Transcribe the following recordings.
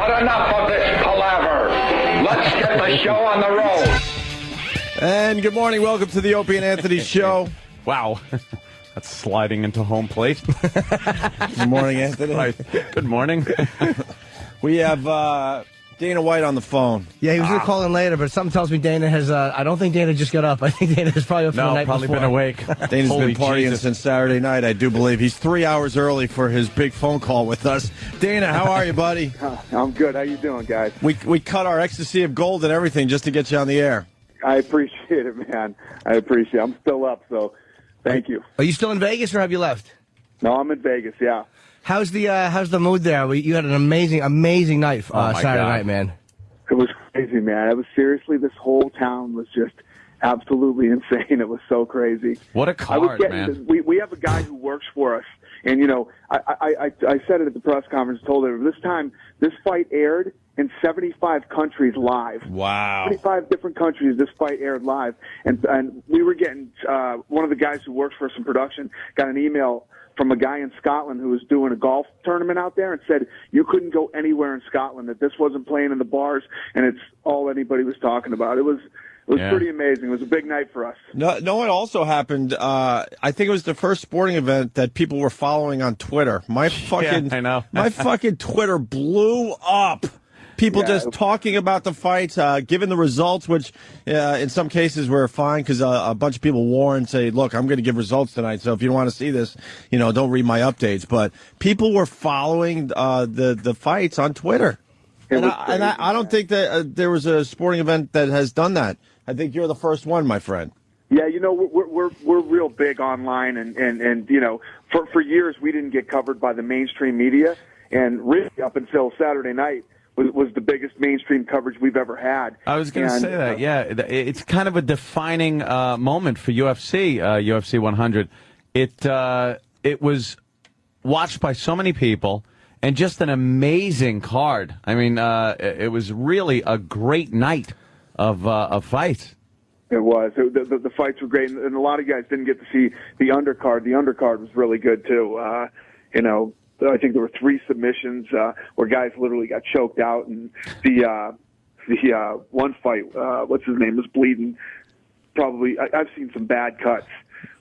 But enough of this palaver. Let's get the show on the road. And good morning. Welcome to the Opie and Anthony Show. Wow. That's sliding into home plate. Good morning, Anthony. Good morning. We have Dana White on the phone. Yeah, he was going to call in later, but something tells me Dana has, I don't think Dana just got up. I think Dana has probably up for the night probably before. been awake. Dana's Holy been partying Jesus. since Saturday night, I do believe. He's 3 hours early for his big phone call with us. Dana, how are you, buddy? I'm good. How you doing, guys? We cut our ecstasy of gold and everything just to get you on the air. I appreciate it, man. I appreciate it. I'm still up, so thank you. Are you still in Vegas, or have you left? No, I'm in Vegas, yeah. How's the mood there? You had an amazing night Saturday night, man. It was crazy, man. It was seriously, this whole town was just absolutely insane. It was so crazy. What a card, man. We have a guy who works for us, and, you know, I said it at the press conference, told her, this fight aired in 75 countries live. Wow. 75 different countries this fight aired live. And we were getting, one of the guys who works for us in production got an email from a guy in Scotland who was doing a golf tournament out there and said you couldn't go anywhere in Scotland, that this wasn't playing in the bars, and it's all anybody was talking about. It was pretty amazing. It was a big night for us. No, it also happened. I think it was the first sporting event that people were following on Twitter. My fucking, I know. My fucking Twitter blew up. People just talking about the fights, giving the results, which in some cases were fine because a bunch of people warned, say, look, I'm going to give results tonight, so if you don't want to see this, don't read my updates. But people were following the fights on Twitter. I don't think that there was a sporting event that has done that. I think you're the first one, my friend. Yeah, we're real big online, and for years we didn't get covered by the mainstream media, and really up until Saturday night was the biggest mainstream coverage we've ever had. I was going to say that, yeah. It's kind of a defining moment for UFC, UFC 100. It was watched by so many people, and just an amazing card. I mean, it was really a great night of fights. It was. The fights were great, and a lot of guys didn't get to see the undercard. The undercard was really good, too. I think there were 3 submissions where guys literally got choked out, and the one fight, what's his name, was bleeding. Probably, I've seen some bad cuts,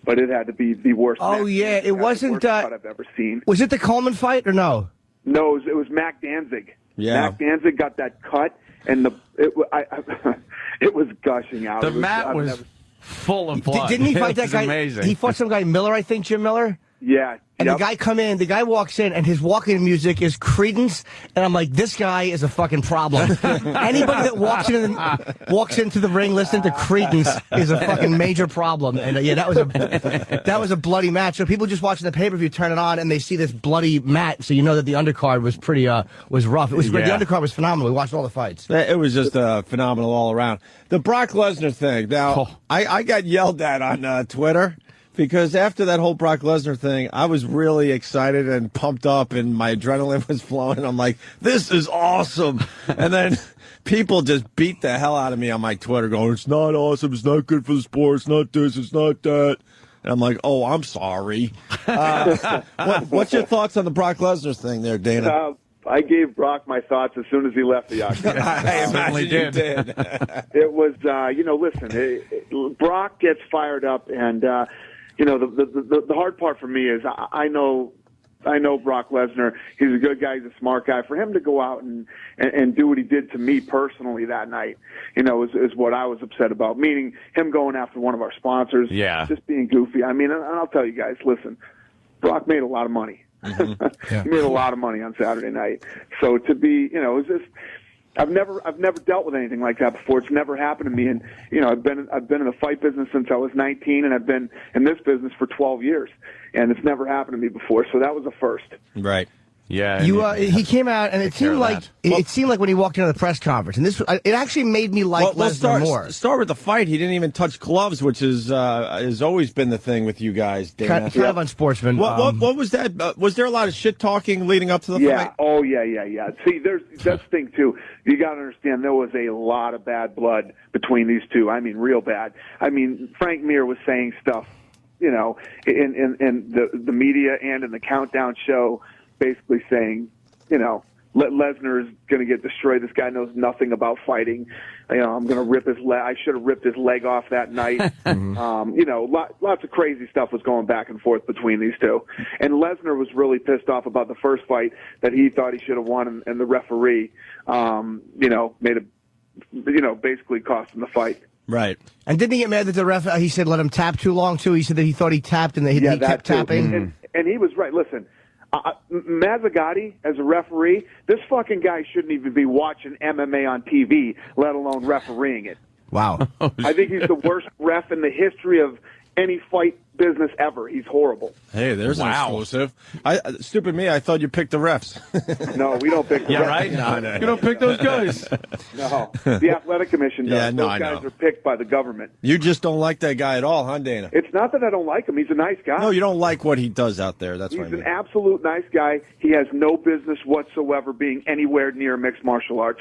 but it had to be the worst. Oh yeah, it wasn't. Worst cut I've ever seen. Was it the Coleman fight or no? No, it was Mac Danzig. Yeah, Mac Danzig got that cut, and it was gushing out. The mat was full of blood. Didn't he fight that guy? Amazing. He fought some guy Miller, I think, Jim Miller. Yeah. And the guy walks in, and his walk-in music is Creedence, and I'm like, this guy is a fucking problem. Anybody that walks into the ring listening to Creedence is a fucking major problem. And that was a bloody match. So people just watching the pay-per-view turn it on, and they see this bloody mat, so you know that the undercard was pretty was rough. It was great. The undercard was phenomenal. We watched all the fights. It was just phenomenal all around. The Brock Lesnar thing. Now, I got yelled at on Twitter. Because after that whole Brock Lesnar thing, I was really excited and pumped up, and my adrenaline was flowing. I'm like, this is awesome. And then people just beat the hell out of me on my Twitter going, it's not awesome, it's not good for the sport, it's not this, it's not that. And I'm like, oh, I'm sorry. What's your thoughts on the Brock Lesnar thing there, Dana? I gave Brock my thoughts as soon as he left the octagon. I imagine you did. It was, listen, Brock gets fired up, and the hard part for me is I know Brock Lesnar. He's a good guy. He's a smart guy. For him to go out and do what he did to me personally that night, is what I was upset about. Meaning him going after one of our sponsors. Yeah. Just being goofy. I mean, and I'll tell you guys, listen, Brock made a lot of money. Mm-hmm. Yeah. He made a lot of money on Saturday night. So to be, it's just, I've never dealt with anything like that before. It's never happened to me, and I've been in the fight business since I was 19, and I've been in this business for 12 years, and it's never happened to me before. So that was a first. Right. Yeah. He came out, and it seemed like when he walked into the press conference, and it actually made me like Lesnar more. Start with the fight. He didn't even touch gloves, which has always been the thing with you guys, Dana. Kind of unsportsman. What was that? Was there a lot of shit talking leading up to the fight? Oh yeah. See, that's the thing too. You got to understand there was a lot of bad blood between these two. I mean, real bad. I mean, Frank Mir was saying stuff, in the media and in the Countdown show, basically saying, Lesnar is going to get destroyed. This guy knows nothing about fighting. I'm going to rip his leg. I should have ripped his leg off that night. Lots of crazy stuff was going back and forth between these two. And Lesnar was really pissed off about the first fight that he thought he should have won, and the referee, made a, basically cost him the fight. Right. And didn't he get mad that the ref, he said let him tap too long, too? He said that he thought he tapped and that he kept tapping. And he was right. Listen, Mazzagatti, as a referee, this fucking guy shouldn't even be watching MMA on TV, let alone refereeing it. Wow. I think he's the worst ref in the history of any fight business ever. He's horrible. Hey, there's an exclusive. Stupid me, I thought you picked the refs. No, we don't pick the refs. Right? No. You don't pick those guys. No. The Athletic Commission does. Those guys are picked by the government. You just don't like that guy at all, huh, Dana? It's not that I don't like him. He's a nice guy. No, you don't like what he does out there. That's what I mean. He's an absolute nice guy. He has no business whatsoever being anywhere near mixed martial arts.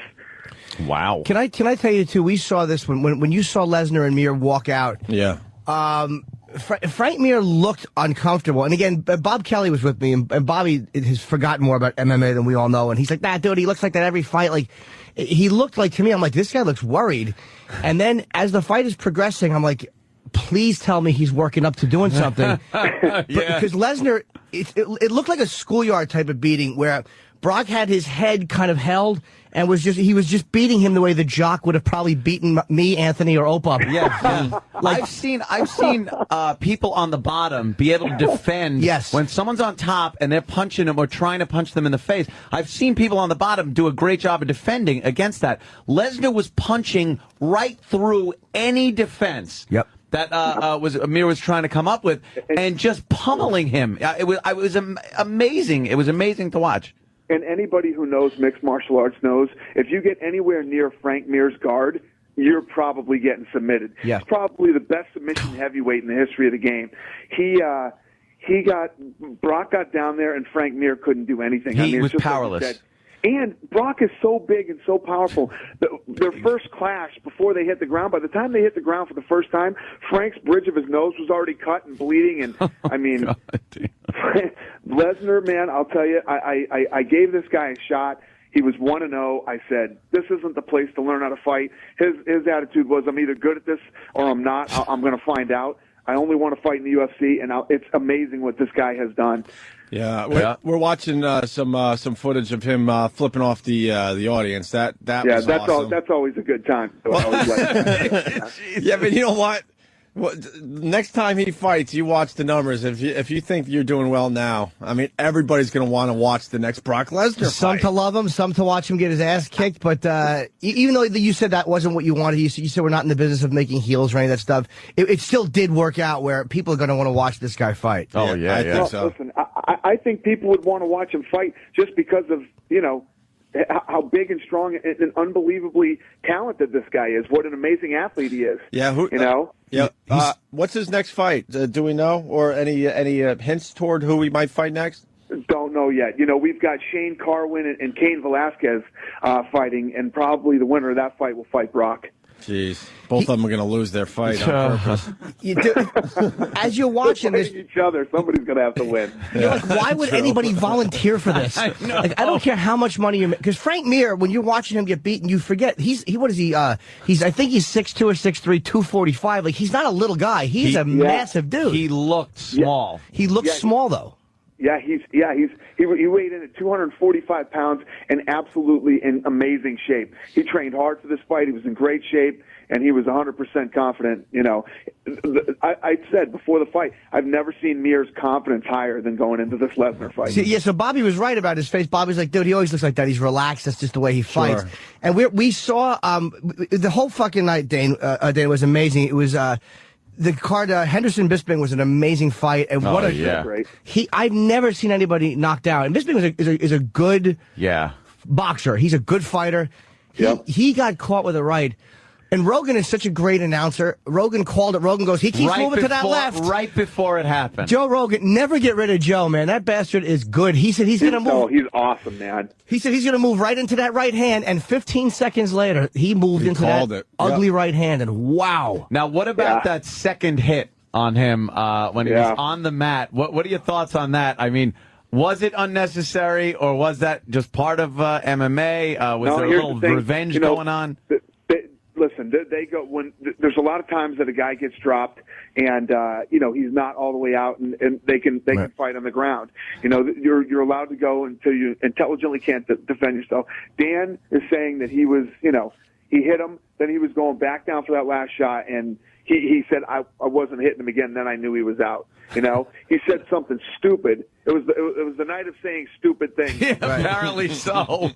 Wow. Can I tell you, too, we saw this when you saw Lesnar and Mohr walk out. Yeah. Frank Mohr looked uncomfortable. And again, Bob Kelly was with me, and Bobby has forgotten more about MMA than we all know. And he's like, nah, dude, he looks like that every fight. Like, he looked like, to me, I'm like, this guy looks worried. And then as the fight is progressing, I'm like, please tell me he's working up to doing something. Because Lesnar, it looked like a schoolyard type of beating where Brock had his head kind of held and he was just beating him the way the jock would have probably beaten me, Anthony, or Opa. Yeah. I've seen people on the bottom be able to defend when someone's on top and they're punching them or trying to punch them in the face. I've seen people on the bottom do a great job of defending against that. Lesnar was punching right through any defense. Yep. That Mohr was trying to come up with, and just pummeling him. It was amazing. It was amazing to watch. And anybody who knows mixed martial arts knows if you get anywhere near Frank Mohr's guard, you're probably getting submitted. Yeah. He's probably the best submission heavyweight in the history of the game. Brock got down there, and Frank Mohr couldn't do anything. He was powerless. And Brock is so big and so powerful. Their first clash, before they hit the ground, by the time they hit the ground for the first time, Frank's bridge of his nose was already cut and bleeding. And I mean, Lesnar, man, I'll tell you, I gave this guy a shot. He was 1-0. I said, this isn't the place to learn how to fight. His attitude was, I'm either good at this or I'm not. I'm going to find out. I only want to fight in the UFC, and it's amazing what this guy has done. Yeah, we're watching some footage of him flipping off the audience. That was awesome. That's always a good time. So I always like that. Yeah, but you know what? Next time he fights, you watch the numbers. If you think you're doing well now, I mean, everybody's going to want to watch the next Brock Lesnar fight. Some to love him, some to watch him get his ass kicked. But even though you said that wasn't what you wanted, you said we're not in the business of making heels or any of that stuff. It still did work out where people are going to want to watch this guy fight. Oh yeah, I think so. Listen, I think people would want to watch him fight just because of how big and strong and unbelievably talented this guy is. What an amazing athlete he is. Yeah, Yeah. What's his next fight? Do we know, or any hints toward who he might fight next? Don't know yet. We've got Shane Carwin and Cain Velasquez fighting, and probably the winner of that fight will fight Brock. Jeez, both of them are going to lose their fight on purpose. As you're watching this, each other, somebody's going to have to win. You're like, why would anybody volunteer for this? I don't care how much money you make. Because Frank Mohr, when you're watching him get beaten, you forget what is he? I think he's 6'2" or 6'3", 245. Like, he's not a little guy. He's a massive dude. He looked small. Yeah. He looked small though. He weighed in at 245 pounds and absolutely in amazing shape. He trained hard for this fight. He was in great shape, and he was 100% confident. I said before the fight, I've never seen Mohr's confidence higher than going into this Lesnar fight. So Bobby was right about his face. Bobby's like, dude, he always looks like that. He's relaxed. That's just the way he fights. Sure. And we saw the whole fucking night, Dane was amazing. It was the card, Henderson Bisping was an amazing fight, and great. I've never seen anybody knocked out. And Bisping is a good boxer. He's a good fighter. He got caught with a right. And Rogan is such a great announcer. Rogan called it. Rogan goes, he keeps moving to that left. Right before it happened. Joe Rogan, never get rid of Joe, man. That bastard is good. He said he's going to move. Oh, he's awesome, man. He said he's going to move right into that right hand, and 15 seconds later, he moved into that ugly right hand, and wow. Now, what about that second hit on him when he was on the mat? What are your thoughts on that? I mean, Was it unnecessary, or was that just part of MMA? Was there a little revenge going on? Listen, they go when there's a lot of times that a guy gets dropped and he's not all the way out and they can fight on the ground. You're allowed to go until you intelligently can't defend yourself. Dan is saying that he was, he hit him, then he was going back down for that last shot, and he said I wasn't hitting him again. Then I knew he was out. He said something stupid. It was the night of saying stupid things. Yeah, apparently so.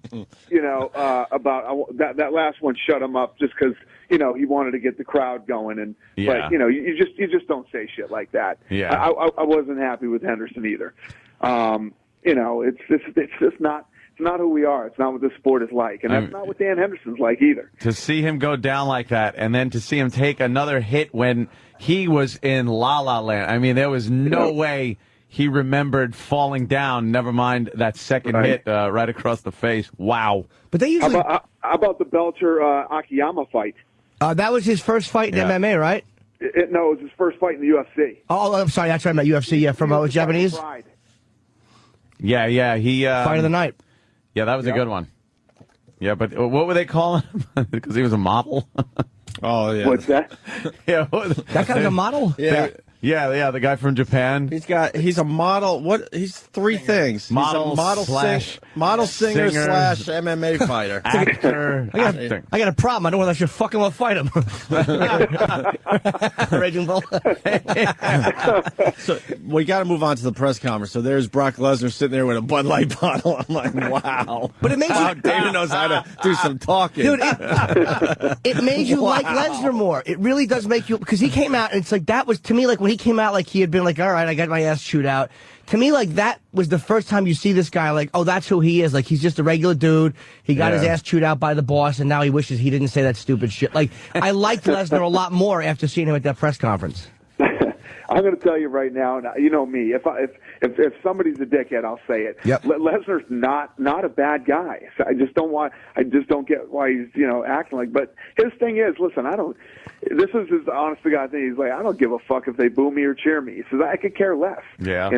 About that last one shut him up just because he wanted to get the crowd going, and but you just don't say shit like that. Yeah, I wasn't happy with Henderson either. It's just not. It's not who we are. It's not what this sport is like, and that's not what Dan Henderson's like either. To see him go down like that, and then to see him take another hit when he was in La La Land. I mean, there was no way he remembered falling down. Never mind that second hit right across the face. Wow. But they usually. How about the Belcher Akiyama fight? That was his first fight in MMA, right? No, it was his first fight in the UFC. Oh, I'm sorry. That's right. I'm at UFC. Yeah, from Japanese. Yeah. He fight of the night. Yeah, that was a good one. Yeah, but what were they calling him? Because he was a model. Oh, yeah. What's that? Yeah, that guy's a model? Yeah, the guy from Japan. He's a model. He's three things. Model, model singer slash MMA fighter. Actor. I got a problem. I don't want to fucking want to fight him. Raging Bull. So we got to move on to the press conference. So there's Brock Lesnar sitting there with a Bud Light bottle. I'm like, wow. But it made you. David knows how to do some talking. Dude, it made you like Lesnar more. It really does make you, because he came out and it's like, that was to me like when he came out, like he had been like, all right, I got my ass chewed out. To me, like, that was the first time you see this guy, like, oh, that's who he is. Like, he's just a regular dude. He got his ass chewed out by the boss, and now he wishes he didn't say that stupid shit. Like, I liked Lesnar a lot more after seeing him at that press conference. I'm going to tell you right now, you know me. If somebody's a dickhead, I'll say it. Yep. Lesnar's not a bad guy. So I just don't get why he's acting like. But his thing is, listen, this is his honest to God thing. He's like, I don't give a fuck if they boo me or cheer me. He says I could care less. Yeah.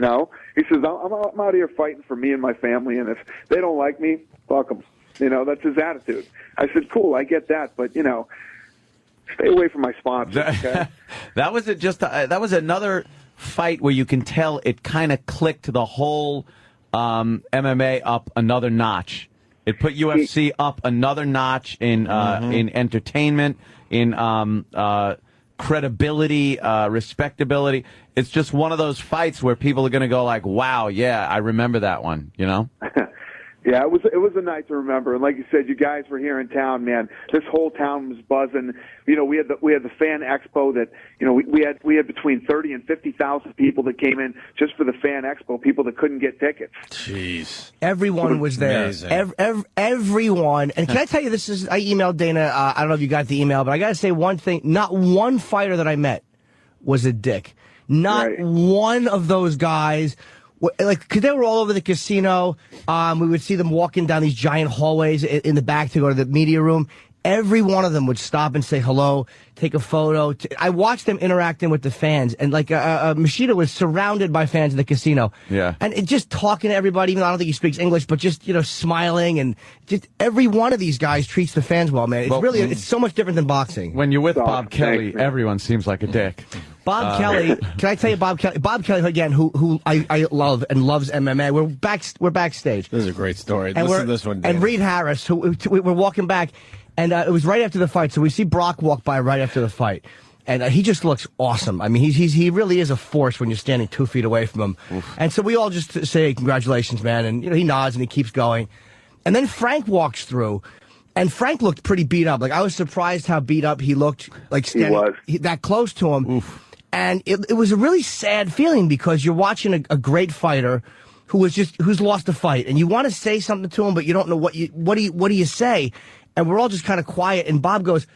He says I'm out here fighting for me and my family, and if they don't like me, fuck them. That's his attitude. I said, cool, I get that, but stay away from my sponsors. Okay? That was another fight where you can tell it kind of clicked the whole MMA up another notch. It put UFC up another notch in entertainment, in credibility, respectability. It's just one of those fights where people are going to go like, "Wow, yeah, I remember that one." Yeah, it was a night to remember, and like you said, you guys were here in town, man. This whole town was buzzing. We had the fan expo that we had between 30 and 50,000 people that came in just for the fan expo. People that couldn't get tickets. Jeez, everyone was there. Everyone. And can I tell you, I emailed Dana. I don't know if you got the email, but I got to say one thing: not one fighter that I met was a dick. Not one of those guys. Like, because they were all over the casino. We would see them walking down these giant hallways in the back to go to the media room. Every one of them would stop and say hello, take a photo. I watched them interacting with the fans. And, like, Machida was surrounded by fans in the casino. Yeah. And just talking to everybody, even though I don't think he speaks English, but just, smiling. And just every one of these guys treats the fans well, man. It's so much different than boxing. When you're with Bob Kelly, everyone seems like a dick. Bob Kelly, can I tell you Bob Kelly? Bob Kelly, again, who I love and loves MMA. We're backstage. This is a great story. And Listen to this one, Dan. And Reed Harris, we're walking back, and it was right after the fight. So we see Brock walk by right after the fight. And he just looks awesome. I mean, he really is a force when you're standing 2 feet away from him. Oof. And so we all just say, congratulations, man. And, he nods and he keeps going. And then Frank walks through. And Frank looked pretty beat up. Like, I was surprised how beat up he looked, like standing that close to him. Oof. And it was a really sad feeling because you're watching a great fighter who's lost a fight, and you want to say something to him, but you don't know what do you say. And we're all just kind of quiet. And Bob goes,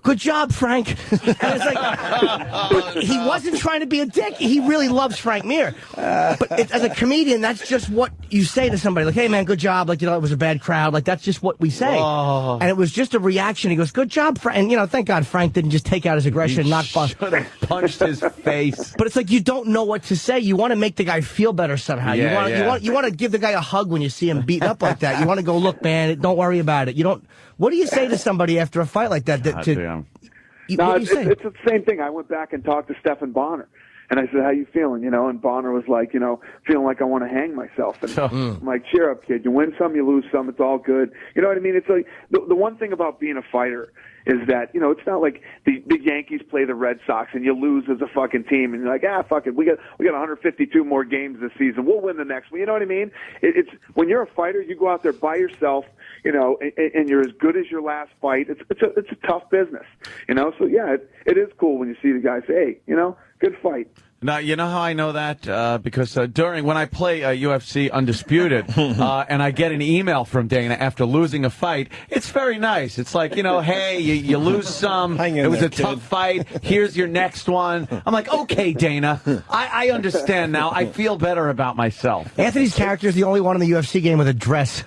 good job, Frank. And it's like, he wasn't trying to be a dick. He really loves Frank Mir. But as a comedian, that's just what you say to somebody. Like, hey, man, good job. Like, it was a bad crowd. Like, that's just what we say. Oh. And it was just a reaction. He goes, good job, Frank. And, thank God Frank didn't just take out his aggression and knock Buck. Should have punched his face. But it's like you don't know what to say. You want to make the guy feel better somehow. Yeah, you want to give the guy a hug when you see him beaten up like that. You want to go, look, man, don't worry about it. You don't. What do you say to somebody after a fight like that? It's the same thing. I went back and talked to Stephen Bonner. And I said, how you feeling? And Bonner was like, feeling like I want to hang myself. And I'm like, cheer up, kid. You win some, you lose some. It's all good. You know what I mean? It's like the one thing about being a fighter is that, it's not like the Yankees play the Red Sox and you lose as a fucking team and you're like, fuck it. We got 152 more games this season. We'll win the next one. You know what I mean? It's when you're a fighter, you go out there by yourself, and you're as good as your last fight. It's a tough business, So yeah, it is cool when you see the guy say, hey, good fight. Now, you know how I know that? Because when I play UFC Undisputed, and I get an email from Dana after losing a fight, it's very nice. It's like, hey, you lose some. It was a tough fight. Here's your next one. I'm like, okay, Dana, I understand now. I feel better about myself. Anthony's character is the only one in the UFC game with a dress.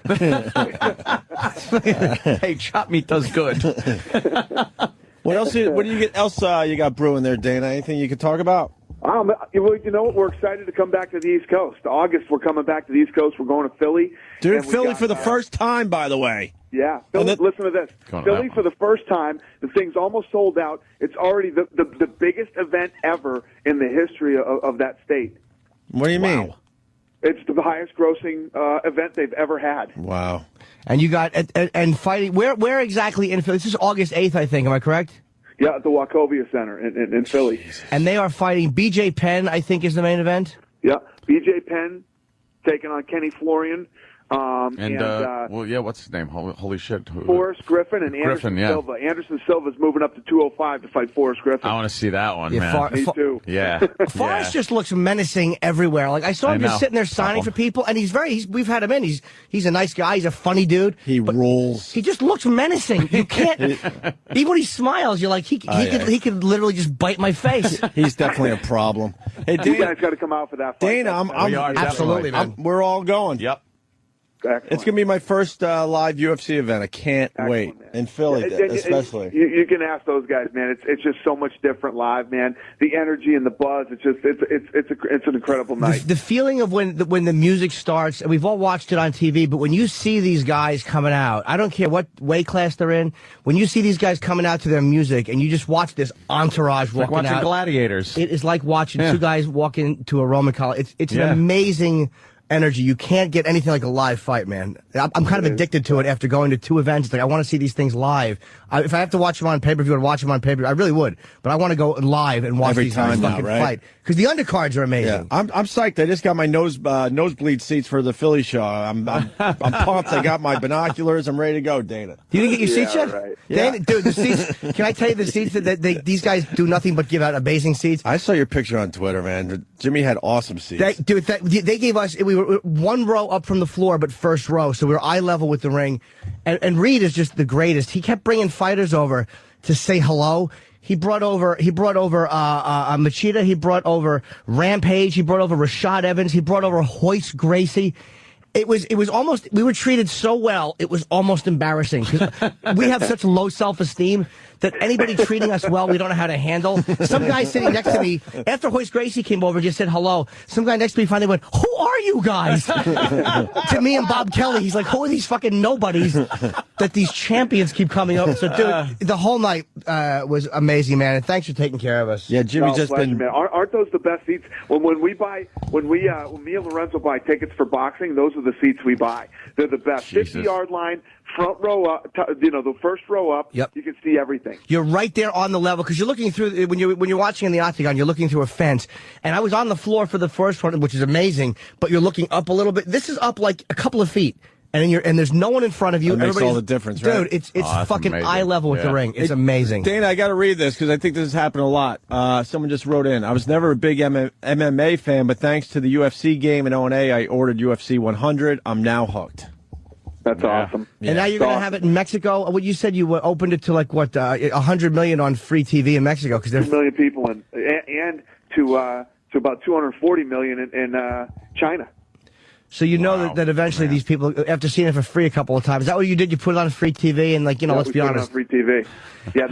Hey, chop meat does good. What else? What do you get? Else you got brewing there, Dana? Anything you could talk about? You know what? We're excited to come back to the East Coast. August, we're coming back to the East Coast. We're going to Philly. Dude, Philly for the first time, by the way. Yeah. Philly, listen to this. Philly for the first time. The thing's almost sold out. It's already the biggest event ever in the history of that state. What do you mean? It's the highest grossing event they've ever had. Wow. And you got and fighting. Where exactly in Philly? This is August 8th, I think. Am I correct? Yeah, at the Wachovia Center in Philly. Jesus. And they are fighting B.J. Penn, I think, is the main event? Yeah, B.J. Penn taking on Kenny Florian. What's his name? Holy shit. Forrest Griffin and Anderson Silva. Anderson Silva's moving up to 205 to fight Forrest Griffin. I want to see that one, man. Me too. Yeah. Forrest just looks menacing everywhere. Like, I saw him just sitting there signing for people, and we've had him in. He's a nice guy. He's a funny dude. He rules. He just looks menacing. You can't, even when he smiles, you're like, he could literally just bite my face. He's definitely a problem. Hey, you guys got to come out for that fight. Dana, we are absolutely, man. We're all going. Yep. Excellent. It's going to be my first live UFC event. I can't wait. Man. In Philly, especially. You can ask those guys, man. It's just so much different live, man. The energy and the buzz. It's an incredible night. The feeling of when the music starts, and we've all watched it on TV, but when you see these guys coming out, I don't care what weight class they're in, when you see these guys coming out to their music and you just watch this entourage walking watching out. gladiators. It is like watching two guys walk into a Roman Coliseum. It's an amazing energy. You can't get anything like a live fight, man. I'm kind of addicted to it after going to two events. It's like, I want to see these things live. If I have to watch them on pay-per-view and watch them on pay-per-view, I really would. But I want to go live and watch Every these guys time fucking now, right? fight. Because the undercards are amazing. Yeah. I'm psyched. I just got my nosebleed seats for the Philly show. I'm pumped. I got my binoculars. I'm ready to go, Dana. You didn't get your seats yet? Right. Dana, dude, the seats, can I tell you the seats that these guys do nothing but give out amazing seats? I saw your picture on Twitter, man. Jimmy had awesome seats. They gave us, we were one row up from the floor, but first row, so we were eye level with the ring. And Reed is just the greatest. He kept bringing fighters over to say hello. He brought over Machida. He brought over Rampage. He brought over Rashad Evans. He brought over Royce Gracie. It was almost, we were treated so well, it was almost embarrassing. 'Cause we have such low self-esteem that anybody treating us well, we don't know how to handle. Some guy sitting next to me, after Royce Gracie came over and just said hello, some guy next to me finally went, "Who are you guys?" To me and Bob Kelly. He's like, "Who are these fucking nobodies that these champions keep coming up?" So, dude, the whole night was amazing, man. And thanks for taking care of us. Yeah, Jimmy pleasure, man. Aren't those the best seats? When me and Lorenzo buy tickets for boxing, those are the seats we buy. They're the best. 50-yard line, front row up, the first row up. Yep. You can see everything. You're right there on the level because you're looking through when you're watching in the octagon. You're looking through a fence, and I was on the floor for the first one, which is amazing. But you're looking up a little bit. This is up like a couple of feet, and there's no one in front of you. That makes all the difference, right? Dude, it's fucking amazing. eye level with the ring. It's amazing. Dana, I got to read this because I think this has happened a lot. Someone just wrote in. I was never a big MMA fan, but thanks to the UFC game and O&A, I ordered UFC 100. I'm now hooked. That's awesome. And now you're going to have it in Mexico. What you said you opened it to like what 100 million on free TV in Mexico because there's 2 million people and to about 240 million in China. So you know that eventually these people, after seeing it for free a couple of times, is that what you did? You put it on free TV and let's be honest. We put it on free TV. Yeah,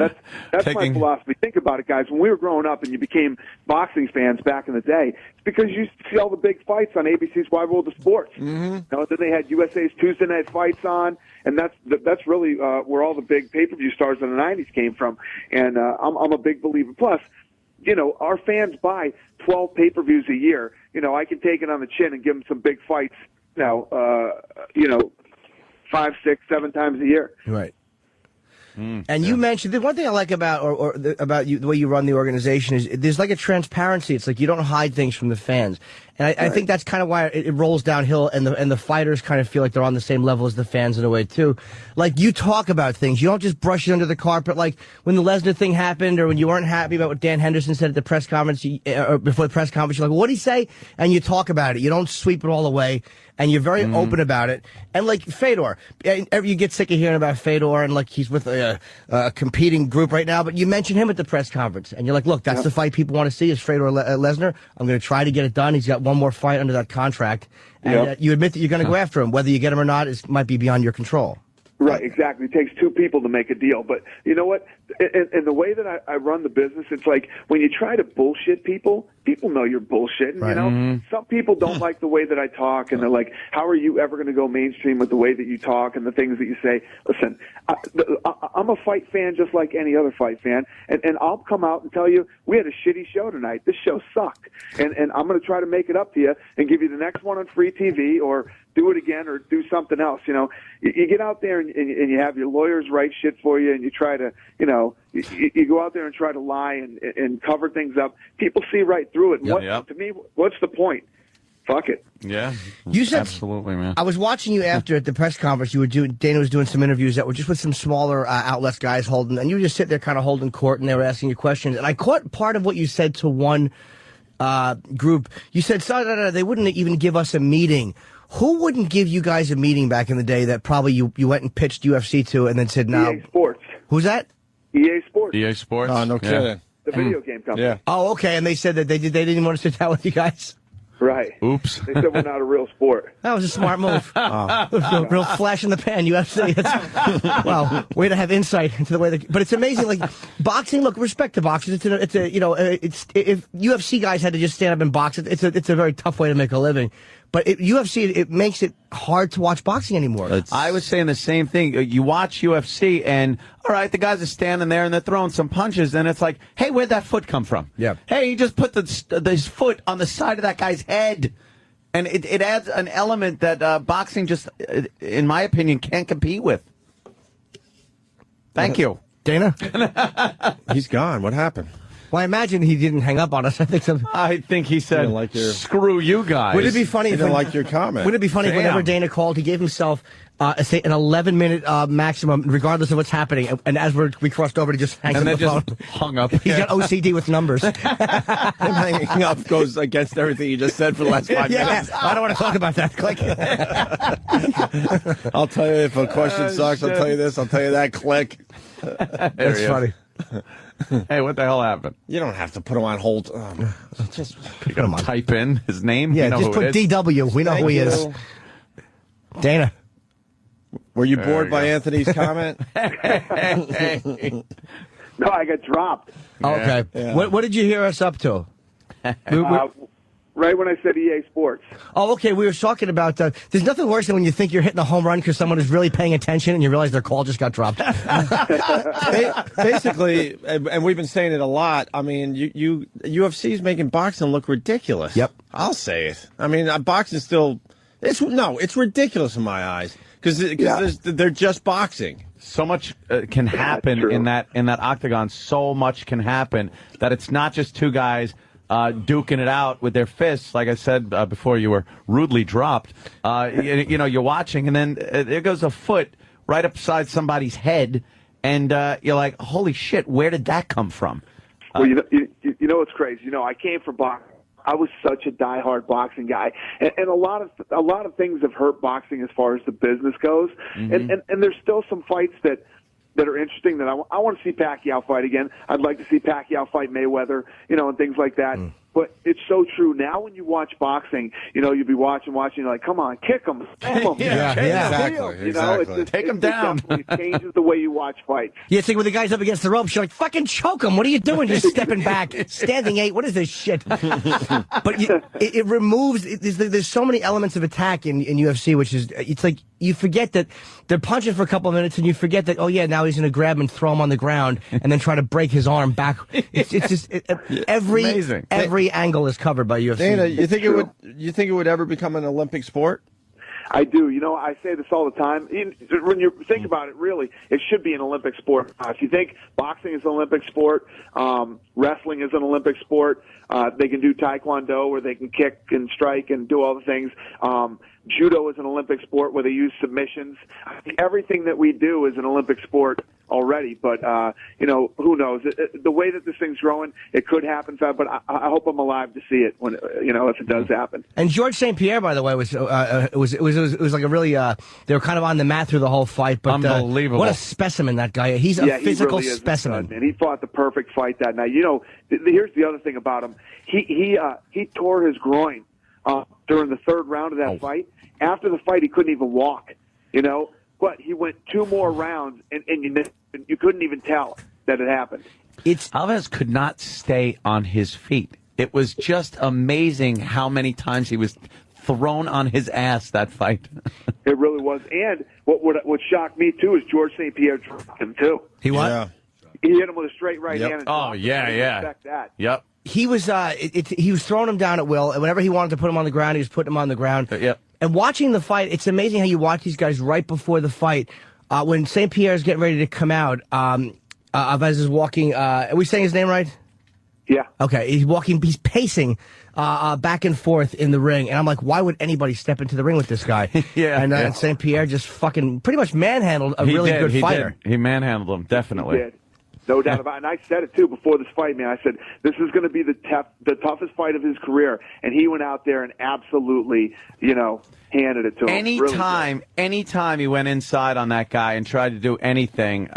that's my philosophy. Think about it, guys. When we were growing up and you became boxing fans back in the day, it's because you used to see all the big fights on ABC's Wide World of Sports. Then they had USA's Tuesday Night Fights on, and that's really where all the big pay-per-view stars in the 90s came from. And I'm a big believer. Plus, our fans buy 12 pay-per-views a year. I can take it on the chin and give them some big fights, 5, 6, 7 times a year. Right. And you mentioned the one thing I like about about you, the way you run the organization is there's like a transparency. It's like you don't hide things from the fans, and I think that's kind of why it rolls downhill. And the fighters kind of feel like they're on the same level as the fans in a way too. Like you talk about things, you don't just brush it under the carpet. Like when the Lesnar thing happened, or when you weren't happy about what Dan Henderson said at the press conference, or before the press conference, you're like, "What did he say?" And you talk about it. You don't sweep it all away. And you're very open about it. And like Fedor, you get sick of hearing about Fedor and like he's with a competing group right now, but you mention him at the press conference. And you're like, look, that's the fight people want to see is Fedor Lesnar. I'm going to try to get it done. He's got one more fight under that contract. And you admit that you're going to go after him. Whether you get him or not might be beyond your control. Right, exactly. It takes 2 people to make a deal. But you know what? In the way that I run the business, it's like when you try to bullshit people know you're bullshitting, Right. Some people don't like the way that I talk, and they're like, how are you ever going to go mainstream with the way that you talk and the things that you say? Listen, I'm a fight fan just like any other fight fan, and I'll come out and tell you, we had a shitty show tonight. This show sucked. And I'm going to try to make it up to you and give you the next one on free TV or do it again or do something else. You get out there and you have your lawyers write shit for you, and you try to, you go out there and try to lie and cover things up. People see right through it. To me, what's the point? Fuck it. Yeah. You said absolutely, man. I was watching you after at the press conference. Dana was doing some interviews that were just with some smaller outlets guys holding, and you were just sitting there kind of holding court, and they were asking you questions. And I caught part of what you said to one group. You said, they wouldn't even give us a meeting. Who wouldn't give you guys a meeting back in the day that probably you went and pitched UFC to and then said, no? EA Sports. Who's that? EA Sports. EA Sports? Oh, no kidding. The video game company. Yeah. Oh, okay. And they said that they didn't want to sit down with you guys? Right. Oops. They said we're not a real sport. That was a smart move. Real flash in the pan, UFC. Wow, way to have insight into the way but it's amazing. Like boxing, look, respect to boxers. It's if UFC guys had to just stand up and box, it's a very tough way to make a living. But UFC, it makes it hard to watch boxing anymore. I was saying the same thing. You watch UFC, and all right, the guys are standing there and they're throwing some punches, and it's like, hey, where'd that foot come from? Yeah. Hey, he just put his foot on the side of that guy's head, and it adds an element that boxing just, in my opinion, can't compete with. Thank you, Dana. He's gone. What happened? Well, I imagine he didn't hang up on us. I think he said, "Screw you guys." Would it be funny? He didn't like your comment. Would it be funny if whenever Dana called, he gave himself an 11-minute maximum, regardless of what's happening, and as we crossed over, he just hangs up the phone. Hung up. He's got OCD with numbers. Him hanging up goes against everything you just said for the last 5 minutes. I don't want to talk about that. Click. I'll tell you if a question sucks. I'll tell you this. I'll tell you that. Click. That's funny. Hey, what the hell happened? You don't have to put him on hold. Just you gotta type in his name. Yeah, you know just put DW. We know who he is. Dana. Were you bored by Anthony's comment? No, I got dropped. Oh, okay. Yeah. What did you hear us up to? Right when I said EA Sports. Oh, okay. We were talking about there's nothing worse than when you think you're hitting a home run because someone is really paying attention and you realize their call just got dropped. Basically, and we've been saying it a lot. I mean, UFC is making boxing look ridiculous. Yep. I'll say it. I mean, boxing still. It's ridiculous in my eyes because they're just boxing. So much can happen in that octagon. So much can happen that it's not just two guys duking it out with their fists. Like I said before, you were rudely dropped. You're watching, and then there goes a foot right upside somebody's head, and you're like, "Holy shit! Where did that come from?" Well, you know what's crazy? I came from boxing I was such a diehard boxing guy, and a lot of things have hurt boxing as far as the business goes, and there's still some fights that are interesting that I want to see Pacquiao fight again. I'd like to see Pacquiao fight Mayweather, and things like that. But it's so true. Now when you watch boxing, you'll be watching, you're like, come on, kick him, slam him. Exactly. Take him down. It changes the way you watch fights. Yeah, it's like when the guy's up against the ropes, you're like, fucking choke him. What are you doing? Just stepping back, standing 8. What is this shit? But it removes, there's so many elements of attack in UFC, which is, it's like, you forget that they're punching for a couple of minutes and you forget that, oh yeah, now he's going to grab him and throw him on the ground and then try to break his arm back. It's just, every angle is covered by UFC. Dana, you think it would ever become an Olympic sport? I do. I say this all the time. When you think about it, really, it should be an Olympic sport. If you think boxing is an Olympic sport, wrestling is an Olympic sport, they can do taekwondo where they can kick and strike and do all the things. Judo is an Olympic sport where they use submissions. Everything that we do is an Olympic sport already, but who knows? The way that this thing's growing, it could happen, but I hope I'm alive to see it when if it does happen. And George St. Pierre, by the way, was like a really they were kind of on the mat through the whole fight. But unbelievable! What a specimen that guy! He's a physical he really specimen, and he fought the perfect fight that night. Here's the other thing about him: he tore his groin during the third round of that fight. After the fight, he couldn't even walk. But he went 2 more rounds, and you couldn't even tell that it happened. Alves could not stay on his feet. It was just amazing how many times he was thrown on his ass that fight. It really was. And what shocked me, too, is George St. Pierre dropped him, too. He what? Yeah. He hit him with a straight right hand. And Expect that. Yep. He was he was throwing him down at will, and whenever he wanted to put him on the ground, he was putting him on the ground. Yep. And watching the fight, it's amazing how you watch these guys right before the fight. When St. Pierre's getting ready to come out, Alves is walking. Are we saying his name right? Yeah. Okay, he's pacing back and forth in the ring, and I'm like, why would anybody step into the ring with this guy? And St. Pierre just fucking pretty much manhandled a really good fighter. He manhandled him, definitely. He did. No doubt about it. And I said it, too, before this fight, man. I said, this is going to be the toughest fight of his career. And he went out there and absolutely, handed it to him. Anytime he went inside on that guy and tried to do anything,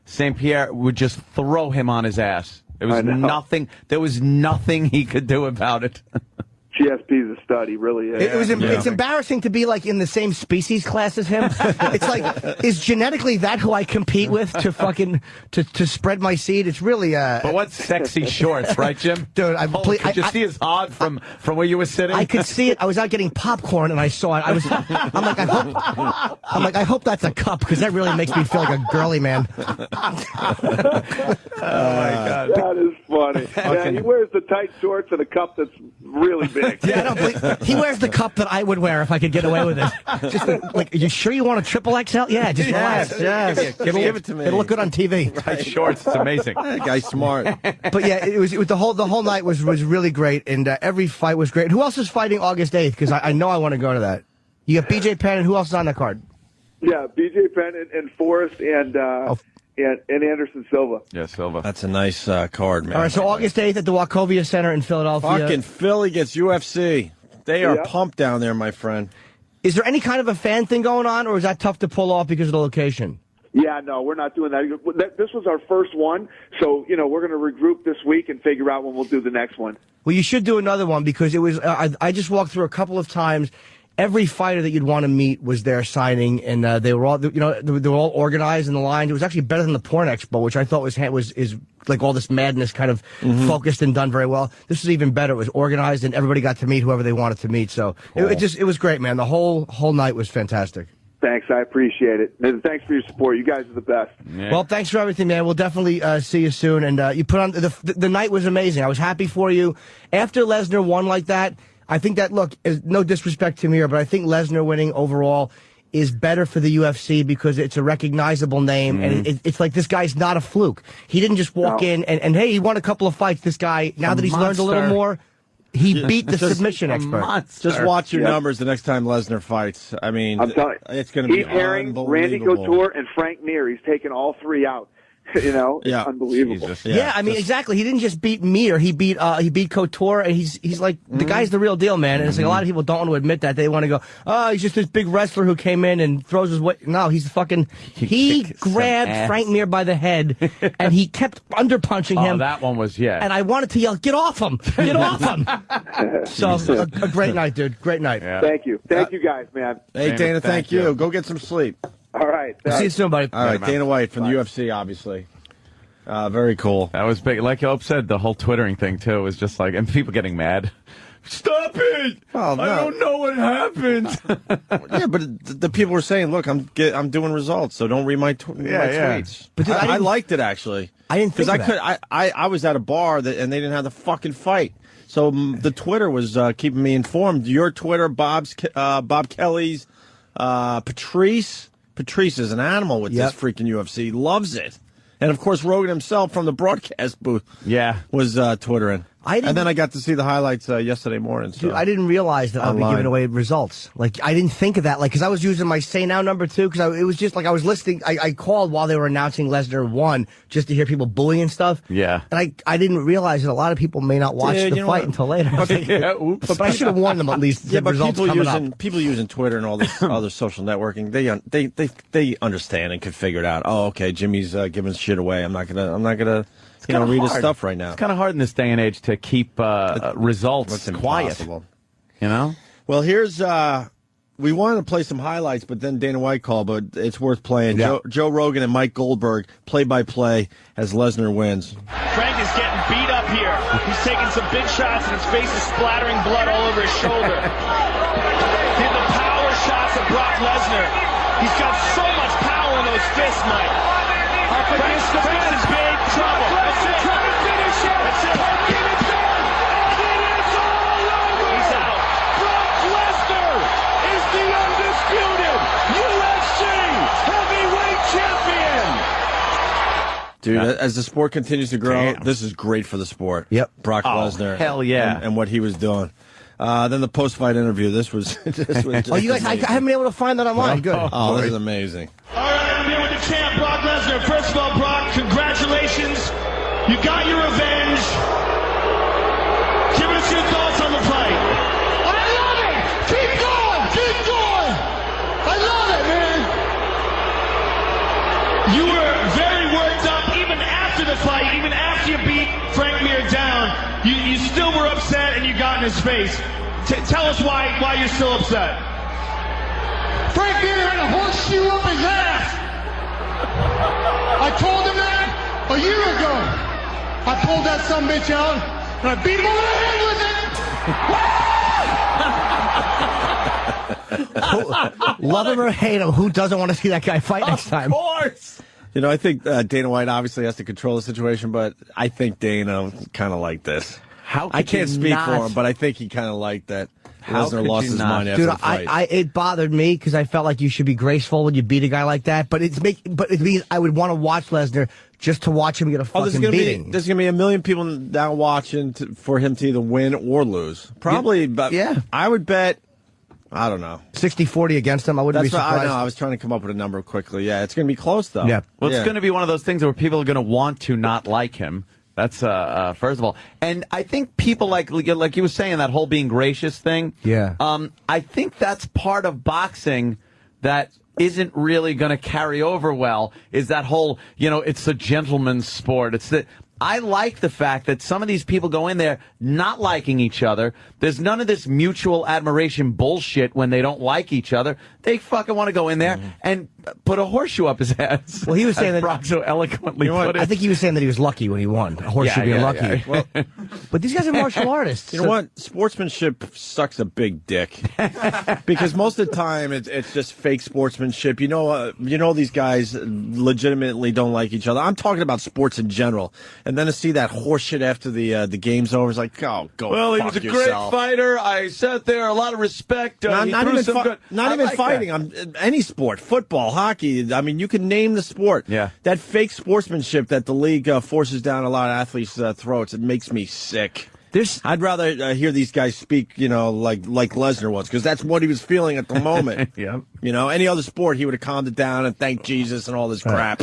St. Pierre would just throw him on his ass. There was nothing he could do about it. GSP's a stud. He really is. It's embarrassing to be like in the same species class as him. It's like, is genetically that who I compete with to fucking to spread my seed? It's really But what sexy shorts, right, Jim? Dude, could you see his hod from where you were sitting? I could see it. I was out getting popcorn and I saw it. I hope that's a cup because that really makes me feel like a girly man. Oh my God. That is funny. Yeah, he wears the tight shorts and a cup that's really big. Yeah, I don't believe, he wears the cup that I would wear if I could get away with it. Just like, are you sure you want a triple XL? Yeah, just relax. Yes. Give it to me. It'll look good on TV. Right shorts, it's amazing. That guy's smart. But yeah, it was the whole night was really great, and every fight was great. Who else is fighting August 8th? Because I know I want to go to that. You got BJ Penn, and who else is on that card? Yeah, BJ Penn and Forrest and Anderson Silva. Yeah, Silva. That's a nice card, man. All right, so August 8th at the Wachovia Center in Philadelphia. Fucking Philly gets UFC. They are pumped down there, my friend. Is there any kind of a fan thing going on, or is that tough to pull off because of the location? Yeah, no, we're not doing that. This was our first one, so, we're going to regroup this week and figure out when we'll do the next one. Well, you should do another one because it was, I just walked through a couple of times. Every fighter that you'd want to meet was there signing, and they were all, they were all organized in the lines. It was actually better than the Porn Expo, which I thought is like all this madness kind of focused and done very well. This was even better. It was organized, and everybody got to meet whoever they wanted to meet. So cool. it was great, man. The whole night was fantastic. Thanks, I appreciate it. And thanks for your support. You guys are the best. Yeah. Well, thanks for everything, man. We'll definitely see you soon. And you put on the night was amazing. I was happy for you. After Lesnar won like that, I think that, look, is no disrespect to Mohr, but I think Lesnar winning overall is better for the UFC because it's a recognizable name, and it's like this guy's not a fluke. He didn't just walk in and, hey, he won a couple of fights. This guy, now that he's learned a little more, he beat the submission expert. Just watch your numbers the next time Lesnar fights. I mean, I'm telling you, it's going to be Heath Herring, unbelievable. Randy Couture, and Frank Mir. He's taken all 3 out. It's unbelievable. Jesus. Yeah, I mean, exactly. He didn't just beat Mohr. He beat Couture, and he's like the guy's the real deal, man. And it's like a lot of people don't want to admit that. They want to go, oh, he's just this big wrestler who came in and throws his weight. No, he's fucking. He grabbed Frank Mohr by the head, and he kept underpunching him. Oh, that one was And I wanted to yell, "Get off him! Get off him!" So a great night, dude. Great night. Yeah. Thank you guys, man. Hey, Dana, thank you. Go get some sleep. All right. I'll see you soon, buddy. All right, Dana White from the UFC, obviously. Very cool. That was big. Like Hope said, the whole Twittering thing, too, was just like, and people getting mad. Stop it! Oh, no. I don't know what happened. Yeah, but the people were saying, look, I'm doing results, so don't read my tweets. But dude, I liked it, actually. I didn't think I was at a bar and they didn't have the fucking fight. So the Twitter was keeping me informed. Your Twitter, Bob Kelly's, Patrice. Patrice is an animal with this freaking UFC. Loves it. And, of course, Rogan himself from the broadcast booth was Twittering. And then I got to see the highlights yesterday morning. So. Dude, I didn't realize that I'd be giving away results. Like, I didn't think of that. Like, because I was using my Say Now number, too, because it was just like I was listening. I called while they were announcing Lesnar won just to hear people bullying and stuff. Yeah. And I didn't realize that a lot of people may not watch the fight until later. But I should have warned them at least. Yeah, but people using Twitter and all this other social networking, they understand and can figure it out. Oh, okay, Jimmy's giving shit away. I'm not gonna read his stuff right now. It's kind of hard in this day and age to keep results quiet. Impossible. You know? Well, here's we wanted to play some highlights, but then Dana White called, but it's worth playing. Yeah. Joe Rogan and Mike Goldberg, play-by-play, as Lesnar wins. Frank is getting beat up here. He's taking some big shots, and his face is splattering blood all over his shoulder. Did the power shots of Brock Lesnar. He's got so much power in those fists, Mike. Frank's in big trouble. That's it. That's it. He's out. Brock Lesnar is the undisputed UFC heavyweight champion. Dude, as the sport continues to grow, this is great for the sport. Yep. Brock Lesnar. Hell yeah. And what he was doing. Then the post-fight interview. This was Oh, you guys, I haven't been able to find that online. Good. Oh, this is amazing. All right, I'm here with the champ, Brock Lesnar. First of all, Brock, congratulations. You got your revenge. Give us your thoughts on the fight. I love it. Keep going. Keep going. I love it, man. You were very worked up even after the fight, even after you beat Frank Mohr down. You still were upset and you got in his face. Tell us why you're still upset. Frank Mohr had a horseshoe up his ass. I told him that a year ago. I pulled that sumbitch out and I beat him over the head with it. Love him or hate him, who doesn't want to see that guy fight next time? Of course. You know, I think Dana White obviously has to control the situation, but I think Dana kind of liked this. I can't speak for him, but I think he kind of liked that. Lesnar lost his mind after the fight. It bothered me because I felt like you should be graceful when you beat a guy like that. But it means I would want to watch Lesnar just to watch him get a fucking beating. There's going to be a million people now watching for him to either win or lose. Probably, but I would bet, I don't know. 60-40 against him, I wouldn't be surprised. I know, I was trying to come up with a number quickly. Yeah, it's going to be close, though. Yeah. Well, it's going to be one of those things where people are going to want to not like him. That's first of all, and I think people like you were saying, that whole being gracious thing. Yeah. I think that's part of boxing that isn't really going to carry over well. Is that whole it's a gentleman's sport. It's that I like the fact that some of these people go in there not liking each other. There's none of this mutual admiration bullshit when they don't like each other. They fucking want to go in there and put a horseshoe up his ass. Well, he was saying that Brock so eloquently put it. I think he was saying that he was lucky when he won. A horseshoe being lucky. Yeah. Well, but these guys are martial artists. You know what? Sportsmanship sucks a big dick because most of the time it's just fake sportsmanship. You know these guys legitimately don't like each other. I'm talking about sports in general. And then to see that horseshit after the game's over is like, oh, go well, fuck he was a yourself. great fighter. I sat there, a lot of respect. Not even fighting. Any sport, football, hockey. I mean, you can name the sport. Yeah. That fake sportsmanship that the league forces down a lot of athletes' throats, it makes me sick. I'd rather hear these guys speak, like Lesnar was, because that's what he was feeling at the moment. Yep. Any other sport, he would have calmed it down and thanked Jesus and all this crap.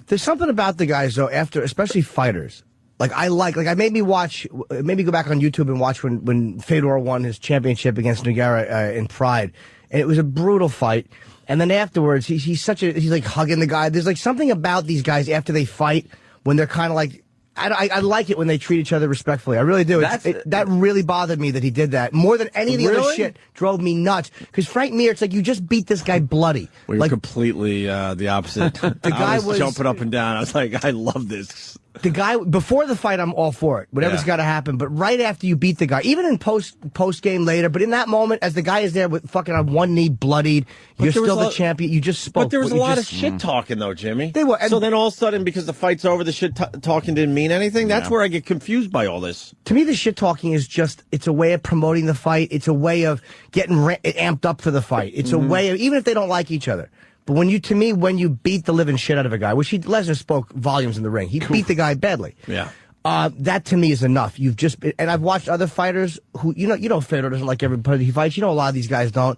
There's something about the guys, though, especially fighters. I made me go back on YouTube and watch when Fedor won his championship against Nogueira in Pride. And it was a brutal fight. And then afterwards, he's like hugging the guy. There's like something about these guys after they fight when they're kind of like, I like it when they treat each other respectfully. I really do. That really bothered me that he did that. More than any of the other shit drove me nuts. Because Frank Mir, it's like you just beat this guy bloody. We were completely the opposite. The guy was jumping up and down. I was like, I love this. The guy, before the fight, I'm all for it. Whatever's got to happen. But right after you beat the guy, even in post game later, but in that moment, as the guy is there with fucking on one knee bloodied, you're still the champion. You just spoke. But there was a lot of shit talking, though, Jimmy. They were. So then all of a sudden, because the fight's over, the shit talking didn't mean anything? That's where I get confused by all this. To me, the shit talking is just, it's a way of promoting the fight. It's a way of getting amped up for the fight. It's a way of, even if they don't like each other. But when you beat the living shit out of a guy, which Lesnar spoke volumes in the ring, he beat the guy badly. Yeah. That to me is enough. And I've watched other fighters who, Fedor doesn't like everybody he fights. A lot of these guys don't.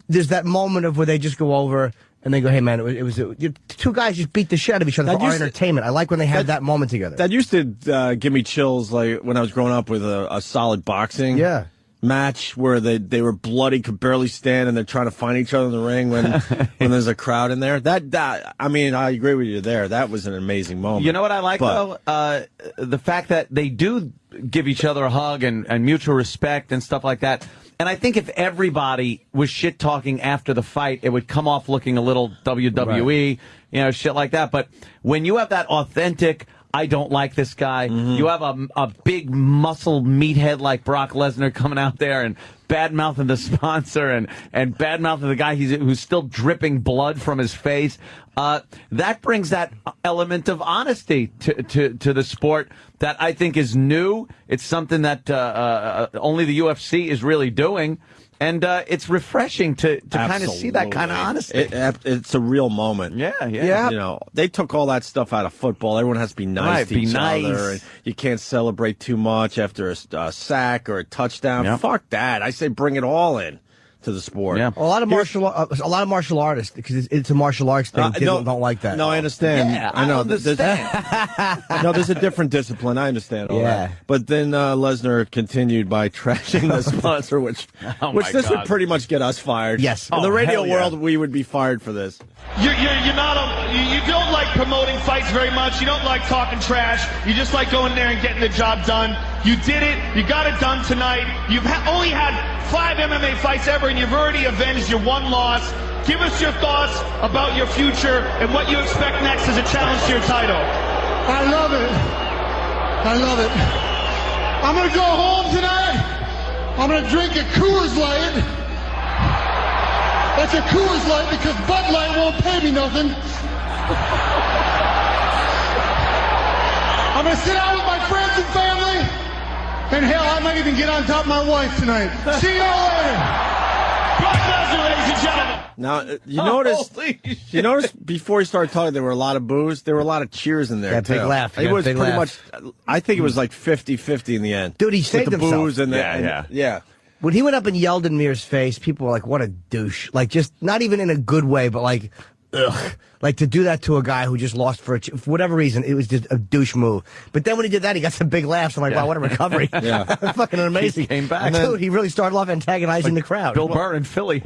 There's that moment of where they just go over and they go, hey man, it was two guys just beat the shit out of each other for our entertainment. I like when they have that moment together. That used to give me chills, like when I was growing up with a solid boxing. Yeah. Match where they were bloody, could barely stand, and they're trying to find each other in the ring when there's a crowd in there. I mean, I agree with you there. That was an amazing moment. You know what I like, though? The fact that they do give each other a hug and mutual respect and stuff like that. And I think if everybody was shit-talking after the fight, it would come off looking a little WWE, shit like that. But when you have that authentic, I don't like this guy. You have a big muscle meathead like Brock Lesnar coming out there and bad-mouthing the sponsor and bad-mouthing the guy who's still dripping blood from his face. That brings that element of honesty to the sport that I think is new. It's something that only the UFC is really doing. And it's refreshing to kind of see that kind of honesty. It's a real moment. Yeah. They took all that stuff out of football. Everyone has to be nice to each other. And you can't celebrate too much after a sack or a touchdown. Yep. Fuck that. I say bring it all in to the sport. Yeah. A lot of martial artists, because it's a martial arts thing, don't like that. No, I understand. Yeah, I know. I understand. No, there's a different discipline. I understand all that. But then Lesnar continued by trashing the sponsor, which this would pretty much get us fired. Yes. In the radio world, we would be fired for this. You don't like promoting fights very much. You don't like talking trash. You just like going there and getting the job done. You did it. You got it done tonight. You've only had 5 MMA fights ever, and you've already avenged your one loss. Give us your thoughts about your future and what you expect next as a challenge to your title. I love it. I'm going to go home tonight. I'm going to drink a Coors Light. That's a Coors Light because Bud Light won't pay me nothing. I'm going to sit out with my friends and family. And hell, I might even get on top of my wife tonight. See y'all later. Brock Lesnar, ladies and gentlemen. Now, you noticed before he started talking, there were a lot of boos. There were a lot of cheers in there. Yeah, big laugh. It was pretty much, I think it was like 50-50 in the end. Dude, he saved with the himself. boos and yeah. When he went up and yelled in Mir's face, people were like, what a douche. Like, just not even in a good way, but like, ugh. Like, to do that to a guy who just lost for whatever reason, it was just a douche move. But then when he did that, he got some big laughs. I'm like, wow, what a recovery. Fucking amazing. He came back. Dude, he really started off antagonizing the crowd. Bill Burr in Philly.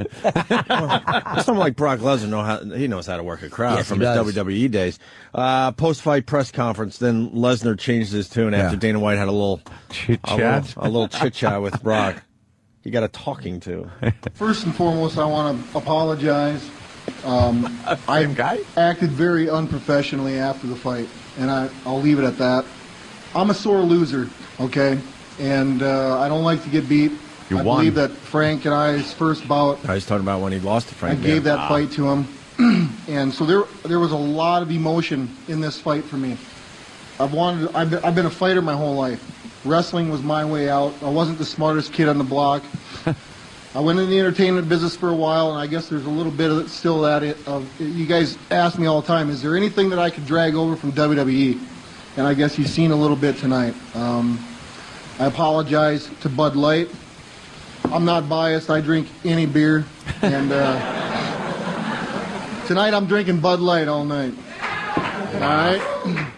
Someone like Brock Lesnar, he knows how to work a crowd from his WWE days. Post-fight press conference, then Lesnar changed his tune after Dana White had a little chit-chat with Brock. He got a talking to. First and foremost, I want to apologize. I acted very unprofessionally after the fight, and I'll leave it at that. I'm a sore loser, okay? And I don't like to get beat. You I won. believe that Frank and I's first bout, I was talking about when he lost to Frank. I gave that fight to him. And so there was a lot of emotion in this fight for me. I've been a fighter my whole life. Wrestling was my way out. I wasn't the smartest kid on the block. I went in the entertainment business for a while, and I guess there's a little bit of it still you guys ask me all the time, is there anything that I could drag over from WWE? And I guess you've seen a little bit tonight. I apologize to Bud Light. I'm not biased. I drink any beer. And tonight I'm drinking Bud Light all night. All right?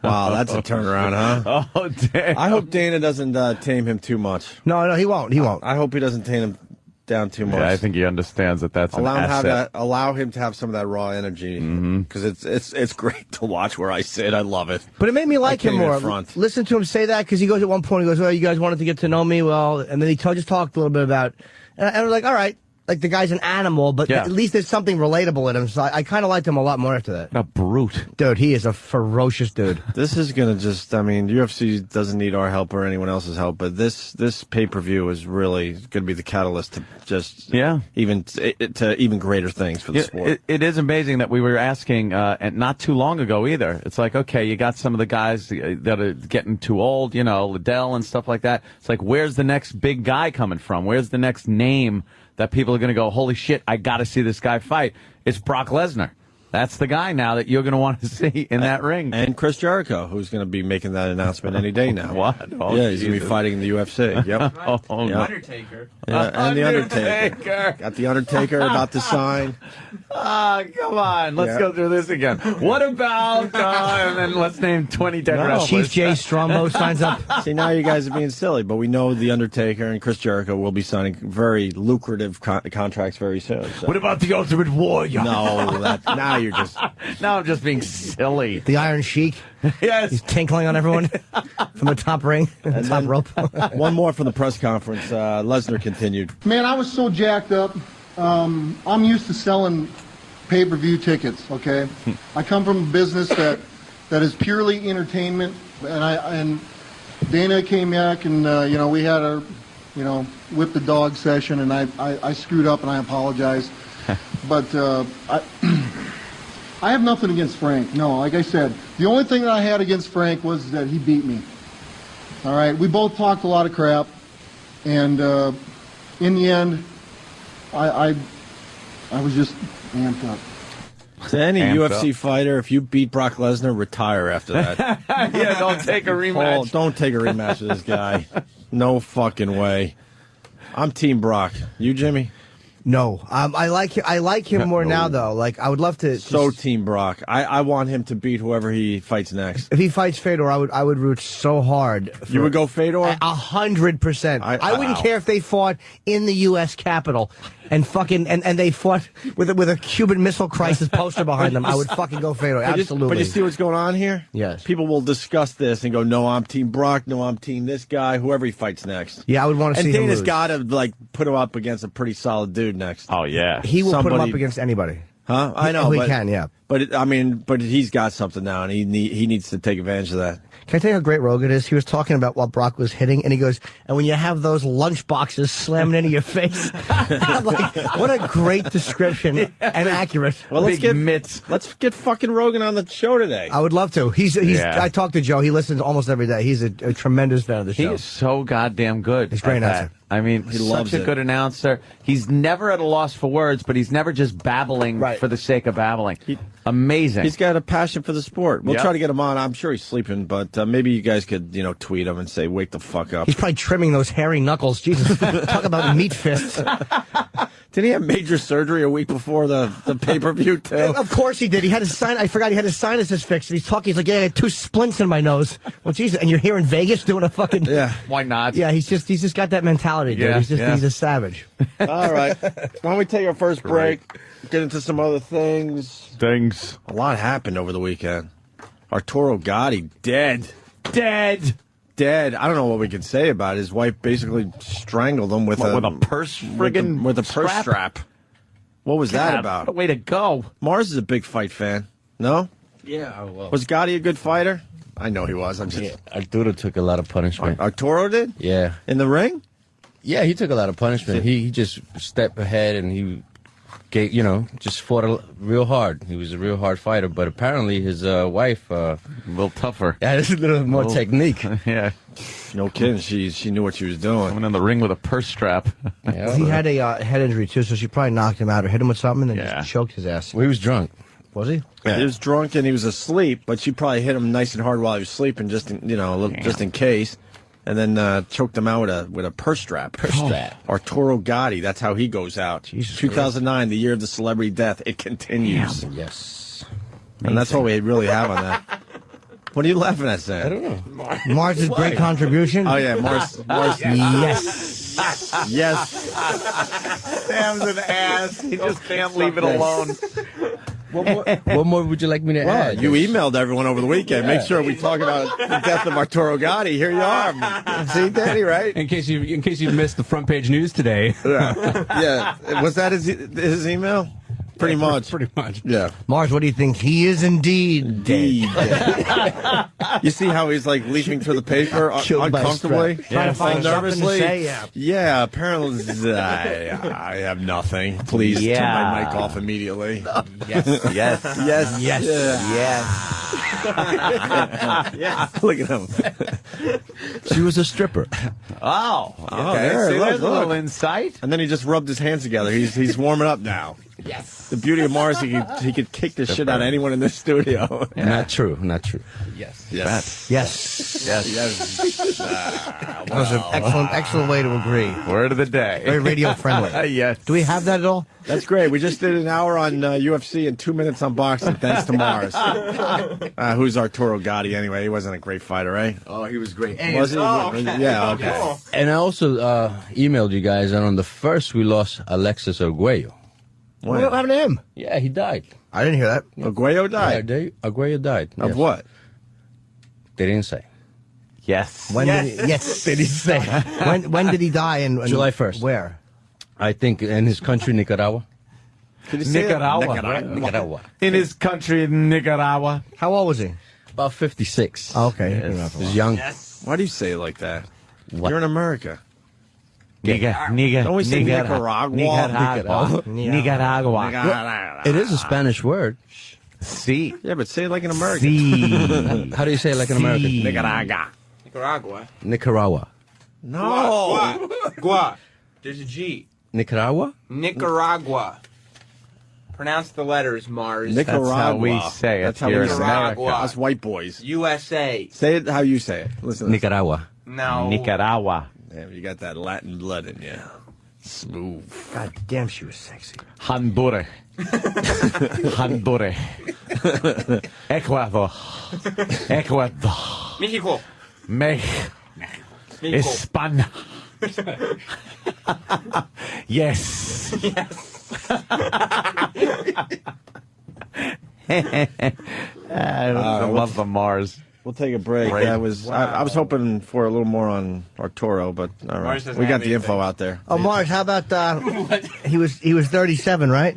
Wow, that's a turnaround, huh? Oh, damn. I hope Dana doesn't tame him too much. No, he won't. He won't. I hope he doesn't tame him down too much. Yeah, I think he understands that that's allow an him asset. allow him to have some of that raw energy because it's great to watch where I sit. I love it. But it made me like him more. Front. Listen to him say that because he goes at one point. He goes, "Well, you guys wanted to get to know me, well," and then he just talked a little bit about. And I was like, "All right." Like, the guy's an animal, but at least there's something relatable in him. So I kind of liked him a lot more after that. A brute. Dude, he is a ferocious dude. This is going to just, I mean, UFC doesn't need our help or anyone else's help, but this pay-per-view is really going to be the catalyst to just even greater things for the sport. It is amazing that we were asking, and not too long ago either. It's like, okay, you got some of the guys that are getting too old, Liddell and stuff like that. It's like, where's the next big guy coming from? Where's the next name that people are going to go, holy shit, I got to see this guy fight? It's Brock Lesnar. That's the guy now that you're going to want to see in that ring. And Chris Jericho, who's going to be making that announcement any day now. What? Oh, yeah, he's going to be fighting in the UFC. Yep. Undertaker. Yeah, and the Undertaker. Got the Undertaker about to sign. Come on. Let's go through this again. What about, and then let's name 20 dead wrestlers. Chief Jay Strongbow signs up. See, now you guys are being silly, but we know the Undertaker and Chris Jericho will be signing very lucrative contracts very soon. So. What about the Ultimate Warrior? No, now you're just... Now I'm just being silly. The Iron Sheik. Yes. He's tinkling on everyone from the top ring, and top rope. One more from the press conference. Lesnar continued. Man, I was so jacked up. I'm used to selling pay-per-view tickets, okay? I come from a business that is purely entertainment, and Dana came back, and we had a whip the dog session, and I screwed up, and I apologize. But I have nothing against Frank. No, like I said, the only thing that I had against Frank was that he beat me. All right, we both talked a lot of crap, and in the end, I was just amped up. To any UFC fighter, if you beat Brock Lesnar, retire after that. Yeah, don't take a rematch. Don't take a rematch with this guy. No fucking way. I'm Team Brock. You, Jimmy? No, I like him more now though. Like, I would love to. So Team Brock. I want him to beat whoever he fights next. If he fights Fedor, I would root so hard. You would go Fedor? 100%. I wouldn't care if they fought in the U.S. Capitol and fucking and they fought with a Cuban Missile Crisis poster behind them. I would fucking go Fedor. Absolutely. But you see what's going on here? Yes. People will discuss this and go, "No, I'm Team Brock. No, I'm Team this guy." Whoever he fights next. Yeah, I would want to see him Dana's lose. got to put him up against a pretty solid dude next. Oh yeah, he will put him up against anybody. Huh? I know. He can, yeah. But but he's got something now, and he needs to take advantage of that. Can I tell you how great Rogan is? He was talking about what Brock was hitting, and he goes, and when you have those lunch boxes slamming into your face. I'm like, what a great description and accurate. Well, let's get fucking Rogan on the show today. I would love to. I talked to Joe. He listens almost every day. He's a tremendous fan of the show. He is so goddamn good. He's a great announcer. I mean, he such a good announcer. He's never at a loss for words, but he's never just babbling for the sake of babbling. Amazing. He's got a passion for the sport. We'll try to get him on. I'm sure he's sleeping, but maybe you guys could, tweet him and say, "Wake the fuck up." He's probably trimming those hairy knuckles. Jesus, talk about meat fists. Did he have major surgery a week before the pay-per-view, too? Of course he did. He had his I forgot he had his sinuses fixed. And he's talking. He's like, "Yeah, I had 2 splints in my nose." Well, Jesus, and you're here in Vegas doing a fucking... Yeah. Why not? Yeah, he's just got that mentality, dude. Yeah, He's a savage. All right. Why don't we take our first break, get into some other things. A lot happened over the weekend. Arturo Gotti, dead. I don't know what we can say about it. His wife basically strangled him with a purse friggin' with a purse strap. What was that about? Way to go. Mars is a big fight fan. No? Yeah, well. Was Gotti a good fighter? I know he was. Arturo took a lot of punishment. Arturo did? Yeah. In the ring? Yeah, he took a lot of punishment. He just stepped ahead and he gave, just fought real hard. He was a real hard fighter, but apparently his wife a little tougher. Yeah, a little more technique. Yeah. No kidding. She knew what she was doing. Coming in the ring with a purse strap. Yeah. He had a head injury too, so she probably knocked him out or hit him with something and then just choked his ass. Well, he was drunk. Was he? Yeah. He was drunk and he was asleep, but she probably hit him nice and hard while he was sleeping, just in, just in case. and then choked him out with a purse strap. Arturo Gatti, that's how he goes out. Jesus 2009, the year of the celebrity death. It continues. Damn. Yes. And that's all we really have on that. What are you laughing at, Sam? I don't know. Mars' great contribution. Oh, yeah, Mars. Yes. Yes. Sam's an ass. He just can't leave it alone. What more would you like me to add? You emailed everyone over the weekend. Make sure we talk about the death of Arturo Gatti. Here you are. See, Danny, right? In case you missed the front page news today. Yeah. Was that his email? Pretty much. Pretty much. Yeah. Mars, what do you think? He is indeed dead. You see how he's like leafing through the paper Killed by a uncomfortably? strap. Trying to find something to nervously? say, yeah. Yeah, apparently I have nothing. Please turn my mic off immediately. Yes. Yes. Yes. Look at him. She was a stripper. Oh, okay. there, See, look, there's a little look. insight. And then he just rubbed his hands together. He's warming up now. Yes. The beauty of Mars, he could kick the shit out of anyone in this studio. Not true. Yes. Yes. Yes. Yes. That was an excellent way to agree. Word of the day. Very radio friendly. Yes. Do we have that at all? That's great. We just did an hour on UFC and 2 minutes on boxing, thanks to Mars. Who's Arturo Gatti anyway? He wasn't a great fighter, eh? Oh, he was great. Was he? Yeah, okay. And I also emailed you guys, and on the first we lost Alexis Arguello. What happened to him? Yeah, he died. I didn't hear that. Arguello died? Yeah, Arguello died. Of yes. what? They didn't say. Yes. When did he, yes. They didn't say. When did he die? And July 1st. Where? I think in his country, Nicaragua. Did he say Nicaragua. Nicaragua. In his country, Nicaragua. How old was he? About 56. Oh, okay. He was young. Why do you say it like that? What? You're in America. Don't we say Nicaragua? Nicaragua. It is a Spanish word. See. Yeah, but say it like an American. See. How do you say it like an American? Nicaragua. Nicaragua. No. Gua. There's a G. Nicaragua? Nicaragua. Pronounce the letters, Mars. Nicaragua. That's how we say it That's how here we in say it. Nicaragua. Us white boys. USA. Say it how you say it. Listen. Nicaragua. No. Nicaragua. Damn, you got that Latin blood in you. Smooth. God damn, she was sexy. Honduras. Honduras. Ecuador. Mexico. Mexico. España. Yes. I love the Mars. We'll take a break. Break. I was hoping for a little more on Arturo, but all right. Mars doesn't We got have the info anything. out there. Oh, Mars, how about he was 37, right?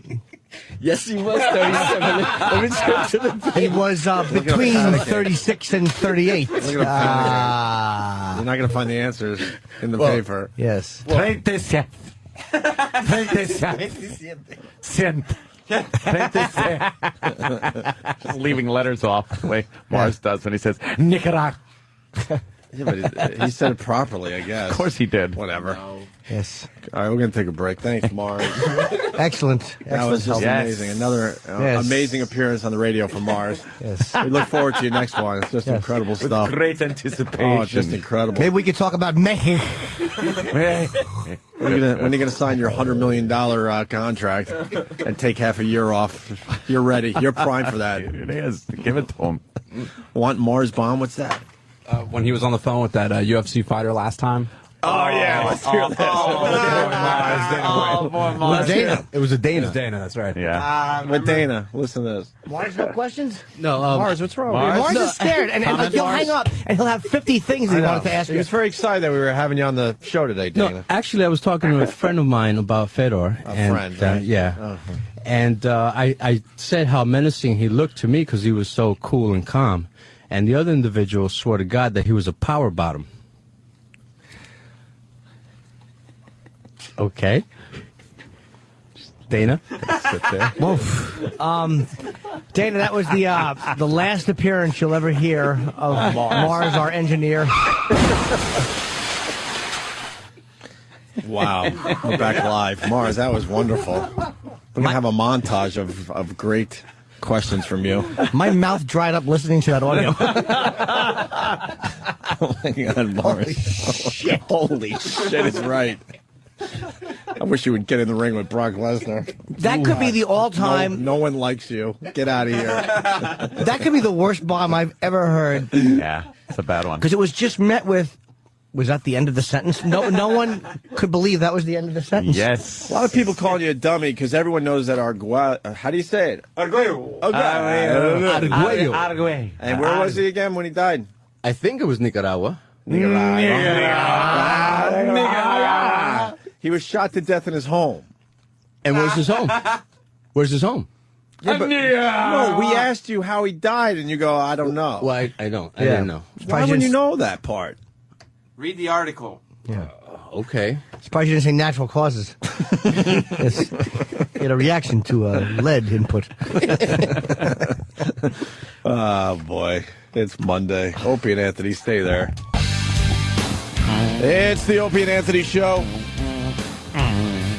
Yes, he was 37. Let me turn to the He was between 36 and 38. You're not going to find the answers in the paper. Yes. 37. 37. 37. Just leaving letters off the way Mars does when he says Nicaragua. Yeah, but he said it properly, I guess. Of course he did. Whatever. Yes. All right, we're going to take a break. Thanks, Mars. Excellent. That was just Yes. amazing. Another Yes. amazing appearance on the radio from Mars. Yes. We look forward to your next one. It's just incredible stuff. Great anticipation. Oh, it's just incredible. Maybe we could talk about Mexico. When are you going to sign your $100 million contract and take half a year off? You're ready. You're primed for that. It is. Give it to him. Want Mars bomb? What's that? When he was on the phone with that UFC fighter last time. Oh, yeah. Let's hear this. With Dana. It was a Dana. It was Dana, that's right. Yeah. With Dana. Listen to this. Mars, no questions? No, Mars, what's wrong? Mars is scared, and like, he'll hang up, and he'll have 50 things he wanted to ask He you. was very excited that we were having you on the show today, Dana. No, actually, I was talking to a friend of mine about Fedor. Friend, right? Yeah. Uh-huh. And I said how menacing he looked to me because he was so cool and calm. And the other individual swore to God that he was a power bottom. Okay. Dana? Sit there. Dana, that was the last appearance you'll ever hear of Mars, our engineer. Wow. We're back live. Mars, that was wonderful. We're going to have a montage of great questions from you. My mouth dried up listening to that audio. Oh my God, Morris. Holy shit, it's right. I wish you would get in the ring with Brock Lesnar. That could be the all-time... No one likes you. Get out of here. That could be the worst bomb I've ever heard. Yeah, it's a bad one. Because it was just met with... Was that the end of the sentence? No one could believe that was the end of the sentence. Yes. A lot of people calling you a dummy because everyone knows that how do you say it? Arguello. Arguello. And where was he again when he died? I think it was Nicaragua. Nicaragua. He was shot to death in his home. And where's his home? Where's his home? Yeah, but, no, we asked you how he died, and you go, I don't know. Well, I don't. I didn't know. Why would you know that part? Read the article. Yeah. Okay. Surprised you didn't say natural causes. It's, he had a reaction to lead input. Oh, boy. It's Monday. Opie and Anthony, stay there. It's the Opie and Anthony Show.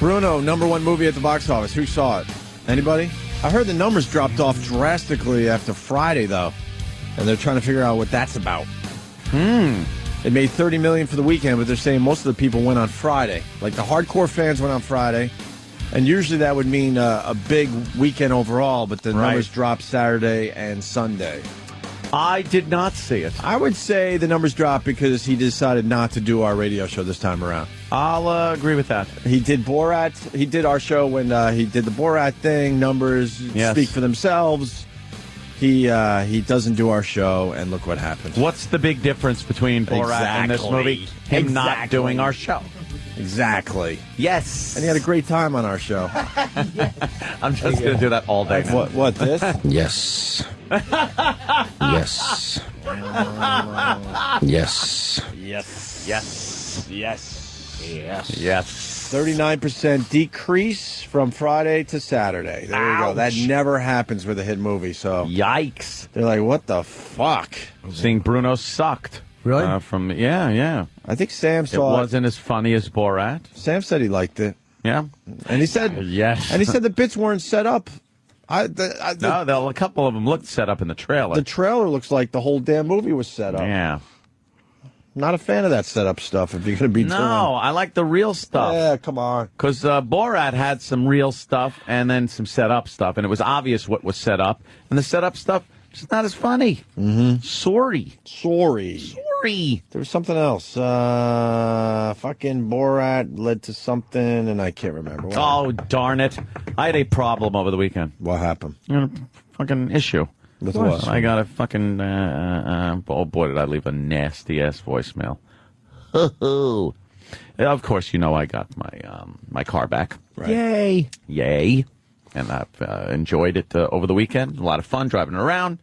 Bruno, #1 movie at the box office. Who saw it? Anybody? I heard the numbers dropped off drastically after Friday, though. And they're trying to figure out what that's about. It made $30 million for the weekend, but they're saying most of the people went on Friday. Like the hardcore fans went on Friday. And usually that would mean a big weekend overall, but the numbers dropped Saturday and Sunday. I did not see it. I would say the numbers dropped because he decided not to do our radio show this time around. I'll agree with that. He did Borat. He did our show when he did the Borat thing. Numbers speak for themselves. He doesn't do our show, and look what happened. What's the big difference between Borat and this movie? Him not doing our show. Exactly. Yes. And he had a great time on our show. I'm just going to do that all day. What, this? Yes. Yes. Yes. Yes. Yes. Yes. Yes. Yes. 39% decrease from Friday to Saturday. There you go. That never happens with a hit movie. So yikes. They're like, what the fuck? Seeing Bruno sucked. Really? Yeah. I think Sam saw it. Wasn't as funny as Borat. Sam said he liked it. Yeah. And he said yes. And he said the bits weren't set up. A couple of them looked set up in the trailer. The trailer looks like the whole damn movie was set up. Yeah. Not a fan of that setup stuff if you're going to be doing. I like the real stuff. Yeah, come on. Because Borat had some real stuff and then some set up stuff, and it was obvious what was set up. And the set up stuff just not as funny. Mm-hmm. Sorry. There was something else. Fucking Borat led to something, and I can't remember. Oh, darn it. I had a problem over the weekend. What happened? Fucking issue. With what? I got a fucking, oh boy, did I leave a nasty-ass voicemail. Of course, you know I got my car back. Right. Yay. And I've enjoyed it over the weekend. A lot of fun driving around.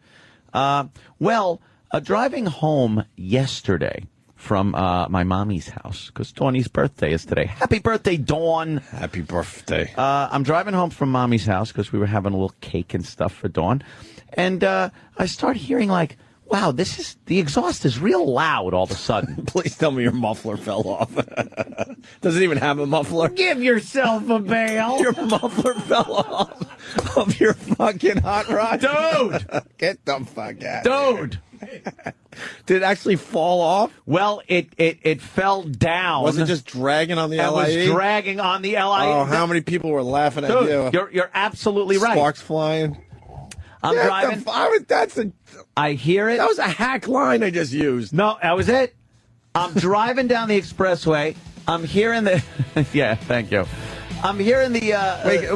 Driving home yesterday from my mommy's house, because Dawnie's birthday is today. Happy birthday, Dawn. Happy birthday. I'm driving home from mommy's house because we were having a little cake and stuff for Dawn. And I start hearing like, wow, the exhaust is real loud all of a sudden. Please tell me your muffler fell off. Does it even have a muffler? Give yourself a bail. Your muffler fell off of your fucking hot rod? Dude! Get the fuck out. Dude! Did it actually fall off? Well, it fell down. Was it just dragging on the LIE? It was dragging on the LIE. Oh, how many people were laughing at you? You're absolutely right. Sparks flying. I'm driving. I hear it. That was a hack line I just used. No, that was it. I'm driving down the expressway. I'm hearing the... Yeah, thank you. I'm hearing the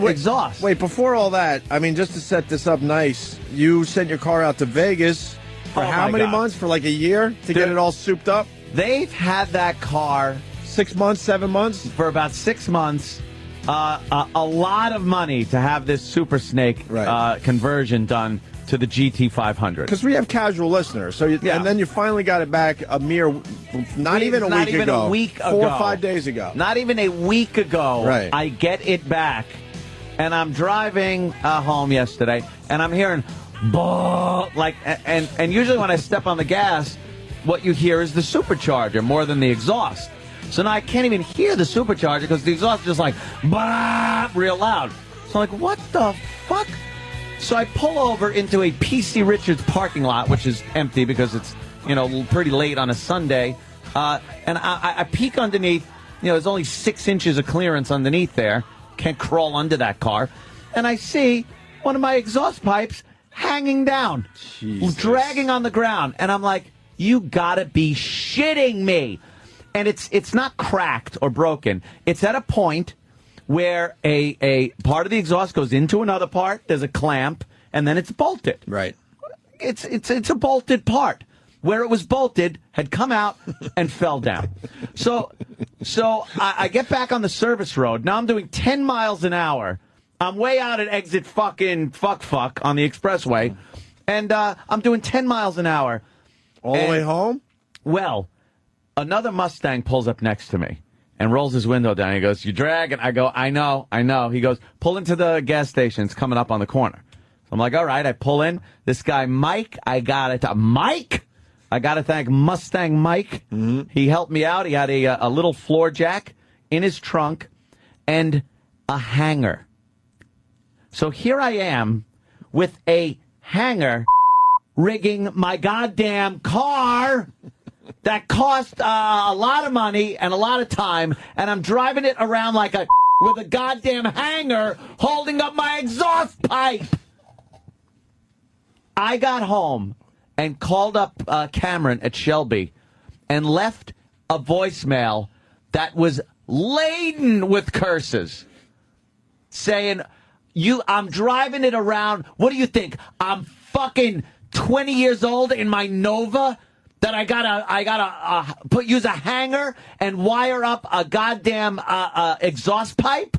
exhaust. Wait, before all that, I mean, just to set this up nice, you sent your car out to Vegas for how many months? For like a year to get it all souped up? They've had that car... 6 months, 7 months? For about 6 months. A lot of money to have this Super Snake conversion done to the GT500. Because we have casual listeners, so and then you finally got it back a mere, not even a week ago. 4 or 5 days ago. Not even a week ago. Right. I get it back, and I'm driving home yesterday, and I'm hearing, and usually when I step on the gas, what you hear is the supercharger more than the exhaust. So now I can't even hear the supercharger because the exhaust is just like, bah, real loud. So I'm like, what the fuck? So I pull over into a PC Richards parking lot, which is empty because it's, pretty late on a Sunday. And I peek underneath. There's only 6 inches of clearance underneath there. Can't crawl under that car. And I see one of my exhaust pipes hanging down, dragging on the ground. And I'm like, you gotta be shitting me. And it's not cracked or broken. It's at a point where a part of the exhaust goes into another part. There's a clamp, and then it's bolted. Right. It's a bolted part. Where it was bolted had come out and fell down. So I get back on the service road. Now I'm doing 10 miles an hour. I'm way out at exit fucking fuck on the expressway, and I'm doing 10 miles an hour. All the way home? Well, another Mustang pulls up next to me and rolls his window down. He goes, "You dragging?" I go, I know. He goes, "Pull into the gas station. It's coming up on the corner." I'm like, all right. I pull in. This guy, Mike, Mike? I got to thank Mustang Mike. Mm-hmm. He helped me out. He had a little floor jack in his trunk and a hanger. So here I am with a hanger rigging my goddamn car that cost a lot of money and a lot of time, and I'm driving it around like with a goddamn hanger holding up my exhaust pipe. I got home and called up Cameron at Shelby and left a voicemail that was laden with curses, saying, I'm driving it around. What do you think? I'm fucking 20 years old in my Nova that I gotta use a hanger and wire up a goddamn exhaust pipe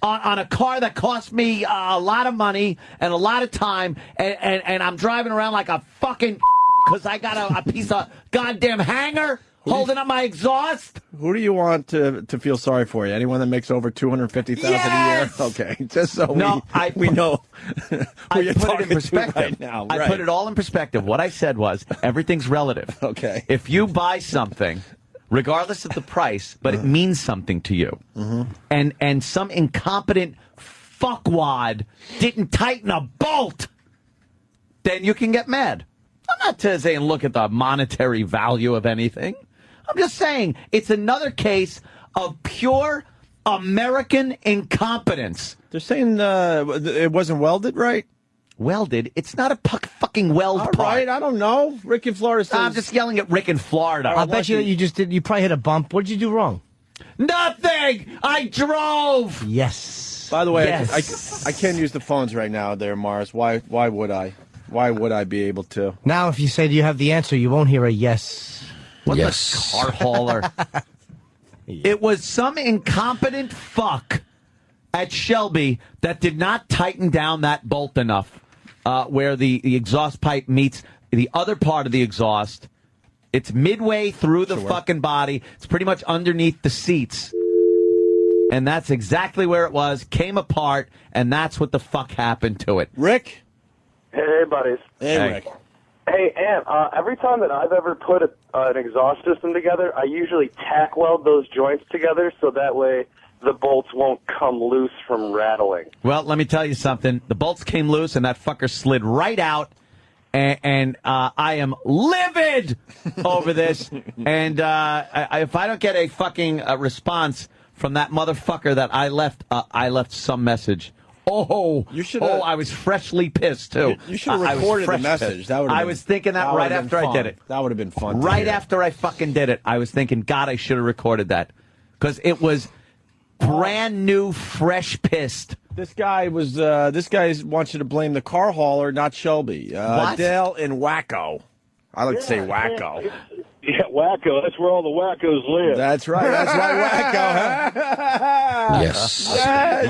on a car that cost me a lot of money and a lot of time, and I'm driving around like a fucking because I got a piece of goddamn hanger holding up my exhaust. Who do you want to feel sorry for you? Anyone that makes over $250,000 yes! a year? Okay, just so we know. I put it in perspective. Right now. I put it all in perspective. What I said was everything's relative. Okay. If you buy something, regardless of the price, but it means something to you, and some incompetent fuckwad didn't tighten a bolt, then you can get mad. I'm not saying look at the monetary value of anything. I'm just saying it's another case of pure American incompetence. They're saying it wasn't welded right? Welded? It's not a fucking weld part. All right, I don't know. Rick in Florida says... I'm just yelling at Rick in Florida. I'll bet you that you probably hit a bump. What did you do wrong? Nothing! I drove! Yes. By the way, yes. I can't use the phones right now there, Mars. Why would I? Why would I be able to? Now, if you say, do you have the answer, you won't hear a yes. What the car hauler? It was some incompetent fuck at Shelby that did not tighten down that bolt enough where the exhaust pipe meets the other part of the exhaust. It's midway through the fucking body. It's pretty much underneath the seats. And that's exactly where it was. Came apart, and that's what the fuck happened to it. Rick? Hey, buddies. Hey, Rick. Hey, Ant, every time that I've ever put an exhaust system together, I usually tack weld those joints together so that way the bolts won't come loose from rattling. Well, let me tell you something. The bolts came loose, and that fucker slid right out, and I am livid over this. And if I don't get a fucking response from that motherfucker that I left some message. Oh, I was freshly pissed, too. You should have recorded the message. I was thinking that right after I did it. That would have been fun. Right after I fucking did it, I was thinking, God, I should have recorded that. Because it was brand new, fresh pissed. This guy wants you to blame the car hauler, not Shelby. Dale and Wacko. I like to say Wacko. Yeah, Wacko. That's where all the wackos live. That's right. That's why Wacko, huh?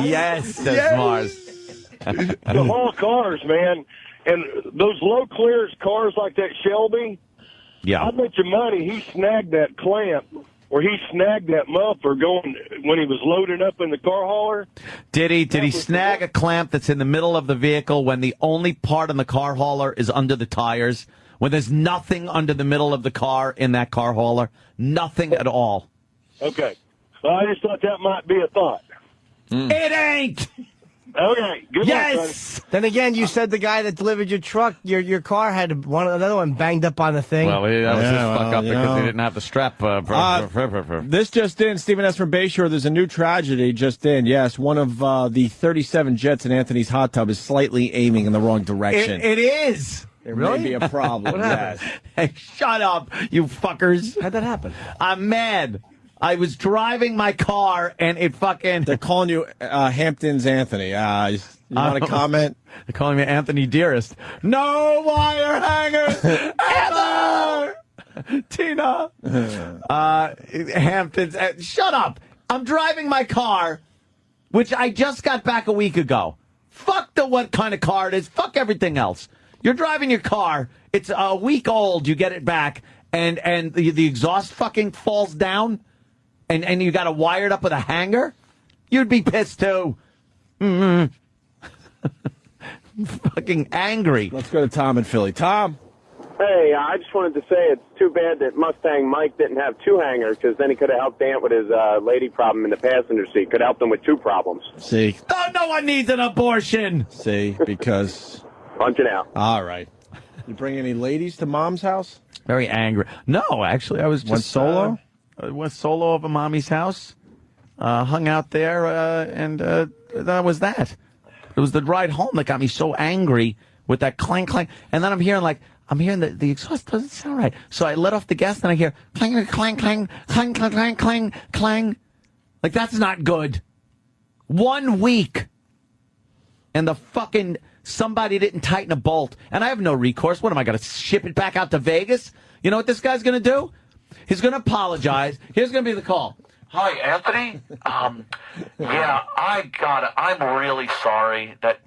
Yes, says Mars. The whole cars, man. And those low clearance cars like that Shelby, I bet you money he snagged that clamp or he snagged that muffler going when he was loading up in the car hauler. Did he snag a clamp that's in the middle of the vehicle when the only part on the car hauler is under the tires? When there's nothing under the middle of the car in that car hauler? Nothing at all. Okay. Well, I just thought that might be a thought. It ain't! Okay, good yes! luck, Then again, you said the guy that delivered your truck, your car had another one banged up on the thing. Well, that was his fuck up because he didn't have the strap. This just in, Stephen S. from Bayshore, there's a new tragedy just in. Yes, one of the 37 jets in Anthony's hot tub is slightly aiming in the wrong direction. It is. There Really? may be a problem. What happened? Yes. Hey, shut up, you fuckers. How'd that happen? I'm mad. I was driving my car and it fucking... They're calling you Hampton's Anthony. You want to comment? They're calling me Anthony Dearest. No wire hangers ever! Tina. Hampton's... shut up. I'm driving my car, which I just got back a week ago. Fuck what kind of car it is. Fuck everything else. You're driving your car. It's a week old. You get it back, and the exhaust fucking falls down, and you got to wire it up with a hanger. You'd be pissed too. Fucking angry. Let's go to Tom in Philly. Tom. Hey, I just wanted to say it's too bad that Mustang Mike didn't have two hangers, because then he could have helped Ant with his lady problem in the passenger seat. Could have helped him with two problems. See? Oh, no one needs an abortion. See? Because... Punch it out. All right. You bring any ladies to Mom's house? Very angry. No, actually, I was just... Went solo? Went solo over Mommy's house. Hung out there, and that was that. It was the ride home that got me so angry with that clang, clang. And then I'm hearing the exhaust doesn't sound right. So I let off the gas, and I hear clang, clang, clang, clang, clang, clang, clang, clang. Like, that's not good. 1 week. And the fucking... Somebody didn't tighten a bolt. And I have no recourse. What am I going to ship it back out to Vegas? You know what this guy's going to do? He's going to apologize. Here's going to be the call. Hi, Anthony. Yeah, I'm really sorry. That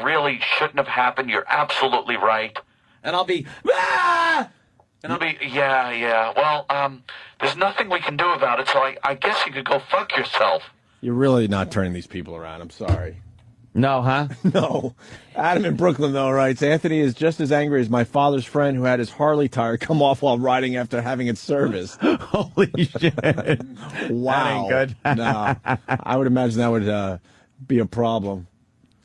really shouldn't have happened. You're absolutely right. And I'll be, ah! And I'll be, yeah. Well, there's nothing we can do about it, so I guess you could go fuck yourself. You're really not turning these people around. I'm sorry. No, huh? No. Adam in Brooklyn, though, writes, Anthony is just as angry as my father's friend who had his Harley tire come off while riding after having it serviced. Holy shit. Wow. That ain't good. No. I would imagine that would be a problem.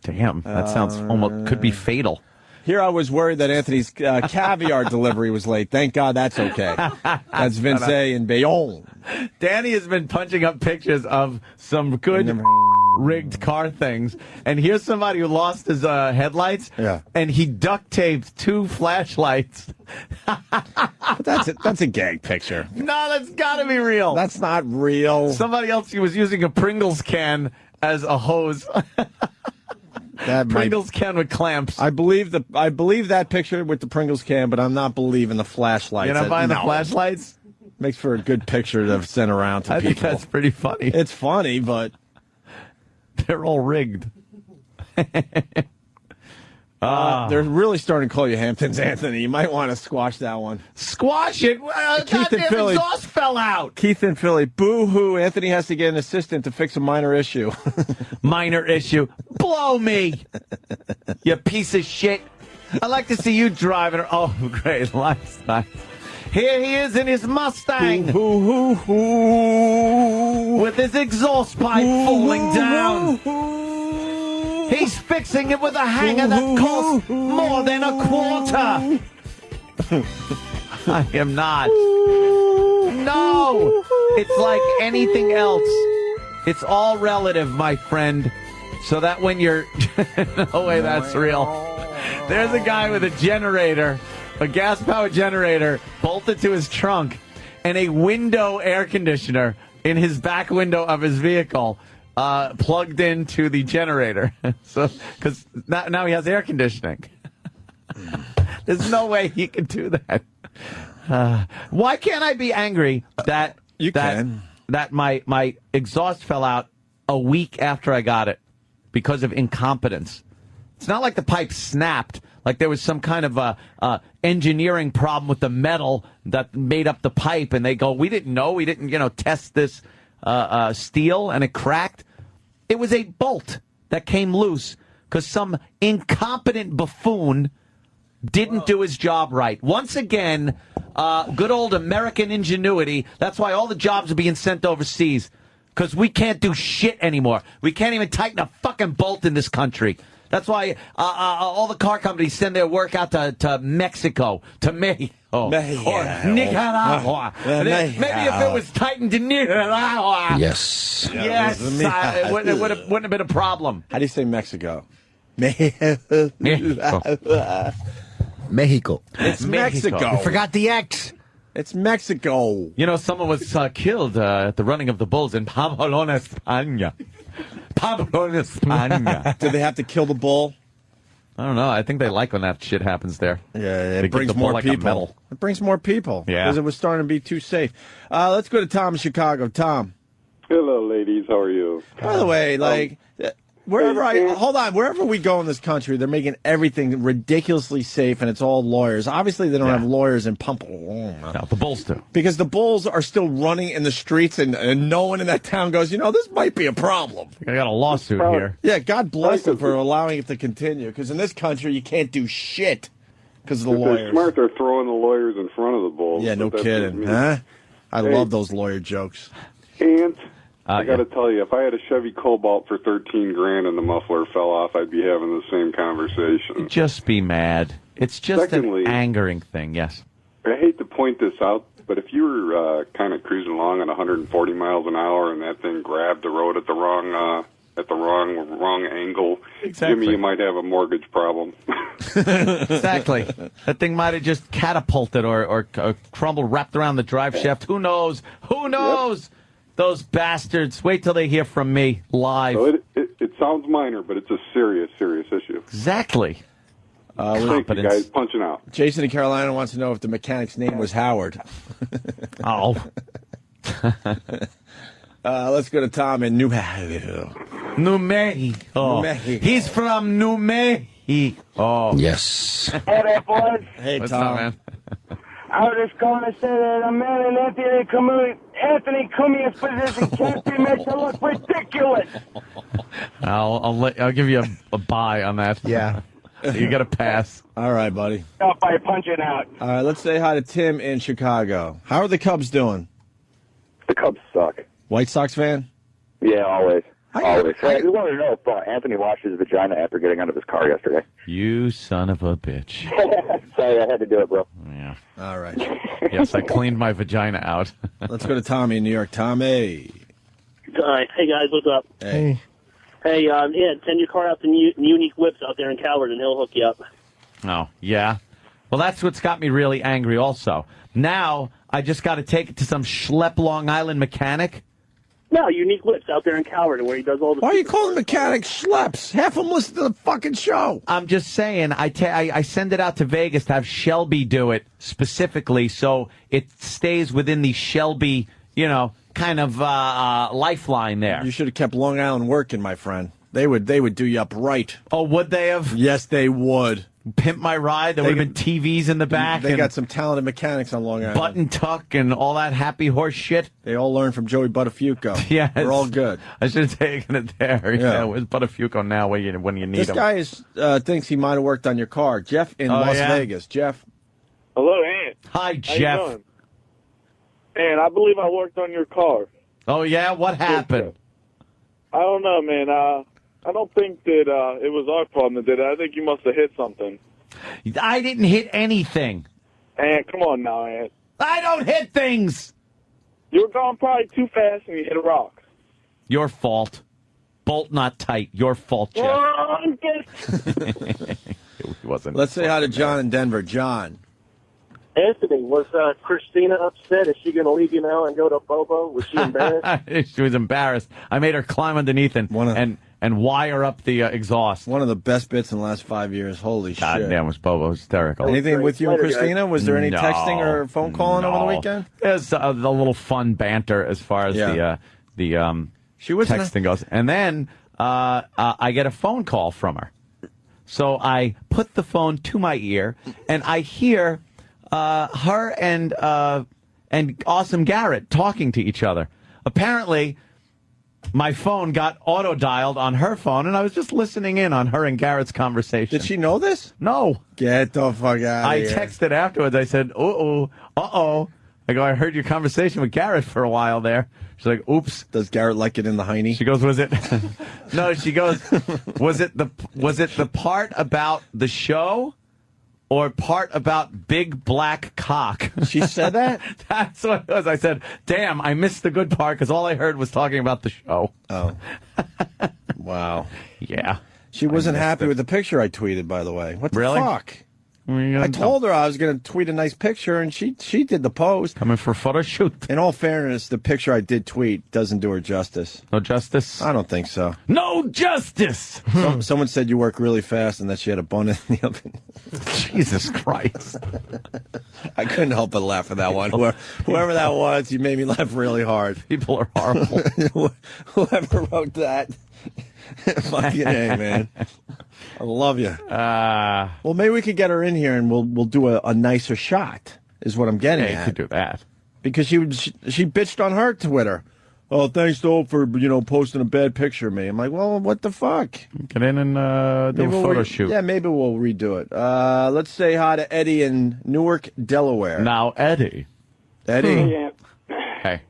Damn, that sounds almost could be fatal. Here I was worried that Anthony's caviar delivery was late. Thank God that's okay. That's Vince in Bayonne. Danny has been punching up pictures of some good rigged car things. And here's somebody who lost his headlights. Yeah. And he duct taped 2 flashlights. That's a gag picture. No, that's got to be real. That's not real. Somebody else was using a Pringles can as a hose. Pringles can with clamps. I believe that picture with the Pringles can, but I'm not believing the flashlights. You're not buying the flashlights? Makes for a good picture to send around to people. I think that's pretty funny. It's funny, but they're all rigged. They're really starting to call you Hampton's Anthony. You might want to squash that one. Squash it? Goddamn exhaust fell out. Keith in Philly. Boo-hoo. Anthony has to get an assistant to fix a minor issue. Minor issue. Blow me. You piece of shit. I'd like to see you driving. Oh, great. Life's nice. Here he is in his Mustang. With his exhaust pipe falling down. He's fixing it with a hanger that costs more than a quarter. I am not. No. It's like anything else. It's all relative, my friend. So that when you're... No way that's real. There's a guy with a generator, a gas-powered generator, bolted to his trunk, and a window air conditioner in his back window of his vehicle. Plugged into the generator. So, because now he has air conditioning. There's no way he can do that. Why can't I be angry that my exhaust fell out a week after I got it because of incompetence? It's not like the pipe snapped, like there was some kind of engineering problem with the metal that made up the pipe, and they go, we didn't know, we didn't, test this steel, and it cracked. It was a bolt that came loose because some incompetent buffoon didn't do his job right. Once again, good old American ingenuity. That's why all the jobs are being sent overseas. Because we can't do shit anymore. We can't even tighten a fucking bolt in this country. That's why all the car companies send their work out to Mexico, to Mexico, or Nicaragua. Maybe if it was tightened to Nicaragua. Yes. Yes. It wouldn't have been a problem. How do you say Mexico? Mexico. It's Mexico. You forgot the X. It's Mexico. You know, someone was killed at the running of the bulls in Pamplona, España. Pamplona, España. Do they have to kill the bull? I don't know. I think they like when that shit happens there. Yeah, They it brings keep the bull more like a people. medal. It brings more people. Yeah. Because it was starting to be too safe. Let's go to Tom in Chicago. Tom. Hello, ladies. How are you? By the way, wherever we go in this country, they're making everything ridiculously safe, and it's all lawyers. Obviously, they don't have lawyers in Pamplona. No, the Bulls do. Because the Bulls are still running in the streets, and no one in that town goes, this might be a problem. I got a lawsuit here. Yeah, God bless them for allowing it to continue, because in this country, you can't do shit because of the If lawyers. they're smart, they're throwing the lawyers in front of the Bulls. Yeah, no But that's kidding. just me. Huh? I Hey. love those lawyer jokes. And I got to tell you, if I had a Chevy Cobalt for $13,000 and the muffler fell off, I'd be having the same conversation. Just be mad. It's just Secondly, an angering thing, yes. I hate to point this out, but if you were kind of cruising along at 140 miles an hour and that thing grabbed the road at the wrong angle, Exactly. Jimmy, you might have a mortgage problem. Exactly. That thing might have just catapulted or crumbled, wrapped around the drive shaft. Who knows? Who knows? Those bastards. Wait till they hear from me live. So it sounds minor, but it's a serious issue. Exactly. Thank you, guys. Punching out. Jason in Carolina wants to know if the mechanic's name was Howard. Oh. Let's go to Tom in New Mexico. New Mexico. New Mexico. He's from New Mexico. Yes. Hey there, boys. Hey, What's Tom. up, man? I was just going to say that a man in Anthony Cumia's position can't be made to look ridiculous. I'll give you a buy on that. Yeah. You got to pass. All right, buddy. Not by punching out. All right, let's say hi to Tim in Chicago. How are the Cubs doing? The Cubs suck. White Sox fan? Yeah, always. Always. I just wanted to know if Anthony washed his vagina after getting out of his car yesterday. You son of a bitch. Sorry, I had to do it, bro. Yeah. All right. Yes, I cleaned my vagina out. Let's go to Tommy in New York. Tommy. All right. Hey, guys, what's up? Hey. Hey, send your car out to Unique Whips out there in Calvert, and he'll hook you up. Oh, yeah. Well, that's what's got me really angry also. Now, I just got to take it to some schlep Long Island mechanic. No, Unique Whips out there in Calvert, where he does all the... Why are you calling mechanics schleps? Half of them listen to the fucking show. I'm just saying, I send it out to Vegas to have Shelby do it specifically so it stays within the Shelby, kind of lifeline there. You should have kept Long Island working, my friend. They would do you up right. Oh, would they have? Yes, they would. Pimp my ride. There would have been TVs in the back. They and got some talented mechanics on Long Island. Button tuck and all that happy horse shit. They all learned from Joey Buttafuoco. Yes. They're all good. I should have taken it there. Yeah. Where's Buttafuoco now when you need This him? guy thinks he might have worked on your car. Jeff in Las Vegas. Jeff. Hello, Ant. Hi, How Jeff. you doing? And I believe I worked on your car. Oh, yeah? What happened? I don't know, man. I don't think that it was our problem that did it. I think you must have hit something. I didn't hit anything. Ant, come on now, Ant. I don't hit things. You were going probably too fast and you hit a rock. Your fault. Bolt not tight. Your fault, Jeff. It wasn't. Let's say hi to John in Denver. John. Anthony, was Christina upset? Is she going to leave you now and go to Bobo? Was she embarrassed? She was embarrassed. I made her climb underneath and wire up the exhaust. One of the best bits in the last 5 years. Holy God shit. damn, was Bobo hysterical. Anything with you and Christina? Was there any No. texting or phone calling over the weekend? There's the little fun banter as far as the she was texting goes. And then I get a phone call from her. So I put the phone to my ear, and I hear her and Awesome Garrett talking to each other. Apparently, my phone got auto-dialed on her phone, and I was just listening in on her and Garrett's conversation. Did she know this? No. Get the fuck out of I here. texted afterwards. I said, uh-oh. I go, I heard your conversation with Garrett for a while there. She's like, oops. Does Garrett like it in the hiney? She goes, was it? No, she goes, was it the part about the show or part about big black cock? She said that? That's what it was. I said, damn, I missed the good part because all I heard was talking about the show. Oh. Wow. Yeah. She wasn't happy with the picture I tweeted, by the way. What the Really? fuck? I told her I was going to tweet a nice picture, and she did the post. Coming for a photo shoot. In all fairness, the picture I did tweet doesn't do her justice. No justice? I don't think so. No justice! Someone said you work really fast and that she had a bun in the oven. Jesus Christ. I couldn't help but laugh at that one. Whoever that was, you made me laugh really hard. People are horrible. Whoever wrote that. Fucking A, man. I love you. Well, maybe we could get her in here and we'll do a nicer shot, is what I'm getting Yeah, at. you could do that. Because she bitched on her Twitter. Oh, thanks, though, for, posting a bad picture of me. I'm like, well, what the fuck? Get in and do a photo shoot. Yeah, maybe we'll redo it. Let's say hi to Eddie in Newark, Delaware. Now, Eddie. Eddie. Hey.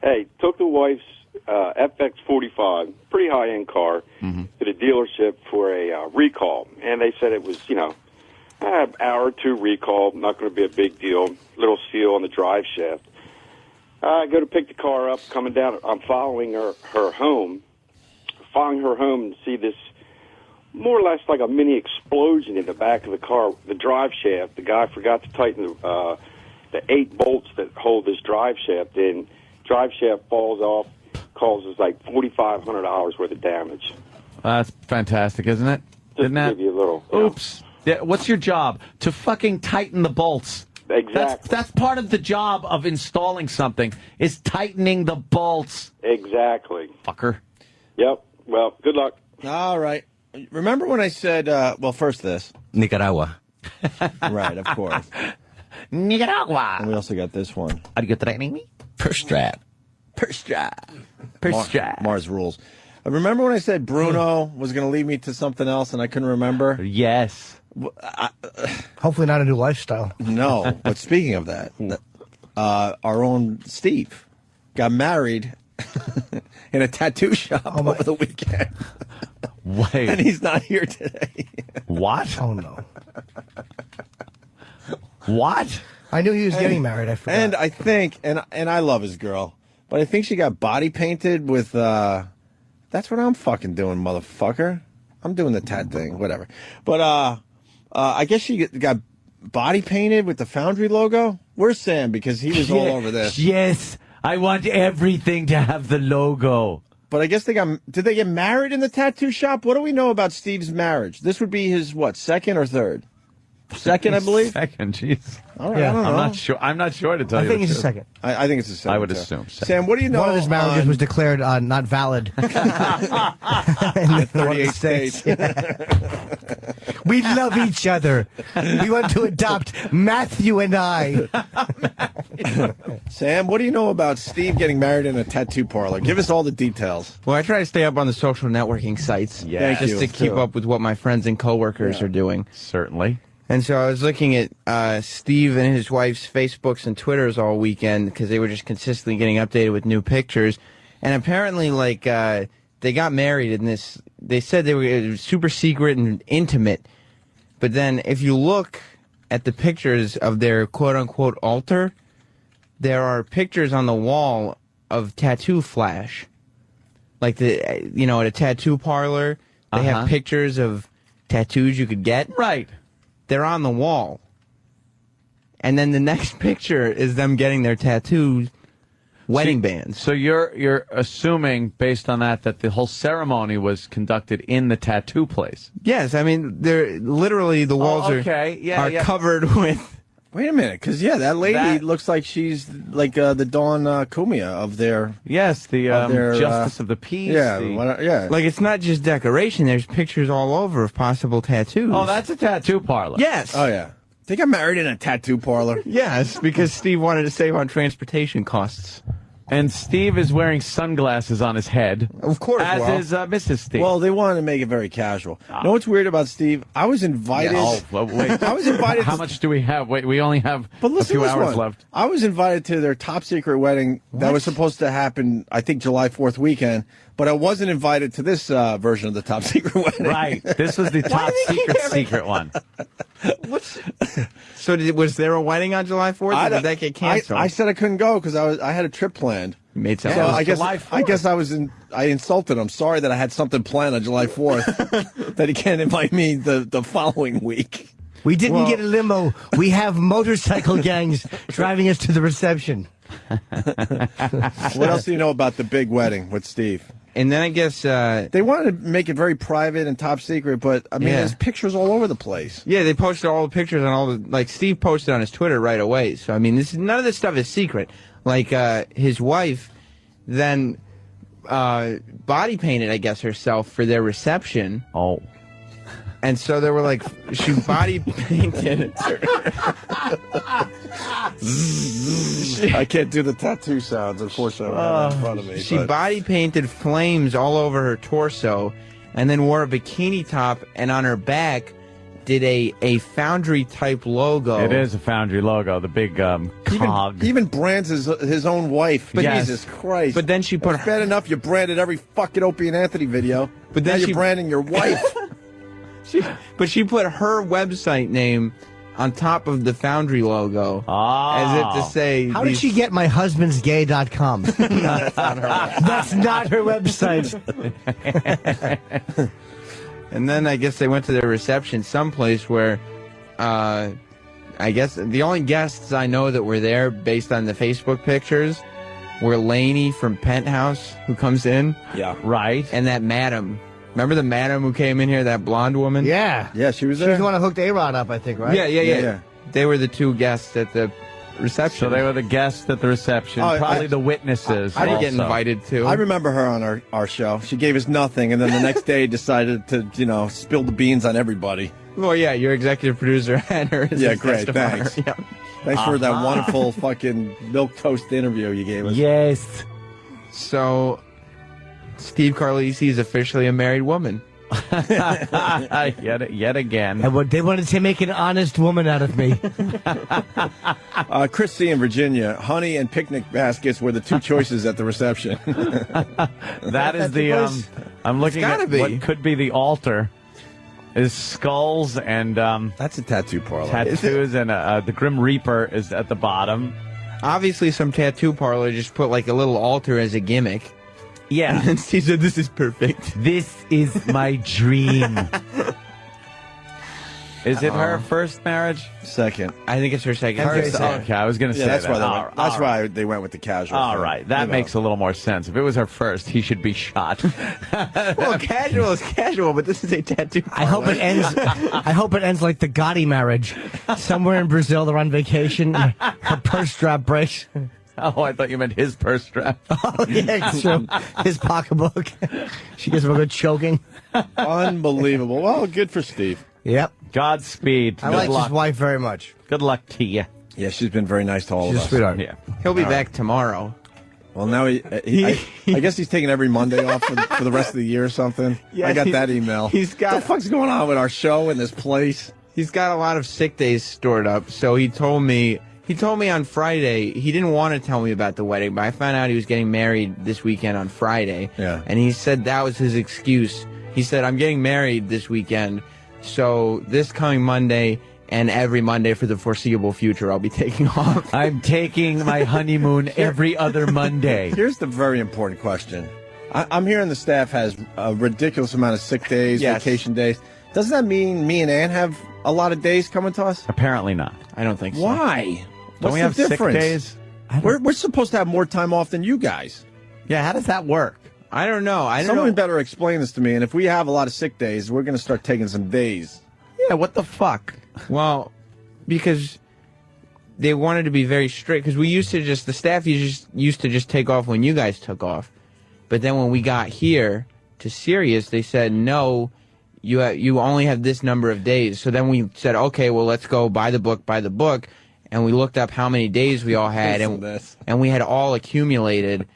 Hey, took the wife's FX45, pretty high-end car, to the dealership for a recall. And they said it was, an hour or two recall, not going to be a big deal, little seal on the drive shaft. I go to pick the car up, coming down, I'm following her home, and see this more or less like a mini explosion in the back of the car, the drive shaft. The guy forgot to tighten the 8 bolts that hold this drive shaft in. Drive shaft falls off, causes like $4,500 worth of damage. That's fantastic, isn't it? Just Isn't that? to give you a little. Oops. Yeah, what's your job? To fucking tighten the bolts. Exactly. That's part of the job of installing something, is tightening the bolts. Exactly. Fucker. Yep. Well, good luck. All right. Remember when I said, first this. Nicaragua. Right, of course. Nicaragua. And we also got this one. Are you threatening me? Purse strap. Purse strap. Purse strap. Mars rules. Remember when I said Bruno was going to lead me to something else and I couldn't remember? Yes. Hopefully not a new lifestyle. No, but speaking of that, our own Steve got married in a tattoo shop over the weekend. Wait. And he's not here today. What? Oh, no. What? I knew he was getting married. I forgot. And I think, and I love his girl, but I think she got body painted with, that's what I'm fucking doing, motherfucker. I'm doing the tat thing, whatever. But, I guess she got body painted with the Foundry logo. Where's Sam? Because he was all over this. Yes, I want everything to have the logo. But I guess did they get married in the tattoo shop? What do we know about Steve's marriage? This would be his, second or third? Second, I believe. Second, jeez. All right, I don't know. I'm not sure to tell you. I think the it's a truth. second. I think it's a second. I would too. assume. Sam, what do you know? One of his marriages was declared not valid. In the 38 states. We love each other. We want to adopt Matthew and I. Sam, what do you know about Steve getting married in a tattoo parlor? Give us all the details. Well, I try to stay up on the social networking sites. Yeah. Just to keep up with what my friends and coworkers are doing. Certainly. And so I was looking at Steve and his wife's Facebooks and Twitters all weekend because they were just consistently getting updated with new pictures. And apparently, they got married in this. They said it was super secret and intimate. But then if you look at the pictures of their quote-unquote altar, there are pictures on the wall of tattoo flash. Like, at a tattoo parlor, they have pictures of tattoos you could get. Right. They're on the wall. And then the next picture is them getting their tattoos, wedding bands. So you're assuming, based on that the whole ceremony was conducted in the tattoo place? Yes, I mean, they're literally the walls are covered with. Wait a minute, because that lady looks like she's like the Dawn Cumia of their. Yes, the Justice of the Peace. Yeah, yeah. Like, it's not just decoration. There's pictures all over of possible tattoos. Oh, that's a tattoo parlor. Yes. Oh yeah. They got married in a tattoo parlor. Yes, because Steve wanted to save on transportation costs. And Steve is wearing sunglasses on his head. Of course, as is Mrs. Steve. Well, they wanted to make it very casual. You know what's weird about Steve? I was invited. Oh, well, wait. I was invited. How much do we have? Wait, we only have a few hours left. I was invited to their top secret wedding that was supposed to happen, I think, July 4th weekend, but I wasn't invited to this version of the top secret wedding. Right. This was the top secret one. So was there a wedding on July 4th, or did that get canceled? I said I couldn't go because I had a trip planned. You made sense. So I guess I insulted him. Sorry that I had something planned on July 4th that he can't invite me the following week. We didn't get a limo. We have motorcycle gangs driving us to the reception. What else do you know about the big wedding with Steve? And then I guess they wanted to make it very private and top secret, but I mean, there's pictures all over the place. Yeah, they posted all the pictures on all the, like, Steve posted on his Twitter right away. So I mean, none of this stuff is secret. Like his wife then body painted, I guess, herself for their reception. Oh. And so they were like, she body painted. I can't do the tattoo sounds, unfortunately, in front of me. She body painted flames all over her torso, and then wore a bikini top, and on her back did a Foundry type logo. It is a Foundry logo, the big cog. Even brands his own wife. But Jesus Christ! But then she put It's bad enough you branded every fucking Opie and Anthony video. But then now you're branding your wife. But she put her website name on top of the Foundry logo, as if to say, how did she get my husband's gay.com? That's not her website. And then I guess they went to their reception someplace where, I guess the only guests I know that were there based on the Facebook pictures were Lainey from Penthouse, who comes in. Yeah. Right. And that madam. Remember the madam who came in here, that blonde woman? Yeah. Yeah, she was She there. was the one who hooked A-Rod up, I think, right? Yeah. They were the two guests at the reception. So they were the guests at the reception, probably the witnesses. I didn't get invited to. I remember her on our show. She gave us nothing, and then the next day decided to, spill the beans on everybody. Well, yeah, your executive producer had her as a great. testifier. Thanks. Yeah. Thanks for that wonderful fucking milquetoast interview you gave us. Yes. So, Steve Carlisi is officially a married woman. Yet again. And they wanted to make an honest woman out of me. Chrissy in Virginia, honey and picnic baskets were the two choices at the reception. That is the. I'm looking at what could be the altar. Is skulls and that's a tattoo parlor. Tattoos and the Grim Reaper is at the bottom. Obviously, some tattoo parlor just put like a little altar as a gimmick. Yeah. And Steve said, "This is perfect. This is my dream." Is it her first marriage? Second. I think it's her second. Okay, I was going to say that's that. That's why they went with the casual. All thing. right, that makes a little more sense. If it was her first, he should be shot. Well, casual is casual, but this is a tattoo parlor. I hope it ends like the Gotti marriage. Somewhere in Brazil, they're on vacation. Her purse strap breaks. Oh, I thought you meant his purse strap. Oh, yeah, it's true. His pocketbook. She gives him a good choking. Unbelievable. Well, good for Steve. Yep. Godspeed. I like his wife very much. Good luck to you. Yeah, she's been very nice to all of us. She's a sweetheart. Yeah. He'll be back tomorrow. Well, now I guess he's taking every Monday off for the rest of the year or something. Yeah, I got that email. What the fuck's going on with our show in this place? He's got a lot of sick days stored up, so he told me on Friday, he didn't want to tell me about the wedding, but I found out he was getting married this weekend on Friday. Yeah. And he said that was his excuse. He said, I'm getting married this weekend, so this coming Monday and every Monday for the foreseeable future, I'll be taking off. I'm taking my honeymoon every other Monday. Here's the very important question. I'm hearing the staff has a ridiculous amount of sick days, vacation days. Doesn't that mean me and Ann have a lot of days coming to us? Apparently not. I don't think so. Why? Don't we have the difference? sick days? We're supposed to have more time off than you guys. Yeah, how does that work? I don't know. Someone better explain this to me. And if we have a lot of sick days, we're going to start taking some days. Yeah, what the fuck? Well, because they wanted to be very strict. Because the staff used to just take off when you guys took off. But then when we got here to Sirius, they said, no, you only have this number of days. So then we said, okay, well, let's go by the book. and we looked up how many days we all had, and we had all accumulated,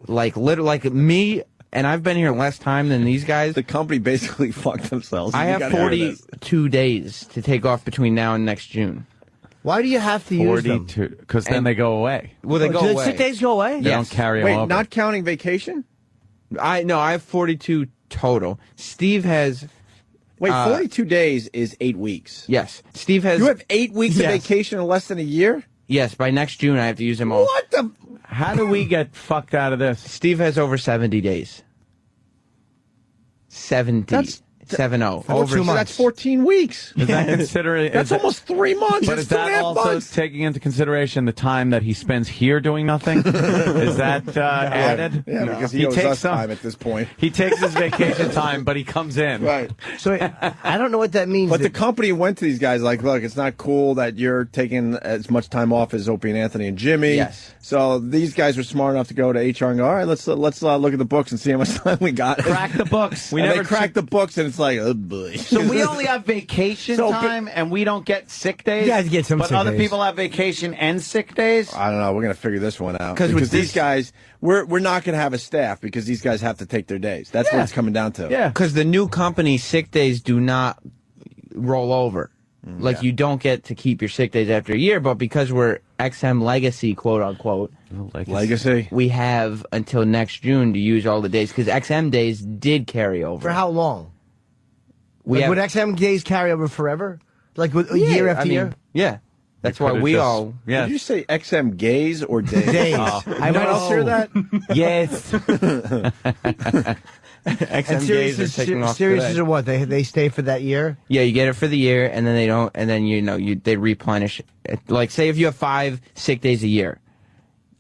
like me. And I've been here less time than these guys. The company basically fucked themselves. I have 42 days to take off between now and next June. Why do you have to use them? 42, because then they go away. Well, they go do away. the sick days go away? They don't carry them Wait, over. not counting vacation? I have 42 total. Steve has. Wait, 42 days is 8 weeks. Yes, Steve has. You have 8 weeks of vacation in less than a year? Yes, by next June I have to use them all. What the? How do we get fucked out of this? Steve has over 70 days. 70. That's 70. Over 2 months. That's 14 weeks. Is that considering? That's almost 3 months. But That's is that 2.5 also months. taking into consideration the time that he spends here doing nothing? Is that added? Yeah, because he owes takes us time at this point. He takes his vacation time, but he comes in. Right. So I don't know what that means. But the company went to these guys like, look, it's not cool that you're taking as much time off as Opie and Anthony and Jimmy. Yes. So these guys were smart enough to go to HR and go, all right, let's look at the books and see how much time we got. Crack the books. We never cracked the books, and it's like, oh boy. So we only have vacation time, and we don't get sick days? You guys get some but sick other days. people have vacation and sick days? I don't know. We're going to figure this one out. Because with these guys, we're not going to have a staff because these guys have to take their days. That's what it's coming down to. Yeah. Because the new company sick days do not roll over. Like, you don't get to keep your sick days after a year, but because we're XM legacy, quote unquote, legacy, we have until next June to use all the days because XM days did carry over. For how long? Would XM days carry over forever? Like year after year? Yeah. That's why we all. Did you say XM gays or days? Days. Anyone else hear that? Yes. XM days are taking off Serious today. are what? They stay for that year? Yeah, you get it for the year, and then they don't, and then they replenish. Like, say if you have 5 sick days a year,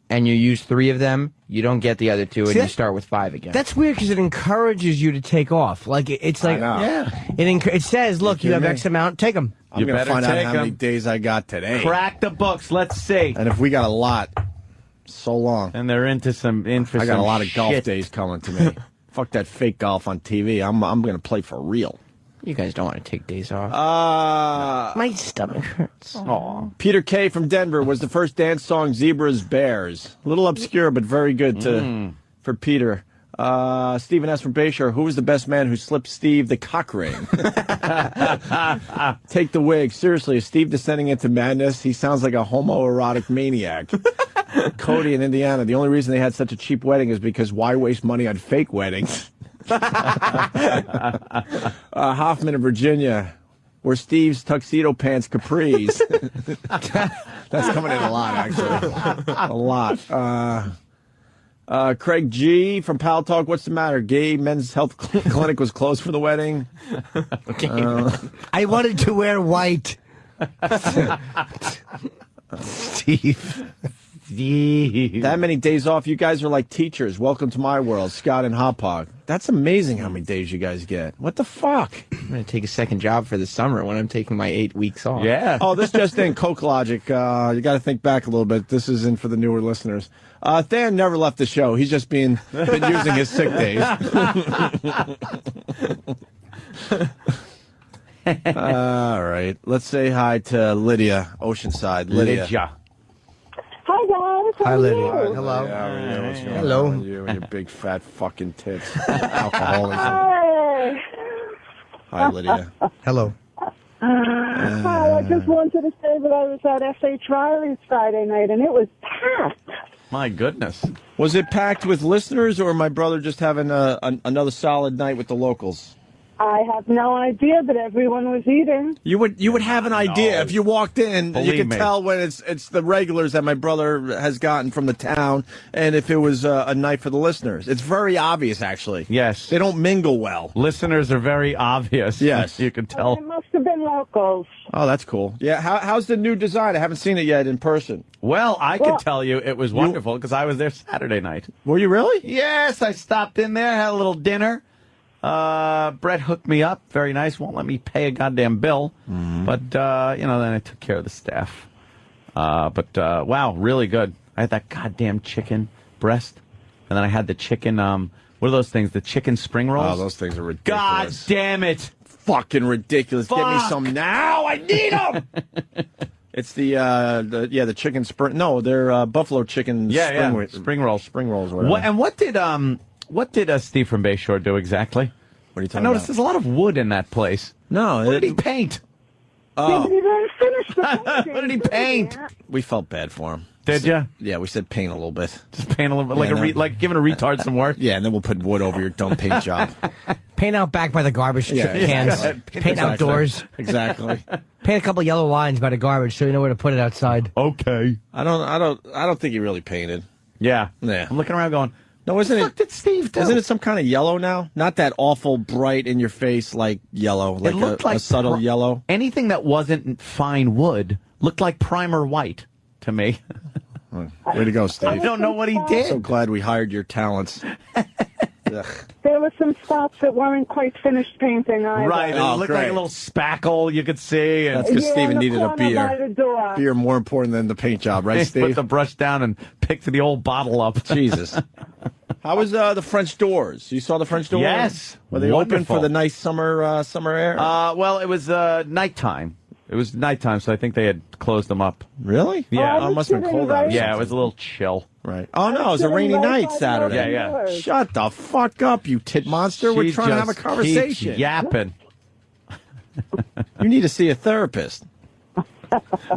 and you use 3 of them, you don't get the other 2, and you start with 5 again. That's weird because it encourages you to take off. Like it's like it says, look, you have X amount, take them. I'm going to find out how many days I got today. Crack the books. Let's see. And if we got a lot, so long. And they're into some. I got a lot of golf days coming to me. Fuck that fake golf on TV. I'm going to play for real. You guys don't want to take days off. My stomach hurts. Aw. Peter K. from Denver was the first dance song Zebras Bears. A little obscure, but very good for Peter. Stephen S. from Bayshore. Who was the best man who slipped Steve the cock ring? Take the wig. Seriously, is Steve descending into madness? He sounds like a homoerotic maniac. Cody in Indiana. The only reason they had such a cheap wedding is because why waste money on fake weddings? Hoffman in Virginia. Were Steve's tuxedo pants capris? That's coming in a lot, actually. A lot. Craig G. from Pal Talk. What's the matter? Gay men's health clinic was closed for the wedding. I wanted to wear white. Steve. That many days off. You guys are like teachers. Welcome to my world. Scott and Hop Hog. That's amazing how many days you guys get. What the fuck? I'm going to take a second job for the summer when I'm taking my 8 weeks off. Yeah. Oh, this just in. Coke Logic. You got to think back a little bit. This is in for the newer listeners. Than never left the show. He's just been using his sick days. All right. Let's say hi to Lydia, Oceanside. Lydia. Hi, guys. Hi, Lydia. Hello. What's going Hello. on with you and your big fat fucking tits? Alcoholism. Hi. Hi, Lydia. Hello. Hi, I just wanted to say that I was at F.H. Riley's Friday night, and it was packed. My goodness. Was it packed with listeners, or my brother just having another solid night with the locals? I have no idea, but everyone was eating. You would have an idea if you walked in. Believe you could me. tell when it's the regulars that my brother has gotten from the town, and if it was a night for the listeners. It's very obvious, actually. Yes. They don't mingle well. Listeners are very obvious. Yes. You can tell. It must have been locals. Oh, that's cool. Yeah, how's the new design? I haven't seen it yet in person. Well, I could tell you it was wonderful because I was there Saturday night. Were you really? Yes, I stopped in there, had a little dinner. Brett hooked me up. Very nice. Won't let me pay a goddamn bill. But, then I took care of the staff. Wow, really good. I had that goddamn chicken breast. And then I had the chicken, what are those things? The chicken spring rolls? Oh, those things are ridiculous. God damn it. Fucking ridiculous. Fuck. Give me some now. I need them. It's the chicken spring. No, they're buffalo chicken. Spring rolls. And what did Steve from Bayshore do exactly? What are you talking I noticed about? there's a lot of wood in that place. No, what did he paint? Yeah, but he didn't finish the What did he paint? We felt bad for him. Did you? Yeah, we said paint a little bit. Just paint a little bit, like giving a retard some work. Yeah, and then we'll put wood over your dumb paint job. Paint out back by the garbage cans. Paint outdoors. Exactly. Paint a couple yellow lines by the garbage so you know where to put it outside. Okay. I don't think he really painted. Yeah. Yeah. I'm looking around going, no, isn't what did Steve do? Isn't it some kind of yellow now? Not that awful bright in your face like yellow, like it looked like a subtle yellow. Anything that wasn't fine wood looked like primer white to me. Way to go, Steve. I don't know what he did. I'm so glad we hired your talents. There were some spots that weren't quite finished painting either. Right, it looked like a little spackle you could see. And That's because Steven needed a by beer. the door. Beer more important than the paint job, right, He Steve? put the brush down and picked the old bottle up. Jesus. How was the French doors? You saw the French doors? Yes. Were they open Wonderful. for the nice summer air? Well, it was nighttime. It was nighttime, so I think they had closed them up. Really? Yeah. Oh, it must have been cold out. Yeah, it was a little chill. Right. Oh, no, it was a rainy night Saturday. Yeah. Shut the fuck up, you tit monster. We're She trying to have a just conversation. keeps yapping. You need to see a therapist. Go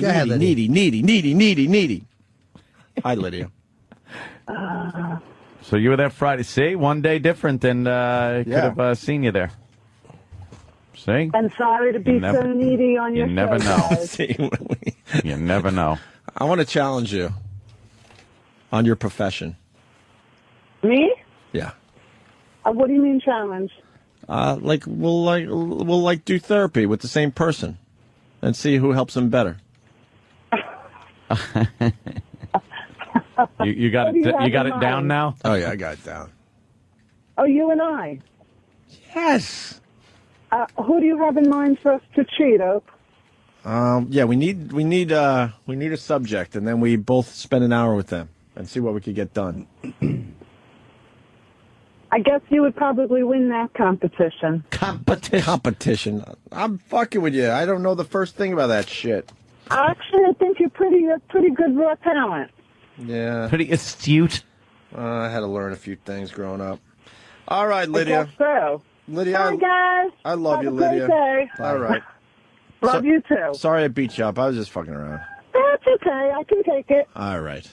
ahead, Lydia. Needy. Hi, Lydia. So you were there Friday. See, one day different, and could have seen you there. See? And sorry to be so needy on your You never show, know. guys. You never know. I want to challenge you on your profession. Me? Yeah. What do you mean challenge? We'll do therapy with the same person and see who helps him better. You got it. You got it down now. Oh yeah, I got it down. Oh, you and I? Yes. Who do you have in mind for us to cheat, Oak? Yeah, we need a subject, and then we both spend an hour with them and see what we could get done. I guess you would probably win that competition. Competition. I'm fucking with you. I don't know the first thing about that shit. Actually, I think you're pretty good raw talent. Yeah. Pretty astute. I had to learn a few things growing up. All right, Lydia. I guess so. Lydia, Bye, guys. I love Have you, a great Lydia. day. All right. Love you too. Sorry I beat you up. I was just fucking around. That's okay. I can take it. All right.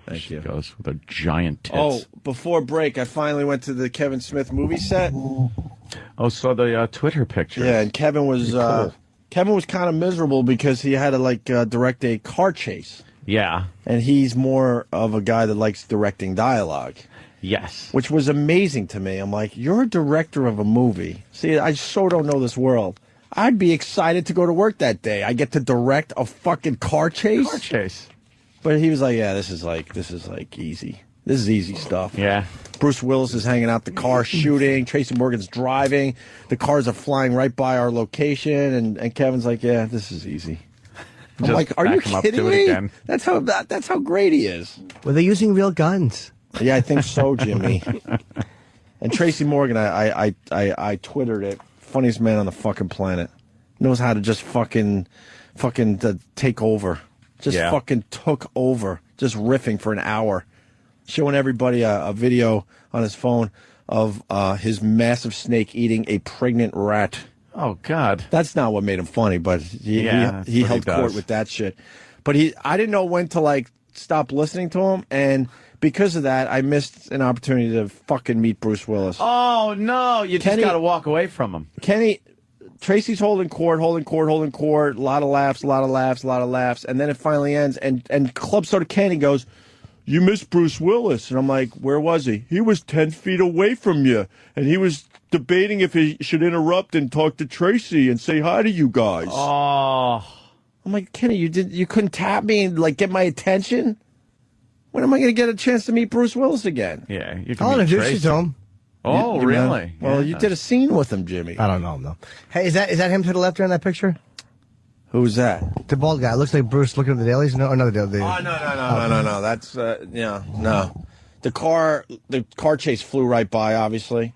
Thank you. Goes with a giant tits. Oh, before break, I finally went to the Kevin Smith movie set. Oh, saw the Twitter picture. Yeah, and Kevin was cool. kind of miserable because he had to direct a car chase. Yeah. And he's more of a guy that likes directing dialogue. Yes. Which was amazing to me. I'm like, you're a director of a movie. See, I so don't know this world. I'd be excited to go to work that day. I get to direct a fucking car chase. Car chase. But he was like, yeah, this is easy. This is easy stuff. Yeah. Bruce Willis is hanging out the car shooting. Tracy Morgan's driving. The cars are flying right by our location. And Kevin's like, yeah, this is easy. I'm Just like, are you back him up kidding to it me? again. That's how great he is. Were they using real guns? Yeah, I think so, Jimmy. And Tracy Morgan, I Twittered it. Funniest man on the fucking planet. Knows how to just fucking take over. Just fucking took over. Just riffing for an hour. Showing everybody a video on his phone of his massive snake eating a pregnant rat. Oh, God. That's not what made him funny, but he held court with that shit. But I didn't know when to stop listening to him, and because of that, I missed an opportunity to fucking meet Bruce Willis. Oh, no. You just got to walk away from him. Tracy's holding court. A lot of laughs. And then it finally ends. And Club Soda Kenny goes, you missed Bruce Willis. And I'm like, where was he? He was 10 feet away from you. And he was debating if he should interrupt and talk to Tracy and say hi to you guys. Oh. I'm like, Kenny, you couldn't tap me and get my attention? When am I going to get a chance to meet Bruce Willis again? Yeah. You can I'll meet introduce you Tracy. to him. Oh, really? Well, you did a scene with him, Jimmy. I don't know him, though. Hey, is that him to the left there in that picture? Who's that? The bald guy. Looks like Bruce looking at the dailies. No, another daily. Oh, no. That's, no. The car chase flew right by, obviously,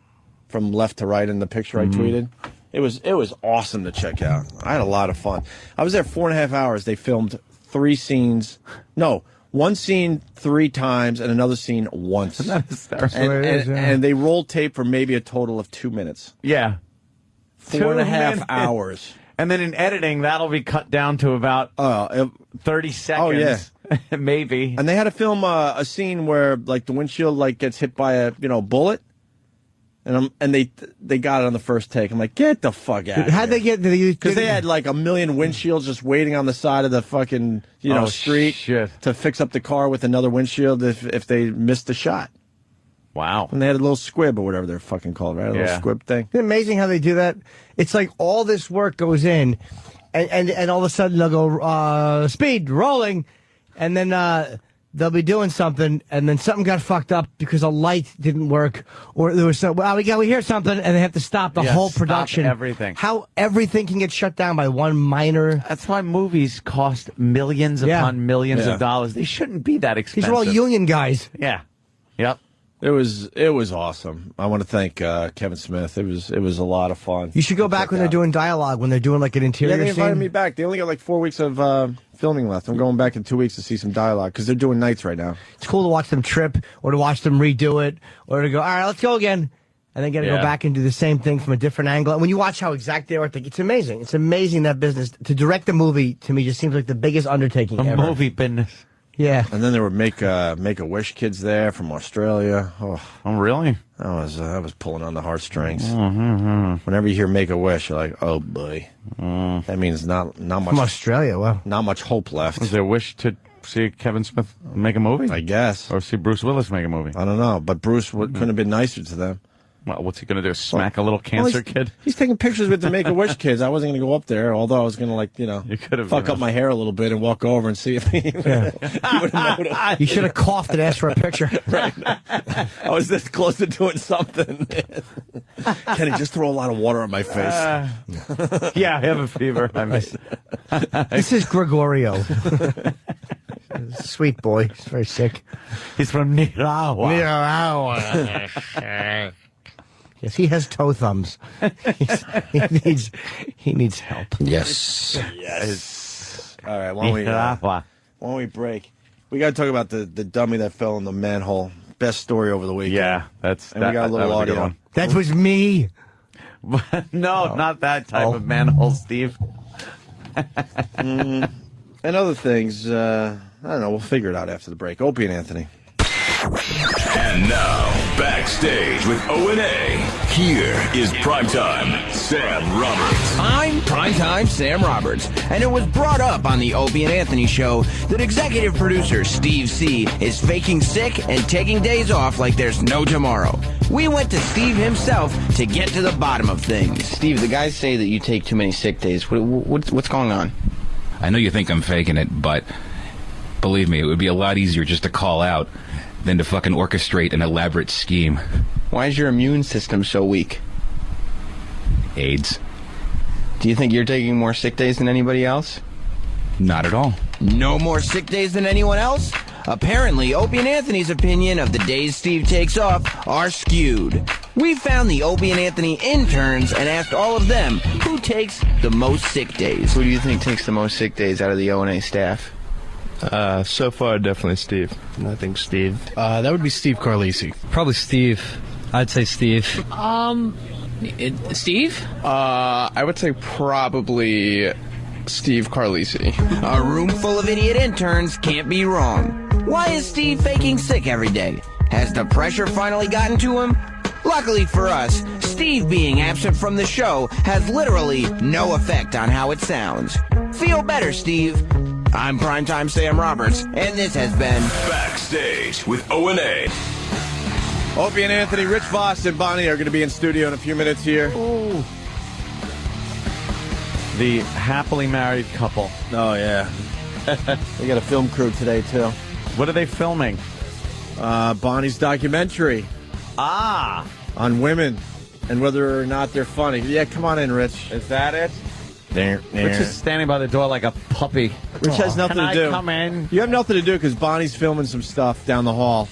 from left to right in the picture I tweeted. It was awesome to check out. I had a lot of fun. I was there 4.5 hours. They filmed 3 scenes. No, 1 scene 3 times and another scene once. And they rolled tape for maybe a total of 2 minutes. Yeah. 4.5 hours. And then in editing, that'll be cut down to about 30 seconds. Oh, yeah. Maybe. And they had to film a scene where like the windshield like gets hit by a bullet. And they got it on the first take. I'm like, get the fuck out! How'd they get? Because they had like 1 million windshields just waiting on the side of the fucking street to fix up the car with another windshield if they missed the shot. Wow! And they had a little squib or whatever they're fucking called, right? A little squib thing. Isn't it amazing how they do that? It's like all this work goes in, and all of a sudden they'll go speed rolling, and then. They'll be doing something, and then something got fucked up because a light didn't work, or there was some. Well, we hear something, and they have to stop the whole production. Everything. How everything can get shut down by one minor. That's why movies cost millions upon millions of dollars. They shouldn't be that expensive. These are all union guys. Yeah. Yep. It was awesome. I want to thank Kevin Smith. It was a lot of fun. You should go back when they're doing dialogue, when they're doing like an interior scene. Yeah, they invited scene. me back. They only got like 4 weeks of filming left. I'm going back in 2 weeks to see some dialogue because they're doing nights right now. It's cool to watch them trip or to watch them redo it or to go, all right, let's go again. And then get to go back and do the same thing from a different angle. And when you watch how exact they are, it's amazing. It's amazing, that business. To direct a movie, to me, just seems like the biggest undertaking ever. Movie business. Yeah. And then there were Make-A-Wish kids there from Australia. Oh, really? That was pulling on the heartstrings. Mm-hmm. Whenever you hear Make-A-Wish, you're like, oh boy. That means not much. From Australia, wow. Not much hope left. Was there a wish to see Kevin Smith make a movie? I guess. Or see Bruce Willis make a movie? I don't know, but Bruce couldn't have been nicer to them. Well, what's he going to do? Smack a little cancer kid? He's taking pictures with the Make-A-Wish kids. I wasn't going to go up there, although I was going to, you could have, fuck up my hair a little bit and walk over and see if he would have noticed. You should have coughed and asked for a picture. Right. I was this close to doing something. Kenny, just throw a lot of water on my face. Yeah, I have a fever. This is Gregorio. Sweet boy. He's very sick. He's from Nicaragua. Yes, he has toe thumbs. He needs help. Yes. All right, why don't we break? We got to talk about the dummy that fell in the manhole. Best story over the weekend. Yeah, we got a little audio. That was me. No, not that type of manhole, Steve. And other things. I don't know. We'll figure it out after the break. Opie and Anthony. And now, backstage with O&A, here is Primetime Sam Roberts. I'm Primetime Sam Roberts, and it was brought up on the Opie and Anthony show that executive producer Steve C. is faking sick and taking days off like there's no tomorrow. We went to Steve himself to get to the bottom of things. Steve, the guys say that you take too many sick days. What's going on? I know you think I'm faking it, but believe me, it would be a lot easier just to call out than to fucking orchestrate an elaborate scheme. Why is your immune system so weak? AIDS. Do you think you're taking more sick days than anybody else? Not at all. No more sick days than anyone else? Apparently, Opie and Anthony's opinion of the days Steve takes off are skewed. We found the Opie and Anthony interns and asked all of them who takes the most sick days. Who do you think takes the most sick days out of the O&A staff? So far, definitely Steve. I think Steve. That would be Steve Carlisi. Probably Steve. I'd say Steve. Steve? I would say probably Steve Carlisi. A room full of idiot interns can't be wrong. Why is Steve faking sick every day? Has the pressure finally gotten to him? Luckily for us, Steve being absent from the show has literally no effect on how it sounds. Feel better, Steve. I'm Primetime Sam Roberts, and this has been Backstage with O&A. Opie and Anthony, Rich Voss and Bonnie are going to be in studio in a few minutes here. Ooh. The happily married couple. Oh, yeah. They got a film crew today, too. What are they filming? Bonnie's documentary. Ah. On women and whether or not they're funny. Yeah, come on in, Rich. Is that it? There. Rich is standing by the door like a puppy. Rich has nothing to do. Can I come in? You have nothing to do because Bonnie's filming some stuff down the hall.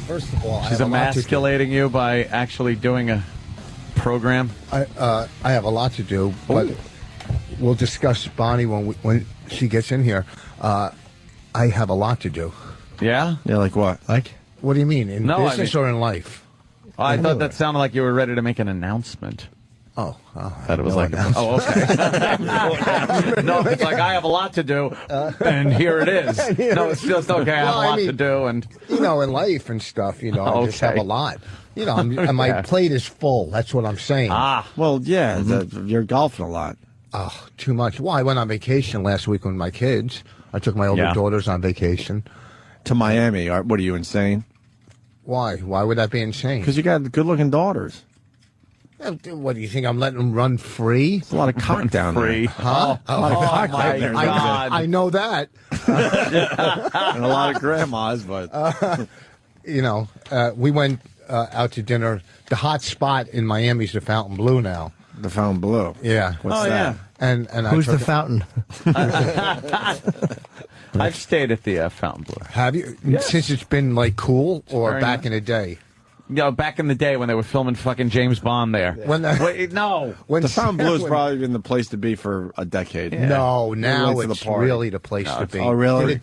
First of all, she's emasculating you by actually doing a program? I have a lot to do, but we'll discuss Bonnie when she gets in here. I have a lot to do. Yeah? Yeah, like what? Like? What do you mean? In business or in life? I thought that sounded like you were ready to make an announcement. Oh, that it was like, okay. No, it's like I have a lot to do, and here it is. No, it's just okay. I have a lot to do, and in life and stuff. I just have a lot. And my plate is full. That's what I'm saying. Well, yeah, you're golfing a lot. Oh, too much. Well, I went on vacation last week with my kids. I took my older daughters on vacation to Miami. What are you, insane? Why? Why would that be insane? Because you got good-looking daughters. What do you think? I'm letting them run free? There's a lot of cock down there. Huh? A lot of cock down there. I know that. And a lot of grandmas, but we went out to dinner. The hot spot in Miami is the Fountain Blue now. The Fountain Blue. Yeah. What's that? And who's the fountain? I've stayed at the Fountain Blue. Have you? Yes. Since it's been cool, or back in the day? Back in the day when they were filming fucking James Bond there. When the Fountain Blue has probably been the place to be for a decade. Yeah. No, now it's really the place to be. Oh, really?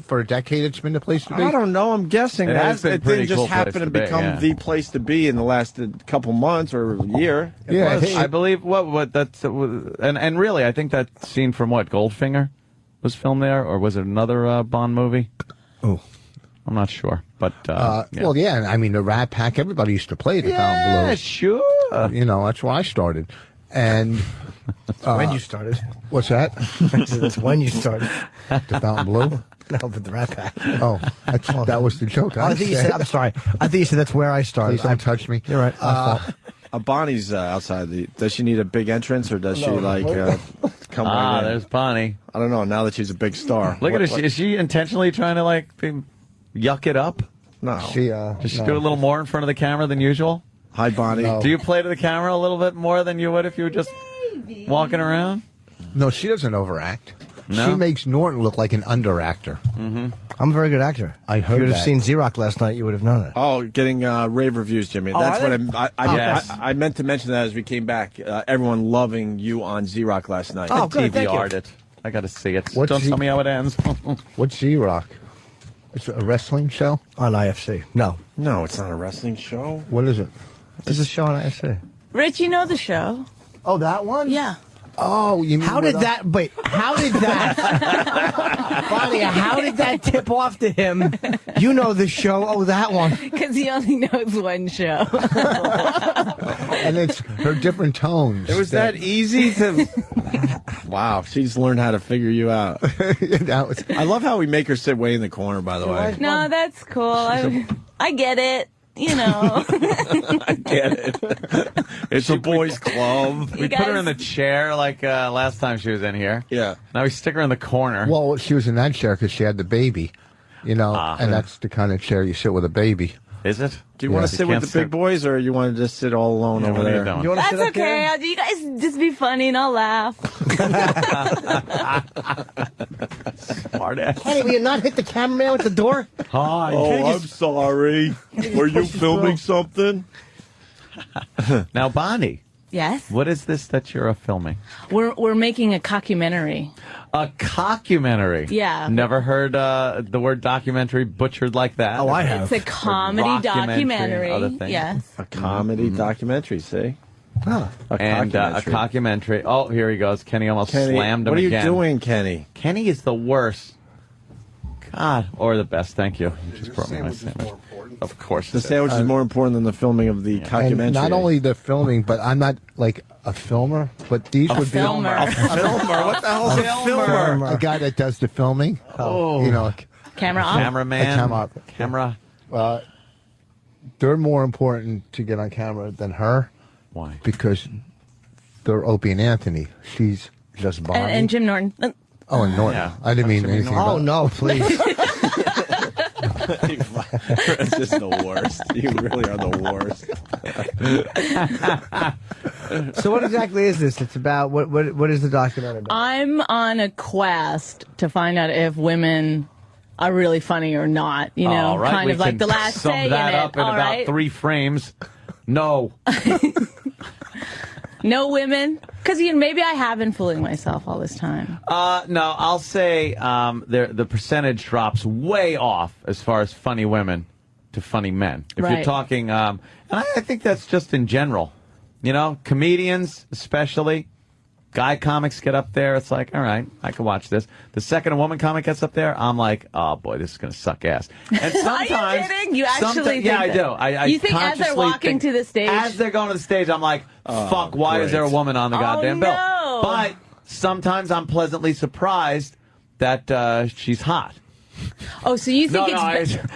For a decade, it's been the place to be. I don't know. I'm guessing it has been it pretty didn't just cool happen place to to be, become the place to be in the last couple months or year. I believe what that's and really I think that scene from Goldfinger was filmed there, or was it another Bond movie? Oh. I'm not sure, but well, yeah. I mean, the Rat Pack. Everybody used to play the Fountain Blue. Yeah, sure. That's where I started. And when you started? What's that? That's when you started. The Fountain Blue. No, but the Rat Pack. Oh, that was the joke. I think you said. I'm sorry. I think you said that's where I started. Please don't touch me. You're right. Bonnie's outside. Does she need a big entrance, or does she come right in? There's Bonnie. I don't know. Now that she's a big star, look at her. Is she intentionally trying to yuck it up? No. Does she do a little more in front of the camera than usual? Hi, Bonnie. Do you play to the camera a little bit more than you would if you were just walking around? No, she doesn't overact. No? She makes Norton look like an underactor. Mm-hmm. I'm a very good actor. I heard If you would have that. seen Z-Rock last night, you would have known it. Oh, getting rave reviews, Jimmy. That's what I meant to mention that as we came back. Everyone loving you on Z-Rock last night. Oh, good. Thank you. DVR'd it. I got to see it. What's Don't tell me how it ends. What's Z-Rock? It's a wrestling show? On IFC. No. No, it's not a wrestling show. What is it? It's a show on IFC. Rich, you know the show. Oh, that one? Yeah. Oh, you mean How did that Bonnie, how did that tip off to him? You know the show. Oh, that one. Because he only knows one show. And it's her different tones. It was that easy to... Wow, she's learned how to figure you out. I love how we make her sit way in the corner, by the way. No, that's cool. I get it. I get it. It's a boys' club. We put her in the chair last time she was in here. Yeah. Now we stick her in the corner. Well, she was in that chair because she had the baby, and that's the kind of chair you sit with a baby. Is it? Do you want to sit with the big boys, or you want to just sit all alone over there? That's okay. You guys just be funny and I'll laugh. Smart ass. Hey, will you not hit the cameraman with the door? Hi. Oh, I'm sorry. Were you filming something? Now, Bonnie. Yes? What is this that you're filming? We're making a cockumentary. A cockumentary? Yeah. Never heard the word documentary butchered like that. Oh, I have. It's a comedy documentary. Other things. Yes. A comedy documentary, see? Huh. A cockumentary. Oh, here he goes. Kenny almost slammed him again. What are you doing, Kenny? Kenny is the worst. God, or the best. Thank you. You just brought me my sandwich. Of course. The sandwich is more important than the filming of the cockumentary. And not only the filming, but I'm not a filmer, but these would be... A filmer? What the hell is a filmer? A guy that does the filming. Camera op? Cameraman. Camera. They're more important to get on camera than her. Why? Because they're Opie and Anthony. She's just Bonnie. And Jim Norton. Oh, and Norton. Yeah. I didn't mean anything about... Oh, no, please. It's just the worst. You really are the worst. So what exactly is this? It's about, what is the documentary about? I'm on a quest to find out if women are really funny or not. You know, All right, kind we of like can the last sum say that in up it. in All about right? 3 frames. No. No women? Because maybe I have been fooling myself all this time. No, I'll say the percentage drops way off as far as funny women to funny men. If you're Right. talking, and I think that's just in general. You know, comedians especially. Guy comics get up there, it's like, all right, I can watch this. The second a woman comic gets up there, I'm like, oh boy, this is going to suck ass. And sometimes, Are you kidding? You actually think yeah, I that? do. I You think as they're consciously walking to the stage? As they're going to the stage, I'm like, fuck, why is there a woman on the goddamn bill? no. But sometimes I'm pleasantly surprised that she's hot. Oh, so you think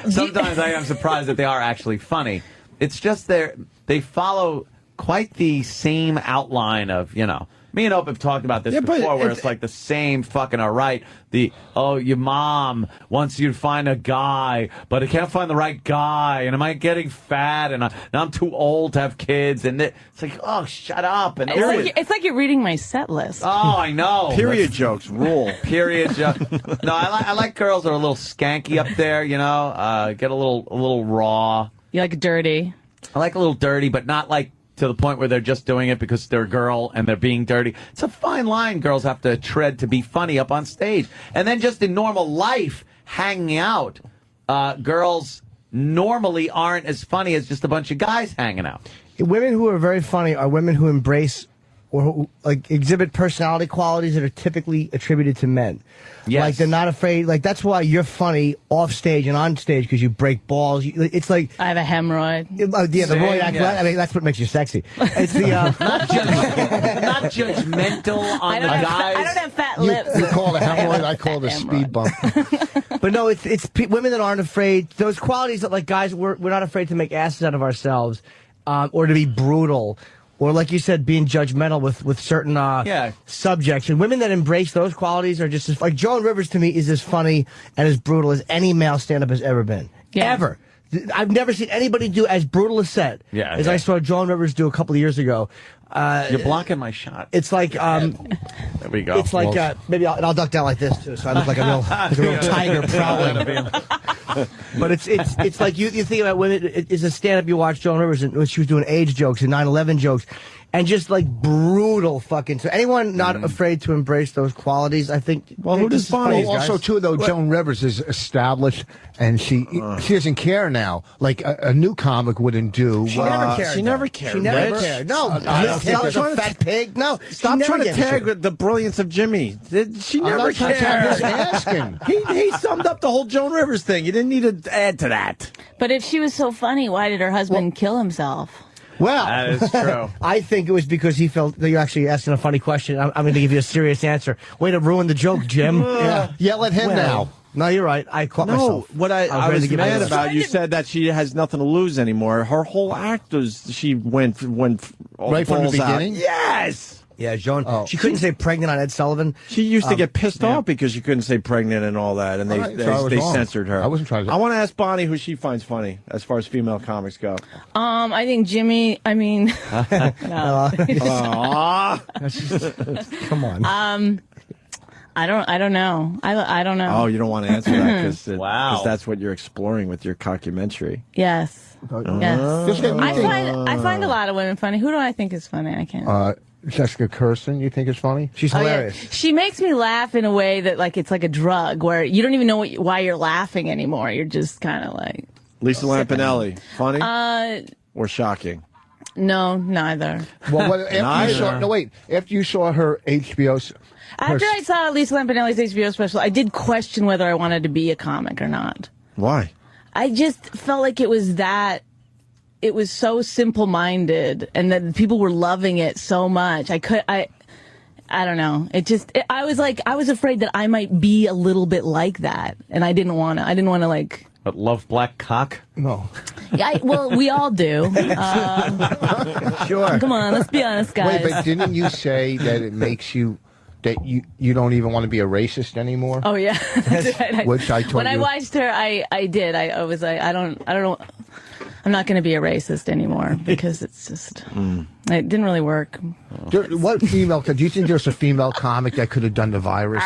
Sometimes I am surprised that they are actually funny. It's just they follow quite the same outline of, you know. Me and Opie have talked about this before, where it's like the same fucking all right. Your mom wants you to find a guy, but I can't find the right guy, and am I getting fat, and I'm too old to have kids, and it's like, oh, shut up. And it's like you're reading my set list. Oh, I know. Period jokes rule. Period jokes. No, I like girls that are a little skanky up there, you know, get a little raw. You like dirty. I like a little dirty, but not like to the point where they're just doing it because they're a girl and they're being dirty. It's a fine line girls have to tread to be funny up on stage. And then just in normal life, hanging out, girls normally aren't as funny as just a bunch of guys hanging out. Women who are very funny are women who embrace or who, like, exhibit personality qualities that are typically attributed to men. Yes. Like, they're not afraid. Like, that's why you're funny off stage and on stage, because you break balls. It's like... I have a hemorrhoid. Yeah, the roid act. I mean, that's what makes you sexy. It's the... not judgmental on the guys. I don't have fat lips. You call it a hemorrhoid, I call it a speed bump. But no, it's women that aren't afraid. Those qualities that, like, guys, we're not afraid to make asses out of ourselves, or to be brutal, or, like you said, being judgmental with certain subjects. And women that embrace those qualities are just as, like, Joan Rivers to me is as funny and as brutal as any male stand-up has ever been. Yeah. Ever. I've never seen anybody do as brutal a set as I saw Joan Rivers do a couple of years ago. You're blocking my shot. It's like there we go. It's like maybe I'll duck down like this too, so I look like a real tiger prowling. But it's like you think about women. It's a stand-up you watch Joan Rivers when she was doing age jokes and 9/11 jokes, and just like brutal fucking. So anyone not afraid to embrace those qualities, I think. Well, who does funny? Also, too, though, Joan Rivers is established, and she doesn't care now. Like a new comic wouldn't do. She never cared. She never cared. She never cared. No, stop a fat pig. No, Stop trying to tag with the brilliance of Jimmy. She never cared. Asking. He summed up the whole Joan Rivers thing. You didn't need to add to that. But if she was so funny, why did her husband kill himself? Well, that is true. I think it was because he felt that you're actually asking a funny question. I'm going to give you a serious answer. Way to ruin the joke, Jim. Yell at him now. No, you're right. I caught myself. What I was mad about, you said that she has nothing to lose anymore. Her whole act was she went right from the beginning. Out. Yes. Yeah, Joan. She couldn't say pregnant on Ed Sullivan. She used to get pissed off because she couldn't say pregnant and all that, and they censored her. I wasn't trying to. I want to ask Bonnie who she finds funny as far as female comics go. I think Jimmy. I mean, no. Come on. I don't know. I don't know. Oh, you don't want to answer that because that's what you're exploring with your cockumentary. Yes. Yes. I find a lot of women funny. Who do I think is funny? I can't. Jessica Kirsten, you think is funny? She's hilarious. Yeah. She makes me laugh in a way that, like, it's like a drug where you don't even know why you're laughing anymore. You're just kind of like. Lisa Lampanelli, funny or shocking? No, neither. Well, after you saw her HBO. After I saw Lisa Lampanelli's HBO special, I did question whether I wanted to be a comic or not. Why? I just felt like it was so simple-minded, and that people were loving it so much. I don't know. I was afraid that I might be a little bit like that, and I didn't want to like. But love black cock? No. Yeah, well, we all do. Sure. Come on, let's be honest, guys. Wait, but didn't you say that it makes you that you don't even want to be a racist anymore? Oh yeah, that's right. Which I told when you. I watched her, I did. I was like, I don't know. I'm not going to be a racist anymore because it's just it didn't really work. What female? Do you think there's a female comic that could have done the virus,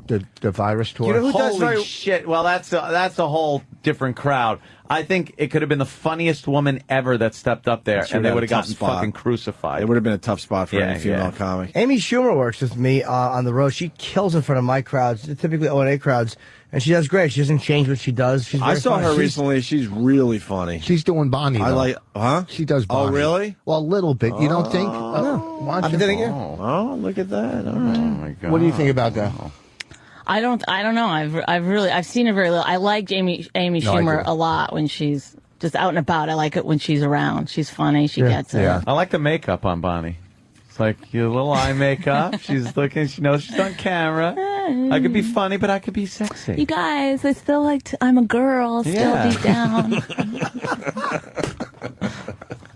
the virus tour? You know who does Holy shit! Well, that's a whole different crowd. I think it could have been the funniest woman ever that stepped up there, and they would have gotten fucking crucified. It would have been a tough spot for any female comic. Amy Schumer works with me on the road. She kills in front of my crowds, typically O&A crowds, and she does great. She doesn't change what she does. She's I very saw funny. her recently. She's really funny. She's doing Bonnie. I though. like, huh? She does Oh, Bonnie. really? Well, a little bit. You don't think? I've been doing it. Oh, look at that. All right. Oh my God. What do you think about that? I don't know. I've seen her very little. I like Amy Schumer a lot when she's just out and about. I like it when she's around. She's funny. She gets it. I like the makeup on Bonnie. It's like your little eye makeup. She's looking. She knows she's on camera. I could be funny, but I could be sexy. You guys, I still like I'm a girl still deep down.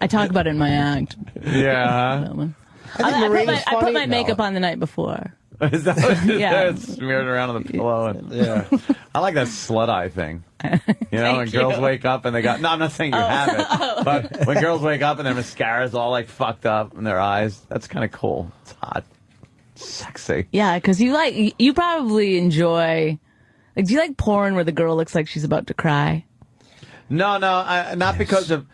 I talk about it in my act. Yeah. I put my makeup on the night before. Is that what Yeah. it's smeared around on the pillow? And, I like that slut eye thing. You know, when girls wake up and they got... No, I'm not saying you have it. But when girls wake up and their mascara's all, like, fucked up in their eyes, that's kind of cool. It's hot. Sexy. Yeah, because you probably enjoy... Like, do you like porn where the girl looks like she's about to cry? No, not because of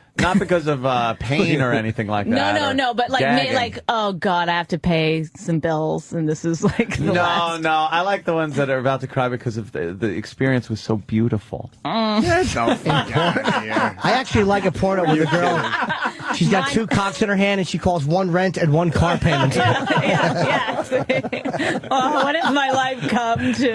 pain or anything like that. No, but like, gagging. oh God, I have to pay some bills, and this is like the last. No, I like the ones that are about to cry because of the experience was so beautiful. I actually like a porno where the girl, she's got two cocks in her hand and she calls one rent and one car payment. Yeah. Oh, what has my life come to?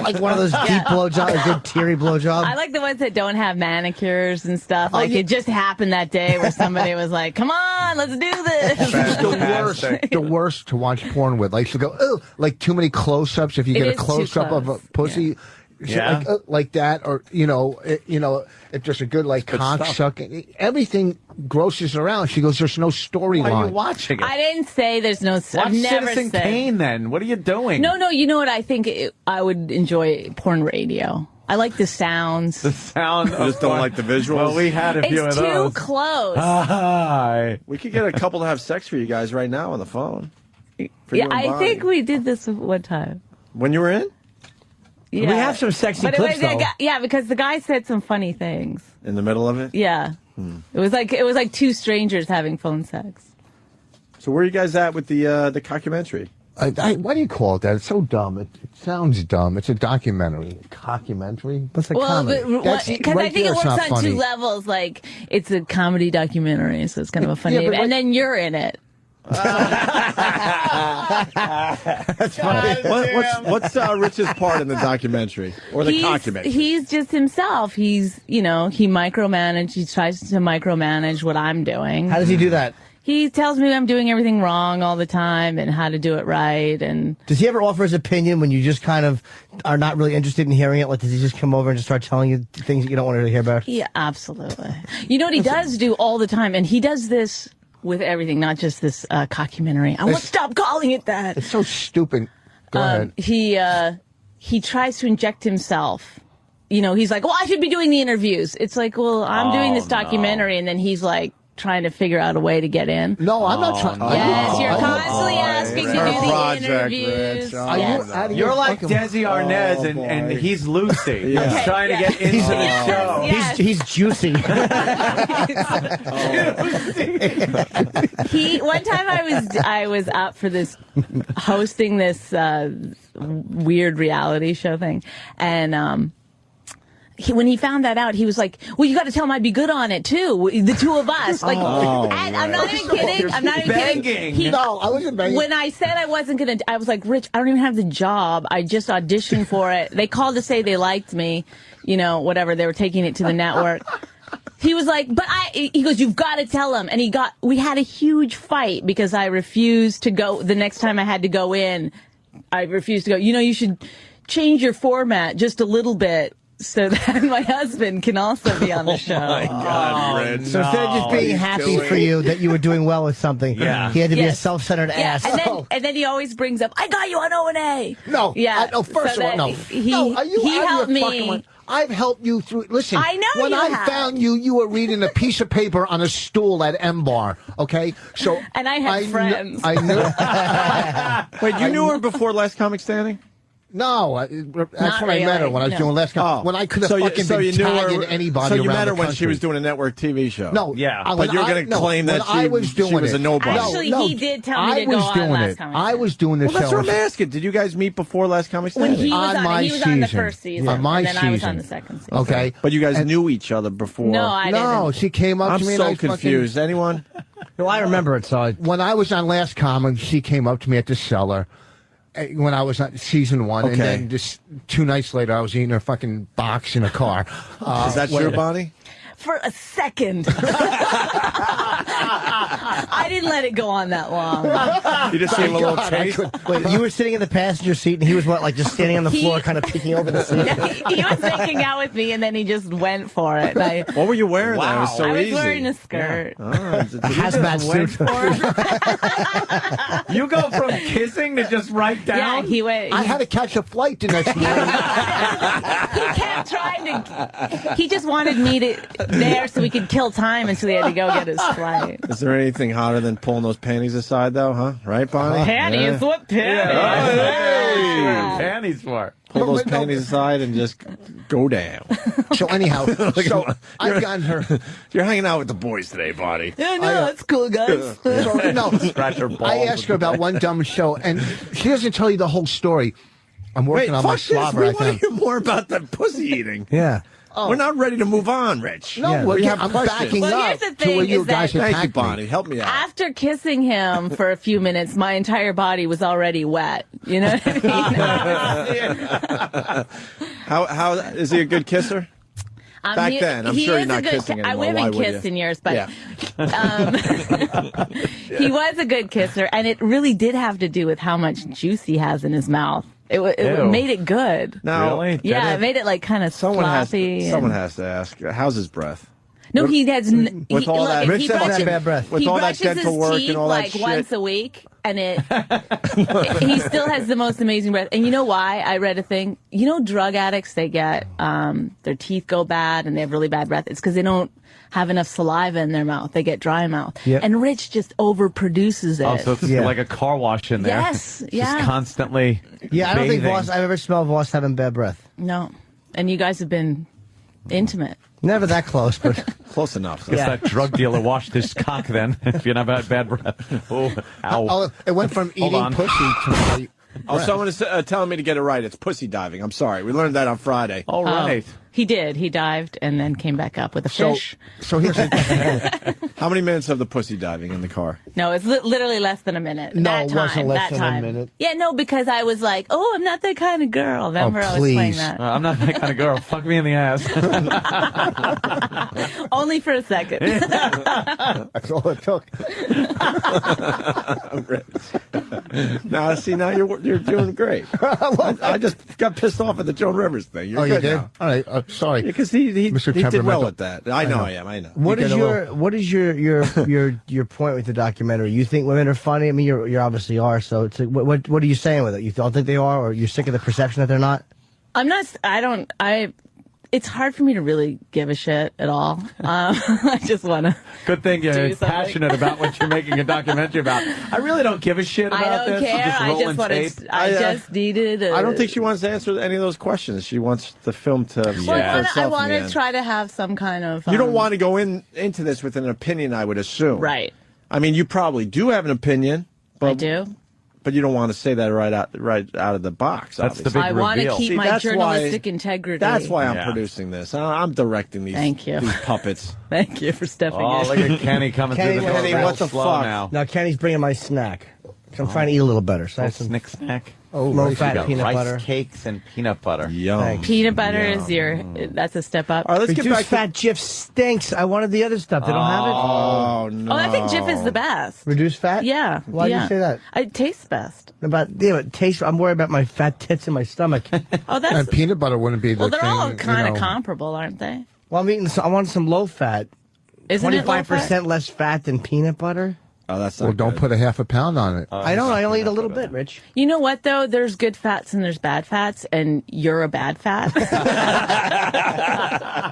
Like one of those deep blowjobs, a good teary blowjob. I like the ones that don't have manicures and stuff. Like it just happened that day where somebody was like, "Come on, let's do this." It's the worst to watch porn with. Like, she'll go, oh, like too many close-ups. If you get a close-up of a pussy, like that, or if there's a good cock sucking, everything grosses her out. She goes, "There's no storyline." Why are you watching it? I didn't say there's no. Watch I've never Citizen said. Kane. Then what are you doing? No. You know what? I think I would enjoy porn radio. I like the sounds. The sound. You just don't like the visuals. Well, we had a few of It's those. too close. Hi. We could get a couple to have sex for you guys right now on the phone. Yeah, I think we did this one time. When you were in? Yeah. We have some sexy But clips, though. Yeah, because the guy said some funny things. In the middle of it? Yeah. It was like two strangers having phone sex. So where are you guys at with the cockumentary? What do you call it that? It's so dumb. It sounds dumb. It's a documentary. Cockumentary? What's a comedy? Because I think it works on two levels. Like, it's a comedy documentary, so it's kind of a funny name. And then you're in it. That's funny. What's Rich's part in the documentary or the cockumentary? He's just himself. He's he micromanage. He tries to micromanage what I'm doing. How does he do that? He tells me I'm doing everything wrong all the time and how to do it right. And does he ever offer his opinion when you just kind of are not really interested in hearing it? Like, does he just come over and just start telling you things that you don't want to hear about? Yeah, absolutely. You know what he does do all the time, and he does this with everything, not just this cockumentary. I won't stop calling it that. It's so stupid. Go ahead. He tries to inject himself. He's like, well, I should be doing the interviews. It's like, well, I'm doing this documentary, and then he's like, trying to figure out a way to get in. No, I'm not trying. Yes, you're constantly asking to do the interviews. You're like Desi Arnaz, and he's Lucy. He's trying to get into the show. Yes. He's juicy. One time I was up for this hosting this weird reality show thing, and when he found that out, he was like, well, you got to tell him I'd be good on it, too. The two of us. Like, and I'm not even kidding. I'm not even kidding. No, I wasn't begging. When I said I wasn't going to, I was like, Rich, I don't even have the job. I just auditioned for it. They called to say they liked me. Whatever. They were taking it to the network. He was like, he goes, you've got to tell him. And we had a huge fight because I refused to go. The next time I had to go in, I refused to go. You should change your format just a little bit, so that my husband can also be on the show. Oh, my God, Rich. So instead of just being happy for you that you were doing well with something, he had to be a self-centered ass. And then he always brings up, I got you on O&A. No. Yeah. First of all, no. He your helped me. fucking mind? I've helped you through. Listen, I know when you I have. found you, you were reading a piece of paper on a stool at M Bar. Okay, so and I had friends. I knew. Wait, you knew her before Last Comic Standing? No, that's when I met her, when I was doing last time. When I could have fucking been tagging anybody. So you around met her the when country. she was doing a network TV show. No, but you're going to claim that she was a nobody. Actually, he did tell me to go on last Comedy I was doing the well, show. That's what I'm asking. Did you guys meet before last Comedy Stand? When he was on my he was season. on the first season, On my and then season. I was on the second season. Okay. But you guys knew each other before. No, I didn't. No, she came up to me. I'm so and I confused. Anyone? No, I remember it. So when I was on Last Comic, she came up to me at the cellar. When I was on season 1, and then just 2 nights later, I was eating her fucking box in a car. Is that true, Bonnie? For a second. I didn't let it go on that long. You just gave him a little taste? Wait, you were sitting in the passenger seat, and he was what, like just standing on the floor, kind of peeking over the seat? He was making out with me, and then he just went for it. What were you wearing? Wow. That was so I was easy. wearing a skirt. Yeah. A hazmat suit. You go from kissing to just right down? Yeah, he went. I had to catch a flight the next morning. He kept trying to. He just wanted me there so we could kill time until he had to go get his flight. Is there anything hotter than pulling those panties aside, though, huh? Right, Bonnie? Panties? Yeah. What panties? Oh, hey. Panties for. Pull those panties aside and just go down. So anyhow, I've gotten her. You're hanging out with the boys today, Bonnie. Yeah, no, that's cool, guys. So, no, Scratch her balls. I asked her about one dumb show, and she doesn't tell you the whole story. I'm working on my slobber. We I want to think. hear more about the pussy eating. Yeah. We're not ready to move on, Rich. No, we have I'm questions. backing Well, up here's the to thing where you is that- guys Thank you, attacked Bonnie. me. Help me out. After kissing him for a few minutes, my entire body was already wet. You know what I mean? How is he a good kisser? Back then, I'm sure you're not kissing anymore. We haven't Why would kissed you? in years, but Yeah. he was a good kisser, and it really did have to do with how much juice he has in his mouth. It made it good. Now, Really? Yeah, it made it like kind of someone sloppy. has to ask. How's his breath? No, he has. With all that, Rich said that bad breath. With He all that brushes dental his work teeth and all that like shit. once a week, and he still has the most amazing breath. And you know why? I read a thing. You know, drug addicts, they get their teeth go bad and they have really bad breath. It's because they don't have enough saliva in their mouth. They get dry mouth. Yep. And Rich just overproduces it. Oh, so it's like a car wash in there. Yes, yeah. Just constantly. Yeah, I don't think bathing. Voss, I've ever smelled Voss having bad breath. No, and you guys have been intimate. Never that close, but Close enough. Guess that drug dealer washed his cock then, if you never had bad breath. Oh, ow. Oh, it went from Hold eating on. pussy to my Oh, someone is telling me to get it right. It's pussy diving. I'm sorry. We learned that on Friday. All right. He did. He dived and then came back up with a fish. So here's How many minutes of the pussy diving in the car? No, it's literally less than a minute. No, that it time, wasn't less that than a time. minute. Yeah, no, because I was like, oh, I'm not that kind of girl. Remember, I was playing please. that. I'm not that kind of girl. Fuck me in the ass. Only for a second. That's all it took. Now, see, now you're doing great. I just got pissed off at the Joan Rivers thing. You're Oh, you good did? now. All right. Sorry. Because he Mr. did well Temperamental. at that. I know I am. what You is get a what is your point with the documentary? You think women are funny? I mean, you obviously are. So it's like, what are you saying with it? You don't think they are, or you're sick of the perception that they're not? I'm not. It's hard for me to really give a shit at all. I just want to. Good thing you're Do something. passionate about what you're making a documentary about. I really don't give a shit about I don't this. I'm care. just I rolling just want tape. to. I just needed. I don't think she wants to answer any of those questions. She wants the film to. Well, I want to try to have some kind of. You don't want to go into this with an opinion, I would assume. Right. I mean, you probably do have an opinion. But, I do. But you don't want to say that right out of the box. That's the obviously. big I want to reveal. keep See, my that's journalistic why- integrity. That's why I'm Yeah. producing this. I'm directing these. Thank you. These puppets. Thank you for stepping Oh, in. look at Kenny coming Kenny, through the door. Kenny, real what the slow fuck? now. Now Kenny's bringing my snack. I'm trying to eat a little better. So I have some Snick snack. low-fat Got peanut rice butter. cakes and peanut butter. Yum. Thanks. Peanut butter is that's a step up. All right, let's get Reduced back fat Jif stinks. I wanted the other stuff. They don't have it. Oh no! Oh, I think Jif is the best. Reduced fat? Yeah. Why do yeah. you say that? It tastes best. It tastes. I'm worried about my fat tits in my stomach. Oh, that's. And peanut butter wouldn't be the Well, they're thing. all kind of you know. comparable, aren't they? Well, I'm eating. I want some low fat. Isn't it low fat? 25% less fat than peanut butter. Oh, that's not Well, don't good. put a half a pound on it. I don't. I only eat a little bit, Rich. You know what, though? There's good fats and there's bad fats, and you're a bad fat.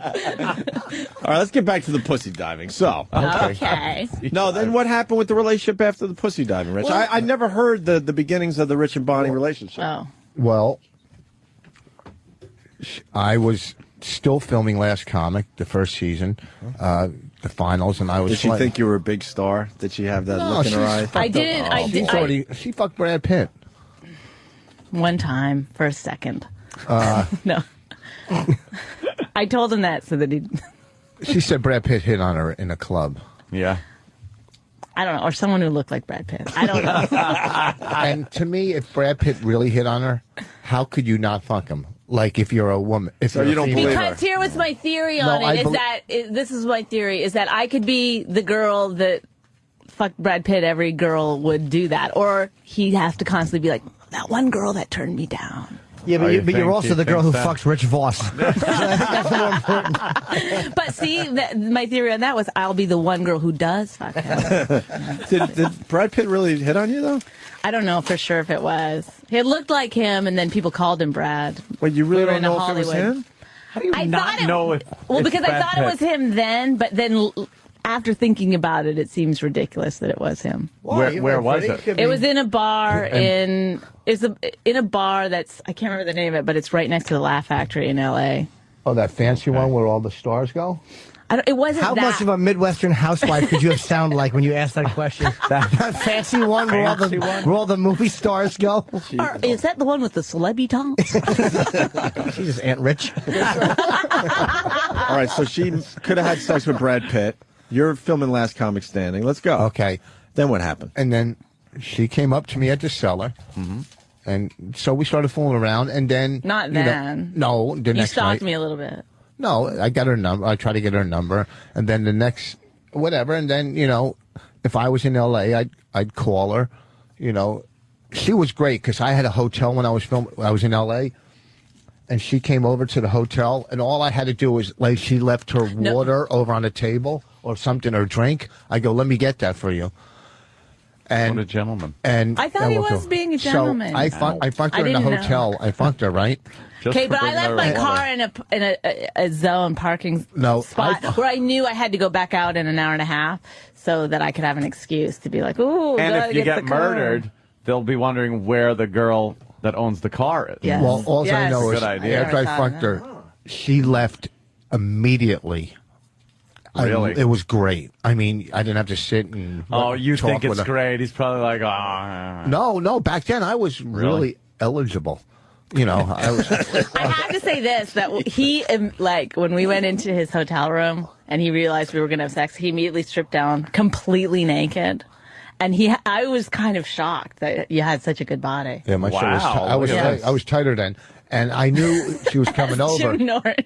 All right, let's get back to the pussy diving. So, Okay. no, then what happened with the relationship after the pussy diving, Rich? Well- I never heard the beginnings of the Rich and Bonnie relationship. Oh. Well, I was still filming Last Comic, the first season, the finals, and I was. Did she think you were a big star? Did she have that look in her eyes? I didn't. She fucked Brad Pitt. One time for a second. No. I told him that so that he. She said Brad Pitt hit on her in a club. Yeah. I don't know, or someone who looked like Brad Pitt. I don't know. And to me, if Brad Pitt really hit on her, how could you not fuck him? Like if you're a woman, if so you don't believe her. Because here was my theory on it. This is my theory is that I could be the girl that fucked Brad Pitt. Every girl would do that, or he'd have to constantly be like that one girl that turned me down. Yeah, but you're also the girl who fucks Rich Voss. That's more important. But see, my theory on that was I'll be the one girl who does fuck him. Did Brad Pitt really hit on you, though? I don't know for sure if it was. It looked like him, and then people called him Brad. Wait, you really don't know if it was him? How do you not know if Well, it's because Brad I thought Pitt? it was him then, but then after thinking about it, it seems ridiculous that it was him. Where was it? It was in a bar in a bar that's I can't remember the name of it, but it's right next to the Laugh Factory in L.A. Oh, that fancy one where all the stars go? It wasn't How that. much of a Midwestern housewife could you have sounded like when you asked that question? That fancy one where all the movie stars go? Is that the one with the celebby tongue? Jesus, Aunt Rich. All right, so she could have had sex with Brad Pitt. You're filming Last Comic Standing. Let's go. Okay. Then what happened? And then she came up to me at the cellar. And so we started fooling around. And then. Not then. No, the You next night. stalked me a little bit. No, I got her number. I tried to get her number. And then the next. Whatever. And then, if I was in L.A., I'd call her. She was great because I had a hotel when I was filming. I was in L.A. And she came over to the hotel. And all I had to do was, she left her water over on the table. Or something, or drink. I go, let me get that for you. And what a gentleman. And I thought he was being a gentleman. So I fucked her in the hotel. I fucked her, right? Okay, but I left my car in a zone parking spot where I knew I had to go back out in an hour and a half so that I could have an excuse to be like, ooh, and if you get the car. murdered, they'll be wondering where the girl that owns the car is. Yes. Well, all I know is good idea. after I fucked her, she left immediately. Really? It was great. I mean, I didn't have to sit and you talk think with it's her. great. He's probably like, oh. No. Back then, I was really eligible. I was. I have to say this, that he, when we went into his hotel room and he realized we were going to have sex, he immediately stripped down completely naked. And I was kind of shocked that you had such a good body. Yeah, my shit was. I was tighter then. And I knew she was coming over. Norton.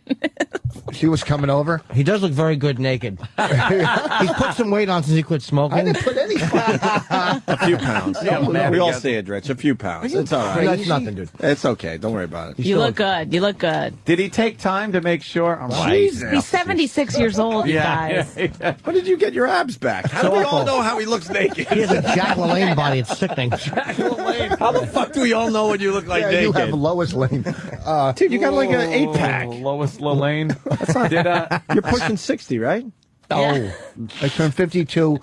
She was coming over. He does look very good naked. He's put some weight on since he quit smoking. I didn't put any. A few pounds. We all see it, Rich. A few pounds. It's all right. That's nothing, dude. It's okay. Don't worry about it. You look good. You look good. Did he take time to make sure? Jesus. He's 76 years old, you guys. When did you get your abs back? How do we all know how he looks naked? He has a Jack LaLanne body. It's sickening. Jack LaLanne. How the fuck do we all know what you look like naked? You have Lois Lane. Dude, you got like an 8-pack. Lois Lane. You're pushing 60, right? Oh, I turned 52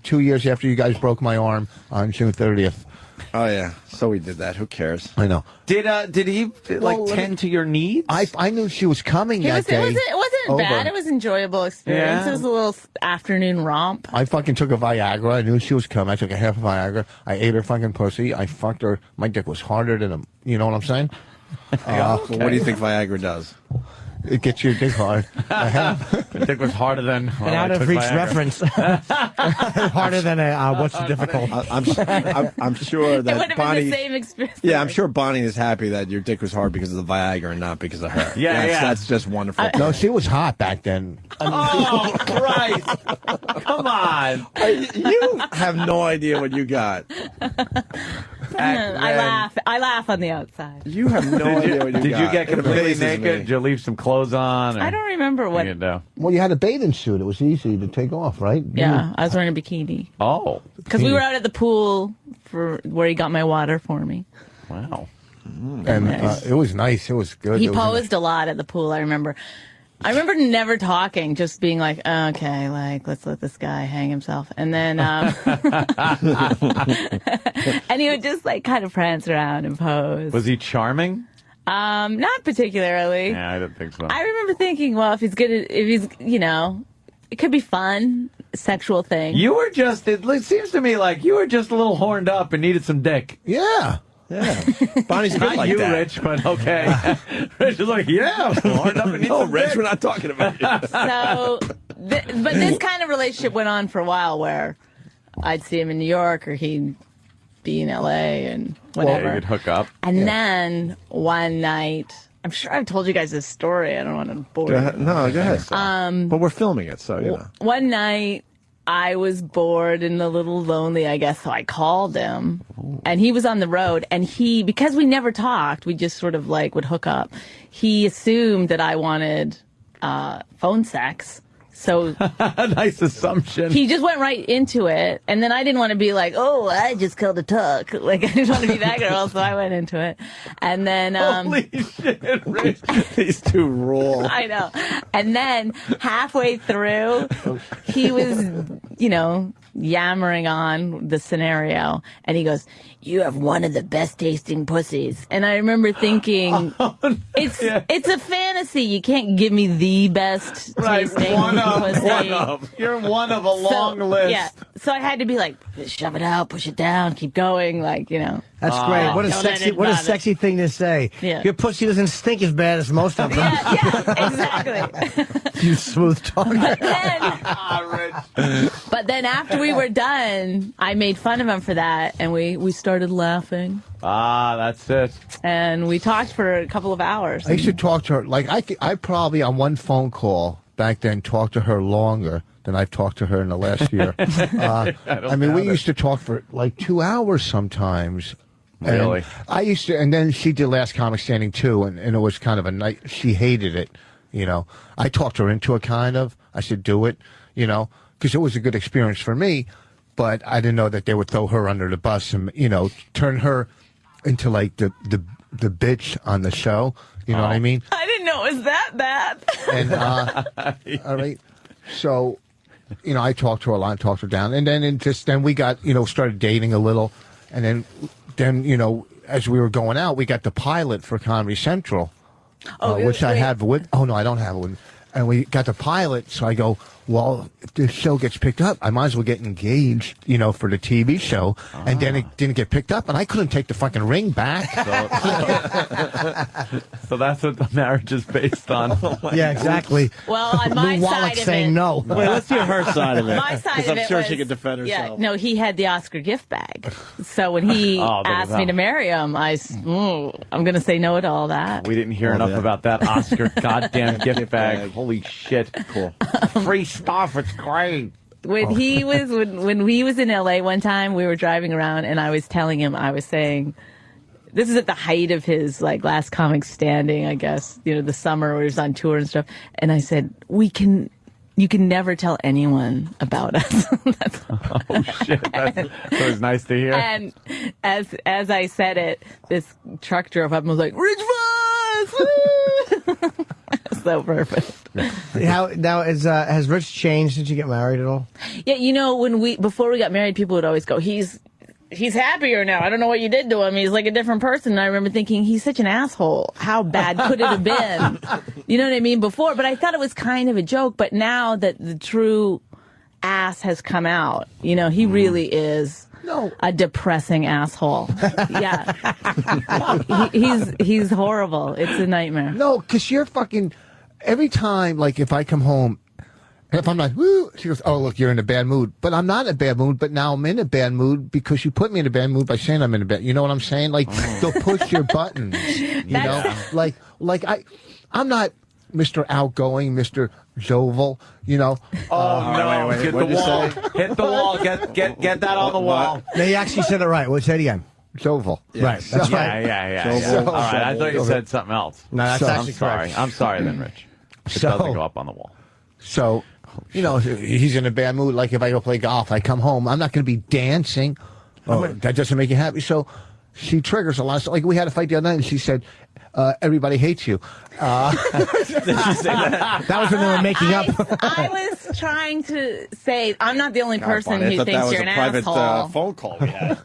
2 years after you guys broke my arm on June 30th. Oh, yeah. So we did that. Who cares? I know. Did he tend to your needs? I knew she was coming that day. It wasn't bad. It was an enjoyable experience. Yeah. It was a little afternoon romp. I fucking took a Viagra. I knew she was coming. I took a half of Viagra. I ate her fucking pussy. I fucked her. My dick was harder than a. You know what I'm saying? Well, what do you think Viagra does? It gets your dick hard. My dick was harder than. An out-of-reach reference. Harder than what's difficult. I'm sure that It would have Bonnie. been the same experience. Yeah, I'm sure Bonnie is happy that your dick was hard because of the Viagra and not because of her. Yeah. That's just wonderful. No, she was hot back then. Oh, Christ. Come on. You have no idea what you got. I laugh on the outside. You have no idea what you got. Did you get completely amazes naked? me. Did you leave some clothes on? I don't remember what. Well, you had a bathing suit. It was easy to take off, right? Yeah, I was wearing a bikini. Oh. Because we were out at the pool where he got my water for me. Wow. And it was nice. It was good. He posed a lot at the pool, I remember. I remember never talking, just being like, okay, let's let this guy hang himself. And then, and he would just kind of prance around and pose. Was he charming? Not particularly. Yeah, I don't think so. I remember thinking, well, if he's, it could be fun, sexual thing. You were just, it seems to me like you were just a little horned up and needed some dick. Yeah. Yeah. Bonnie's good Not like you, that. Rich, but okay. Rich is like, yeah, I'm horned up and need some Rich, dick. we're not talking about you. So, but this kind of relationship went on for a while where I'd see him in New York or he'd be in L.A. and whatever. Yeah, you could hook up. And then one night, I'm sure I've told you guys this story. I don't want to bore you. No, go ahead. But we're filming it, so, One night, I was bored and a little lonely, I guess, so I called him. And he was on the road, and because we never talked, we just sort of would hook up. He assumed that I wanted phone sex. So nice assumption. He just went right into it, and then I didn't want to be like, "Oh, I just killed a tuck." I didn't want to be that girl, so I went into it. And then, holy shit, Rich. These two rule. I know. And then halfway through, he was, yammering on the scenario, and he goes, "You have one of the best tasting pussies." And I remember thinking, it's a fantasy. You can't give me the best tasting pussy. You're one of a long list. Yeah. So I had to be like, shove it out, push it down, keep going, That's great. What a sexy thing to say. Yeah. Your pussy doesn't stink as bad as most of them. Yeah, exactly. You smooth talker. But then after we were done, I made fun of him for that, and we started laughing. That's it. And we talked for a couple of hours. I used to talk to her. I probably on one phone call back then talked to her longer than I've talked to her in the last year. We used to talk for 2 hours sometimes. Really? And I used to, and then she did Last Comic Standing too, and it was kind of a night. She hated it, I talked her into it, kind of. I said, do it, because it was a good experience for me, but I didn't know that they would throw her under the bus and, turn her into the bitch on the show. You know what I mean? I didn't know it was that bad. And all right, so I talked to her a lot, talked her down, and then we got started dating a little, and then as we were going out, we got the pilot for Comedy Central, which I have with. Oh no, I don't have it with. And we got the pilot, so I go, well, if this show gets picked up, I might as well get engaged, for the TV show. And then it didn't get picked up, and I couldn't take the fucking ring back. So that's what the marriage is based on. Yeah, exactly. Well, on my Lou side Wallach of saying it, no. Wait, let's hear her side of it. My side of I'm it sure was, she could defend herself. Yeah, no, he had the Oscar gift bag. So when he asked me to marry him, I'm going to say no to all that. We didn't hear enough about that Oscar goddamn gift bag. Holy shit. Cool. Free stuff. It's great. When he was in LA one time, we were driving around, and I was telling him, I was saying, this is at the height of his Last Comic Standing, I guess, the summer where he was on tour and stuff. And I said, you can never tell anyone about us. Oh shit, that was nice to hear. And as I said it, this truck drove up and was like, Rich Voss! So perfect. Now has Rich changed since you get married at all? Yeah, before we got married, people would always go, he's happier now. I don't know what you did to him. He's like a different person. And I remember thinking, he's such an asshole. How bad could it have been? You know what I mean? Before, but I thought it was kind of a joke. But now that the true ass has come out, he really is a depressing asshole. Yeah. He's horrible. It's a nightmare. No, because you're fucking... Every time, if I come home, if I'm like, woo, she goes, oh, look, you're in a bad mood. But I'm not in a bad mood, but now I'm in a bad mood because you put me in a bad mood by saying I'm in a bad... You know what I'm saying? They'll push your buttons, you know? I'm not Mr. Outgoing, Mr. Jovial, Oh, no, wait. hit What'd the you wall. say? Hit the wall. Get that on the wall. No, you actually said it right. Well, say it again. Jovial. Right. That's right. Yeah. All right, I thought you said something else. No, that's actually I'm sorry. correct. I'm sorry then, Rich. It doesn't go up on the wall. So, he's in a bad mood. Like if I go play golf, I come home, I'm not going to be dancing. Oh, that doesn't make you happy. So she triggers a lot. Like we had a fight the other night, and she said, "Everybody hates you." Did she say that? That was when they were making up. I was trying to say I'm not the only person who thinks you're an private, asshole. phone call we had.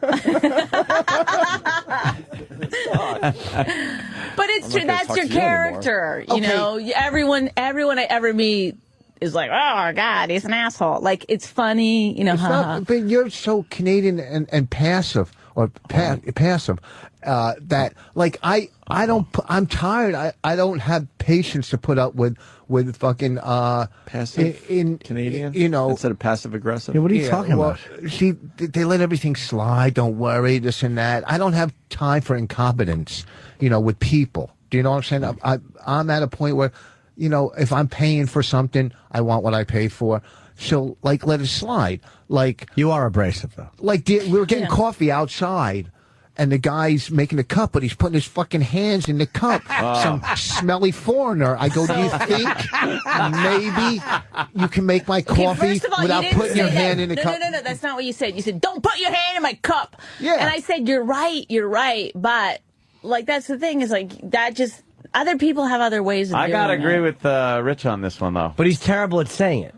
But it's true. That's your character. You know, everyone I ever meet is like, oh God, he's an asshole. Like it's funny, you know. But you're so Canadian and passive or passive that like I'm tired. I don't have patience to put up with fucking passive in Canadian. You know, instead of passive aggressive. Yeah, what are you talking about? They let everything slide. Don't worry, this and that. I don't have time for incompetence. You know, with people. Do you know what I'm saying? I'm at a point where, you know, if I'm paying for something, I want what I pay for. So, like, let it slide. Like you are abrasive, though. Like we were getting coffee outside, and the guy's making a cup, but he's putting his fucking hands in the cup. Some smelly foreigner. I go, do you think maybe you can make my coffee first of all, without putting your hand in the cup? No, that's not what you said. You said, don't put your hand in my cup. Yeah. And I said, you're right. But, like, that's the thing is, like, that just, other people have other ways of doing it. I gotta agree with Rich on this one, though. But he's terrible at saying it.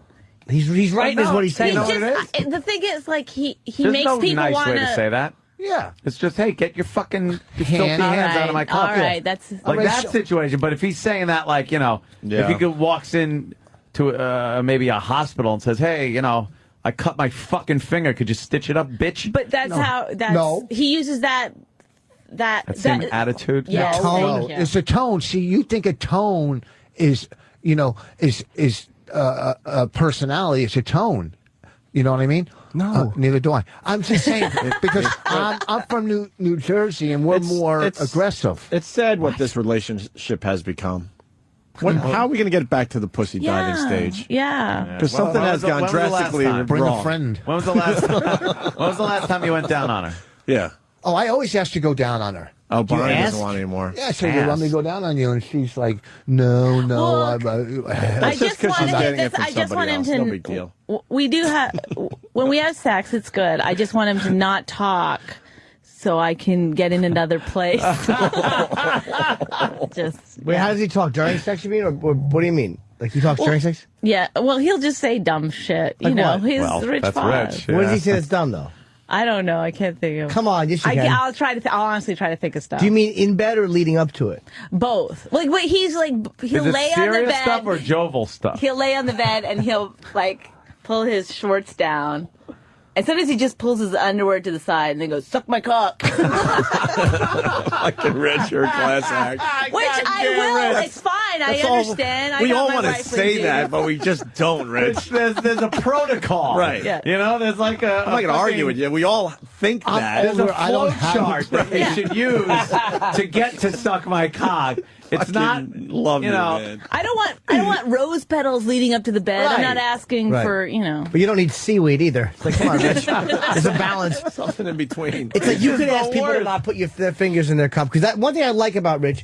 He's right is what he's saying. You know what it is? The thing is, like, he There's makes no people nice want way to say that. Yeah. It's just, hey, get your fucking filthy hands out of my cup. All right, that's... Like that situation. But if he's saying that, like, you know, if he walks in to maybe a hospital and says, hey, you know, I cut my fucking finger. Could you stitch it up, bitch? But that's how... He uses that same attitude? Yeah, tone. It's a tone. See, you think a tone is, you know, is a personality. It's a tone. You know what I mean? No. Neither do I. I'm just saying, because I'm from New Jersey, and we're more aggressive. It's sad what this relationship has become. How are we going to get back to the pussy diving stage? Yeah. Because something has gone drastically wrong. Bring a friend. When was the last time you went down on her? Yeah. Oh, I always ask to go down on her. Oh, Bonnie doesn't want anymore. Yeah, I said, well, let me go down on you. And she's like, no. I just want him to... No big deal. We do have... When we have sex, it's good. I just want him to not talk so I can get in another place. Wait, how does he talk? During sex, you mean? Or what do you mean? Like, he talks during sex? Yeah, well, he'll just say dumb shit. Like you know, what? he's Rich Bob. Rich, yeah. What does he say that's dumb, though? I don't know. I can't think of. Come on, yes you can. I'll try to. I'll honestly try to think of stuff. Do you mean in bed or leading up to it? Both. Like, what he's like, he'll Is it lay on the serious bed. stuff or jovial stuff? He'll lay on the bed and he'll like pull his shorts down. And sometimes he just pulls his underwear to the side and then goes, suck my cock. Like a red shirt class act. Which I will. It's fine. I understand. We all want to say that, but we just don't, Rich. There's a protocol. Right. Yeah. You know, there's like a... I'm not going to argue with you. We all think that. There's a flow chart that you should use to get to suck my cock. It's not, love you know... man. I don't want rose petals leading up to the bed. Right. I'm not asking for, you know. But you don't need seaweed either. It's like, come on, Rich. There's a balance. Something in between. It's like you could ask people to not put their fingers in their cup. Because that one thing I like about Rich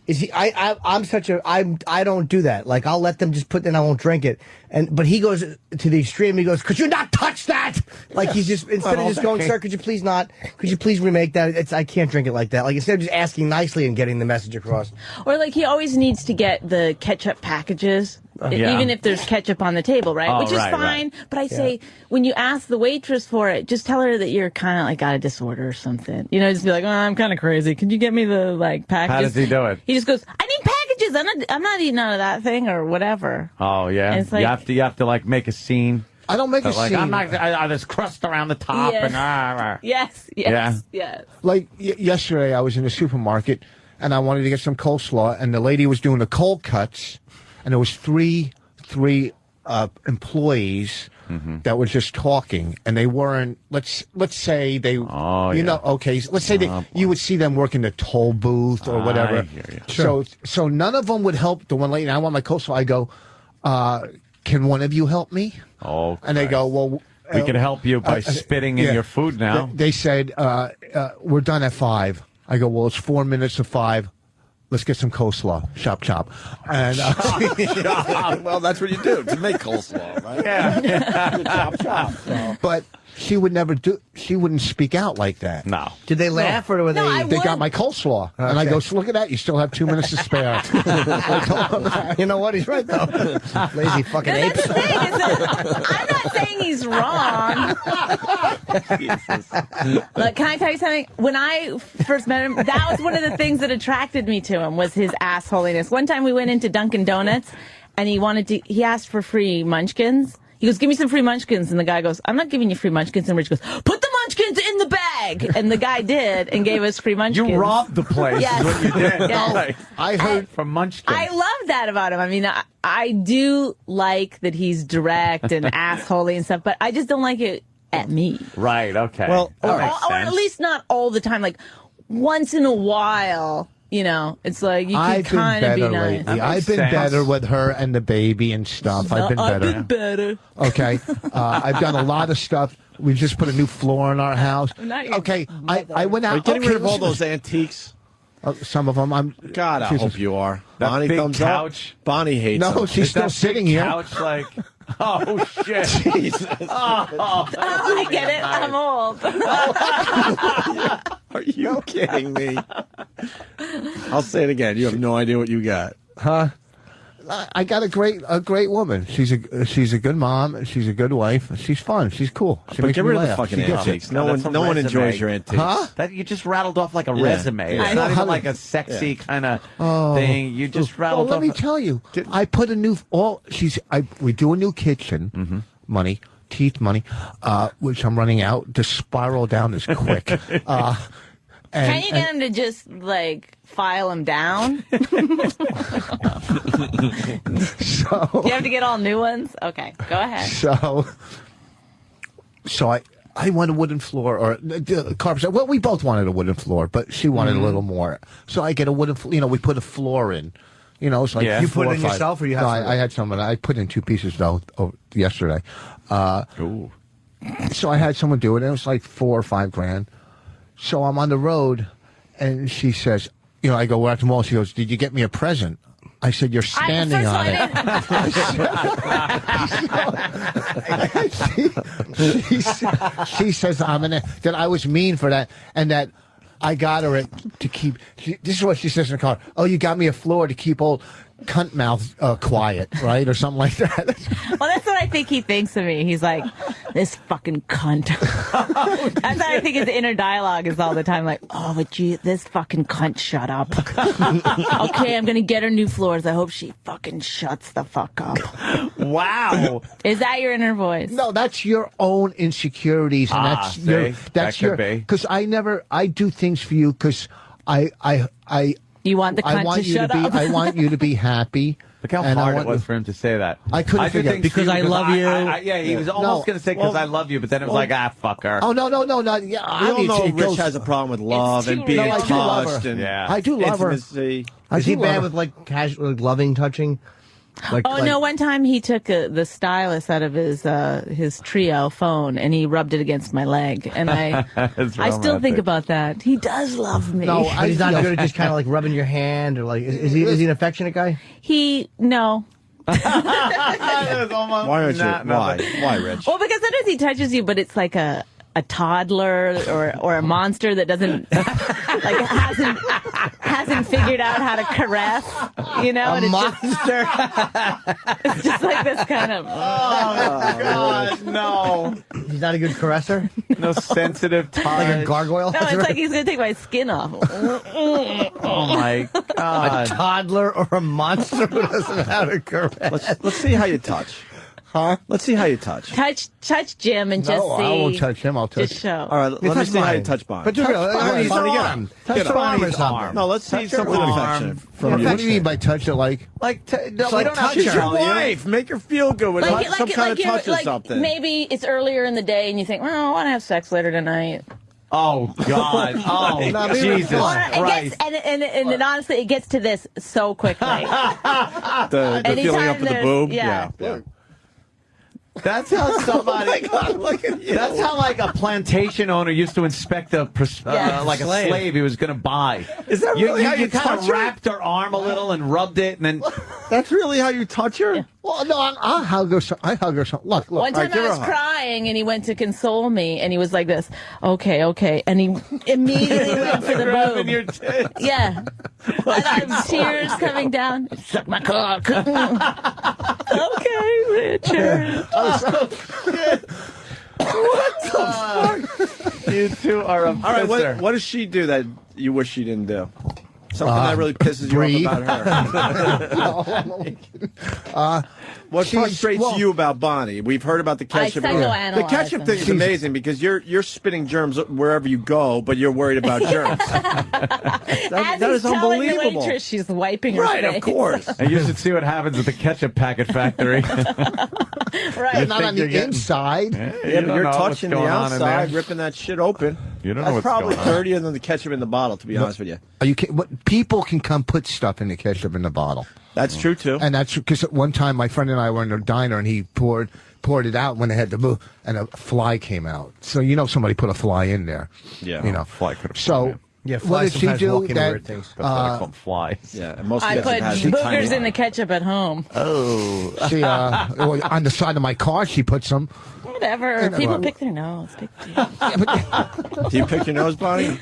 is I don't do that. Like, I'll let them just put it and I won't drink it. But he goes to the extreme. He goes, could you not touch that? Like, he's just, instead of just going, sir, could you please not? Could you please remake that? I can't drink it like that. Like, instead of just asking nicely and getting the message across. Or like he always needs to get the ketchup packages. Yeah. Even if there's ketchup on the table, right? Oh, Which is right, fine. right. But I say, when you ask the waitress for it, just tell her that you're kind of like got a disorder or something. You know, just be like, oh, I'm kind of crazy. Can you get me the like packages? How does he do it? He just goes, I need packages. I'm not eating out of that thing or whatever. Oh, yeah? And it's like, you have to like make a scene. I don't make a like, scene. I'm not, there's crust around the top. Yes. And, Yes. Like yesterday, I was in the supermarket and I wanted to get some coleslaw, and the lady was doing the cold cuts, and there was three employees that were just talking, and they weren't. Let's say they, know, okay. Let's say that you would see them working the toll booth or whatever. I hear you. Sure. So none of them would help the one lady. And I want my coleslaw. I go, can one of you help me? Oh, and they go, well. We can help you by spitting in your food now. They said, we're done at 5. I go, well, it's 4 minutes to 5. Let's get some coleslaw. Chop, chop. And, well, that's what you do to make coleslaw, right? Yeah. Chop, chop. But she would never do. She wouldn't speak out like that. No. Did they laugh or were they? They got my coleslaw, and I go, so look at that. You still have 2 minutes to spare. You know what? He's right though. Lazy fucking ape. That's the thing. I'm not saying he's wrong. Look, can I tell you something? When I first met him, that was one of the things that attracted me to him was his assholiness. One time we went into Dunkin' Donuts, and he asked for free munchkins. He goes, give me some free munchkins. And the guy goes, I'm not giving you free munchkins. And Rich goes, put the munchkins in the bag. And the guy did and gave us free munchkins. You robbed the place. Yes. Is what you did. Yes. I heard from munchkins. I love that about him. I mean, I do like that he's direct and assholey and stuff, but I just don't like it at me. Right, okay. Well, or at least not all the time. Like, once in a while, you know, it's like you can kind of be nice. Lately. I've been better with her and the baby and stuff. I've been better. Okay. I've done a lot of stuff. We just put a new floor in our house. Okay. I went out. Are you getting rid of all those antiques? Some of them. God, I hope you are. That Bonnie big comes couch. up. Bonnie hates No, them. she's still sitting here. Couch, like, oh, shit. Jesus. I get it. I'm old. Are you kidding me? I'll say it again. You have no idea what you got. Huh? I got a great woman. She's a good mom. She's a good wife. She's fun. She's cool. She But makes get me rid of the laugh. fucking She gets antiques. it. No one enjoys your antiques. Huh? That you just rattled off like a Yeah. resume. It's not even like a sexy kind of thing. You just rattled Well, off. let me tell you. I put a new. We do a new kitchen. Money, teeth money, which I'm running out. To spiral down this quick. Can you get him to just, like, file him down? So you have to get all new ones? Okay, go ahead. So I want a wooden floor or carpet. Well, we both wanted a wooden floor, but she wanted a little more. So I get a wooden. We put a floor in. You know, it's like You put it in yourself, or you have? No, I had someone. I put in 2 pieces though yesterday. Ooh. So I had someone do it, and it was like $4 or $5 grand. So I'm on the road, and she says, I go, we're at the mall. She goes, did you get me a present? I said, you're standing on it. She says, that I was mean for that, and that I got her to keep. This is what she says in the car. Oh, you got me a floor to keep old cunt mouth quiet, right? Or something like that. Well, that's what I think he thinks of me. He's like, this fucking cunt. That's what I think his inner dialogue is all the time. Like, oh, but this fucking cunt, shut up. Okay, I'm going to get her new floors. I hope she fucking shuts the fuck up. Wow. Is that your inner voice? No, that's your own insecurities. And that's your, because I do things for you because you want the cunt to shut up? I want you to be happy. Look how hard it was for him to say that. I couldn't figure it. Because I love you. Yeah, he was almost going to say because I love you, but then it was like, fuck her. Oh, no. Yeah, we all know Rich has a problem with love and being touched. I do love her. Is he bad with like casual, loving touching? No! One time he took the stylus out of his Trio phone and he rubbed it against my leg, and I still think about that. He does love me. No, he's not good at just kind of like rubbing your hand or like. Is he an affectionate guy? No. Why aren't you? Why, Rich? Well, because sometimes he touches you, but it's like a toddler or a monster that doesn't hasn't figured out how to caress, and it's monster. It's just like this kind of. Oh God, no! He's not a good caresser. No sensitive touch. Like a gargoyle. No, it's like he's gonna take my skin off. Oh my God! A toddler or a monster who doesn't know how to caress. Let's see how you touch. Huh? Let's see how you touch. Touch Jim and just see. I won't touch him. I'll touch. Just show. All right, let me see how you touch Bonnie. But Bonnie's arm. Touch Bonnie's arm. No, let's see something affectionate from you. What do you mean by touch it? Like we don't touch your wife. Make her feel good with some kind of touch or something. Maybe it's earlier in the day and you think, well, I want to have sex later tonight. Oh God! Oh Jesus Christ! And then honestly, it gets to this so quickly. the feeling up of the boob. Yeah. That's how somebody. Oh my God, look at you. That's how like a plantation owner used to inspect a slave he was going to buy. Is that really how you kind of wrapped her arm a little and rubbed it, and then That's really how you touch her? Yeah. Well, no, I hug her. I hug her. Look. One time I was crying, and he went to console me, and he was like this, okay, and he immediately went for the boob. Your tits. Yeah. And I have tears coming down. Suck my cock. Okay, Richard. What the fuck? You two are a All right, what does she do that you wish she didn't do? Something that really pisses you off about her. What frustrates you about Bonnie? We've heard about the ketchup. The ketchup thing is amazing because you're spitting germs wherever you go, but you're worried about germs. that is unbelievable. The waitress she's wiping her face. Right, of course. And you should see what happens at the ketchup packet factory. Right. Not on the inside. Yeah, but you're touching the outside, ripping that shit open. You don't know That's what's probably going on. dirtier than the ketchup in the bottle, to be honest with you. Are you kidding? People can come put stuff in the ketchup in the bottle. That's true, too. And that's because one time my friend and I were in a diner and he poured it out when they had to move and a fly came out. So, somebody put a fly in there. Yeah. Fly could have So, Yeah, what did she do? Weird things. That's what I call flies. Yeah, and most I put boogers in the ketchup at home. Oh. She, on the side of my car, she put some. Whatever. People pick their nose. Big deal. Do you pick your nose, Bonnie?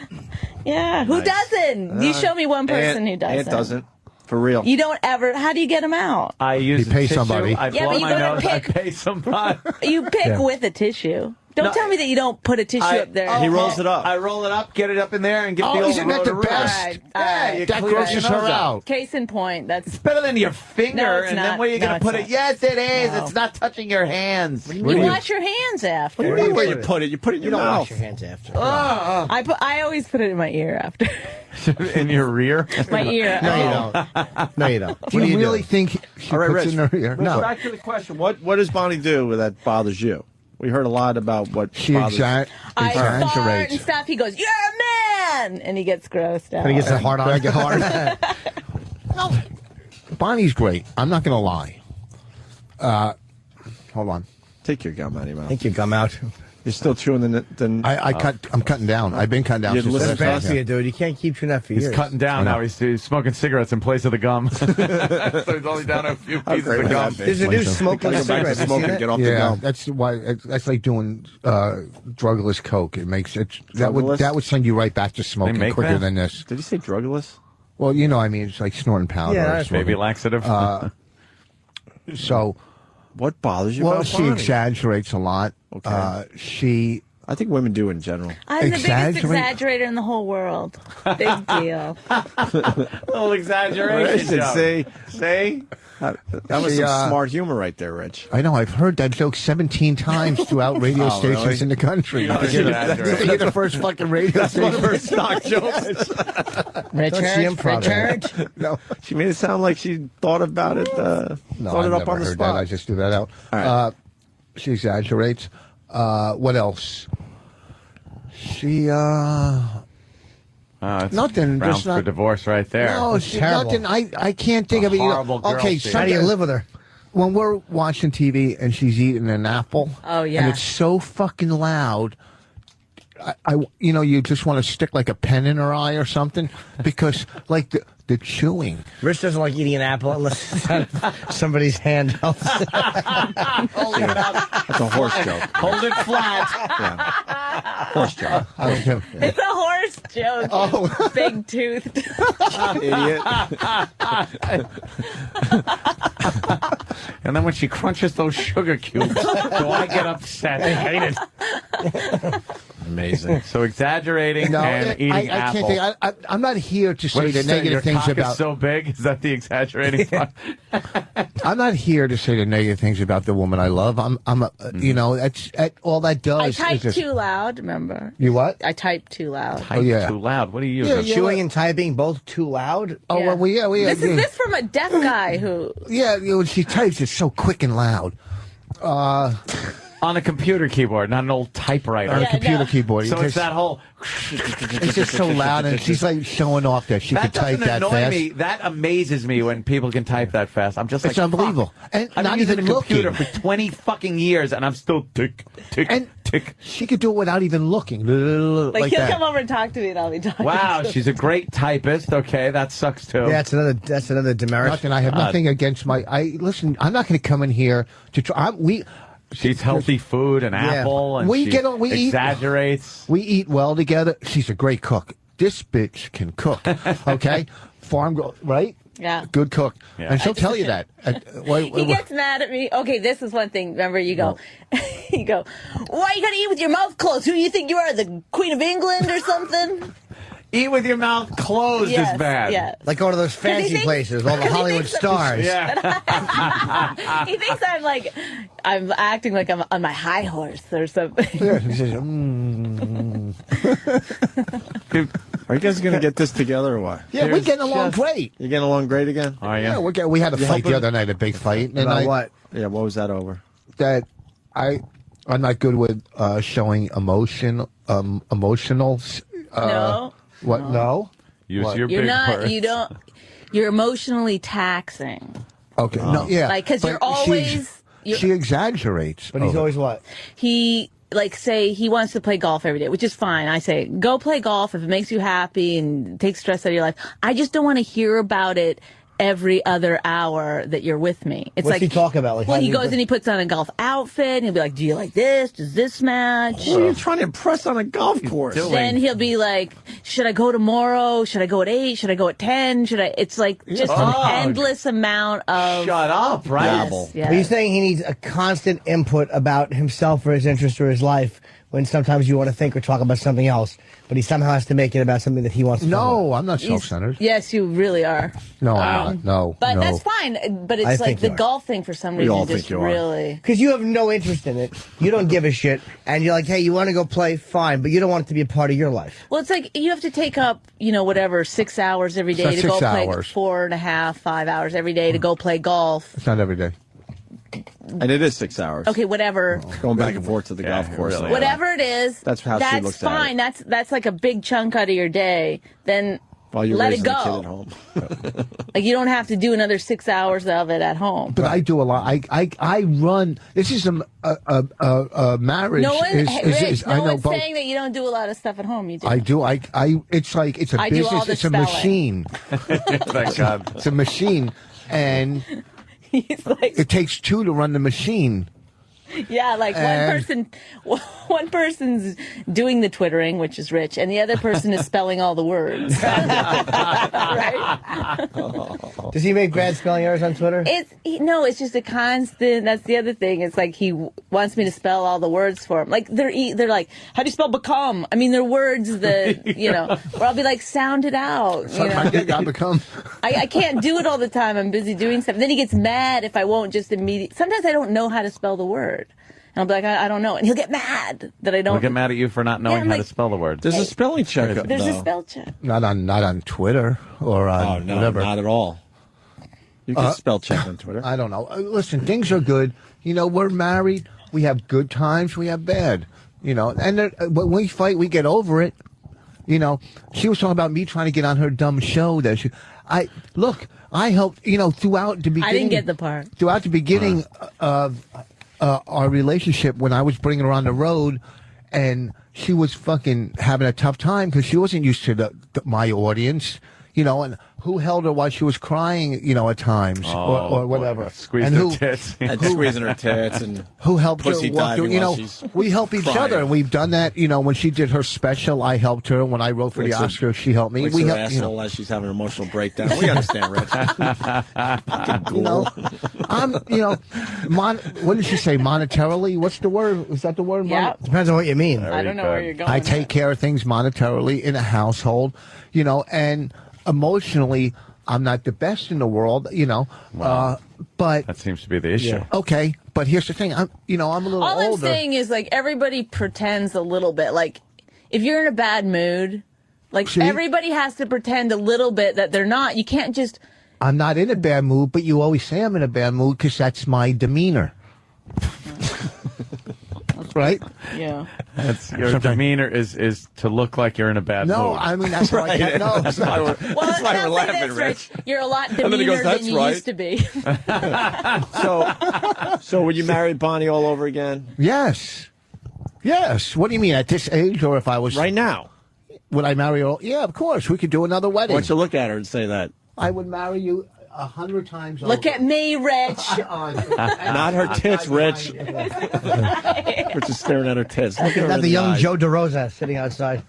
Yeah. Who doesn't? You show me one person who doesn't. It doesn't. For real. You don't ever. How do you get them out? I use You pay tissue, somebody. I Yeah, blow but you my gotta nose. pick- I pay somebody. You pick with a tissue. Don't tell me that you don't put a tissue up there. He rolls it up. I roll it up, get it up in there, and get the old isn't that the road around. best? All right. you That clean grosses your her nose out. Case in point. That's It's better than your finger, No, it's and not. then where are you No, going to it's put not. it? Yes, it is. No. It's not touching your hands. you wash your hands after. What do you mean where you put it? You put it in your You don't mouth. wash your hands after. I always put it in my ear after. In your rear? My ear. No, you don't. No, you don't. Do you really think she All right, puts Rich. in her ear? Rich, No. back to the question. What does Bonnie do that bothers you? We heard a lot about what She bothers I fart and exaggerates. stuff. He goes, "You're a man," and he gets grossed out. But he gets a hard on. I get hard. No. Bonnie's great. I'm not going to lie. Hold on. Take your gum out of your mouth. Take your gum out. You're still chewing the I'm cutting down. I've been cutting down You're since listening the That's last bad for you, dude. You can't keep chewing that for He's years. cutting down I know. now. He's smoking cigarettes in place of the gum. So he's only down a few pieces great of would gum. that be? There's a new smokeless Go back to cigarette. smoking, You seen get it? off the Yeah, gum. that's why. That's like doing drugless coke. It makes it Drugless? that would send you right back to smoking make quicker that? than this. Did you say drugless? Well, I mean, it's like snorting powder. Yeah, or that's smoking. Maybe laxative. So, What bothers you well, about she Bonnie? exaggerates a lot. Okay. I think women do in general. I'm the biggest Exaggerate? exaggerator in the whole world. Big deal. little exaggeration. See? That was She, some smart humor right there, Rich. I know. I've heard that joke 17 times throughout radio Oh, stations really? in the country. You're You're the first fucking radio That's one of her station. stock jokes. Richard. No, She made it sound like she thought about it. no, thought I've it up never on the heard spot. that. I just threw that out. All right. She exaggerates. What else? She It's nothing. grounds Just not for divorce right there. No, It's she, terrible. nothing. I can't think of it. horrible girl Okay, she is. How do you live with her? when we're watching TV and she's eating an apple, Oh, yeah. and it's so fucking loud, you just want to stick like a pen in her eye or something because like the chewing. Rich doesn't like eating an apple unless it's on somebody's hand. That's a horse joke. Hold it flat. Horse joke. It's a horse joke. Oh. Big toothed. Idiot. And then when she crunches those sugar cubes, do I get upset? I hate it. Amazing. So exaggerating No, and eating I apple. can't think. I'm not here to What say did the you say, negative your things cock about. is so big? Is that the exaggerating part? I'm not here to say the negative things about the woman I love. I'm that's all that does. I is typed just, too loud, remember? You what? I typed too loud. Type yeah. too loud. What are you using? Chewing and typing both too loud. Oh Yeah. well, yeah. This is this from a deaf guy who. Yeah, when she types, it's so quick and loud. On a computer keyboard, not an old typewriter. On a computer keyboard. So it's that whole... It's just so loud, and she's like showing off that she could type that annoy fast. Me. That amazes me when people can type that fast. I'm just like, it's unbelievable. Fuck. And I've not been using even a computer looking. for 20 fucking years, and I'm still tick, tick, and tick. She could do it without even looking. Like he'll that. come over and talk to me, and I'll be talking. Wow, to him. she's a great typist. Okay, that sucks too. Yeah, that's another demerit. Nothing. I have nothing against my. Listen. I'm not going to come in here to try. She eats healthy food and apple, and we she exaggerates. We eat well together. She's a great cook. This bitch can cook. Okay, farm girl, right? Yeah. Good cook. Yeah. And she'll tell you that. He gets mad at me. Okay, this is one thing. Remember, you go, you go, why you gotta eat with your mouth closed? Who do you think you are, the Queen of England or something? Eat with your mouth closed is bad. Yes. Like going to those fancy places, all the Hollywood stars. Yeah. He thinks I'm acting like I'm on my high horse or something. Yeah, he says, Are you guys going to get this together or what? Yeah, we're getting along great. You're getting along great again? Oh, yeah. Yeah, we had a fight the other night, a big fight. And About what? Yeah, what was that over? That I'm not good with showing emotional. No. What? No. Use what? your You're big not. words. You don't. You're emotionally taxing. Okay. No. Yeah. Like, because you're always. She exaggerates. But he's always what? He, say he wants to play golf every day, which is fine. I say, go play golf if it makes you happy and takes stress out of your life. I just don't want to hear about it every other hour that you're with me. It's What's he talk about? Like, well, he goes and he puts on a golf outfit, and he'll be like, do you like this? Does this match? What are you trying to impress on a golf course? Then he'll be like, should I go tomorrow? Should I go at 8? Should I go at 10? It's like just an endless amount of... Shut up, right? Yes. Are you saying he needs a constant input about himself or his interest or his life when sometimes you want to think or talk about something else, but he somehow has to make it about something that he wants to talk about? No, I'm not self-centered. Yes, you really are. No, I'm not. No. But no. that's fine. But I it's like think the you are. golf thing for some We all reason think just you are. really... Because you have no interest in it. You don't give a shit. And you're like, hey, you want to go play? Fine. But you don't want it to be a part of your life. Well, it's like you have to take up, whatever, 6 hours every day It's to not go 6 play hours. 4.5, 5 hours every day to go play golf. It's not every day. And it is 6 hours. Okay, whatever. Going back and forth to the golf course. really. Whatever it is, That's how she that's looks at fine. it. That's like a big chunk out of your day. Then While you're let it raising the kid at go. home. Like you don't have to do another 6 hours of it at home. But I do a lot. I run. This is a marriage. No one, is no I know one's both. saying that you don't do a lot of stuff at home. You do. I do. It's like it's a I do all business. the It's a spelling. machine. Thank God. It's a machine, and He's like, it takes two to run the machine. yeah, like one person's doing the twittering, which is Rich, and the other person is spelling all the words. Right? Does he make bad spelling errors on Twitter? No, it's just a constant. That's the other thing. It's like he wants me to spell all the words for him. Like they're like, how do you spell become? I mean, they're words that where I'll be like, sound it out. I become. I can't do it all the time. I'm busy doing stuff. Then he gets mad if I won't just immediately. Sometimes I don't know how to spell the word. And I'll be like, I don't know. And he'll get mad that I don't. He'll get mad at you for not knowing how to spell the word. There's a spelling check. There's a spell check. Not on Twitter or on whatever. Not at all. You can spell check on Twitter. I don't know. Listen, things are good. We're married. We have good times. We have bad. And when we fight, we get over it. She was talking about me trying to get on her dumb show. I helped. Throughout the beginning. I didn't get the part. Throughout the beginning of our relationship, when I was bringing her on the road, and she was fucking having a tough time because she wasn't used to my audience. And who held her while she was crying, at times, or whatever. Squeezing her tits. And squeezing her tits. And who helped her pussy walk through, diving while she's we help each crying. other, and we've done that, when she did her special, I helped her. When I wrote for the Oscars, she helped me. Licks We her helped, asshole as she's having an emotional breakdown. We understand, Rich. Fucking ghoul. I'm, what did she say, monetarily? What's the word? Is that the word? Yeah. Depends on what you mean. I don't know where you're going. I take care of things monetarily in a household, and emotionally, I'm not the best in the world, but that seems to be the issue. Yeah. Okay, but here's the thing. I'm a little All older. I'm saying is, like, everybody pretends a little bit. Like, if you're in a bad mood, like, everybody has to pretend a little bit that they're not. You can't just... I'm not in a bad mood, but you always say I'm in a bad mood because that's my demeanor. Right? Yeah. Your demeanor is to look like you're in a bad mood. No, I mean, that's why I can't. No, That's why we're, Well, laughing, that's Rich. You're a lot then he goes, demeaner "That's than you right." used to be. So would you marry Bonnie all over again? Yes. Yes. What do you mean, at this age, or if I was... Right now. Would I marry her? Yeah, of course. We could do another wedding. Why don't you look at her and say that? I would marry you 100 times Look over. at me, Rich. Not her tits, Rich. Rich is staring at her tits. Look at her Not in the young eyes. Joe DeRosa sitting outside.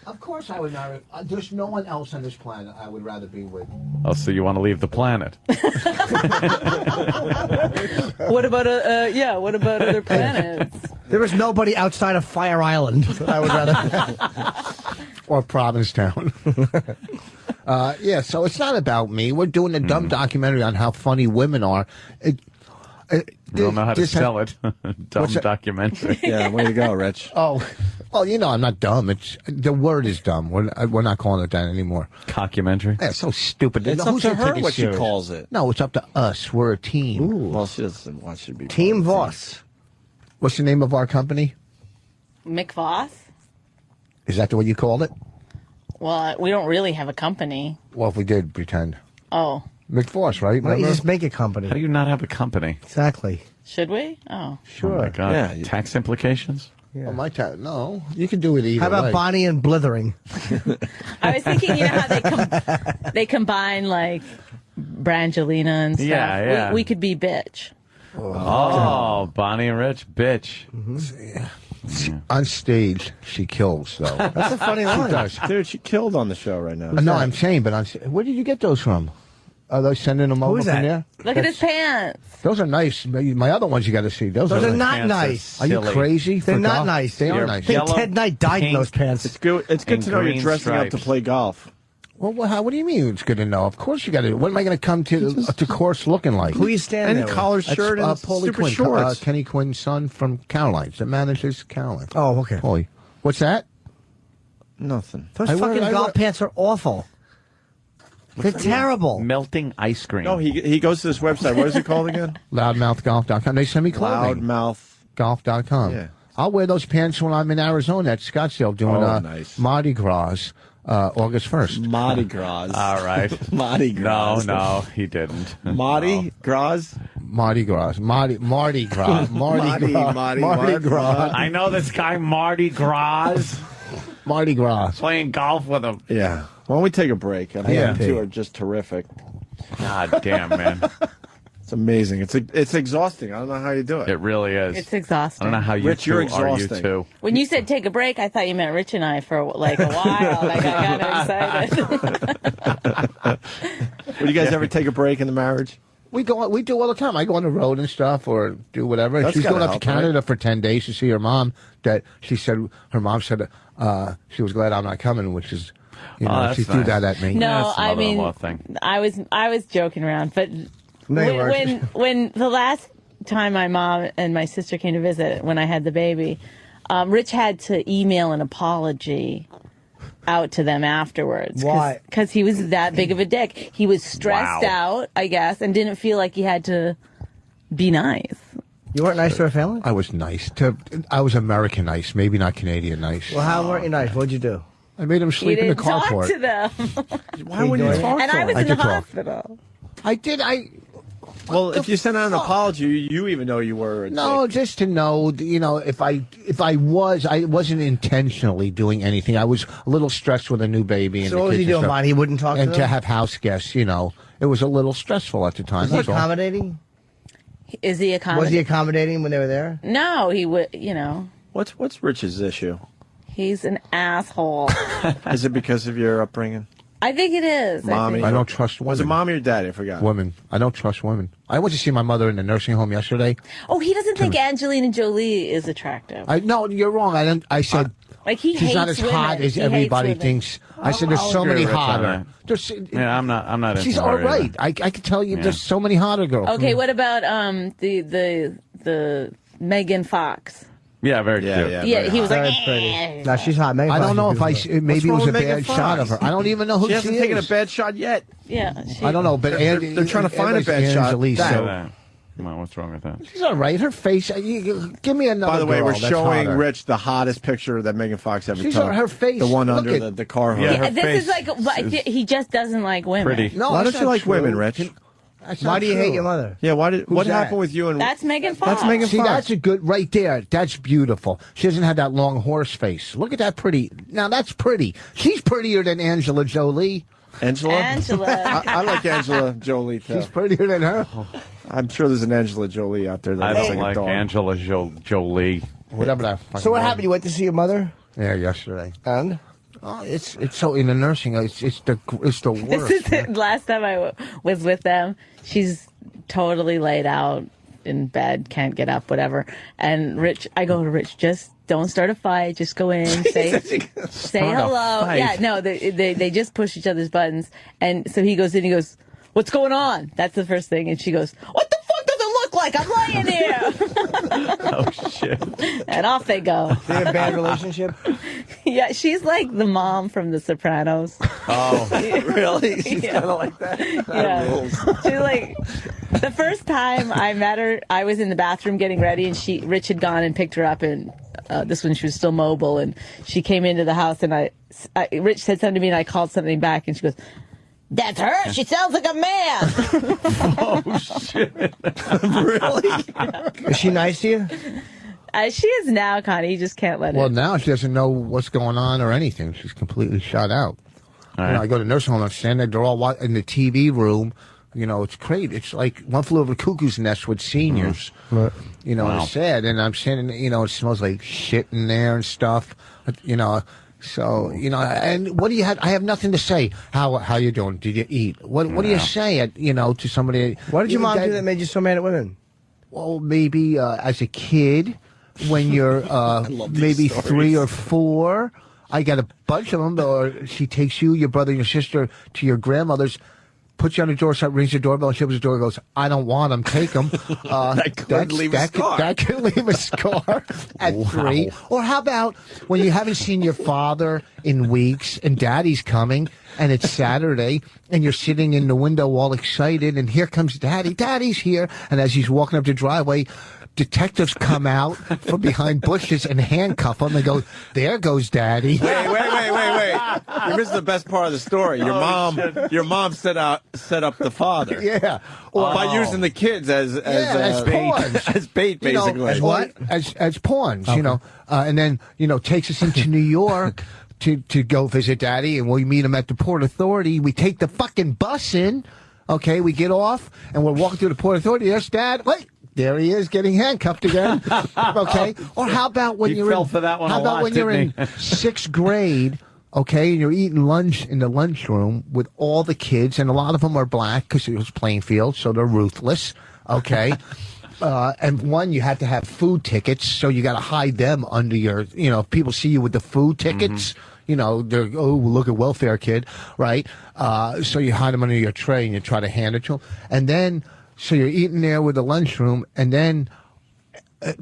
Of course I would marry. There's no one else on this planet I would rather be with. Oh, so you want to leave the planet? What about what about other planets? There is nobody outside of Fire Island. I would rather. Or Provincetown. Yeah, so it's not about me. We're doing a dumb documentary on how funny women are. You don't know how to sell it. Dumb What's that? documentary. Yeah, way to go, Rich. Oh, well, you know, I'm not dumb. It's the word is dumb. We're not calling it that anymore. Cockumentary? Yeah, it's so stupid. It's Who's up to gonna her take it what she serious? calls it. No, it's up to us. We're a team. Well, she doesn't want you to be Team Voss. What's the name of our company? McVoss? Is that the way you called it? Well, we don't really have a company. Well, if we did, pretend. Oh, McForce, right? Why don't you Remember? just make a company? How do you not have a company? Exactly. should we? Oh, Sure. Oh, my God. Yeah. Tax implications? Oh, my no. You can do it either How about way. Bonnie and Blithering? I was thinking, you know how they combine like Brangelina and stuff. Yeah, yeah. We could be bitch. Oh, Bonnie and Rich, bitch. On stage, she kills, though. That's a funny She line. does. Dude, she killed on the show right now. No, I'm saying, but where did you get those from? Are they sending them over is from that? there? Look at his pants. Those are nice. My other ones you got to see. Those are nice. not Pants nice. Are you silly. crazy? They're For not golf? nice. They They're are I nice. think Yellow, Ted Knight died in pink. those pants. It's good And to know you're green dressing up to stripes. play golf. Well, what do you mean it's good to know? Of course you got to. What am I going to come to course looking like? Who are you standing Any there with? collared That's, shirt and Paulie super Quinn, shorts. Kenny Quinn's son from Caroline's. That manages Caroline. Oh, okay. Paulie. What's that? Nothing. Those I wear- fucking I golf wear- pants are awful. They're terrible. Melting ice cream. No, he goes to this website. What is it called again? Loudmouthgolf.com. They send me clothing. Loudmouth. Golf.com. Yeah. I'll wear those pants when I'm in Arizona at Scottsdale doing nice. Mardi Gras August 1st. Mardi Gras. All right. Mardi Gras. No, he didn't. Mardi Gras. Mardi Gras. Mardi Gras. Mardi Gras. I know this guy, Marty Gras. Mardi Gras. Playing golf with him. Yeah. Why don't we take a break? I think Yeah. you two are just terrific. God damn, man. It's amazing. It's exhausting. I don't know how you do it. It really is. It's exhausting. I don't know how you Rich, two you're are, you exhausting. two. When you said take a break, I thought you meant Rich and I for like a while. Like I got excited. Would you guys ever take a break in the marriage? We do all the time. I go on the road and stuff, or do whatever. That's She's gotta going up to help, Canada right? for 10 days to see her mom. That her mom said she was glad I'm not coming, which is, that's she threw nice. that at me. No, That's I another mean, law thing. I was joking around, but No, you weren't. when the last time my mom and my sister came to visit when I had the baby, Rich had to email an apology out to them afterwards. Why? Because he was that big of a dick. He was stressed out, I guess, and didn't feel like he had to be nice. You weren't nice to her family? I was nice. I was American nice, maybe not Canadian nice. Well, how weren't you nice? What'd you do? I made him You sleep in the didn't talk carport. to them. Why wouldn't you talk And to I him? was I in the did talk. hospital. I did. Well, if you sent out an apology, you even know you were a No, dick. just to know, if I wasn't intentionally doing anything. I was a little stressed with a new baby. And So the what was he kids and doing, stuff. Bonnie? He wouldn't talk to And them? to have house guests, it was a little stressful at the time. Was he That's all. accommodating? Is he accommodating? Was he accommodating when they were there? No, he would. What's Rich's issue? He's an asshole. Is it because of your upbringing? I think it is. Mommy. I don't trust women. Was it mommy or daddy? I forgot. Women. I don't trust women. I went to see my mother in the nursing home yesterday. Oh, he doesn't think Angelina Jolie is attractive. No, you're wrong. I said Like he she's hates not as women. hot as He everybody hates women. thinks. I said there's I'll so agree many with Rich on hotter. that. Yeah, I'm not. She's into her all either. right. I can tell you, there's so many hotter girls. Okay, what about the Megan Fox? Yeah, very cute. Yeah, he was like, Very pretty. No, she's hot. Megan I don't know Fox if is maybe it wrong was a with Megan bad shot Fox? of her. I don't even know who She hasn't is. taken a bad shot yet. yeah. I don't know, but They're trying to find a bad shot. Angelique, That. so Come on, what's wrong with that? She's all right. Her face. Give me another. By the way, girl we're that's showing hotter. Rich the hottest picture that Megan Fox ever took. Her face. The one Look under at- the car hood. Yeah, her This face is like he just doesn't like women. Pretty. No, Why that's don't you not like true. women, Rich? That's Why not do you hate true. your mother? Yeah, what Who's that? happened with you and... That's Megan Fox. That's Megan See, Fox. that's a good right there. That's beautiful. She doesn't have that long horse face. Look at that pretty. Now that's pretty. She's prettier than Angela Jolie. Angela? Angela. I like Angela Jolie, too. She's prettier than her. I'm sure there's an Angela Jolie out there that I looks don't like a like dog. Angela Jolie. Whatever that. fucking So what name. happened? You went to see your mother? Yeah, yesterday. And? Oh, it's so in the nursing. It's the worst. This is the last time I was with them. She's totally laid out in bed, can't get up, whatever. And I go to Rich, just don't start a fight. Just go in, say hello. Yeah, no, they just push each other's buttons. And so he goes in, he goes, what's going on? That's the first thing. And she goes, what the fuck does it look like? I'm laying here. Oh, shit. And off they go. They have a bad relationship? Yeah, she's like the mom from The Sopranos. Oh, really? She's Yeah. kind of like that? Yeah. She's like, the first time I met her, I was in the bathroom getting ready, and Rich had gone and picked her up, and this one she was still mobile, and she came into the house, and Rich said something to me, and I called something back, and she goes, that's her. She sounds like a man. Oh, shit. Really? Is she nice to you? She is now, Connie. You just can't let Well, it. now she doesn't know what's going on or anything. She's completely shut out. All You know, right. I go to nursing home. I'm standing there. They're all in the TV room. You know, it's great. It's like One Flew Over the Cuckoo's Nest with seniors. You know, Wow. it's sad. And I'm standing, you know, it smells like shit in there and stuff. You know, so, you know, and what do you have? I have nothing to say. How you doing? Did you eat? What do you say, to somebody? What did your mom do that made you so mad at women? Well, maybe as a kid, when you're maybe 3 or 4, I got a bunch of them. Or she takes you, your brother, and your sister to your grandmother's, puts you on the doorstep, rings the doorbell, and she opens the door and goes, I don't want them, take them. That could leave a scar. That could leave a scar at 3. Or how about when you haven't seen your father in weeks and daddy's coming and it's Saturday and you're sitting in the window all excited and here comes daddy. Daddy's here. And as he's walking up the driveway, detectives come out from behind bushes and handcuff him and go, there goes daddy. Wait. You missed the best part of the story. Your mom set up the father. Yeah. By using the kids as pawns. as bait, You know, basically. as what? As pawns, you know. And then, takes us into New York to go visit daddy, and we meet him at the Port Authority. We take the fucking bus in, okay? We get off, and we're walking through the Port Authority. There's Dad. Wait. There he is, getting handcuffed again. Okay. Or how about when He fell for that one a lot, when you're in didn't he? 6th grade, okay, and you're eating lunch in the lunchroom with all the kids, and a lot of them are black because it was Plainfield, so they're ruthless. Okay. And one, you had to have food tickets, so you got to hide them under your, if people see you with the food tickets, they're, look at welfare kid, right? So you hide them under your tray and you try to hand it to them. And then, so you're eating there with the lunchroom, and then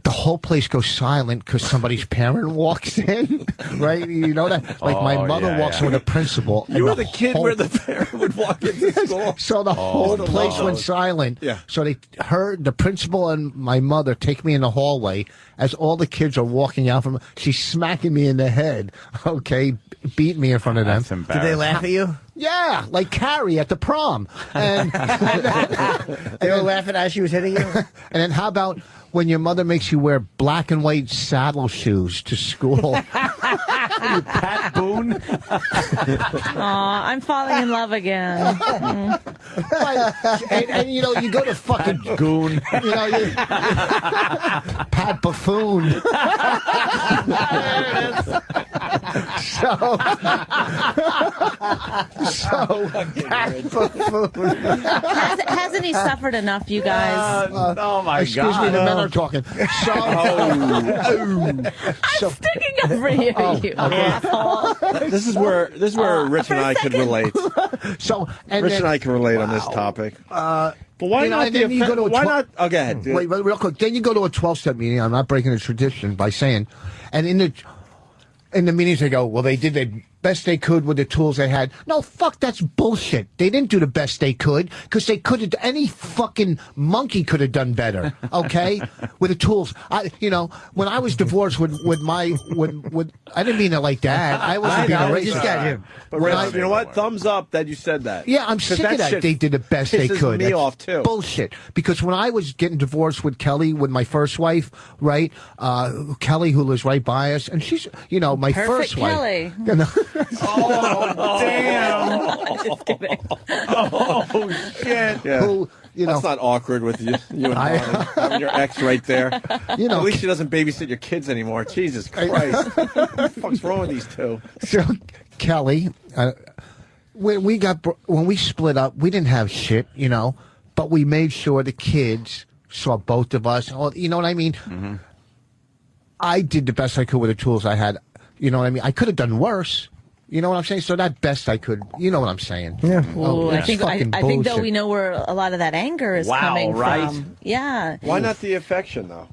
the whole place goes silent because somebody's parent walks in, right? You know that? Like my mother walks in with a principal. You were the kid where the parent would walk into school. So the whole place went silent. Yeah. So they heard the principal and my mother take me in the hallway as all the kids are walking out from. She's smacking me in the head. Okay, beat me in front of them. That's embarrassing. Did they laugh at you? Yeah, like Carrie at the prom. And They were laughing as she was hitting you? and then how about when your mother makes you wear black and white saddle shoes to school? Pat Boone? Aw, I'm falling in love again. and you go to fucking Goon. Pat Buffoon. So Pat Buffoon. Hasn't he suffered enough, you guys? Oh, my Excuse God. me, the men are talking. So, I'm sticking up for you, you asshole. This is where Rich and I could relate. So, Rich and I can relate on this topic. But why not? and then you go to a why not? Oh, go ahead. Dude. Wait, real quick. Then you go to a 12-step meeting. I'm not breaking the tradition by saying, and in the meetings they go, well, they did their best they could with the tools they had. No, fuck, that's bullshit. They didn't do the best they could because they could have. Any fucking monkey could have done better. Okay, with the tools. When I was divorced with I didn't mean it like that. I wasn't being racist. But you know what? Thumbs up that you said that. Yeah, I'm sick of that. They did the best they could. Me off too. Bullshit. Because when I was getting divorced with Kelly, with my first wife, right? Kelly, who lives right by us, and she's, my Perfect first Kelly. wife. Oh, damn. Just kidding. Oh, shit. Yeah. Who, That's not awkward with you and Bonnie, having your ex right there. At least she doesn't babysit your kids anymore. Jesus Christ. What the fuck's wrong with these two? So, Kelly, when we split up, we didn't have shit, but we made sure the kids saw both of us. You know what I mean? Mm-hmm. I did the best I could with the tools I had. You know what I mean? I could have done worse. You know what I'm saying? So that best I could. You know what I'm saying? Yeah. Ooh, I think though we know where a lot of that anger is coming from. Yeah. Why not the affection though?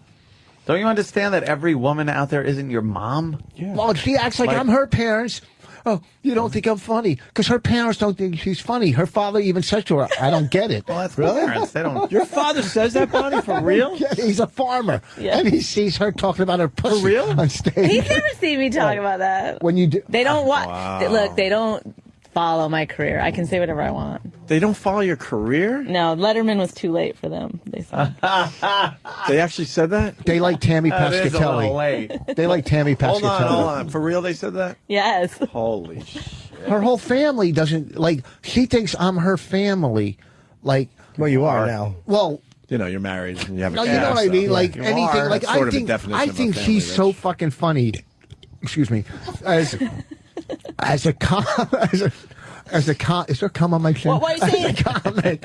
Don't you understand that every woman out there isn't your mom? Yeah. Well, she acts like I'm her parents. Oh, you don't think I'm funny? Because her parents don't think she's funny. Her father even says to her, I don't get it. Well, that's really? Parents. They don't. Your father says that, Bonnie, for real? Yeah, he's a farmer. Yeah. And he sees her talking about her pussy for real? on stage. He's never seen me talk about that. When you do. They don't watch. Wow. Look, they don't follow my career. I can say whatever I want. They don't follow your career? No, Letterman was too late for them, they said. They actually said that? They like Tammy Pescatelli. They like Tammy Pescatelli. Hold on. For real they said that? Yes. Holy shit. Her whole family doesn't, she thinks I'm her family. Well, you are now. Well, you're married and you have a you know what I mean? Anything. I think she's so fucking funny. Excuse me. As a is there cum on my chin? What are you saying? Comment,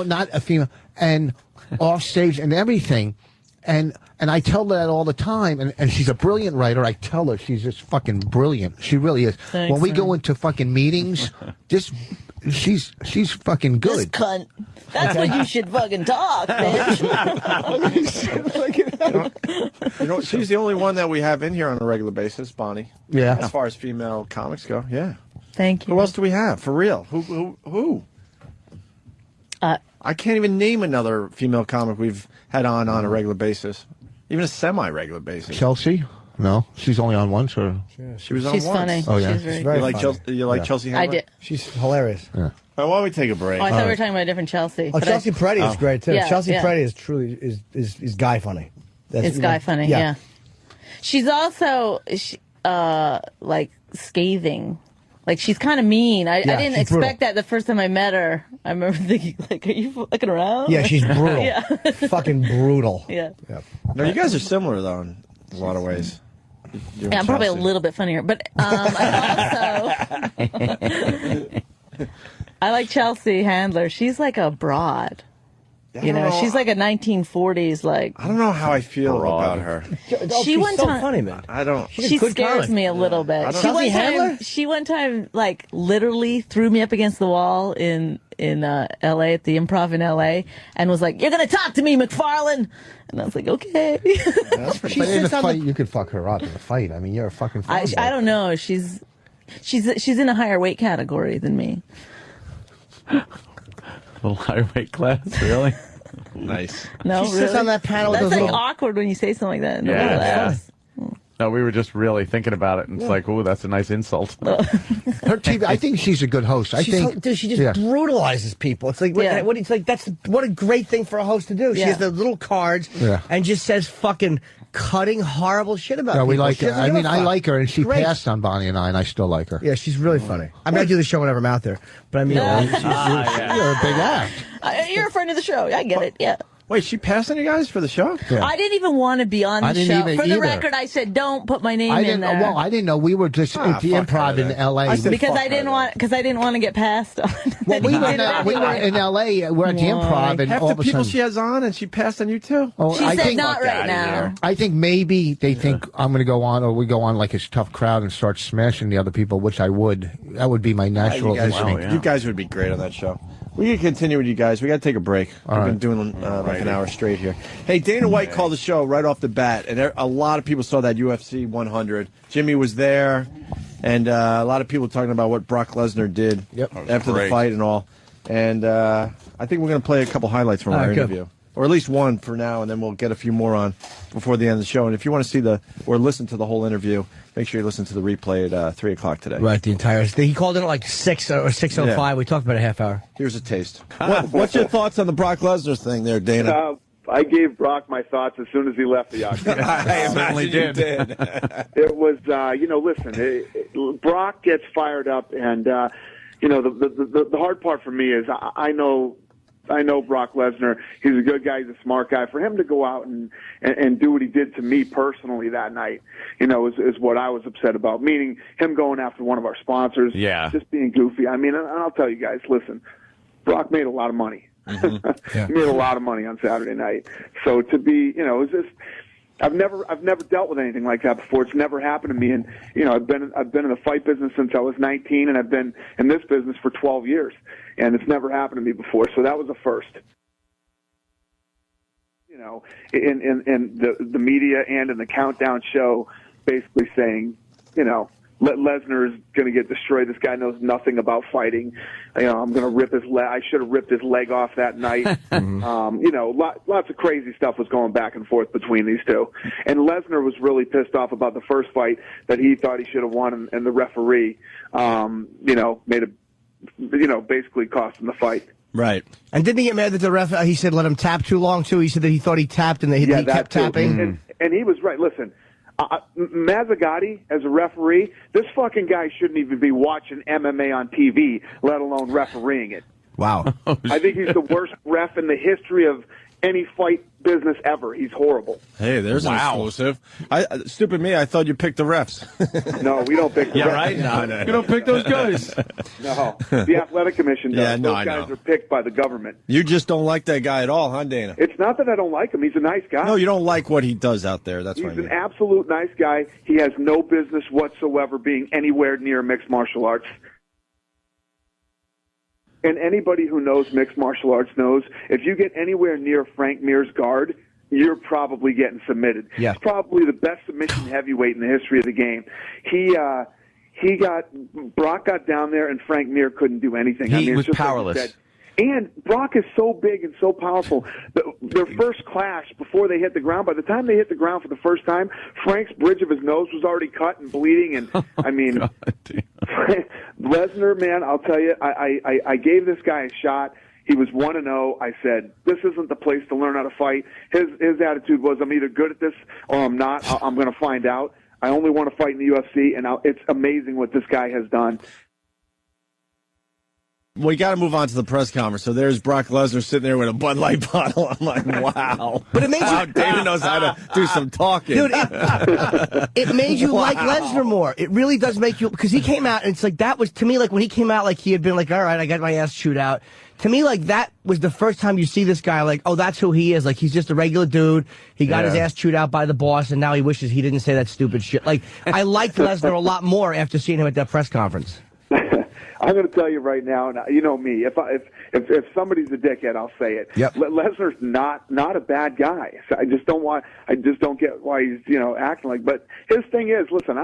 not a female, and off stage and everything, and I tell her that all the time, and she's a brilliant writer. I tell her she's just fucking brilliant. She really is. Thanks, when we go into fucking meetings, she's fucking good. This cunt. That's what you should fucking talk, bitch. She's the only one that we have in here on a regular basis, Bonnie. Yeah. As far as female comics go, yeah. Thank you. Who else do we have? For real? Who? I can't even name another female comic we've had on a regular basis. Even a semi-regular basis. Chelsea? No, she's only on once, or she was on she's once. Funny. Oh yeah, she's very you like Chelsea Handler? I did. She's hilarious. Yeah. Why don't we take a break? Oh, I thought we were talking about a different Chelsea. Oh, Chelsea Peretti is great too. Yeah, Chelsea Peretti is truly is guy funny. It's guy funny. Yeah. She's also scathing. She's kind of mean. I didn't expect that the first time I met her. I remember thinking, are you fucking around? Yeah, she's brutal. Yeah. Fucking brutal. Yeah. No, you guys are similar though in a lot of ways. Yeah, I'm probably a little bit funnier, but I like Chelsea Handler. She's like a broad. She's like a 1940s I don't know how I feel about her. She's so funny, man. I don't. She scares me a little bit. She one time literally threw me up against the wall in L.A. at the Improv in L.A. and was like, "You're gonna talk to me, McFarlane," and I was like, "Okay." But in a fight, you could fuck her up in a fight. I mean, you're a fucking. I don't know. She's in a higher weight category than me. A little higher weight class, really? Nice. No, she sits on that panel. That's awkward when you say something like that. Yeah. No, we were just really thinking about it, and it's like, ooh, that's a nice insult. Her TV, I think she's a good host. She just brutalizes people. It's like, what a great thing for a host to do. She has the little cards and just says fucking cutting horrible shit about people. We like her. I mean, I like her, and she passed on Bonnie and I still like her. Yeah, she's really funny. I mean, I do the show whenever I'm out there, but I mean, you're a big act. You're a friend of the show. I get it. Yeah. Wait, she passed on you guys for the show? Yeah. I didn't even want to be on the show. For the record, I said, don't put my name in there. Well, I didn't know. We were just at the Improv in L.A. Because I didn't want to get passed on. Well, we were in L.A. We're at the Improv, and half all the of a people sudden, she has on, and she passed on you too? Oh, she said not right now. I think maybe they think I'm going to go on, or we go on like a tough crowd and start smashing the other people, which I would. That would be my natural instinct. You guys would be great on that show. We can continue with you guys. We got to take a break. We've been doing like an hour straight here. Hey, Dana White called the show right off the bat, and a lot of people saw that UFC 100. Jimmy was there, and a lot of people talking about what Brock Lesnar did after the fight and all. And I think we're going to play a couple highlights from our interview. Or at least one for now, and then we'll get a few more on before the end of the show. And if you want to see or listen to the whole interview, make sure you listen to the replay at 3 o'clock today. Right, the entire thing. He called in at like 6 or 6:05. Yeah. We talked about a half hour. Here's a taste. What's your thoughts on the Brock Lesnar thing there, Dana? I gave Brock my thoughts as soon as he left the octagon. I certainly did. It was, listen, Brock gets fired up, and, the hard part for me is I know Brock Lesnar. He's a good guy. He's a smart guy. For him to go out and do what he did to me personally that night, is what I was upset about. Meaning him going after one of our sponsors. Yeah. Just being goofy. I mean, and I'll tell you guys, listen, Brock made a lot of money. Mm-hmm. He made a lot of money on Saturday night. So to be, it was just, I've never dealt with anything like that before. It's never happened to me. And, I've been in the fight business since I was 19, and I've been in this business for 12 years. And it's never happened to me before. So that was a first. In the media and in the Countdown show, basically saying, Lesnar is going to get destroyed. This guy knows nothing about fighting. I'm going to rip his leg. I should have ripped his leg off that night. Lots of crazy stuff was going back and forth between these two. And Lesnar was really pissed off about the first fight that he thought he should have won, and the referee, made basically cost him the fight. Right. And didn't he get mad that the ref, he said, let him tap too long, too? He said that he thought he tapped and that he kept tapping. And he was right. Listen, Mazzagatti, as a referee, this fucking guy shouldn't even be watching MMA on TV, let alone refereeing it. Wow. I think he's the worst ref in the history of any fight business ever. He's horrible. Hey, there's an exclusive. Stupid me, I thought you picked the refs. No, we don't pick the refs. Yeah, right? No. You don't pick those guys. No, the Athletic Commission does. Yeah, no, those guys are picked by the government. You just don't like that guy at all, huh, Dana? It's not that I don't like him. He's a nice guy. No, you don't like what he does out there. That's what I mean. He's an absolute nice guy. He has no business whatsoever being anywhere near mixed martial arts. And anybody who knows mixed martial arts knows if you get anywhere near Frank Mir's guard, you're probably getting submitted. Yeah. He's probably the best submission heavyweight in the history of the game. Brock got down there, and Frank Mir couldn't do anything. He was powerless. And Brock is so big and so powerful. Their first clash, before they hit the ground, by the time they hit the ground for the first time, Frank's bridge of his nose was already cut and bleeding. And I mean, Lesnar, man, I'll tell you, I gave this guy a shot. He was 1-0. I said, this isn't the place to learn how to fight. His attitude was, I'm either good at this or I'm not. I'm going to find out. I only want to fight in the UFC, and it's amazing what this guy has done. We got to move on to the press conference. So there's Brock Lesnar sitting there with a Bud Light bottle. I'm like, wow. But it made you... Dana knows how to do some talking. Dude, it made you like Lesnar more. It really does make you... Because he came out, and it's like, that was, to me, like, when he came out, like, he had been like, all right, I got my ass chewed out. To me, like, that was the first time you see this guy, like, oh, that's who he is. Like, he's just a regular dude. He got his ass chewed out by the boss, and now he wishes he didn't say that stupid shit. Like, I liked Lesnar a lot more after seeing him at that press conference. I'm going to tell you right now, and you know me. If somebody's a dickhead, I'll say it. Yep. Lesnar's not a bad guy. So I just don't get why he's acting like. But his thing is, listen,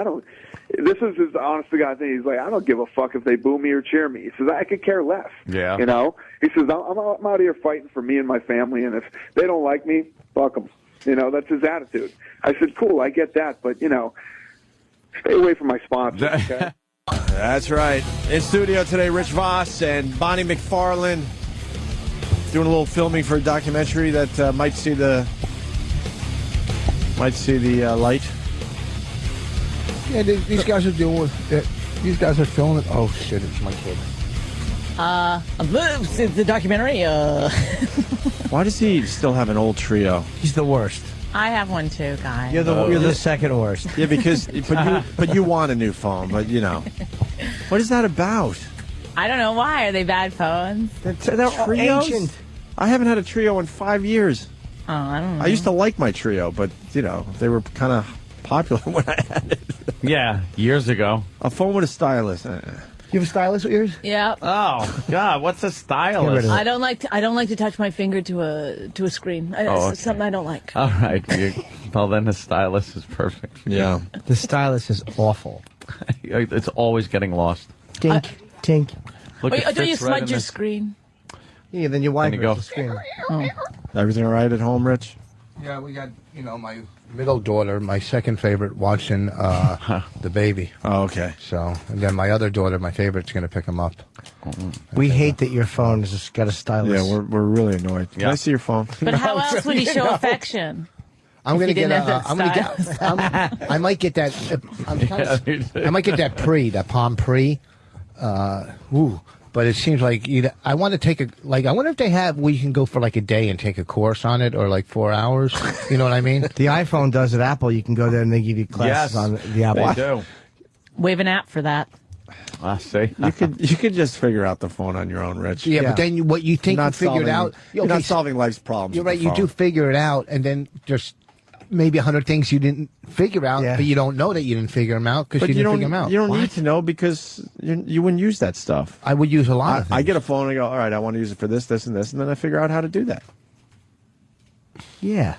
this is his honest to God thing. He's like, I don't give a fuck if they boo me or cheer me. He says, I could care less. Yeah. He says, I'm out here fighting for me and my family, and if they don't like me, fuck them. That's his attitude. I said, cool, I get that, but stay away from my sponsors. Okay? That's right. In studio today, Rich Voss and Bonnie McFarlane doing a little filming for a documentary that might see the light. Yeah, these guys are doing it. These guys are filming it. Oh shit! It's my kid. The documentary. Why does he still have an old trio? He's the worst. I have one too, guys. You're the second worst. Yeah, but you want a new phone, but what is that about? I don't know why. Are they bad phones? They're ancient. I haven't had a trio in 5 years. Oh, I don't know. I used to like my trio, but they were kind of popular when I had it. Yeah, years ago. A phone with a stylus. You have a stylus with yours? Yeah. Oh God, what's a stylus? I don't like to touch my finger to a screen. It's something I don't like. All right. Well, then the stylus is perfect. Yeah. The stylus is awful. It's always getting lost. Tink, tink. Look, it do you fits right smudge in your this- screen? Yeah, then you wipe Then it you off go. the screen. Oh. Everything all right at home, Rich? Yeah, we got, my middle daughter, my second favorite, watching the baby. Oh, okay. So, and then my other daughter, my favorite's going to pick him up. We hate that your phone has just got a stylus. Yeah, we're really annoyed. Can I see your phone? But how else would he show affection? I'm going to If he get. didn't have that stylus? I might get that. I might get that Palm Pre. But it seems like I want to take I wonder if they have where you can go for like a day and take a course on it, or like 4 hours. You know what I mean? The iPhone does at Apple. You can go there and they give you classes on the Apple. They do. We have an app for that. I see. You could just figure out the phone on your own, Rich. Yeah, but then what you think you figured out, you're not solving life's problems. You're with right. the You phone. do figure it out, and then just maybe 100 things you didn't figure out, but you don't know that you didn't figure them out because you didn't figure them out. You don't need to know because you wouldn't use that stuff. I would use a lot of things. I get a phone and I go, all right, I want to use it for this, this, and this, and then I figure out how to do that. Yeah.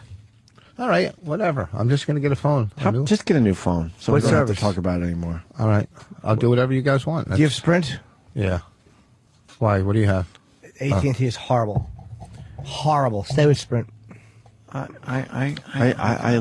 All right, whatever. I'm just going to get a phone. Just get a new phone so we What don't have to service? talk about it anymore. All right. I'll do whatever you guys want. Do you have Sprint? Yeah. Why? What do you have? AT&T is horrible. Horrible. Stay with Sprint. I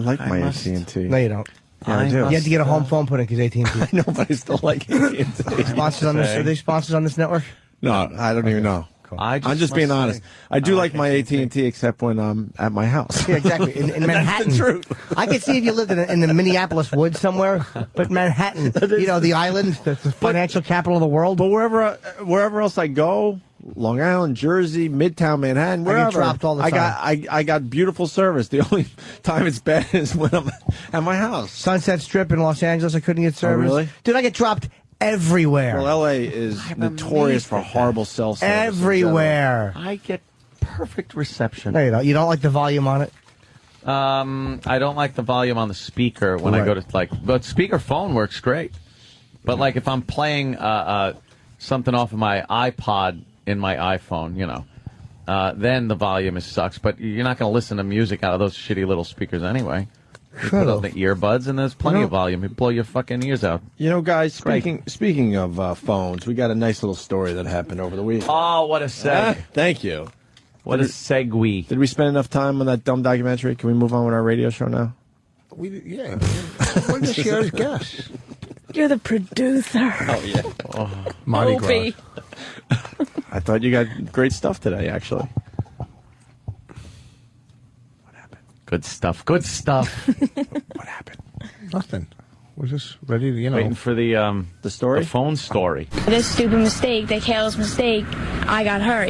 like my AT&T. No, you don't. Yeah, I do. You have to get a home phone put in because AT&T. I know, but I still like AT&T. Sponsors on this? Are they sponsors on this network? No, I don't even know. I'm just being honest. I do like my AT&T except when I'm at my house. Yeah, exactly. In Manhattan. That's the truth. I could see if you lived in the Minneapolis woods somewhere, but Manhattan, the island, the financial capital of the world. But wherever else I go, Long Island, Jersey, Midtown Manhattan, wherever, dropped all the time. I got beautiful service. The only time it's bad is when I'm at my house. Sunset Strip in Los Angeles, I couldn't get service. really? Dude, I get dropped everywhere. Well, L.A. is notorious for horrible cell service. Everywhere. I get perfect reception. No, you don't. You don't like the volume on it? I don't like the volume on the speaker when I go to but speaker phone works great. But like if I'm playing something off of my iPod in my iPhone, then the volume sucks. But you're not going to listen to music out of those shitty little speakers anyway. You put on the earbuds and there's plenty of volume. You blow your fucking ears out. Guys, speaking of phones, we got a nice little story that happened over the week. Oh, what a seg. Thank you. What a segue. Did we spend enough time on that dumb documentary? Can we move on with our radio show now? We're just here as guests. You're the producer. Oh, yeah. Mardi Opie. Gras. I thought you got great stuff today, actually. Good stuff. Good stuff. What happened? Nothing. We're just ready to, Waiting for the story? The phone story. This stupid mistake, that careless mistake, I got hurt,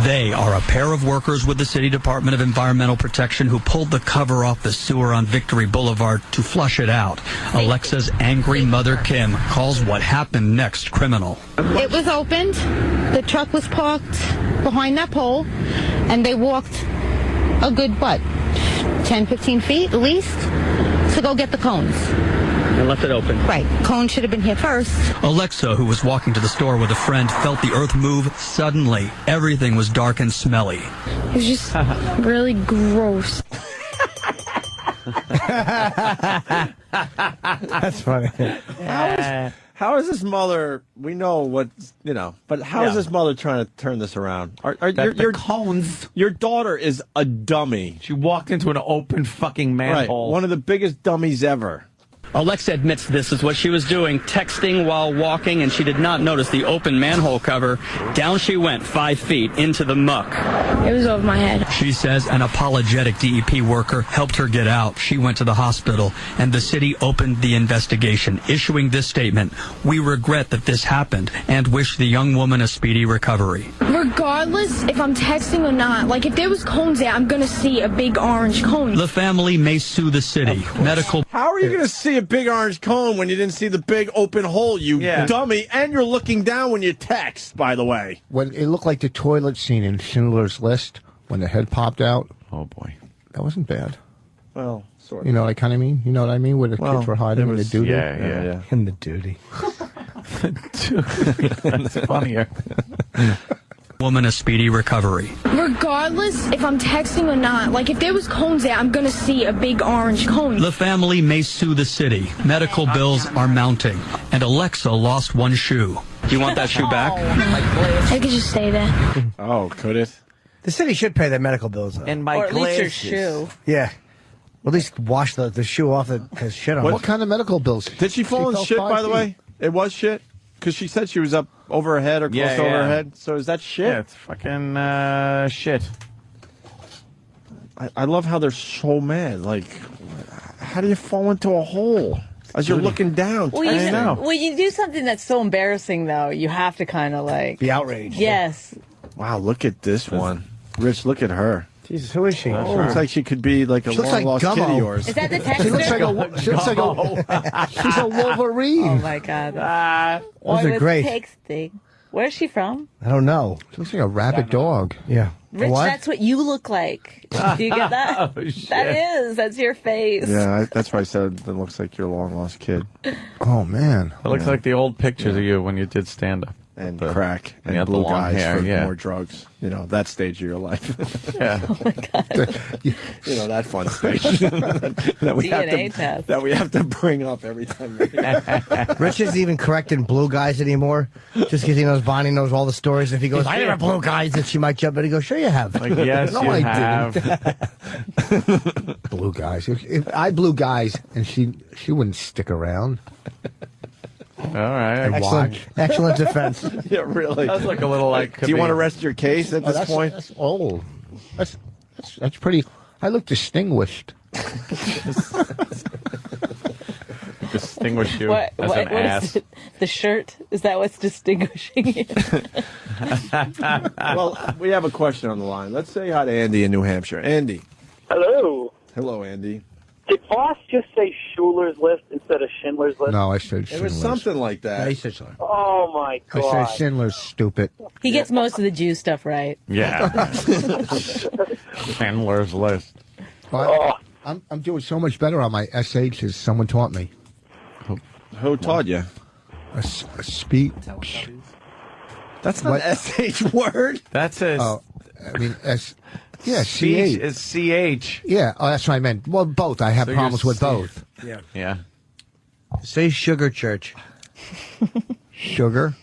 They are a pair of workers with the City Department of Environmental Protection who pulled the cover off the sewer on Victory Boulevard to flush it out. Alexa's angry mother, Kim, calls what happened next criminal. It was opened, the truck was parked behind that pole, and they walked a good, 10, 15 feet at least, to go get the cones. And left it open. Right. Cone should have been here first. Alexa, who was walking to the store with a friend, felt the earth move suddenly. Everything was dark and smelly. It was just really gross. That's funny. How is this mother? We know what but how is this mother trying to turn this around? Your cones. Your daughter is a dummy. She walked into an open fucking manhole. Right, one of the biggest dummies ever. Alexa admits this is what she was doing, texting while walking, and she did not notice the open manhole cover. Down she went 5 feet into the muck. It was over my head. She says an apologetic DEP worker helped her get out. She went to the hospital, and the city opened the investigation, issuing this statement: "We regret that this happened and wish the young woman a speedy recovery." Regardless if I'm texting or not, if there was cones there, I'm going to see a big orange cone. The family may sue the city. Medical. How are you going to see a big orange cone when you didn't see the big open hole, you dummy? And you're looking down when you text, by the way. When it looked like the toilet scene in Schindler's List when the head popped out. Oh, boy. That wasn't bad. Well, sort of. You know what I kind of mean? You know what I mean? Where the kids were hiding in the duty? Yeah. In the duty. That's funnier. Woman a speedy recovery. Regardless if I'm texting or not, like if there was cones there, I'm gonna see a big orange cone. The family may sue the city. Medical bills are mounting, and Alexa lost one shoe. Do you want that shoe back? I could just stay there. Oh, could it? The city should pay their medical bills, though. And or at least your shoe. Yeah. Well, at least wash the shoe off that has shit on it. What kind of medical bills? Did she fall in shit, by the way? It was shit? Because she said she was up over her head or close to over her head. So is that shit? Yeah, it's fucking shit. I love how they're so mad. Like, how do you fall into a hole as you're looking down? Well, you do something that's so embarrassing, though. You have to kind of like be outraged. Yes. Wow, look at this one. Rich, look at her. Jesus, who is she? Looks like she could be like a long-lost kid of yours. Is that the texter? She looks like a she's a Wolverine. Oh, my God. Those are great. Texting. Where's she from? I don't know. She looks like a rabid dog. Yeah. Rich, that's what you look like. Do you get that? Oh, shit. That's your face. Yeah, that's why I said that looks like your long-lost kid. Oh, man. It looks like the old pictures of you when you did stand-up. And crack and the blue long guys hair, for more drugs. You know, that stage of your life. Yeah. Oh, my God. You know, that fun stage that we have to bring up every time. Rich isn't even correcting blue guys anymore. Just because he knows Bonnie knows all the stories. If he goes, I never blue guys, then she might jump in and go, sure you have. Like, yes, no, you I have. didn't. Blue guys. If I blew guys and she wouldn't stick around. All right. Excellent defense. Yeah, really. That's like a little like. Do you want to rest your case at this point? That's old. That's pretty. I look distinguished. Distinguish you as an ass. Is it? The shirt? Is that what's distinguishing you? Well, we have a question on the line. Let's say hi to Andy in New Hampshire. Andy. Hello. Hello, Andy. Did Voss just say Schuler's List instead of Schindler's List? No, I said It Schindler's. was something like that. Yeah, he said Schindler's. Oh, my I God. said Schindler's stupid. He gets most of the Jew stuff right. Yeah. Schindler's List. Well, I'm doing so much better on my SHs. Someone taught me. Who taught you? A speech. That's not an SH word. That's a. Oh, I mean, yeah, speech CH. is CH. Yeah, that's what I meant. Well, both. I have So problems you're with both. Yeah. Yeah. Say sugar church. Sugar.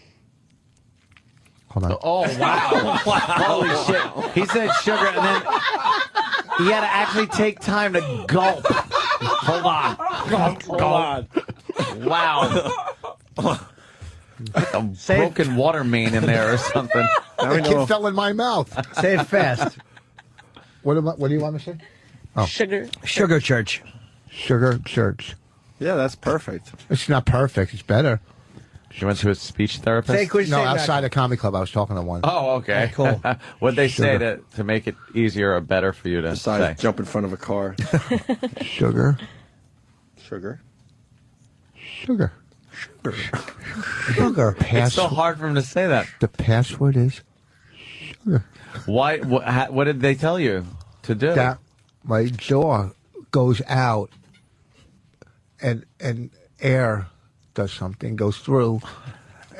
Hold on. Oh, wow. Holy shit. He said sugar, and then he had to actually take time to gulp. Hold on. Hold on. Wow. A broken water main in there or something. The kid fell in my mouth. Say it fast. What do you want me to say? Oh. Sugar church. Sugar church. Yeah, that's perfect. It's not perfect. It's better. She went to a speech therapist? No, outside a comedy club. I was talking to one. Oh, okay. Cool. What'd they say Sugar. to make it easier or better for you to Besides say? jump in front of a car. Sugar. Sugar. Sugar. Sugar. It's so hard for him to say that. The password is sugar. Why? What did they tell you to do? That my jaw goes out and air does something, goes through,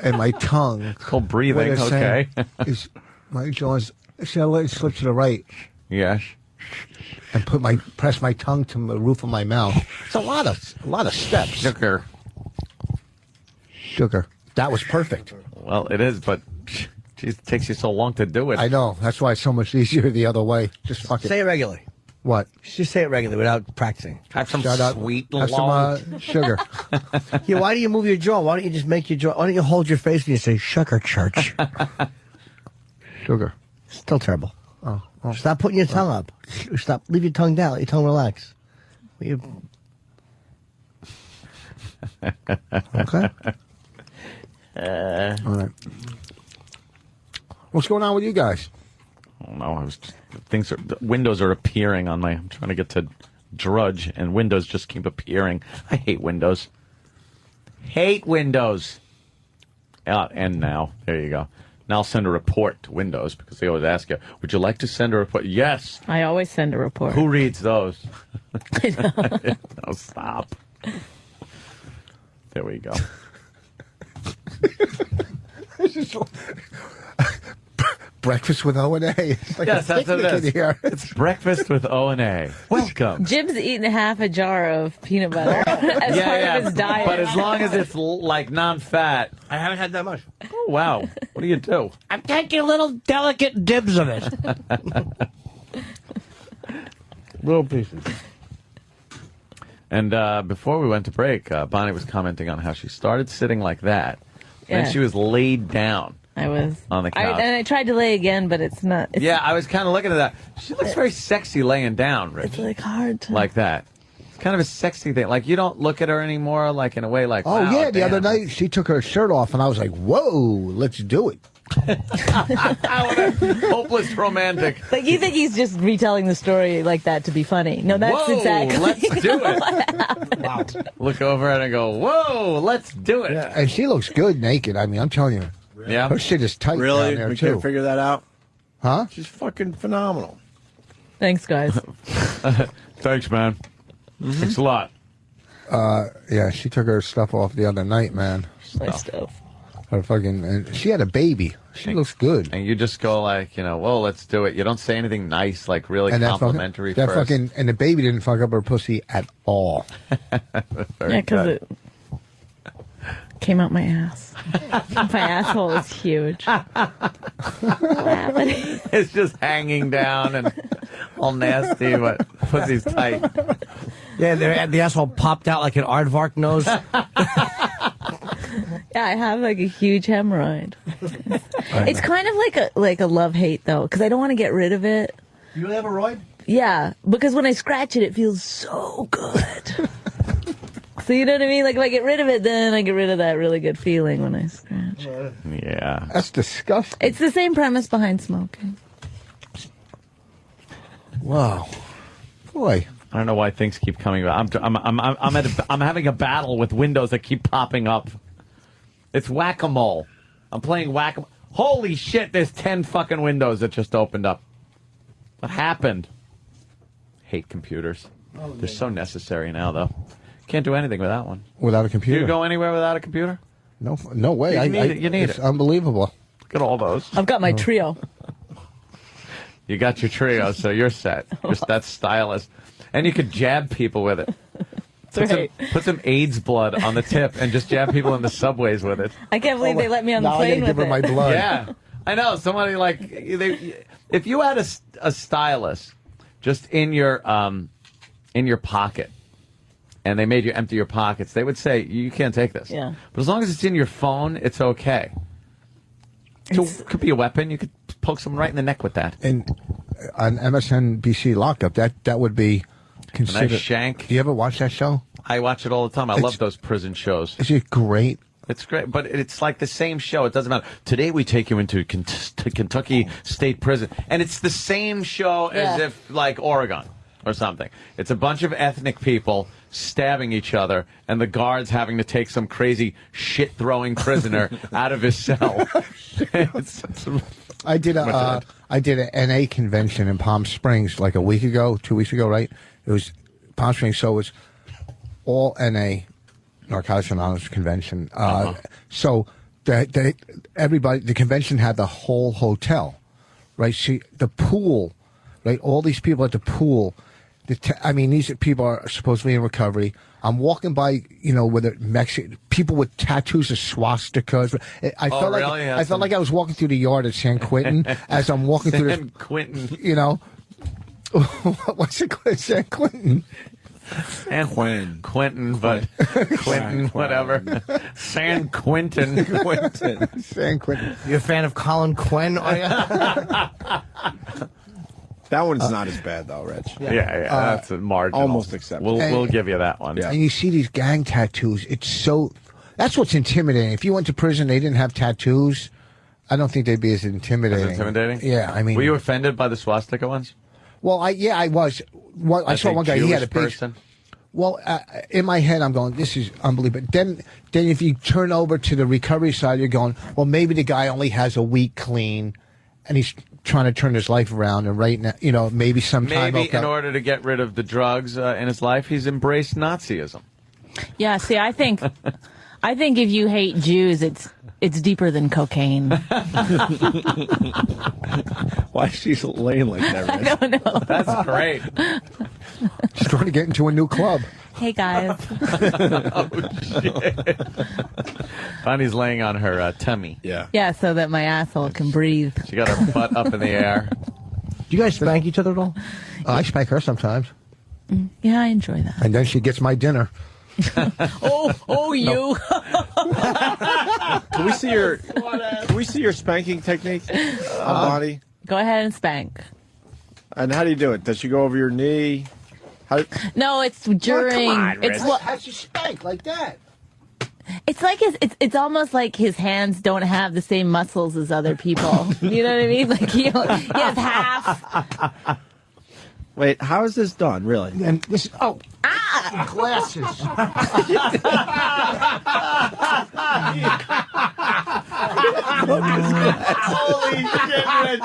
and my tongue. It's called breathing, what it's okay. saying is my jaw's. Should I let it slip to the right? Yes. And press my tongue to the roof of my mouth. It's a lot of steps. Sugar. That was perfect. Well, it is, but it takes you so long to do it. I know. That's why it's so much easier the other way. Just fuck it. Say it regularly. What? Just say it regularly without practicing. Have some Shut up. sweet Have long. some sugar. Yeah, why do you move your jaw? Why don't you just make your jaw? Why don't you hold your face when you say sugar church? Sugar. Still terrible. Oh. Stop putting your tongue up. Stop. Leave your tongue down. Let your tongue relax. Okay. All right. What's going on with you guys? I don't know. Windows are appearing on I'm trying to get to Drudge, and windows just keep appearing. I hate Windows. Hate Windows. And now, there you go. Now I'll send a report to Windows because they always ask you, would you like to send a report? Yes. I always send a report. Who reads those? No, stop. There we go. Breakfast with O&A. Like yes, that's what it is. Here. It's breakfast with O&A. Welcome. Jim's eating half a jar of peanut butter as part of his diet. But as long as it's like non-fat. I haven't had that much. Oh, wow. What do you do? I'm taking little delicate dibs of it. Little pieces. And before we went to break, Bonnie was commenting on how she started sitting like that. Yeah. And she was laid down. I was. On the couch. And I tried to lay again, but it's not. Yeah, I was kind of looking at that. She looks very sexy laying down, Rich. It's like hard to. Like that. It's kind of a sexy thing. Like, you don't look at her anymore, like, in a way like, oh, wow, yeah, the damn. other night she took her shirt off, and I was like, whoa, let's do it. Hopeless romantic. Like, you think he's just retelling the story like that to be funny. No, that's Whoa, exactly. let's do it. Wow. Look over and I go, whoa, let's do it. Yeah, and she looks good naked. I mean, I'm telling you. Yeah. Her shit is tight Really? down there, We too. can't figure that out? Huh? She's fucking phenomenal. Thanks, guys. Thanks, man. Thanks a lot. Yeah, she took her stuff off the other night, man. My stuff. Her fucking, and she had a baby. She looks good. And you just go like, whoa, let's do it. You don't say anything nice, like really And complimentary that first. and the baby didn't fuck up her pussy at all. Yeah, because it came out my ass. My asshole is huge. It's just hanging down and all nasty, but pussy's tight. Yeah, the asshole popped out like an aardvark nose. Yeah, I have like a huge hemorrhoid. It's kind of like a love-hate, though, because I don't want to get rid of it. You really have a roid? Yeah, because when I scratch it, it feels so good. So you know what I mean? Like if I get rid of it, then I get rid of that really good feeling when I scratch. Yeah. That's disgusting. It's the same premise behind smoking. Wow. Boy. I don't know why things keep coming back. I'm having a battle with windows that keep popping up. It's whack-a-mole. I'm playing whack-a-mole. Holy shit, there's 10 fucking windows that just opened up. What happened? Hate computers. They're so necessary now, though. Can't do anything without one. Without a Do computer. you go anywhere without a computer? No way. You need it's it. unbelievable. Look at all those. I've got my trio. You got your trio, so you're set. Just that stylist. And you could jab people with it. Put some AIDS blood on the tip and just jab people in the subways with it. I can't believe they let me on the plane with it. My blood. Yeah. I know. Somebody like... if you had a stylus just in your pocket and they made you empty your pockets, they would say, you can't take this. Yeah. But as long as it's in your phone, it's okay. It could be a weapon. You could poke someone right in the neck with that. And on MSNBC Lockup, that would be considered. A nice shank. Do you ever watch that show? I watch it all the time. I love those prison shows. Is it great? It's great, but it's like the same show. It doesn't matter. Today we take you into Kentucky State Prison, and it's the same show as if like Oregon or something. It's a bunch of ethnic people stabbing each other, and the guards having to take some crazy shit-throwing prisoner out of his cell. I did an NA convention in Palm Springs like a week ago, 2 weeks ago, right? It was Palm Springs, so it was all NA, Narcotics Anonymous convention. So the convention had the whole hotel, right? See, the pool, right? All these people at the pool. These people are supposedly in recovery. I'm walking by, with Mexican people with tattoos of swastikas. I felt like I was walking through the yard at San Quentin as I'm walking through San Quentin. What's it called? San Quentin. San Quentin, but Quentin, whatever. San Quentin. San Quentin. You a fan of Colin Quinn? That one's not as bad, though, Rich. Yeah, that's a marginal. Almost acceptable. We'll give you that one. And you see these gang tattoos. That's what's intimidating. If you went to prison, they didn't have tattoos, I don't think they'd be as intimidating. Yeah, I mean. Were you offended by the swastika ones? Well, I was. I saw one guy. He had a big. Well, in my head, I'm going, this is unbelievable. Then if you turn over to the recovery side, you're going, well, maybe the guy only has a week clean, and he's trying to turn his life around. And right now, maybe sometime. Maybe in order to get rid of the drugs in his life, he's embraced Nazism. Yeah. See, I think I think if you hate Jews, it's deeper than cocaine. Why is she laying like that? I don't know. That's great. She's trying to get into a new club. Hey, guys. Oh, shit. Bonnie's laying on her tummy. Yeah. Yeah, so that my asshole can breathe. She got her butt up in the air. Do you guys spank each other at all? I spank her sometimes. Yeah, I enjoy that. And then she gets my dinner. You. Can we see your spanking technique, Bonnie? Go ahead and spank. And how do you do it? Does she go over your knee? No, it's during. How'd she spank like that? It's like it's almost like his hands don't have the same muscles as other people. You know what I mean? Like he has half. Wait, how is this done, really? And this glasses. Holy shit, Rich.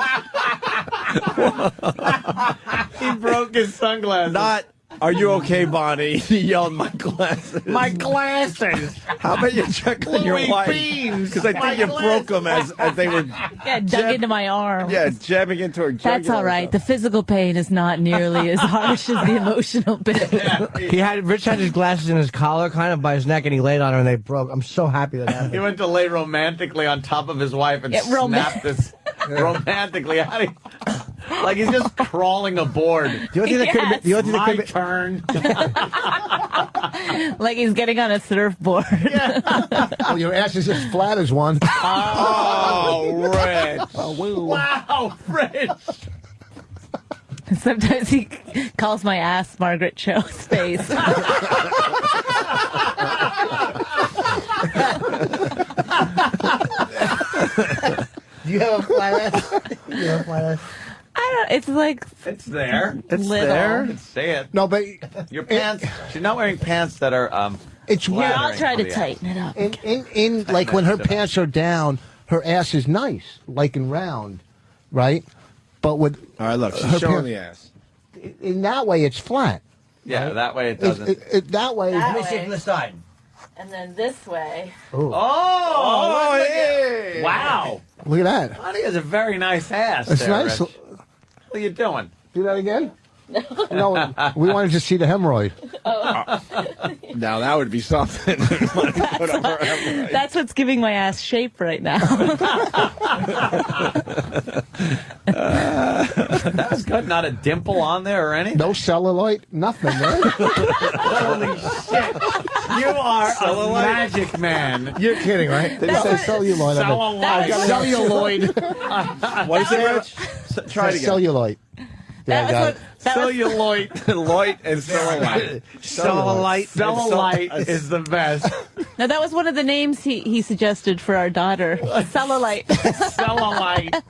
He broke his sunglasses. Are you okay, Bonnie? He yelled, my glasses. My glasses. How about you check on your wife? Because I think you broke them as they were... Yeah, dug into my arm. Yeah, jabbing into her jugular. That's all right. The physical pain is not nearly as harsh as the emotional bit. Rich had his glasses in his collar, kind of by his neck, and he laid on her, and they broke. I'm so happy that happened. He went to lay romantically on top of his wife and snapped this romantically. Like he's just crawling aboard. My turn. Like he's getting on a surfboard. Well, your ass is as flat as one. Oh, Rich. Oh, wow, Rich. Sometimes he calls my ass Margaret Cho's face. Do you have a flat ass? I don't. It's like it's there. It's little. There. Say it. No, but your pants. She's not wearing pants that are. It's weird. I'll try to tighten it up. In like when her pants are down, her ass is nice, like and round, right? But with all right, look, she's showing the ass. In that way, it's flat. Yeah, right? That way it doesn't. That way. Let me see it from the side. And then this way. Oh, hey. Wow. Look at that. Honey has a very nice ass. It's there, nice. Rich. What are you doing? Do that again? No, we wanted to see the hemorrhoid. Now that would be something. That's what's giving my ass shape right now. That was good. Not a dimple on there or anything? No cellulite, nothing, right? Holy shit. You are a magic man. You're kidding, right? They say celluloid. Celluloid. What is it, Rich? Try it again. Cellulite. Yeah, I got it. Celluloid, Loit, and cellulite. Cellulite is the best. Now that was one of the names he suggested for our daughter. Cellulite. Cellulite.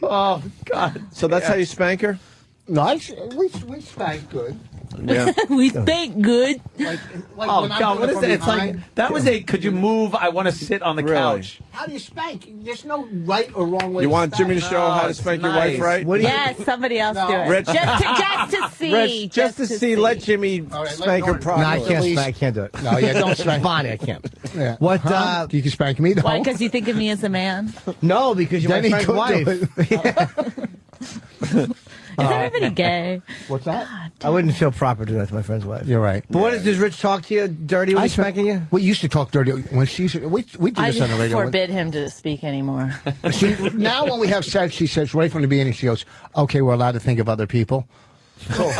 Oh God. So that's how you spank her? No, we spank good. Yeah. We spank good. Like oh God, what is it? It's like that was a. Could you move? I want to sit on the couch. How do you spank? There's no right or wrong way. You want to spank. Jimmy to show how to spank your wife, right? Yes, somebody else do it. Rich, just to see. Rich, just to see. Let Jimmy spank her properly. No, I can't spank. I can't do it. No, yeah, don't spank. Bonnie, I can't. Yeah. What? You can spank me though. Why? Because you think of me as a man? No, because you're my friend's wife. Is everybody gay? What's that? I wouldn't feel proper doing that to my friend's wife. You're right. But what does Rich talk to you dirty when he's spanking you? We used to talk dirty when she. We do this on the radio. I forbid him to speak anymore. Now when we have sex, she says right from the beginning, she goes, "Okay, we're allowed to think of other people." Cool.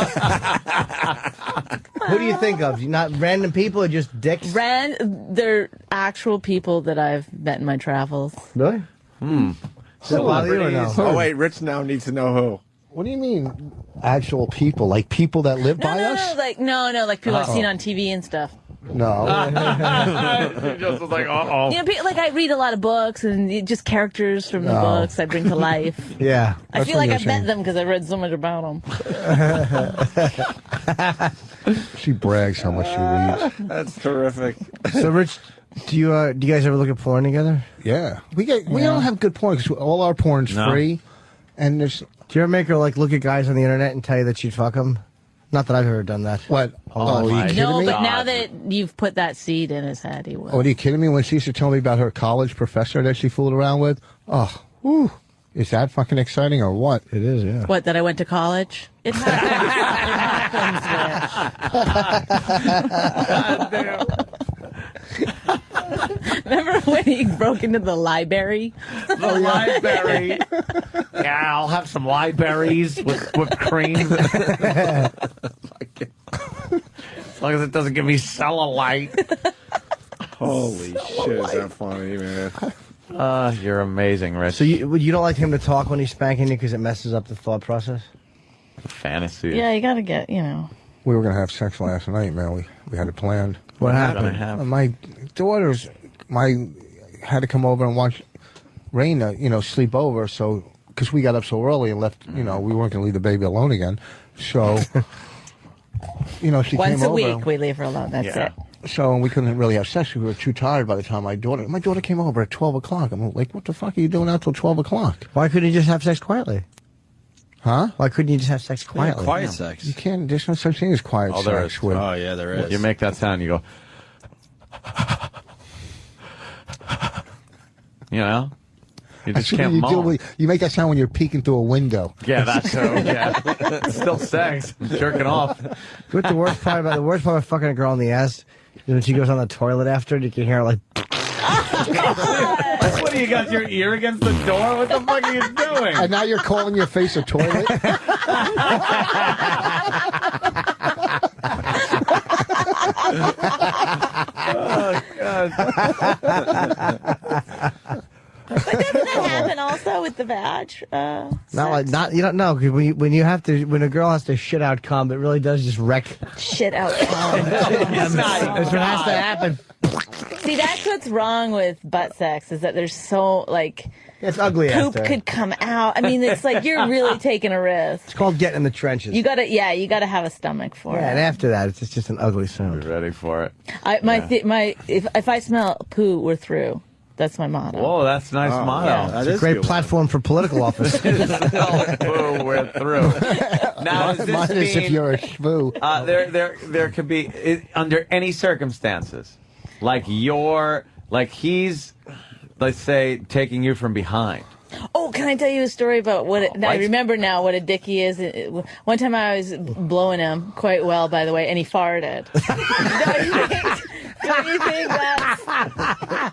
Who do you think of? Not random people or just dicks? They're actual people that I've met in my travels. Really? Does it bother you or no? Oh wait, Rich now needs to know who. What do you mean, actual people? Like people that live by us? No, like people I've seen on TV and stuff. No. Just was like, uh-oh. You know, like I read a lot of books and just characters from the books I bring to life. Yeah. I feel like I've met them because I read so much about them. She brags how much she reads. That's terrific. So, Rich, do you guys ever look at porn together? Yeah. We don't have good porn because all our porn's free. And there's... Do you ever make her like look at guys on the internet and tell you that she'd fuck them? Not that I've ever done that. What? Oh, are you kidding No, me? but now that you've put that seed in his head, he will. Oh, are you kidding me? When she used to tell me about her college professor that she fooled around with, oh, whew, is that fucking exciting or what? It is, yeah. What, that I went to college? It happens. Remember when he broke into the library? The library. Yeah, I'll have some libraries with whipped cream. As long as it doesn't give me cellulite. Holy shit, is that funny, man? You're amazing, Rich. So you don't like him to talk when he's spanking you because it messes up the thought process? Fantasy. Yeah, you got to get, you know. We were going to have sex last night, man. We had it planned. What happened? My daughters, had to come over and watch Raina, sleep over. So, because we got up so early and left, we weren't going to leave the baby alone again. So, she Once came a over. week we leave her alone. That's it. So we couldn't really have sex. We were too tired by the time my daughter came over at 12 o'clock. I'm like, what the fuck are you doing out till 12 o'clock? Why couldn't you just have sex quietly? Huh? Why couldn't you just have sex quietly? Yeah, quiet sex. You can't. There's no such thing as quiet sex. There is. Oh, yeah, there is. You make that sound, you go. You just can't moan. You make that sound when you're peeking through a window. Yeah, that's so. Yeah, it's still sex. I'm jerking off. What the worst part about fucking a girl in the ass is when she goes on the toilet after and you can hear her like. What do you got your ear against the door? What the fuck are you doing? And now you're calling your face a toilet? Oh, God. But doesn't that happen also with the badge? You don't know when a girl has to shit out cum, it really does just wreck. Shit out cum. That's what has to happen. See, that's what's wrong with butt sex is that there's so it's ugly. Poop after. could come out. I mean, it's like you're really taking a risk. It's called getting in the trenches. You gotta have a stomach for it. Yeah, and after that, it's just an ugly sound. Be ready for it. If I smell poo, we're through. That's my motto. Whoa, that's a nice motto. Yeah. It's a great platform for political office. Poo, we're through. Now, does this Mine is mean if you're a shmoo. there could be under any circumstances, he's, let's say, taking you from behind. Oh, can I tell you a story about I remember now what a dick he is. One time I was blowing him quite well, by the way, and he farted. Don't you think that's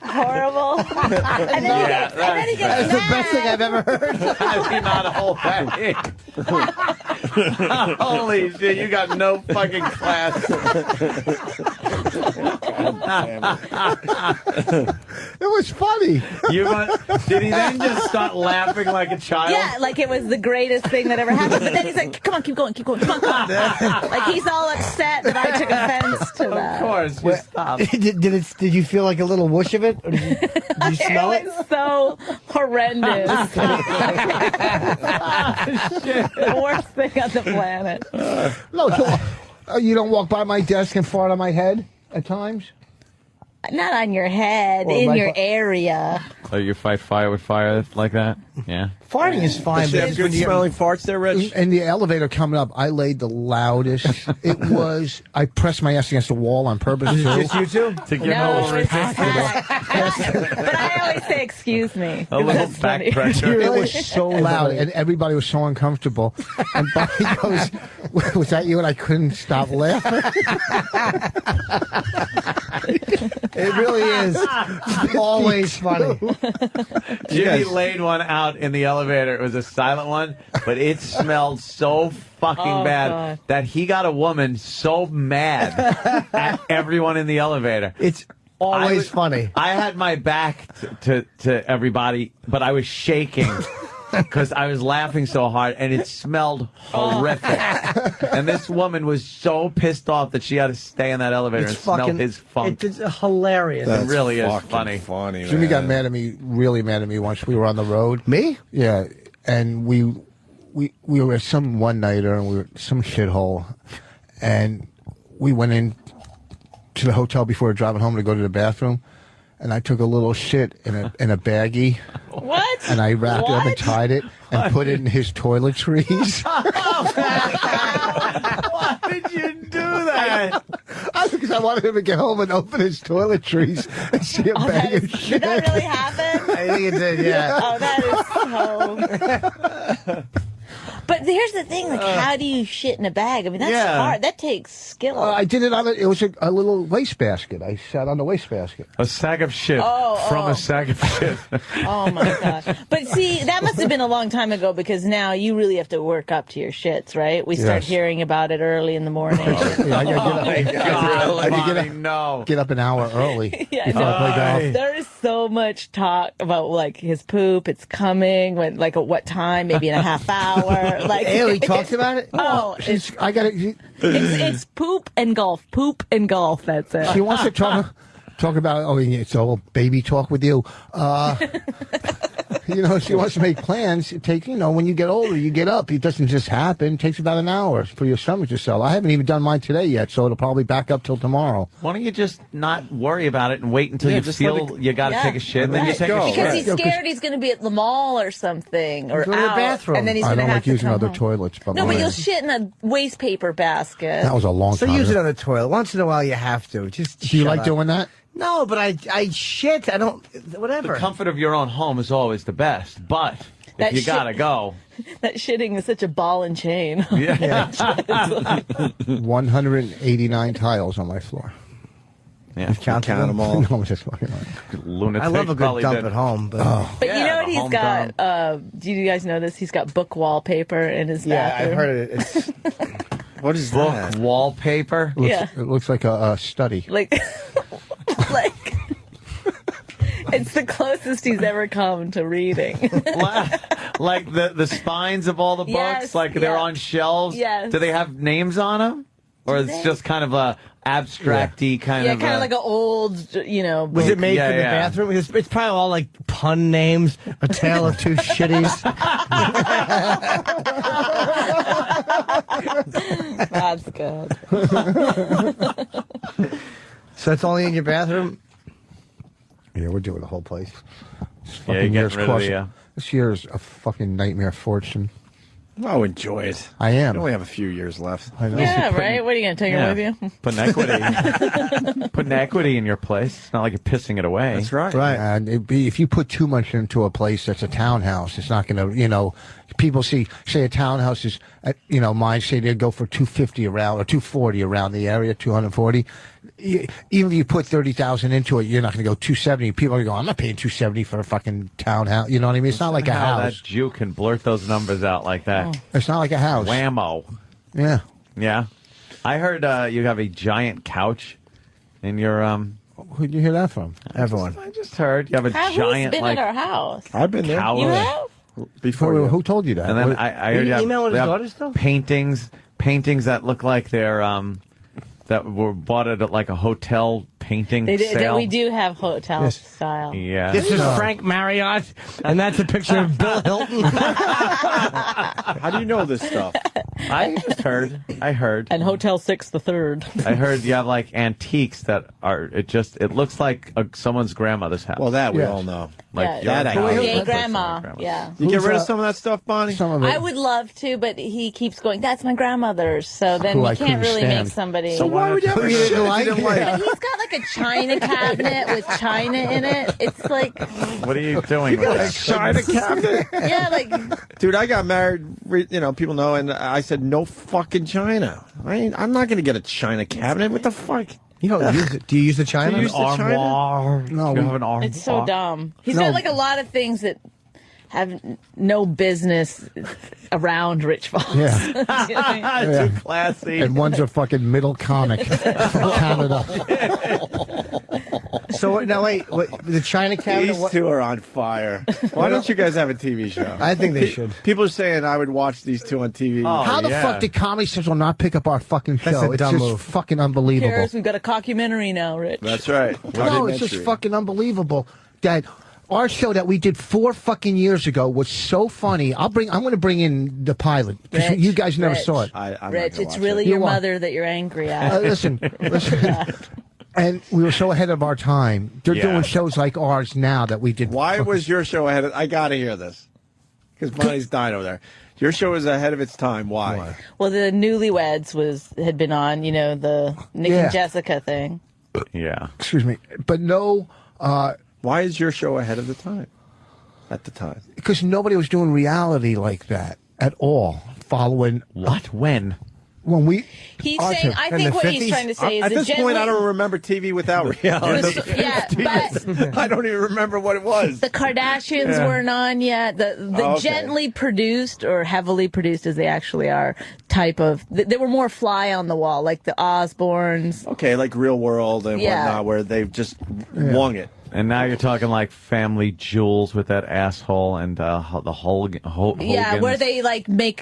horrible? And then he gets That's the best thing I've ever heard. I mean, not a whole thing. Holy shit, you got no fucking class. It was funny. Did he then just start laughing like a child? Yeah, like it was the greatest thing that ever happened. But then he's like, come on, keep going, come on. Like he's all upset that I took offense to that. Of course, you stop. Did you feel like a little whoosh of it? Or did you smell it? It was so horrendous. The worst thing on the planet. No, you don't walk by my desk and fart on my head at times? Not on your head, in your area. Oh, you fight fire with fire like that? Yeah. Farting is fine. But good smelling farts there, Rich? In the elevator coming up, I laid the loudest. It was, I pressed my ass against the wall on purpose, too. Just you two? To get more resistance. But I always say, excuse me. A little back pressure. It was so loud, and everybody was so uncomfortable. And Bobby goes, was that you? And I couldn't stop laughing. It really is always funny. Jimmy laid one out in the elevator. It was a silent one, but it smelled so fucking bad that he got a woman so mad at everyone in the elevator. It's always funny. I had my back to everybody, but I was shaking because I was laughing so hard, and it smelled horrific. And this woman was so pissed off that she had to stay in that elevator and smell his funk. It's hilarious. It really is funny. Jimmy got mad at me, really mad at me once. We were on the road. Me? Yeah, and we were at some one-nighter, and we were some shithole, and we went in to the hotel before driving home to go to the bathroom, and I took a little shit in a baggie. What? And I wrapped it up and tied it and put it in his toiletries. What Because I wanted him to get home and open his toiletries and see a bag of shit. Did that really happen? I think it did, yeah. Oh, that is so... But here's the thing, like, how do you shit in a bag? I mean, that's hard. That takes skill. I did it on it was a little wastebasket. I sat on the wastebasket. A sack of shit from a sack of shit. Oh, my gosh. But see, that must have been a long time ago because now you really have to work up to your shits, right? We start hearing about it early in the morning. I get up an hour early before I play golf. There is so much talk about, like, his poop. It's coming. When, like, at what time? Maybe in a half hour. Like, he talks about it? Oh, I got it. It's poop and golf. Poop and golf. That's it. She wants to talk about, it's all baby talk with you. She wants to make plans. It takes, when you get older, you get up. It doesn't just happen. It takes about an hour for your stomach to settle. I haven't even done mine today yet, so it'll probably back up till tomorrow. Why don't you just not worry about it and wait until you feel you got to take a shit, and then you take a shit? Because he's scared he's going to be at the mall or something, or out, go to the bathroom. and then he's going to have to using come other home. toilets. But No, but you'll shit in a waste paper basket. That was a long time So use ago. it on the toilet. Once in a while you have to. Just Do you like doing that? No, but I shit. I don't, whatever. The comfort of your own home is always the best, but That if you gotta go. That shitting is such a ball and chain. Yeah. 189 tiles on my floor. Yeah, count them all. No, I'm just fucking lunatic. I love a good dump at home, but But you know what he's got? Do you guys know this? He's got book wallpaper in his bathroom. I heard it. It's, what is book that? wallpaper? It looks like a study. Like it's the closest he's ever come to reading. Like the spines of all the books, like they're on shelves. Yes. Do they have names on them, or it's just kind of a abstracty kind of? Yeah, kind of like an old, Was it made for the bathroom? It's probably all like pun names. A Tale of Two Shitties. That's good. So it's only in your bathroom? Yeah, we're doing the whole place. Yeah, you're getting rid of the, This year's a fucking nightmare fortune. Oh, enjoy it. I am. You only have a few years left. I know. Yeah, right? What are you going to take it with you? Putting equity in your place. It's not like you're pissing it away. That's right. Right. And if you put too much into a place that's a townhouse, it's not going to, people say a townhouse is, mine say they'd go for $250 around or $240 around the area, $240. Even if you put $30,000 into it, you're not going to go $270. People are going to go, I'm not paying $270 for a fucking townhouse. You know what I mean? It's not like a How house. that Jew can blurt those numbers out like that. It's not like a house. Whammo. Yeah. Yeah. I heard you have a giant couch in your Who'd you hear that from? Everyone. I just heard you have a giant Who's been at our house? I've been there. couch. You have? Before you. Who told you that? And then I heard you have, email with they his have daughter still? paintings that look like they're that were bought at like a hotel painting sale. We do have hotel style. Yeah. This is Frank Marriott, and that's a picture of Bill Hilton. How do you know this stuff? I just heard. I heard. And Hotel 6 the Third. I heard you have like antiques that are. It looks like someone's grandmother's house. Well, that we all know. Like yeah, that your I know. Yay, grandma. Yeah. You get rid of some of that stuff, Bonnie? Some of it. I would love to, but he keeps going, that's my grandmother's. So then Who you I can't couldn't really stand. make somebody. So why would you ever shit if you didn't like? But he's got like a china cabinet with china in it. It's like, What are you doing with that? China cabinet? yeah, like, Dude, I got married, people know, and I said, no fucking China. I'm not going to get a China cabinet. What the fuck? You don't use it. Do you use the China? Do you use the China? No, You have an armoire. it's so dumb. He's got like a lot of things that have no business around rich folks. Yeah. You know what I mean? Too classy. And one's a fucking middle comic from Canada. So now wait, the China cabinet. These two are on fire. Why don't you guys have a TV show? I think they should. People are saying I would watch these two on TV. Oh, How the yeah. fuck did Comedy Central not pick up our fucking show? That's a It's dumb just move. fucking unbelievable. Cares, we've got a cockumentary now, Rich. That's right. No, it's just fucking unbelievable that our show that we did 4 fucking years ago was so funny. I'm going to bring in the pilot because Rich, you guys never Rich. saw it. I'm Rich, it's watch really it. your You want- mother that you're angry at. Listen. And we were so ahead of our time. They're doing shows like ours now that we did. Why was your show ahead? I got to hear this because Bonnie's dying over there. Your show is ahead of its time. Why? Well, the Newlyweds had been on, the Nick and Jessica thing. Yeah. Excuse me. But no... why is your show ahead of the time? At the time? Because nobody was doing reality like that at all. Following... What? When? When we... He's saying, I think what he's trying to say is... At this point, I don't remember TV without reality. But I don't even remember what it was. The Kardashians weren't on yet. The gently produced, or heavily produced as they actually are, type of... They were more fly on the wall, like the Osbournes. Okay, like Real World and whatnot, where they just wung it. And now you're talking like Family Jewels with that asshole and the Hogan. Yeah, where they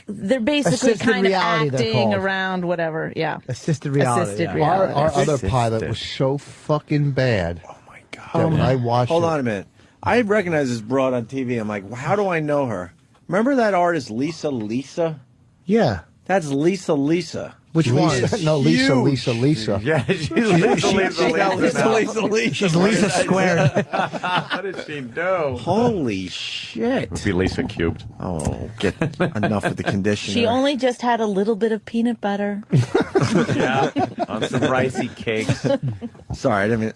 they're basically Assisted kind of reality, they're acting called. around whatever. Yeah. Assisted reality. Assisted reality. Our other pilot was so fucking bad. Oh my God. When I watched Hold on a minute. I recognize this broad on TV. I'm like, how do I know her? Remember that artist Lisa? Yeah. That's Lisa. Which one? No, Lisa. Yeah, she's Lisa. She's Lisa squared. What did she do? Holy shit. It would be Lisa cubed. Oh, get enough of the conditioner. She only just had a little bit of peanut butter. Yeah, on some ricey cakes. Sorry, I didn't mean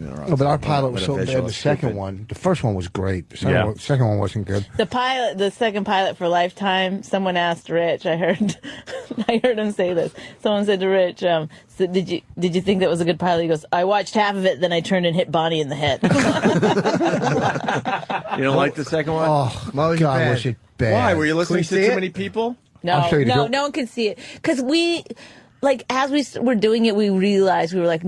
to interrupt. No, but our pilot was so bad. The second one, the first one was great. The second one wasn't good. The second pilot for Lifetime, someone asked Rich, I heard him say this. Someone said to Rich, so did you think that was a good pilot? He goes, I watched half of it, then I turned and hit Bonnie in the head. You don't like the second one? Oh, God, was it bad. Why? Were you listening to too many people? No, no one can see it. Because as we were doing it, we realized we were like,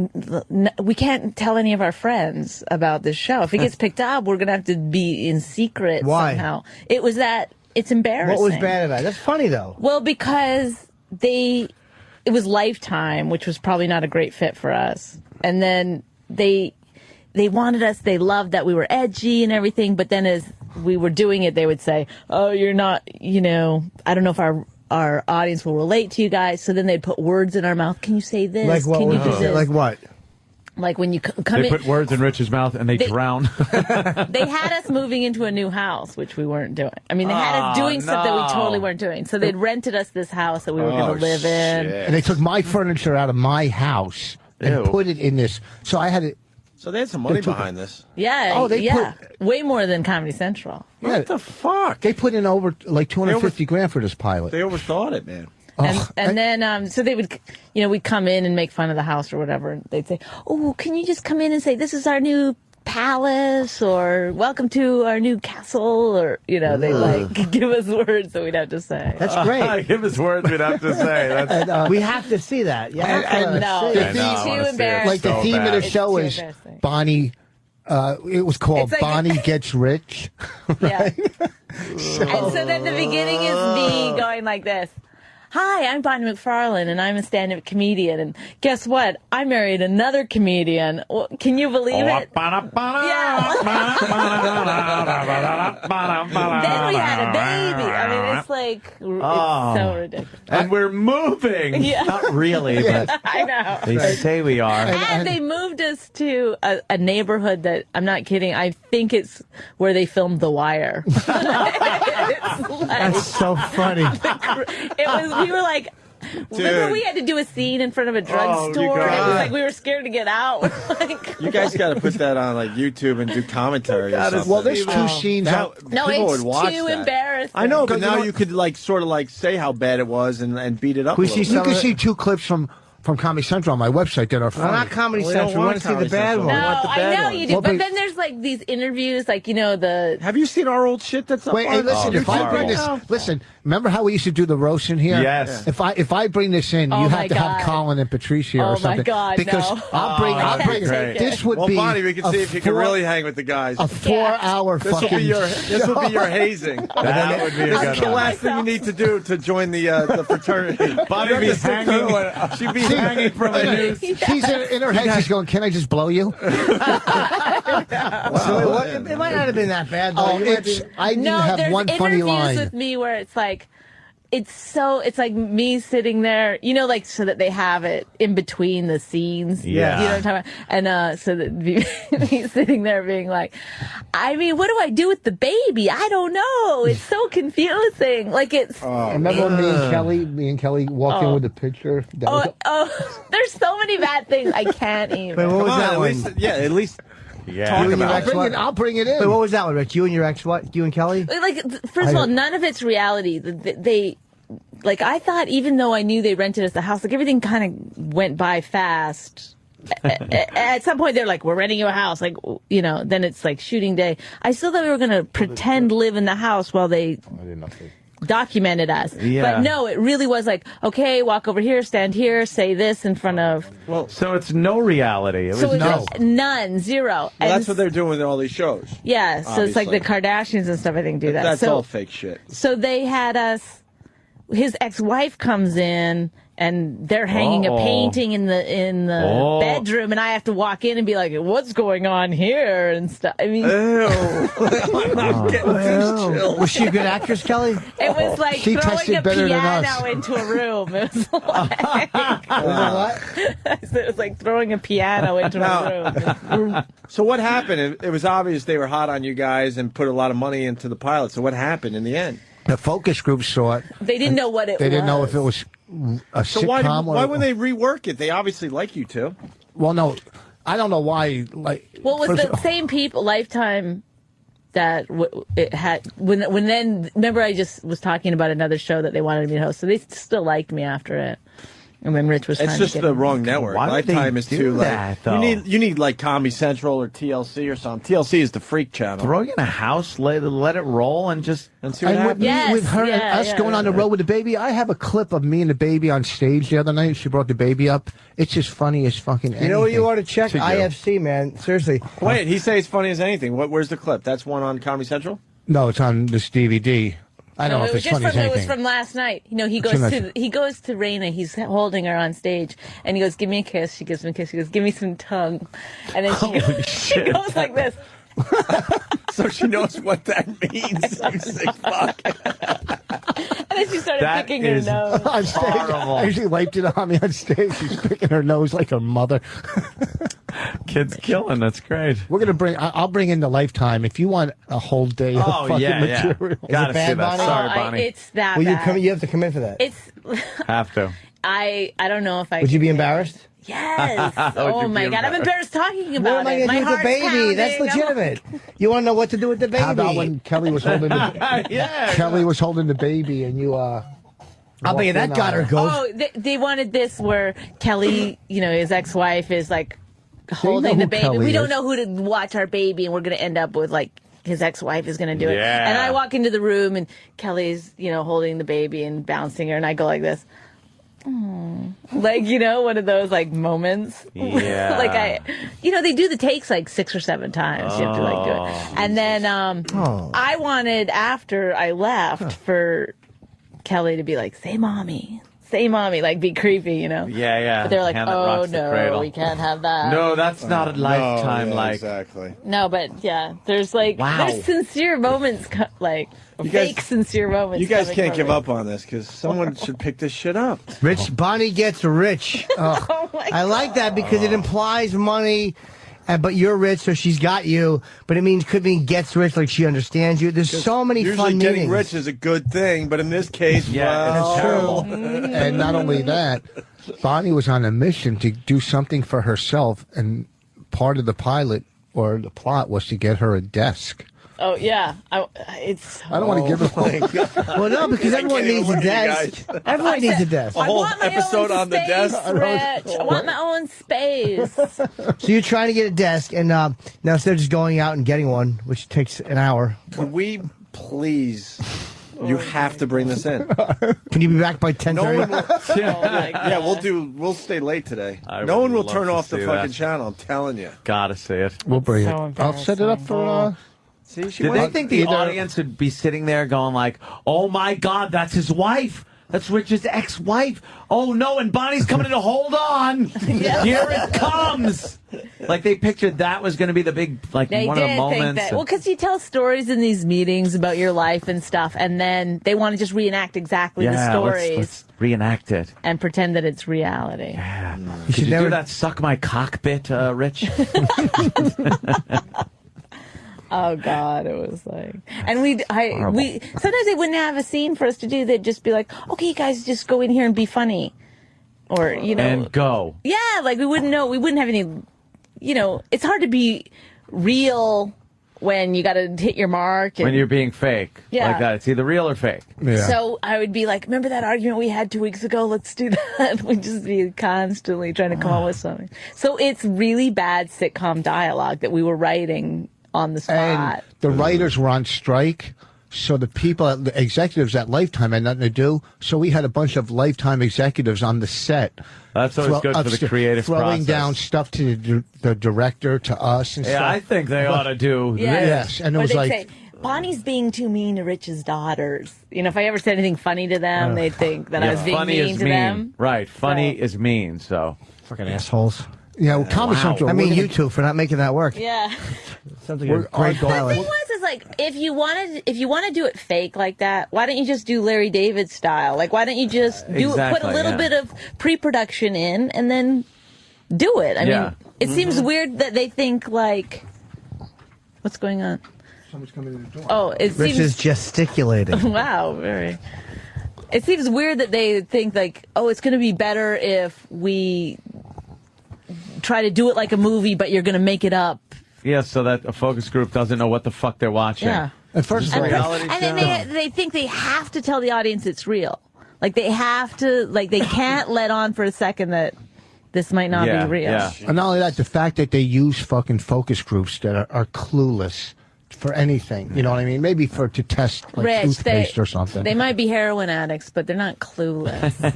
we can't tell any of our friends about this show. If it gets picked up, we're going to have to be in secret somehow. It was that, it's embarrassing. What was bad about it? That's funny, though. Well, because it was Lifetime, which was probably not a great fit for us. And then they wanted us, they loved that we were edgy and everything, but then as we were doing it, they would say, oh, you're not, I don't know if our audience will relate to you guys. So then they'd put words in our mouth. Can you say this? Like what? Can you do this? Like what? Like when you come they in. They put words in Rich's mouth and they drown. They had us moving into a new house, which we weren't doing. I mean, they had us doing stuff that we totally weren't doing. So they'd rented us this house that we were going to live in. And they took my furniture out of my house and put it in this. So I had it. So they had some money behind this. Yeah. Oh, they way more than Comedy Central. Yeah, what the fuck? They put in over like $250,000 for this pilot. They overthought it, man. And then, so they would, we'd come in and make fun of the house or whatever. And they'd say, oh, can you just come in and say, this is our new palace, or welcome to our new castle, or, they give us words that we'd have to say. That's great. Give us words we'd have to say. We have to see that. Too embarrassing. Like the theme of the show is Bonnie. It was called Bonnie Gets Rich. Yeah. And so then the beginning is me going like this. Hi, I'm Bonnie McFarlane, and I'm a stand-up comedian. And guess what? I married another comedian. Well, can you believe it? Yeah. Then we had a baby. I mean, it's so ridiculous. And we're moving. Yeah. Not really, but I know. They say we are. And they moved us to a neighborhood that, I'm not kidding, I think it's where they filmed The Wire. That's so funny. We were like, remember we had to do a scene in front of a drugstore? It was like we were scared to get out. You guys got to put that on YouTube and do commentary or something. Well, there's two scenes out. No, it's too embarrassing. I know, but now you could sort of say how bad it was and beat it up. You can see two clips from Comedy Central on my website that are funny. Not Comedy Central. We want to see the bad one. No, I know you do. But then there's these interviews, the... Have you seen our old shit that's up on? Hey, listen, if I bring this... Listen, remember how we used to do the roast in here? Yes. If I bring this in, you have to have Colin and Patrice here or something. Oh, my God, because no. I'll bring this would be... Well, Bonnie, we can see if you can really hang with the guys. A 4-hour fucking... This will be your hazing. That would be a good That's the last thing you need to do to join the fraternity. Bonnie be hanging. She'd be hanging from a noose. She's in her head, she's going, can I just blow you? So it might not have been that bad, though. I didn't have one funny line. There's interviews with me where it's like, it's like me sitting there, like so that they have it in between the scenes. Yeah. You know what I'm talking about? And so that me sitting there being like, I mean, what do I do with the baby? I don't know. It's so confusing. Like it's. Remember when me and Kelly walked in with the picture? There's so many bad things I can't even. Wait, what was that at one? least, at least. Yeah. I'll bring it in. Wait, what was that one, Rich? You and your ex, what? You and Kelly? Like, first of all, none of it's reality. They like, I thought, even though I knew they rented us the house, like, everything kind of went by fast. At some point, they're like, we're renting you a house. Like, then it's like shooting day. I still thought we were going to pretend live in the house while they documented us. Yeah. But no, it really was like, okay, walk over here, stand here, say this in front of. Well, so it's no reality. It was none, zero. Well, and that's what they're doing with all these shows. Yeah, so it's like the Kardashians and stuff, I think, do that. That's all fake shit. So they had us. His ex-wife comes in, and they're hanging a painting in the bedroom, and I have to walk in and be like, "What's going on here?" and stuff. I mean, I'm getting too chill. Was she a good actress, Kelly? It was like She throwing tested a better than piano us. into a room. It was like, it was like throwing a piano into a room. So what happened? It was obvious they were hot on you guys and put a lot of money into the pilot. So what happened in the end? The focus group saw it. They didn't know what it was. They didn't know if it was a So sitcom why wouldn't they rework it? They obviously like you two. Well, no, I don't know why. Like, well, it was the same people, Lifetime, that it had. When then, remember, I just was talking about another show that they wanted me to host, so they still liked me after it. And when Rich was, it's just the wrong network. Why Lifetime is too that, though? You need like Comedy Central or TLC or something. TLC is the freak channel. Throw it in a house, let it roll, and see what happens. With her and us going on the road with the baby, I have a clip of me and the baby on stage the other night. She brought the baby up. It's just funny as fucking anything. You know what you ought to check? IFC, man. Seriously. Wait, he says funny as anything. Where's the clip? That's one on Comedy Central? No, it's on this DVD. I don't know if it's funny as anything. It was from last night. He goes to Raina. He's holding her on stage, and he goes, "Give me a kiss." She gives him a kiss. He goes, "Give me some tongue," and then she goes like this. So she knows what that means. You sick fuck. And then she started picking her nose. On stage, horrible. I usually wiped it on me on stage. She's picking her nose like her mother. Kids killing. That's great. We're gonna bring. I'll bring in the Lifetime if you want a whole day of fucking material. Gotta see that. Bonnie? Sorry, Bonnie. It's that Will bad. you have to come in for that. It's. Have to. I don't know if I. Would you be embarrassed? Yes. Oh my God, I'm embarrassed talking about what am I it. going to do with the baby? Pounding. That's legitimate. You want to know what to do with the baby? How about when Kelly was holding the Kelly was holding the baby and you I'll bet you that got her goat. Oh, they wanted this where Kelly, his ex-wife is like holding the baby. Kelly We don't is. know who to watch our baby, and we're going to end up with like his ex-wife is going to do it. Yeah. And I walk into the room and Kelly's, holding the baby and bouncing her, and I go like this. Like, one of those like moments. Yeah. Like they do the takes like 6 or 7 times. You have to like do it. And then I wanted, after I left, for Kelly to be like, say mommy, like be creepy, Yeah. But they're like, Hand that oh rocks the no, cradle. we can't have that. No, that's not a Lifetime like. Exactly. No, but yeah, there's like, there's sincere moments, like fake sincere moments. You guys coming can't from give it. up on this because someone should pick this shit up. Bonnie gets rich. I like that because it implies money. But you're rich, so she's got you. But it could mean gets rich, like she understands you. There's so many fun Usually getting meanings. rich is a good thing, but in this case, it's terrible. And not only that, Bonnie was on a mission to do something for herself, and part of the pilot or the plot was to get her a desk. Oh yeah, I don't want to give her. Well, no, because everyone needs a desk. Everyone needs a desk. A whole episode on the desk. Rich. I want my own space. So you're trying to get a desk, and now instead of just going out and getting one, which takes an hour. Could we please? You have to bring this in. Can you be back by 10:30? Yeah, we'll stay late today. No one will turn off the fucking channel. I'm telling you. Gotta see it. We'll bring it. I'll set it up for. See, Did they think the audience would be sitting there going like, "Oh my God, that's his wife"? That's Rich's ex-wife. Oh, no, and Bonnie's coming in to hold on. Yeah. Here it comes. Like, they pictured that was going to be the big, like, They one of the did moments. think that. Well, because you tell stories in these meetings about your life and stuff, and then they want to just reenact exactly the stories. Let's reenact it. And pretend that it's reality. Yeah. Did you do that suck my cock bit, Rich? Oh God, it was like, and we sometimes they wouldn't have a scene for us to do. They'd just be like, "Okay, you guys, just go in here and be funny," or and go. Yeah, like we wouldn't know. We wouldn't have any. It's hard to be real when you got to hit your mark. When you're being fake, like that, it's either real or fake. Yeah. So I would be like, "Remember that argument we had 2 weeks ago? Let's do that." We'd just be constantly trying to come up with something. So it's really bad sitcom dialogue that we were writing on the spot. And the writers were on strike, so the the executives at Lifetime had nothing to do. So we had a bunch of Lifetime executives on the set. That's always good for the creative throwing process. down stuff to the director, to us, and stuff. I think they ought to do this. Yes, and it was like, say, Bonnie's being too mean to Rich's daughters. If I ever said anything funny to them, they'd think that I was being mean to them. Right, funny is mean, so. Fucking assholes. Yeah, well, Comedy Central. I mean, you two for not making that work. Yeah. Sounds like a great pilot. The thing was, like, if you want to do it fake like that, why don't you just do Larry David style? Like, why don't you just put a little bit of pre-production in and then do it? I mean, it seems weird that they think like, what's going on? Someone's coming in the door. Oh, Rich is gesticulating. Wow, very. It seems weird that they think like, oh, it's going to be better if we try to do it like a movie, but you're going to make it up. Yeah, so that a focus group doesn't know what the fuck they're watching. Yeah. At first, and then they think they have to tell the audience it's real. Like they have to, like they can't let on for a second that this might not be real. Yeah. And not only that, the fact that they use fucking focus groups that are clueless for anything. You know what I mean? Maybe to test like toothpaste or something. They might be heroin addicts, but they're not clueless.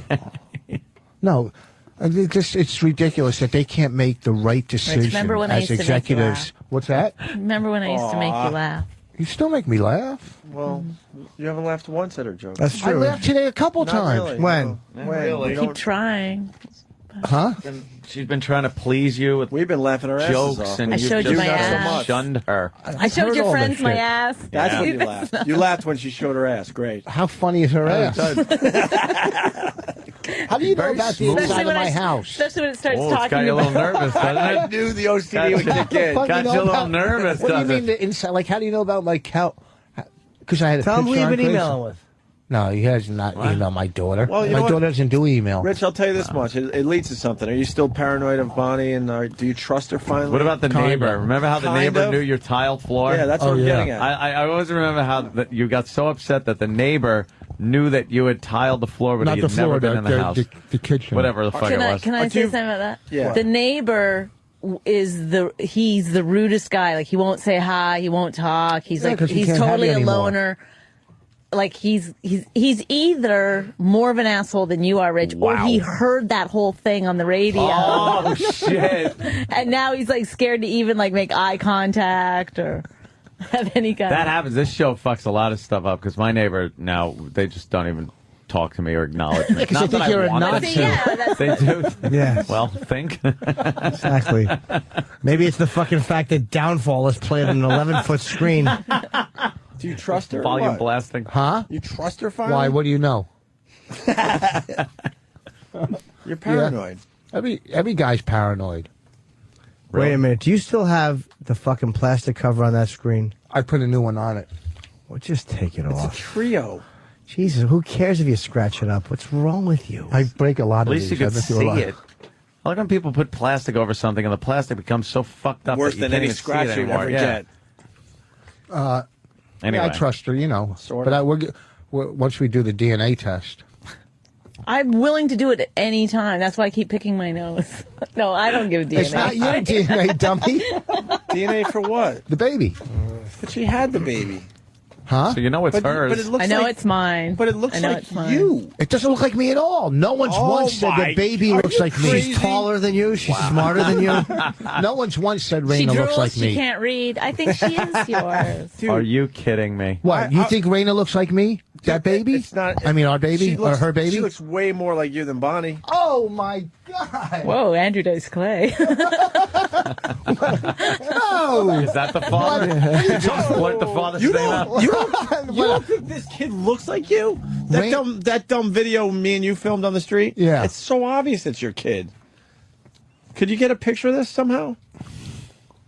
No. It's ridiculous that they can't make the right decision remember when I as used to make you executives. What's that? Remember when I used to make you laugh? You still make me laugh. Well, you haven't laughed once at her joke. That's true. I laughed today a couple times. Really. When? When? Keep trying. Huh? She's been trying to please you with We've been laughing our asses jokes, off. and I you've showed you just my ass. shunned her. I showed your friends my ass. That's when you laughed. You laughed when she showed her ass. Great. How funny is her ass? How do you know about the inside of my house? Especially when it starts It's talking got you a little about... nervous, doesn't it? I knew the OCD would kick in. Got you a little nervous, What do you doesn't mean it? the inside? Like, how do you know about my cow? Because I had a Tell him who picture you've on been Craigslist. emailing with. No, he has not emailed my daughter. Well, you my know what? daughter doesn't do email. Rich, I'll tell you this much. It leads to something. Are you still paranoid of Bonnie, and do you trust her finally? What about the neighbor? Remember how the Kind neighbor of. knew your tiled floor? Yeah, that's what I'm getting at. I always remember how that you got so upset that the neighbor knew that you had tiled the floor, but Not he the had never floor, been in the house. the kitchen. Whatever the fuck it was. Can I say something about that? Yeah. The neighbor he's the rudest guy. Like he won't say hi, he won't talk. He's Yeah, like 'cause he he's can't have totally you a anymore. loner. Like he's either more of an asshole than you are, Rich, or he heard that whole thing on the radio. Oh shit! And now he's like scared to even like make eye contact or have any kind. That happens. This show fucks a lot of stuff up because my neighbor now they just don't even talk to me or acknowledge me. Because they think you're a want Nazi. them to. They do. Yes. Well, think. Exactly. Maybe it's the fucking fact that Downfall is playing on an 11-foot screen. Do you trust her? Volume What? blasting. Huh? You trust her finally? Why? What do you know? You're paranoid. Every guy's paranoid. Wait a minute. Do you still have the fucking plastic cover on that screen? I put a new one on it. Well, just take it It's a off. trio. Jesus, who cares if you scratch it up? What's wrong with you? I break a lot At of least you these. could I've been through a see lot. it. I like when people put plastic over something and the plastic becomes so fucked up Worse that you than can't any even see scratch it you anymore. ever Yeah. get. Anyway. Yeah, I trust her, you know. Sort but of. once we do the DNA test. I'm willing to do it at any time. That's why I keep picking my nose. No, I don't give DNA. It's not your DNA, dummy. DNA for what? The baby. But she had the baby. Huh? So you know it's But hers. it looks I know like, it's mine. But it looks I know like it's mine. you. It doesn't look like me at all. No one's Oh once said my- the baby Are looks you like me. crazy? She's taller than you. She's smarter than you. No one's once said She Raina drools, looks like she me. can't read. I think she is yours. Dude, Are you kidding me? What? You think Raina looks like me? that baby? It's not. I mean, our baby or her baby? She looks way more like you than Bonnie. Oh my God! Whoa, Andrew Dice Clay. No, Is that the father? What the father's You name? don't think this kid looks like you? That dumb video me and you filmed on the street? Yeah. It's so obvious it's your kid. Could you get a picture of this somehow?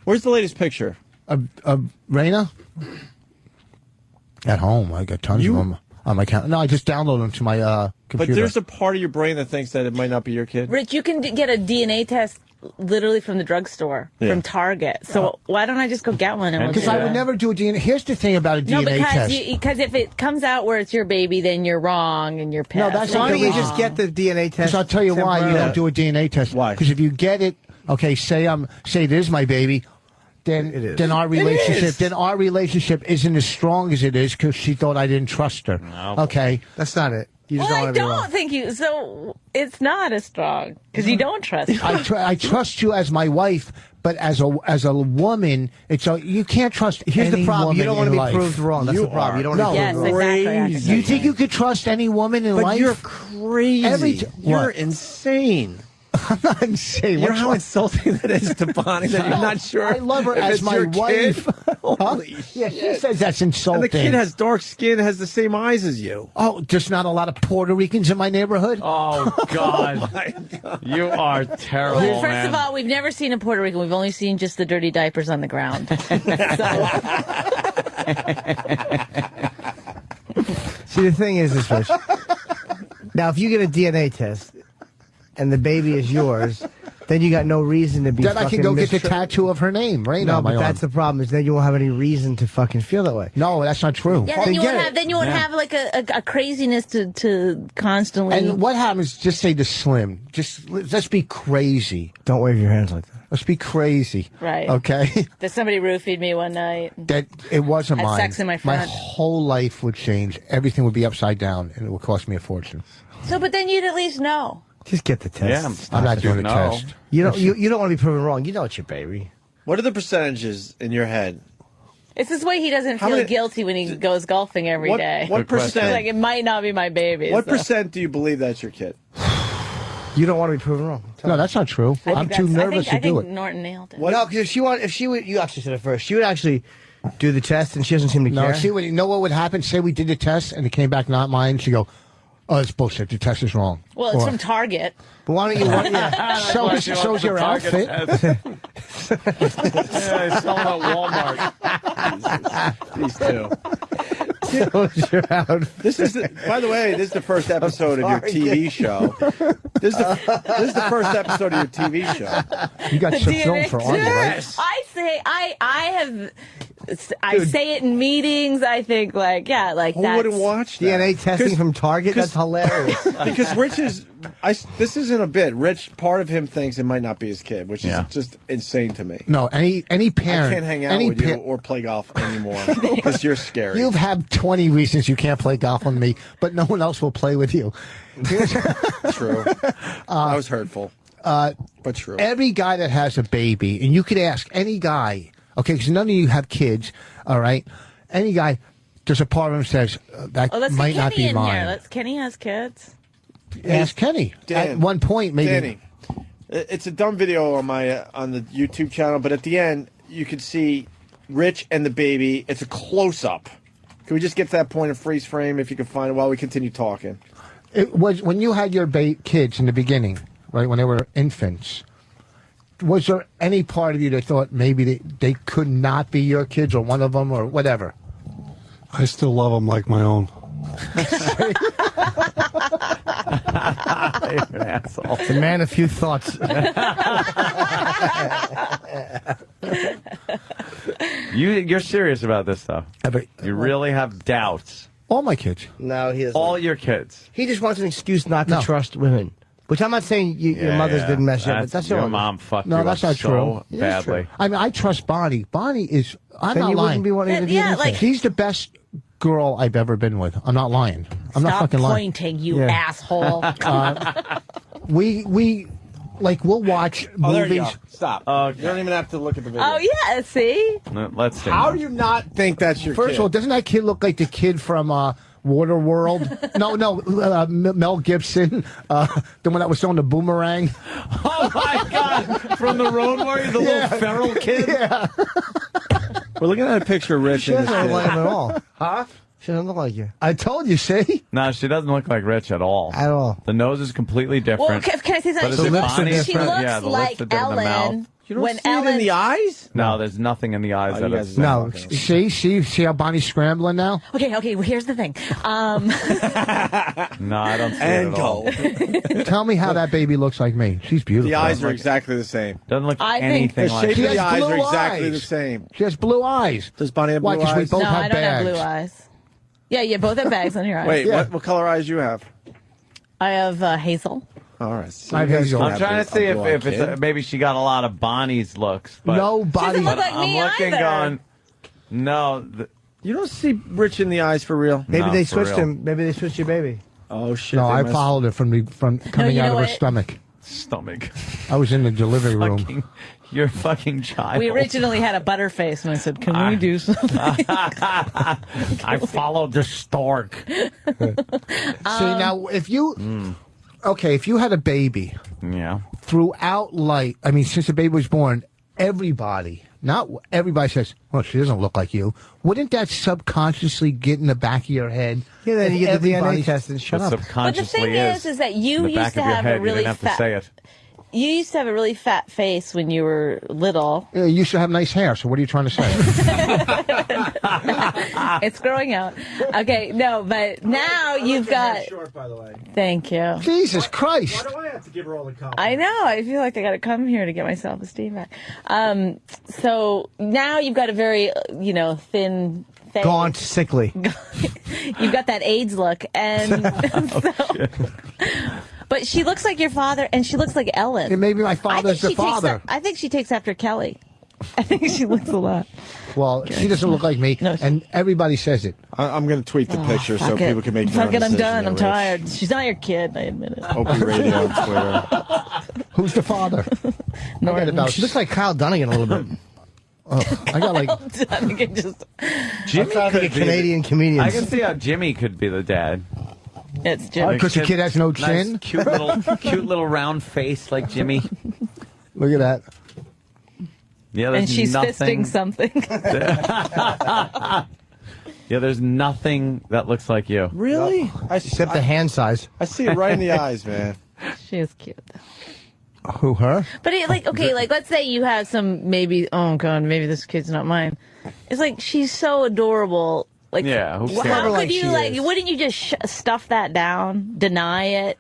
Where's the latest picture? Of Raina? At home. I got tons of them on my account. No, I just downloaded them to my computer. But there's a part of your brain that thinks that it might not be your kid. Rich, you can get a DNA test literally from the drugstore, from Target. So why don't I just go get one? Because I would never do a DNA. Here's the thing about a DNA test. Because if it comes out where it's your baby, then you're wrong and you're pissed. No, that's why don't you just get the DNA test? Because I'll tell you why you don't do a DNA test. Why? Because if you get it, okay, say it is my baby. Then our relationship isn't as strong as it is because she thought I didn't trust her. No. Okay, that's not it. You just I don't think you. So it's not as strong because you don't trust me. I trust you as my wife, but as a woman, you can't trust. Here's the problem: you don't want to be proved wrong. That's the problem. You don't want to be proved wrong. Exactly. You think you could trust any woman in life? But you're crazy. You're insane. I'm not insane. You know how insulting that is to Bonnie that you're not sure. I love her as my wife. Holy yeah, she says that's insulting. And the kid has dark skin, has the same eyes as you. Oh, there's not a lot of Puerto Ricans in my neighborhood. Oh God, you are terrible. Well, first of all, we've never seen a Puerto Rican. We've only seen just the dirty diapers on the ground. See, the thing is this, Rich. Now, if you get a DNA test and the baby is yours, then you got no reason to be. Then I can go get the tattoo of her name, right? No, but that's the problem. Is then you won't have any reason to fucking feel that way. No, that's not true. Yeah, then you won't have like a craziness to constantly. And what happens? Just say to Slim. Let's be crazy. Don't wave your hands like that. Let's be crazy. Right. Okay. That somebody roofied me one night. That it wasn't Had mine. sex in my front. My whole life would change. Everything would be upside down, and it would cost me a fortune. So, but then you'd at least know. Just get the test. Yeah, I'm not doing the test. You don't want to be proven wrong. You know it's your baby. What are the percentages in your head? It's this way he doesn't feel guilty when he goes golfing every day. What percent? Like, it might not be my baby. What percent do you believe that's your kid? You don't want to be proven wrong. No, that's not true. I'm too nervous to do it. I think Norton nailed it. No, because if she would, you actually said it first. She would actually do the test, and she doesn't seem to care. No, you know what would happen? Say we did the test, and it came back not mine. She'd go, "Oh, it's bullshit. The test is wrong." Well, it's from Target. But why don't you? So's your outfit. Yeah, it's selling at Walmart. These two. This is by the way, this is the first episode of your TV show. This is the first episode of your TV show. You got some film for Arnie, right? I say I say it in meetings. I think who wouldn't watch that? DNA testing from Target? That's hilarious. Because Rich this isn't a bit. Rich, part of him thinks it might not be his kid, which is just insane to me. No, any parent. I can't hang out with you or play golf anymore because you're scary. You've had 20 reasons you can't play golf with me, but no one else will play with you. True. That was hurtful. But true. Every guy that has a baby, and you could ask any guy, okay, because none of you have kids, all right? Any guy, there's a part of him says, that might not be mine. Kenny has kids. Ask Kenny. Dan, at one point, maybe. Danny, it's a dumb video on the YouTube channel, but at the end, you can see Rich and the baby. It's a close-up. Can we just get to that point of freeze frame if you can find it while we continue talking? It was when you had your kids in the beginning, right, when they were infants. Was there any part of you that thought maybe they could not be your kids or one of them or whatever? I still love them like my own. You're an asshole. The man of few thoughts. You're serious about this stuff. You really have doubts. All my kids. No, he doesn't. All your kids. He just wants an excuse not to trust women. Which I'm not saying your mothers didn't mess you up, but that's your mom fucked you up that's not so true. Badly. I mean, I trust Bonnie. Bonnie is. I'm then not you lying. Wouldn't be wanting to do anything. She's the best girl I've ever been with. I'm not lying. I'm not fucking lying. Stop pointing, you asshole. We'll watch movies. There you go. Stop. You don't even have to look at the video. Oh, yeah, see? Let's see. How do you not think that's your kid? First of all, doesn't that kid look like the kid from Waterworld. No, Mel Gibson, the one that was on the boomerang. Oh my God! From the Road Warrior, the little feral kid. Yeah. We're looking at a picture of Rich. She doesn't look like him at all. Huh? She doesn't look like you. I told you, see? No, she doesn't look like Rich at all. At all. The nose is completely different. Well, can I say something? But is it Bonnie? She looks Yeah, the like lips are different, the mouth. Ellen. You don't when see Ellen... it in the eyes? No, there's nothing in the eyes that is. No, see how Bonnie's scrambling now? Okay, well, here's the thing. No, I don't see it at all. Tell me how that baby looks like me. She's beautiful. The eyes are exactly the same. Doesn't look I think- anything The like shape She of the has eyes are blue exactly eyes. the same. She has blue eyes. Does Bonnie have Why? blue 'Cause we eyes? both No, have I don't have bags. blue eyes. Yeah, you both have bags on your eyes. Wait, Yeah. what color eyes you have? I have hazel. All right. So I've you guys hazel. don't I'm have trying to see a blue-eyed if it's kid. maybe she got a lot of Bonnie's looks. But Nobody. Doesn't look like I'm me looking, either. going, no. You don't see Rich in the eyes for real? Maybe No, they for switched real. him. Maybe they switched your baby. Oh, shit. No, they I must- followed it from coming you out know of her what? stomach. Stomach. I was in the delivery room. Fucking, you're a fucking child. We originally had a butterface, and I said, "Can we do something?" I followed the stork. See, now, if you... Okay, if you had a baby Yeah. throughout life, I mean, since the baby was born, everybody, not everybody says, well, she doesn't look like you. Wouldn't that subconsciously get in the back of your head? Yeah, then If you get the DNA everybody's- test and shut But up. But the subconsciously thing is that in you the used back to of your have head. a really You didn't have fat. to say it. You used to have a really fat face when you were little. Yeah, you should have nice hair, so what are you trying to say? It's growing out. Okay, no, but now you've got. Short, by the way. Thank you. Jesus Christ. do I have to give her all the comments? I know. I feel like I got to come here to get my self-esteem back. So now you've got a very, thin face. Gaunt, sickly. You've got that AIDS look, and but she looks like your father, and she looks like Ellen. And maybe my father's the father. I think she takes after Kelly. I think she looks a lot. Well, she doesn't look like me, and everybody says it. I'm going to tweet the picture so Fuck it. people can make their own Fuck it, I'm decision done. there, I'm Rich. tired. She's not your kid. I admit it. Opie Radio on Twitter. Who's the father? Norton. She looks like Kyle Dunnigan a little bit. I got like... I think it just. Jimmy trying to could think of be Canadian comedians. I can see how Jimmy could be the dad. It's Jimmy. Because the kid has no chin? Nice, cute little round face like Jimmy. Look at that. Yeah, there's And she's nothing. fisting something. Yeah, there's nothing that looks like you. Really? Except the hand size. I see it right in the eyes, man. She is cute. Who, her? But let's say you have some oh God, maybe this kid's not mine. It's like she's so adorable. Like, Yeah, who cares? how Like could you she is. wouldn't you just stuff that down, deny it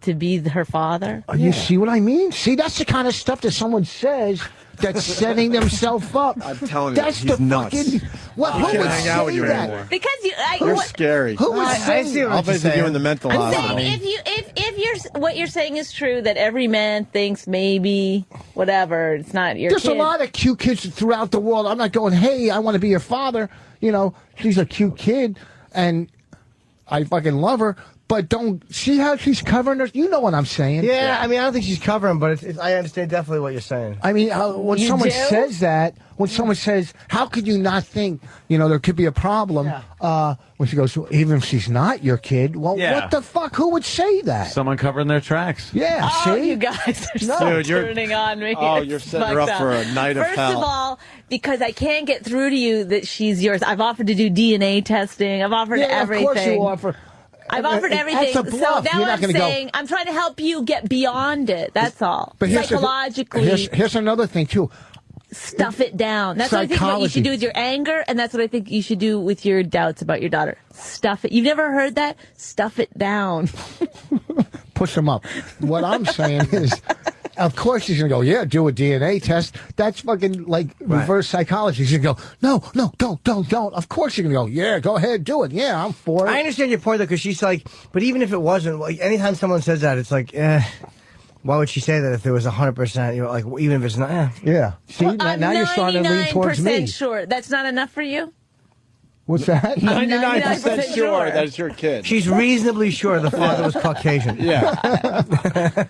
to be her father? You see what I mean? See, that's the kind of stuff that someone says that's setting themselves up. I'm telling you, that's he's the nuts. fucking. What? I Who can't would hang out with say you that? anymore. Because You're scary. Who would I say see what I'll you're visit saying. you in the mental I'm hospital. saying if what you're saying is true, that every man thinks maybe whatever, it's not your There's kid. a lot of cute kids throughout the world. I'm not going, hey, I want to be your father. She's a cute kid, and I fucking love her. But don't see how she's covering her. You know what I'm saying? Yeah, I mean, I don't think she's covering, but I understand definitely what you're saying. I mean, when You someone do? says that, when someone says, how could you not think, there could be a problem, when she goes, well, even if she's not your kid, well, Yeah. what the fuck? Who would say that? Someone covering their tracks. Yeah, Oh, see? you guys are No. so Dude, you're- turning on me. Oh, It's you're setting her up fucked for a night of First hell. of all, because I can't get through to you that she's yours. I've offered to do DNA testing. I've offered Yeah, everything. of course you offer. I've offered That's everything. a bluff. So now You're not I'm gonna go- saying I'm trying to help you get beyond it. That's all. But Psychologically, here's another thing, too. stuff it down. That's what I think what you should do with your anger, and that's what I think you should do with your doubts about your daughter. Stuff it. You've never heard that? Stuff it down. Push them up. What I'm saying is, of course she's going to go, yeah, do a DNA test. That's fucking like reverse psychology. She's going to go, no, don't. Of course you're going to go, yeah, go ahead, do it. Yeah, I'm for it. I understand your point, though, because she's like, but even if it wasn't, like, anytime someone says that, it's like, why would she say that if it was 100%, like, even if it's not, Yeah. See, Well, now you're starting to lean towards me. 99% sure. That's not enough for you? What's that? 99% sure that it's your kid. She's reasonably sure the father was Caucasian. Yeah.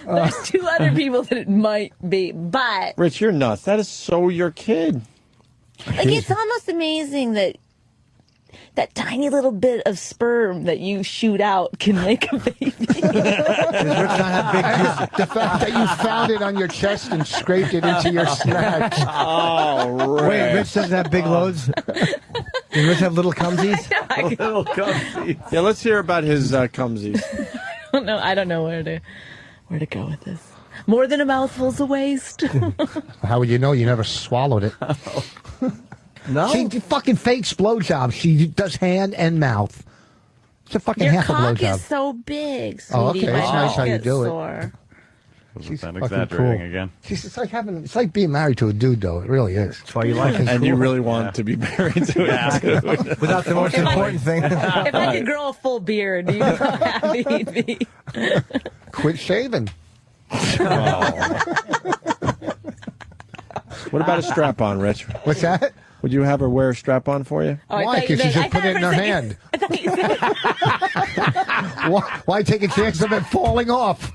There's two other people that it might be, but Rich, you're nuts. That is so your kid. like it's almost amazing that that tiny little bit of sperm that you shoot out can make a baby. The fact that you found it on your chest and scraped it into your snatch. Oh, Rick. Wait, Rich doesn't have big loads? Does Rich have little cumsies? Little cumsies. Yeah, let's hear about his cumsies. I don't know where to go with this. More than a mouthful's a waste. How would you know? You never swallowed it. No? She fucking fakes blowjobs. She does hand and mouth. It's a fucking Your half a cock blowjob. is so big, sweetie. Oh, okay. My That's nice mouth how you gets do it. sore. She's That fucking exaggerating cool. again. It's like being married to a dude, though. It really is. That's why you like it. And you really want to be married to it. Without the most important thing. If I could grow a full beard, you know how happy he'd be. Quit shaving. What about a strap-on, Rich? What's that? Would you have her wear a strap-on for you? Oh, Why? Because she just put it in her hand. Why take a chance of it falling off?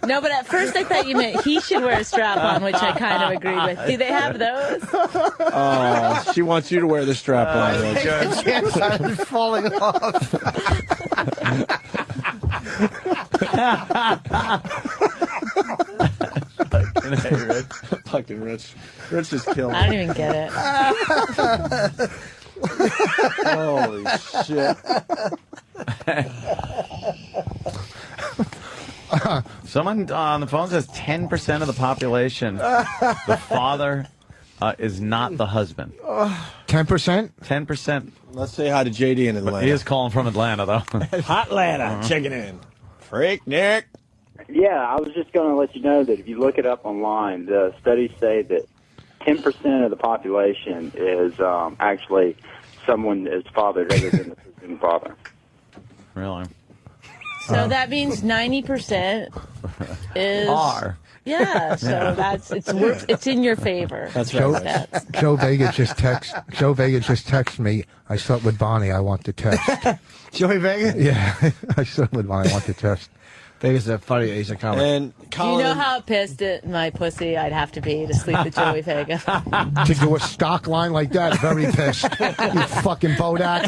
No, but at first I thought you meant he should wear a strap-on, which I kind of agreed with. Do they have those? Oh, she wants you to wear the strap-on, Rich. Take a chance of it falling off. Fucking Rich. Rich is killing me. I don't even get it. Holy shit. Someone on the phone says 10% of the population, the father is not the husband. 10%? 10%. Let's say hi to JD in Atlanta. He is calling from Atlanta, though. Hot Atlanta. Checking in. Freak Nick. Yeah, I was just going to let you know that if you look it up online, the studies say that 10% of the population is actually someone is fathered other than the presumed father. Really? So that means 90% is R. Yeah, so it's in your favor. That's right. Joe Vega just texted me. I slept with Bonnie. I want to test. Joey Vega? Yeah, I slept with Bonnie. I want to test. Vega's a funny. He's a comic. And Colin, do you know how pissed at my pussy I'd have to be to sleep with Joey Vega? To do a stock line like that, very pissed. You fucking Bodak.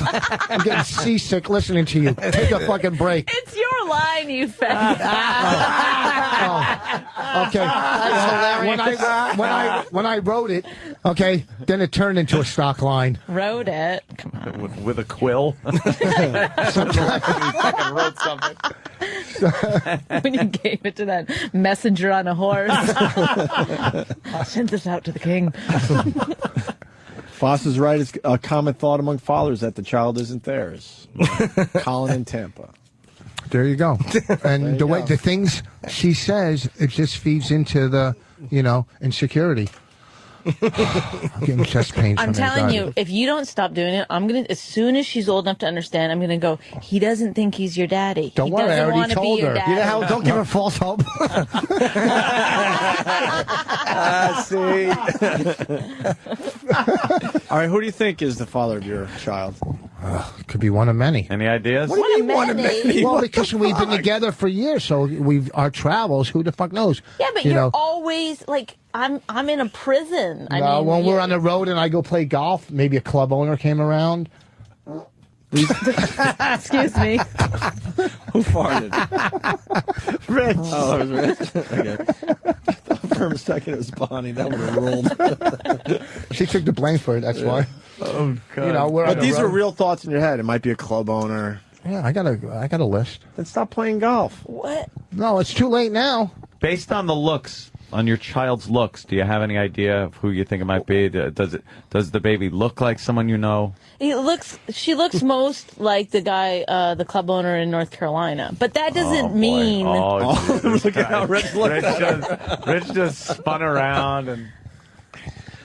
I'm getting seasick listening to you. Take a fucking break. It's your line, you fat. Okay. When I wrote it, okay, then it turned into a stock line. Wrote it. Come on. With a quill. Sometimes you fucking wrote something. When you gave it to that messenger on a horse. I'll send this out to the king. Foss is right. It's a common thought among fathers that the child isn't theirs. Colin in Tampa. There you go. And the things she says, it just feeds into the, insecurity. I'm getting chest pains. I'm telling you, if you don't stop doing it, I'm gonna. As soon as she's old enough to understand, I'm gonna go. He doesn't think he's your daddy. Don't worry, I already told her. You know how? Don't give her false hope. See. All right, who do you think is the father of your child? Could be one of many. Any ideas? What do you mean one of many? Well, because we've been together for years, so our travels. Who the fuck knows? Yeah, but you're always like. I'm in a prison. When we're on the road and I go play golf, maybe a club owner came around. Excuse me. Who farted? Rich. Oh, it was Rich. Okay. I thought for a second it was Bonnie. That would have rolled. She took the blame for it. That's why. Oh God. But these are real thoughts in your head. It might be a club owner. Yeah, I got a list. Then stop playing golf. What? No, it's too late now. Based on the looks, on your child's looks, do you have any idea of who you think it might be? Does the baby look like someone you know? She looks most like the guy, the club owner in North Carolina. But that doesn't mean. Look at how Rich looked at her. Rich just spun around and.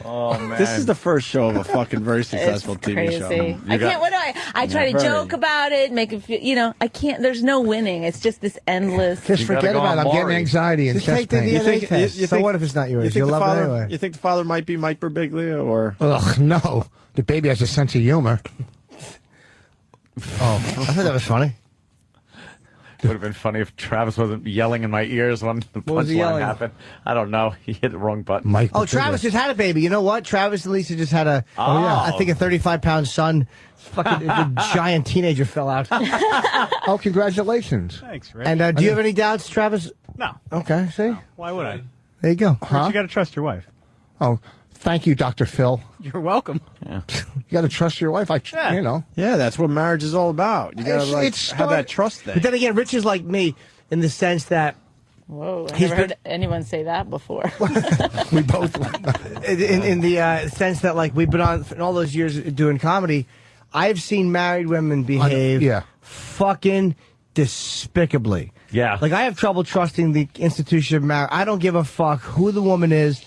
Oh man! This is the first show of a fucking very successful It's TV show. crazy. I can't. What do I try to joke about it, make it feel. I can't. There's no winning. It's just this endless. Just forget about it. I'm getting anxiety and just take the DNA test. So what if it's not yours? You'll love it anyway. You think the father might be Mike Birbiglia or? Ugh, no. The baby has a sense of humor. Oh, I thought that was funny. would have been funny if Travis wasn't yelling in my ears when the was he punchline yelling? happened. I don't know. He hit the wrong button. Mike. Oh, Travis just had a baby. You know what? Travis and Lisa just had a, I think a 35-pound son. Fucking a giant teenager fell out. Oh, congratulations. Thanks, Rick. And do you have any doubts, Travis? No. Okay, see? No. Why would I? There you go. You got to trust your wife. Oh, thank you, Dr. Phil. You're welcome. You got to trust your wife. You know. Yeah, that's what marriage is all about. You got to have that trust thing. But then again, Rich is like me in the sense that Whoa, I've He's never heard anyone say that before. We both. in the sense that, like, we've been on in all those years doing comedy, I've seen married women behave fucking despicably. Yeah. Like, I have trouble trusting the institution of marriage. I don't give a fuck who the woman is.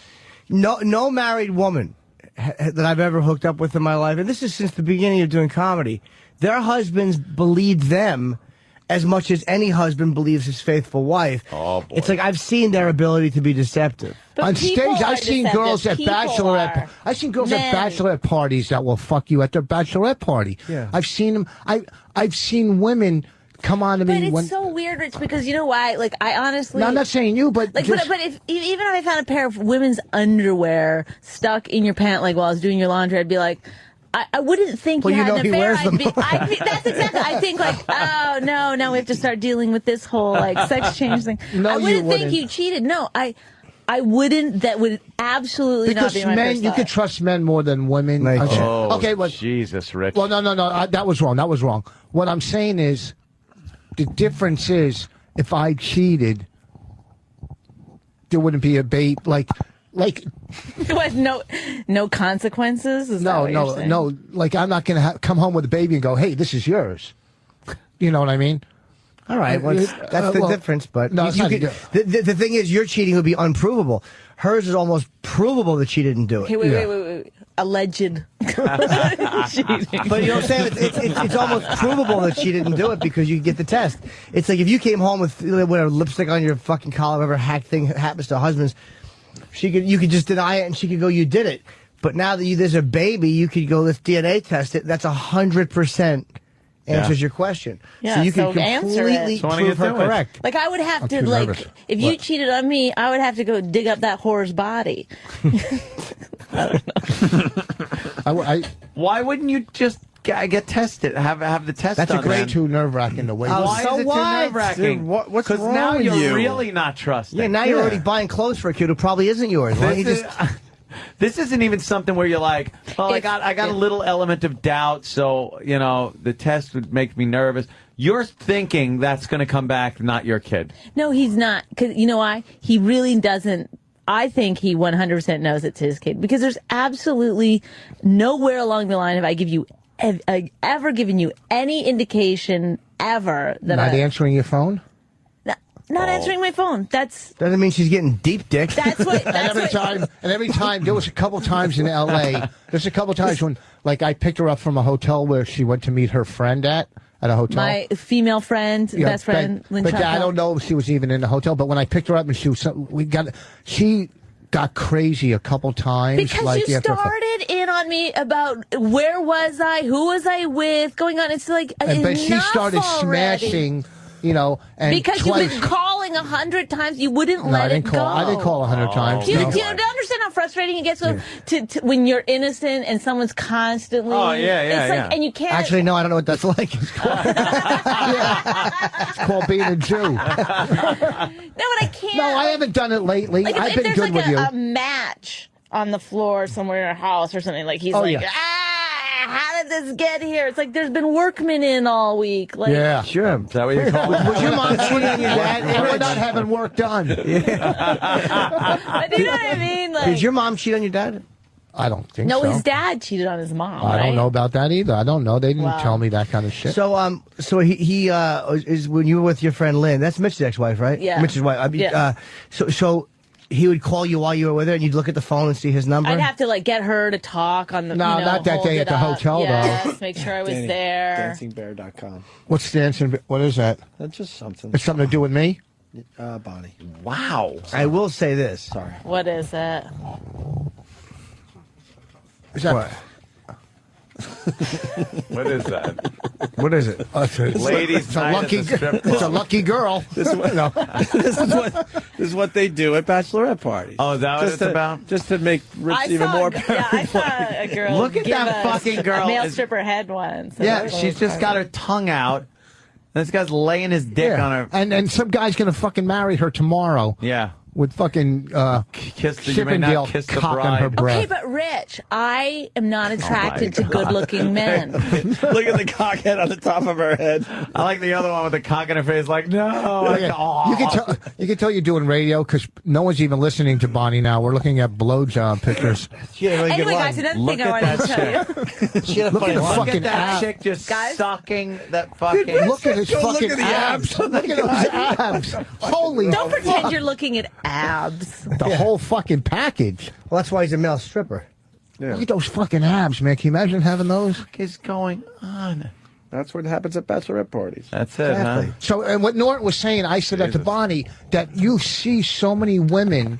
No married woman that I've ever hooked up with in my life, and this is since the beginning of doing comedy, their husbands believe them as much as any husband believes his faithful wife. Oh, boy. It's like I've seen their ability to be deceptive. But on stage, I've seen girls at bachelorette. I've seen girls at bachelorette parties that will fuck you at their bachelorette party. Yeah. I've seen them. I've seen women come on to me. But it's when, so weird, Rich, because you know why? Like, I honestly. No, I'm not saying you, but like, just, but if even if I found a pair of women's underwear stuck in your pant, like while I was doing your laundry, I'd be like. I wouldn't think you had an affair. That's exactly. I think like, oh no, now we have to start dealing with this whole like sex change thing. No, I wouldn't think you cheated. No, I wouldn't. That would absolutely because not be my men, first you thought. could trust men more than women. Okay, well, Jesus, Rich. Well, no, that was wrong. That was wrong. What I'm saying is, the difference is, if I cheated, there wouldn't be a babe like. What, no consequences? Is that what you're saying? No. Like, I'm not going to come home with a baby and go, hey, this is yours. You know what I mean? All right, well, that's the difference. But no, the thing is, your cheating would be unprovable. Hers is almost provable that she didn't do it. Okay, wait. Alleged cheating. But you know what I'm saying? It's almost provable that she didn't do it because you get the test. It's like if you came home with whatever lipstick on your fucking collar, whatever hack thing happens to husbands. You could just deny it, and she could go, "You did it." But now that there's a baby, you could go, "Let's DNA test it." That's 100% answers your question. Yeah, so you can answer completely it. prove her correct. Like I would have to, like, if you cheated on me, I would have to go dig up that whore's body. I don't know. Why wouldn't you just get tested? Have the test That's done? a great too nerve-wracking to wait. Why so is it too what? nerve-wracking? Dude, what's Because wrong now with you're you? really not trusting. Yeah, now you're already buying clothes for a kid who probably isn't yours. Why don't you just... This isn't even something where you're like, oh, I got a little element of doubt, so, you know, the test would make me nervous. You're thinking that's going to come back not your kid. No, he's not. Because you know why? He really doesn't. I think he 100% knows it's his kid. Because there's absolutely nowhere along the line have I ever given you any indication ever that Not answering your phone? Not answering my phone. Doesn't mean she's getting deep dick. That's what. And every time, there was a couple times in L.A. There's a couple times when, like, I picked her up from a hotel where she went to meet her friend at a hotel. My female friend, best friend, Lynn but I Chantal. don't know if she was even in the hotel. But when I picked her up and she got crazy a couple times. Because like, you started in on me about where was I, who was I with, going on. It's like but she started already. smashing. You know, and because twice. You've been calling 100 times, you wouldn't let it go. I didn't call 100 times. Do you understand how frustrating it gets to when you're innocent and someone's constantly? Oh yeah. It's like, and you can't. Actually, no, I don't know what that's like. It's called being a Jew. No, but I can't. No, I haven't done it lately. Like I've if been there's good like with you. a match on the floor somewhere in our house or something, like he's how did this get here? It's like there's been workmen in all week. Like, yeah, sure. Is that what you're calling? Was your mom cheating on your dad? We're not having work done. But you know what I mean? Like, Did your mom cheat on your dad? I don't think no, so. his dad cheated on his mom. I right? don't know about that either. I don't know. They didn't Wow. tell me that kind of shit. So, so he is when you were with your friend Lynn. That's Mitch's ex-wife, right? Yeah. Mitch's wife. I mean, Yeah. So he would call you while you were with her, and you'd look at the phone and see his number. I'd have to like get her to talk on the. No, you know, not that hold day it at the up. hotel, though. Yes, make sure I was there. DancingBear.com. What's dancing? What is that? That's just something. It's something to do with me? Bonnie. Wow. I will say this. Sorry. What is that? Is that? What? What is that? What is it? Ladies' night at the strip club. It's a lucky girl. This is what they do at bachelorette parties. Oh, is that what it's about? Just to make Rich even more paranoid. I saw a girl. Look at give that a fucking girl. Male Is- stripper head one. So Yeah, she's just got her tongue out. This guy's laying his dick on her. And some guy's gonna fucking marry her tomorrow. Yeah. With fucking kiss the, you may not Chippendale kiss the cock on her bride. breath. Okay, but Rich, I am not attracted to good-looking men. Look at the cockhead on the top of her head. I like the other one with the cock in her face. Like, no. You can tell you're doing radio because no one's even listening to Bonnie now. We're looking at blowjob pictures. Anyway, guys, another thing I wanted to tell you. She had a funny line. Look at that abs. chick just Guys? sucking that fucking. Look at his fucking the abs. abs. Look at those abs. Holy Don't pretend you're looking at abs. the whole fucking package. Well, that's why he's a male stripper. Look at those fucking abs, man. Can you imagine having those? What is going on? That's what happens at bachelorette parties. That's it, Exactly. huh? So, and what Norton was saying, I said that to Bonnie, that you see so many women.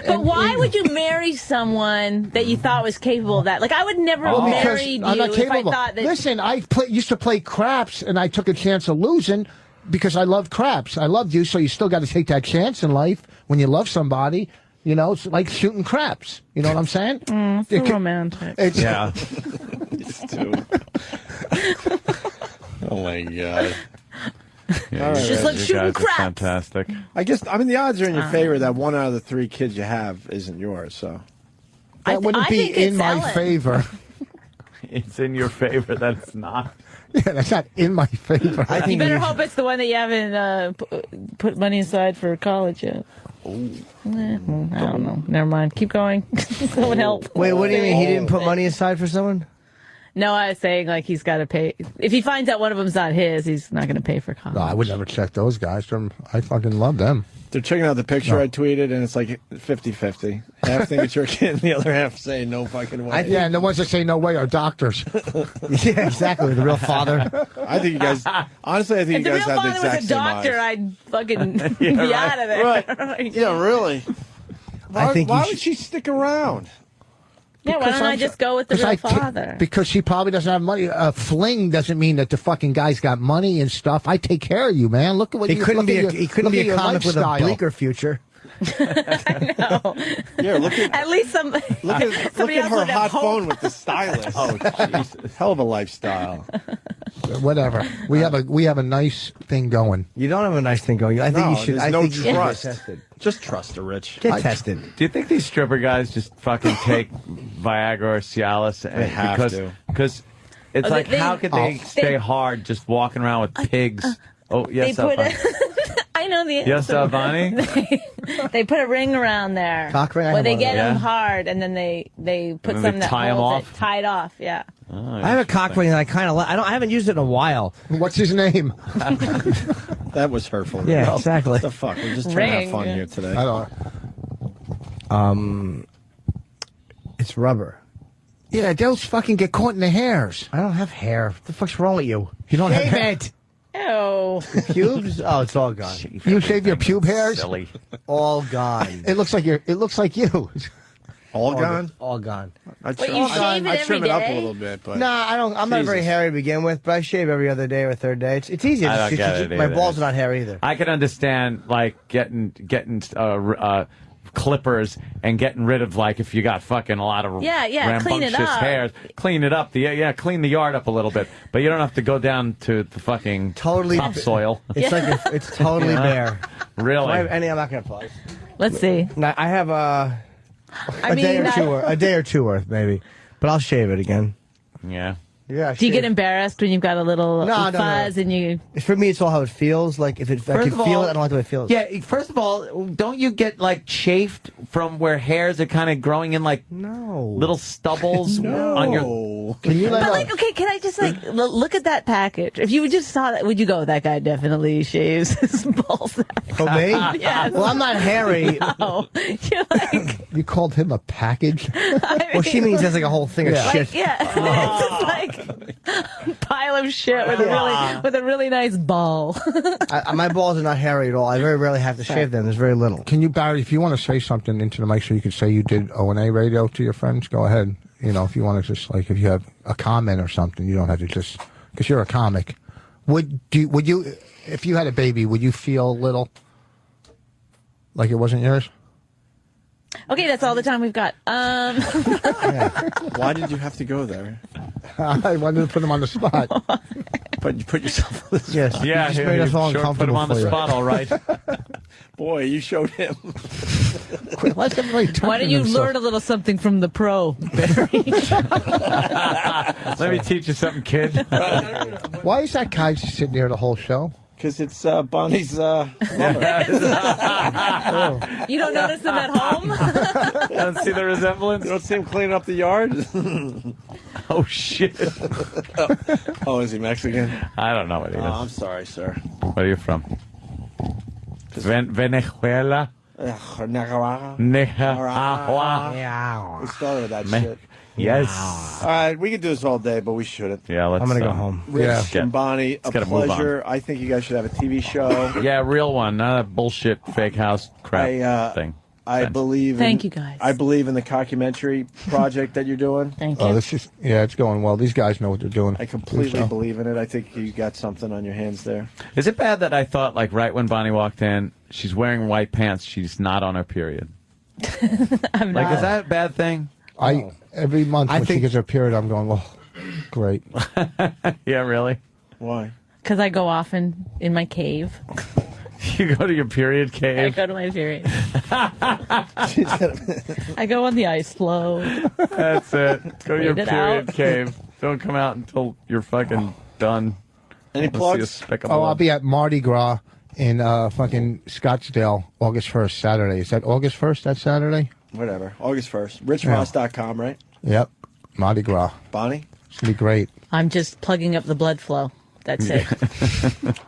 But why would you marry someone that you thought was capable of that? Like, I would never have married you I'm not if I capable. thought that... Listen, I used to play craps, and I took a chance of losing because I loved craps. I loved you, so you still got to take that chance in life when you love somebody. You know, it's like shooting craps. You know what I'm saying? It's so romantic. Yeah. These two. Oh my god. Yeah, All right, Just like you shooting guys are craps. fantastic. I mean, the odds are in your favor that 1 out of the 3 kids you have isn't yours. So That wouldn't I be think in it's my Ellen. favor. It's in your favor that it's not. Yeah, that's not in my favor. You better hope it's the one that you haven't put money aside for college yet. I don't know. Never mind. Keep going. Someone help. Wait, what do you mean? He didn't put money aside for someone? No, I was saying like he's got to pay. If he finds out one of them's not his, he's not going to pay for college. No, I would never check those guys. I fucking love them. they're checking out the picture I tweeted, and it's like 50-50. Half think it's your kid, and the other half saying no fucking way. Yeah, and the ones that say no way are doctors. Yeah, exactly. The real father. I think you guys, honestly, I think If you the guys real have the father was exact a same doctor, eyes. I'd fucking be out of there. Right. Yeah, really. Why would she stick around? Yeah, why don't I just go with the real father? Because she probably doesn't have money. Fling doesn't mean that the fucking guy's got money and stuff. I take care of you, man. Look at what He you couldn't look be at a, your- he couldn't look be at a your comic with a lifestyle. bleaker future. Yeah, look at At least somebody look at else her would have hot hope. phone with the stylus. Oh, Jesus. Hell of a lifestyle. Whatever. We have a nice thing going. You don't have a nice thing going. I think you should. There's I no think you should trust. get tested. Just trust her, Rich. Get tested. Do you think these stripper guys just fucking take Viagra or Cialis? They have to. Because it's Oh, like, they- how could they stay hard just walking around with pigs? Oh, yes, They put Alvani. I know the Yes, answer. Alvani? They put a ring around there. Cock ring? I Where have they one of get those. them Yeah. hard, and then they put And then something they that tie 'em holds off? it tied off. Yeah. I have a cock ring that I kind of like. I haven't used it in a while. What's his name? That was hurtful. Yeah, exactly. What the fuck? We're just trying to Ring. have fun here today. I don't. It's rubber. Yeah, those fucking get caught in the hairs. I don't have hair. What the fuck's wrong with you? You don't have Shave hair? it. Ew. Pubes? Oh, it's all gone. You shave your pube hairs? Silly. All gone. It looks like you. All gone? All gone. I'd Wait, you shave it I'd every trim it up a day? little bit, but Nah, I don't. I'm not very Jesus. hairy to begin with, but I shave every other day or third day. It's easy. I don't get it My either. balls are not hairy either. I can understand, like, getting clippers and getting rid of, like, if you got fucking a lot of Yeah, clean it rambunctious up. hairs. Clean it up. Clean the yard up a little bit. But you don't have to go down to the fucking Totally topsoil. It's like it's totally bare. Really? Do I have any? I'm not gonna pause. Let's see. No, I have a I day mean, or two worth, a day or two worth maybe, but I'll shave it again. Yeah. Yeah. do you get embarrassed when you've got a little No, fuzz and you? For me, it's all how it feels. Like if I First can of feel all- it, I don't like the way it feels. Yeah, first of all, don't you get, like, chafed from where hairs are kind of growing in, like, No. little stubbles on your... Can you let But like, okay, can I just like look at that package? If you just saw that, would you go? That guy definitely shaves his balls. Oh, me? Yes. Well, I'm not hairy. No, you're like, You called him a package? Well, she means there's like a whole thing of like shit. yeah, it's just like a pile of shit with a really nice ball. My balls are not hairy at all. I very rarely have to shave them. There's very little. Can you, Barry, if you want to say something into the mic so you can say you did O&A radio to your friends, go ahead. you know, if you want to just like if you have a comment or something, you don't have to just because you're a comic. Would you if you had a baby? Would you feel a little like it wasn't yours? Okay, that's all the time we've got. Why did you have to go there? I wanted to put him on the spot. But you put yourself on the spot. Yes. Yeah, you just made us all uncomfortable. Put him on the for you. spot, all right. Boy, you showed him. Let everybody touch Why don't you himself. learn a little something from the pro, Barry? Let me teach you something, kid. Why is that guy just sitting there the whole show? Because it's Bonnie's mother. You don't notice them at home? You don't see the resemblance? You don't see him cleaning up the yard? Oh, shit. Oh, is he Mexican? I don't know what he is. I'm sorry, sir. Where are you from? Venezuela? Nicaragua. Nicaragua. We started with that shit. Yes. All right, we could do this all day, but we shouldn't. Yeah, let's. I'm gonna go home. Rich and Bonnie, a gotta move on. pleasure. I think you guys should have a TV show. Yeah, real one, not a bullshit fake house crap thing. I believe. Thank you, guys. I believe in the documentary project that you're doing. Thank you. Oh, this is it's going well. These guys know what they're doing. I completely believe in it. I think you got something on your hands there. Is it bad that I thought, like, right when Bonnie walked in, she's wearing white pants, she's not on her period? I'm Like, not. is that a bad thing? Every month when she gets her period, I'm going, well, great. Yeah, really? Why? Because I go off in my cave. You go to your period I cave? go to my period. I go on the ice floe. That's it. Go to your Wait it period out. cave. Don't come out until you're fucking done. Any Let's see a plugs? speck of Oh, blood. I'll be at Mardi Gras in fucking Scottsdale, August 1st, Saturday. Is that August 1st, that Saturday? Whatever. August 1st. RichRoss.com, right? Yep. Mardi Gras. Bonnie? It's going to be great. I'm just plugging up the blood flow. That's it.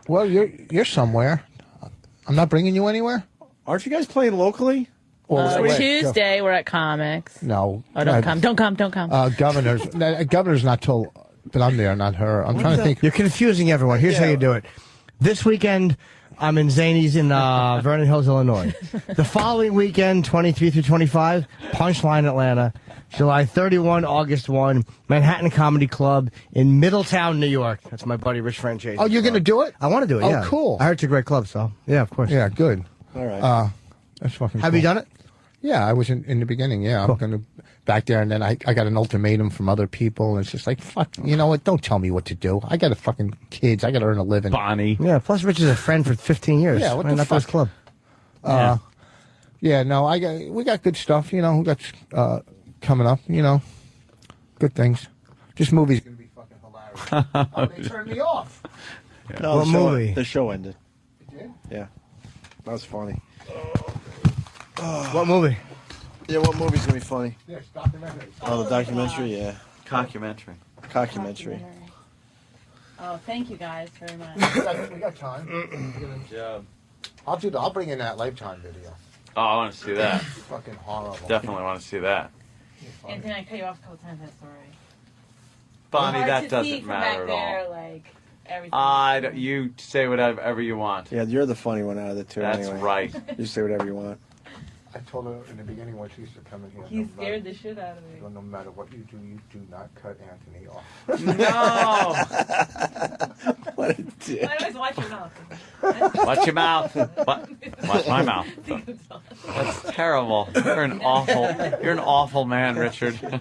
Well, you're somewhere. I'm not bringing you anywhere? Aren't you guys playing locally? Tuesday, we're at Comics. No. Oh, don't come. Don't come. Don't come. Governor's not till, but I'm there, not her. I'm trying to think. You're confusing everyone. Here's how you do it. This weekend, I'm in Zany's in Vernon Hills, Illinois. The following weekend, 23 through 25, Punchline Atlanta. July 31, August 1, Manhattan Comedy Club in Middletown, New York. That's my buddy Rich Francese. Oh, you're going to do it? I want to do it, Oh, yeah. cool. I heard it's a great club, so yeah, of course. Yeah, good. All right. That's fucking Have cool. you done it? Yeah, I was in the beginning, yeah. Cool. I'm going to back there, and then I got an ultimatum from other people, and it's just like, fuck, you know what, don't tell me what to do. I got fucking kids. I got to earn a living. Bonnie. Yeah, plus Rich is a friend for 15 years. Yeah, what Ran the up this fuck? club. Yeah, no, we got good stuff, you know, we got coming up, you know, good things. This movie's going to be fucking hilarious. Oh, they turned me off. No, What movie? The show ended. It did? Yeah. That was funny. What movie? Yeah, what movie's going to be funny? Yes, documentary. Oh, the documentary? Yeah. Documentary. Documentary. Oh, thank you guys very much. We got time. Good job. I'll bring in that Lifetime video. Oh, I want to see that. Fucking horrible. Definitely want to see that. Anthony, I cut you off a couple times. That's all right. Bonnie, Hard that to doesn't see from matter back at there, all. like, everything. You say whatever you want. Yeah, you're the funny one out of the two. That's anyway. right. You say whatever you want. I told her in the beginning when she used to come in here. He scared the shit out of me. No matter what you do not cut Anthony off. No! What a dick. I always watch your mouth. Watch your mouth. Watch my mouth. That's terrible. You're an awful man, Richard. You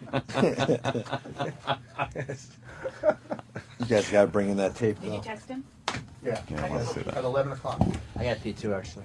guys got to bring in that tape, Did though. you text him? Yeah, I want to see that. at 11 o'clock. I got P2, actually.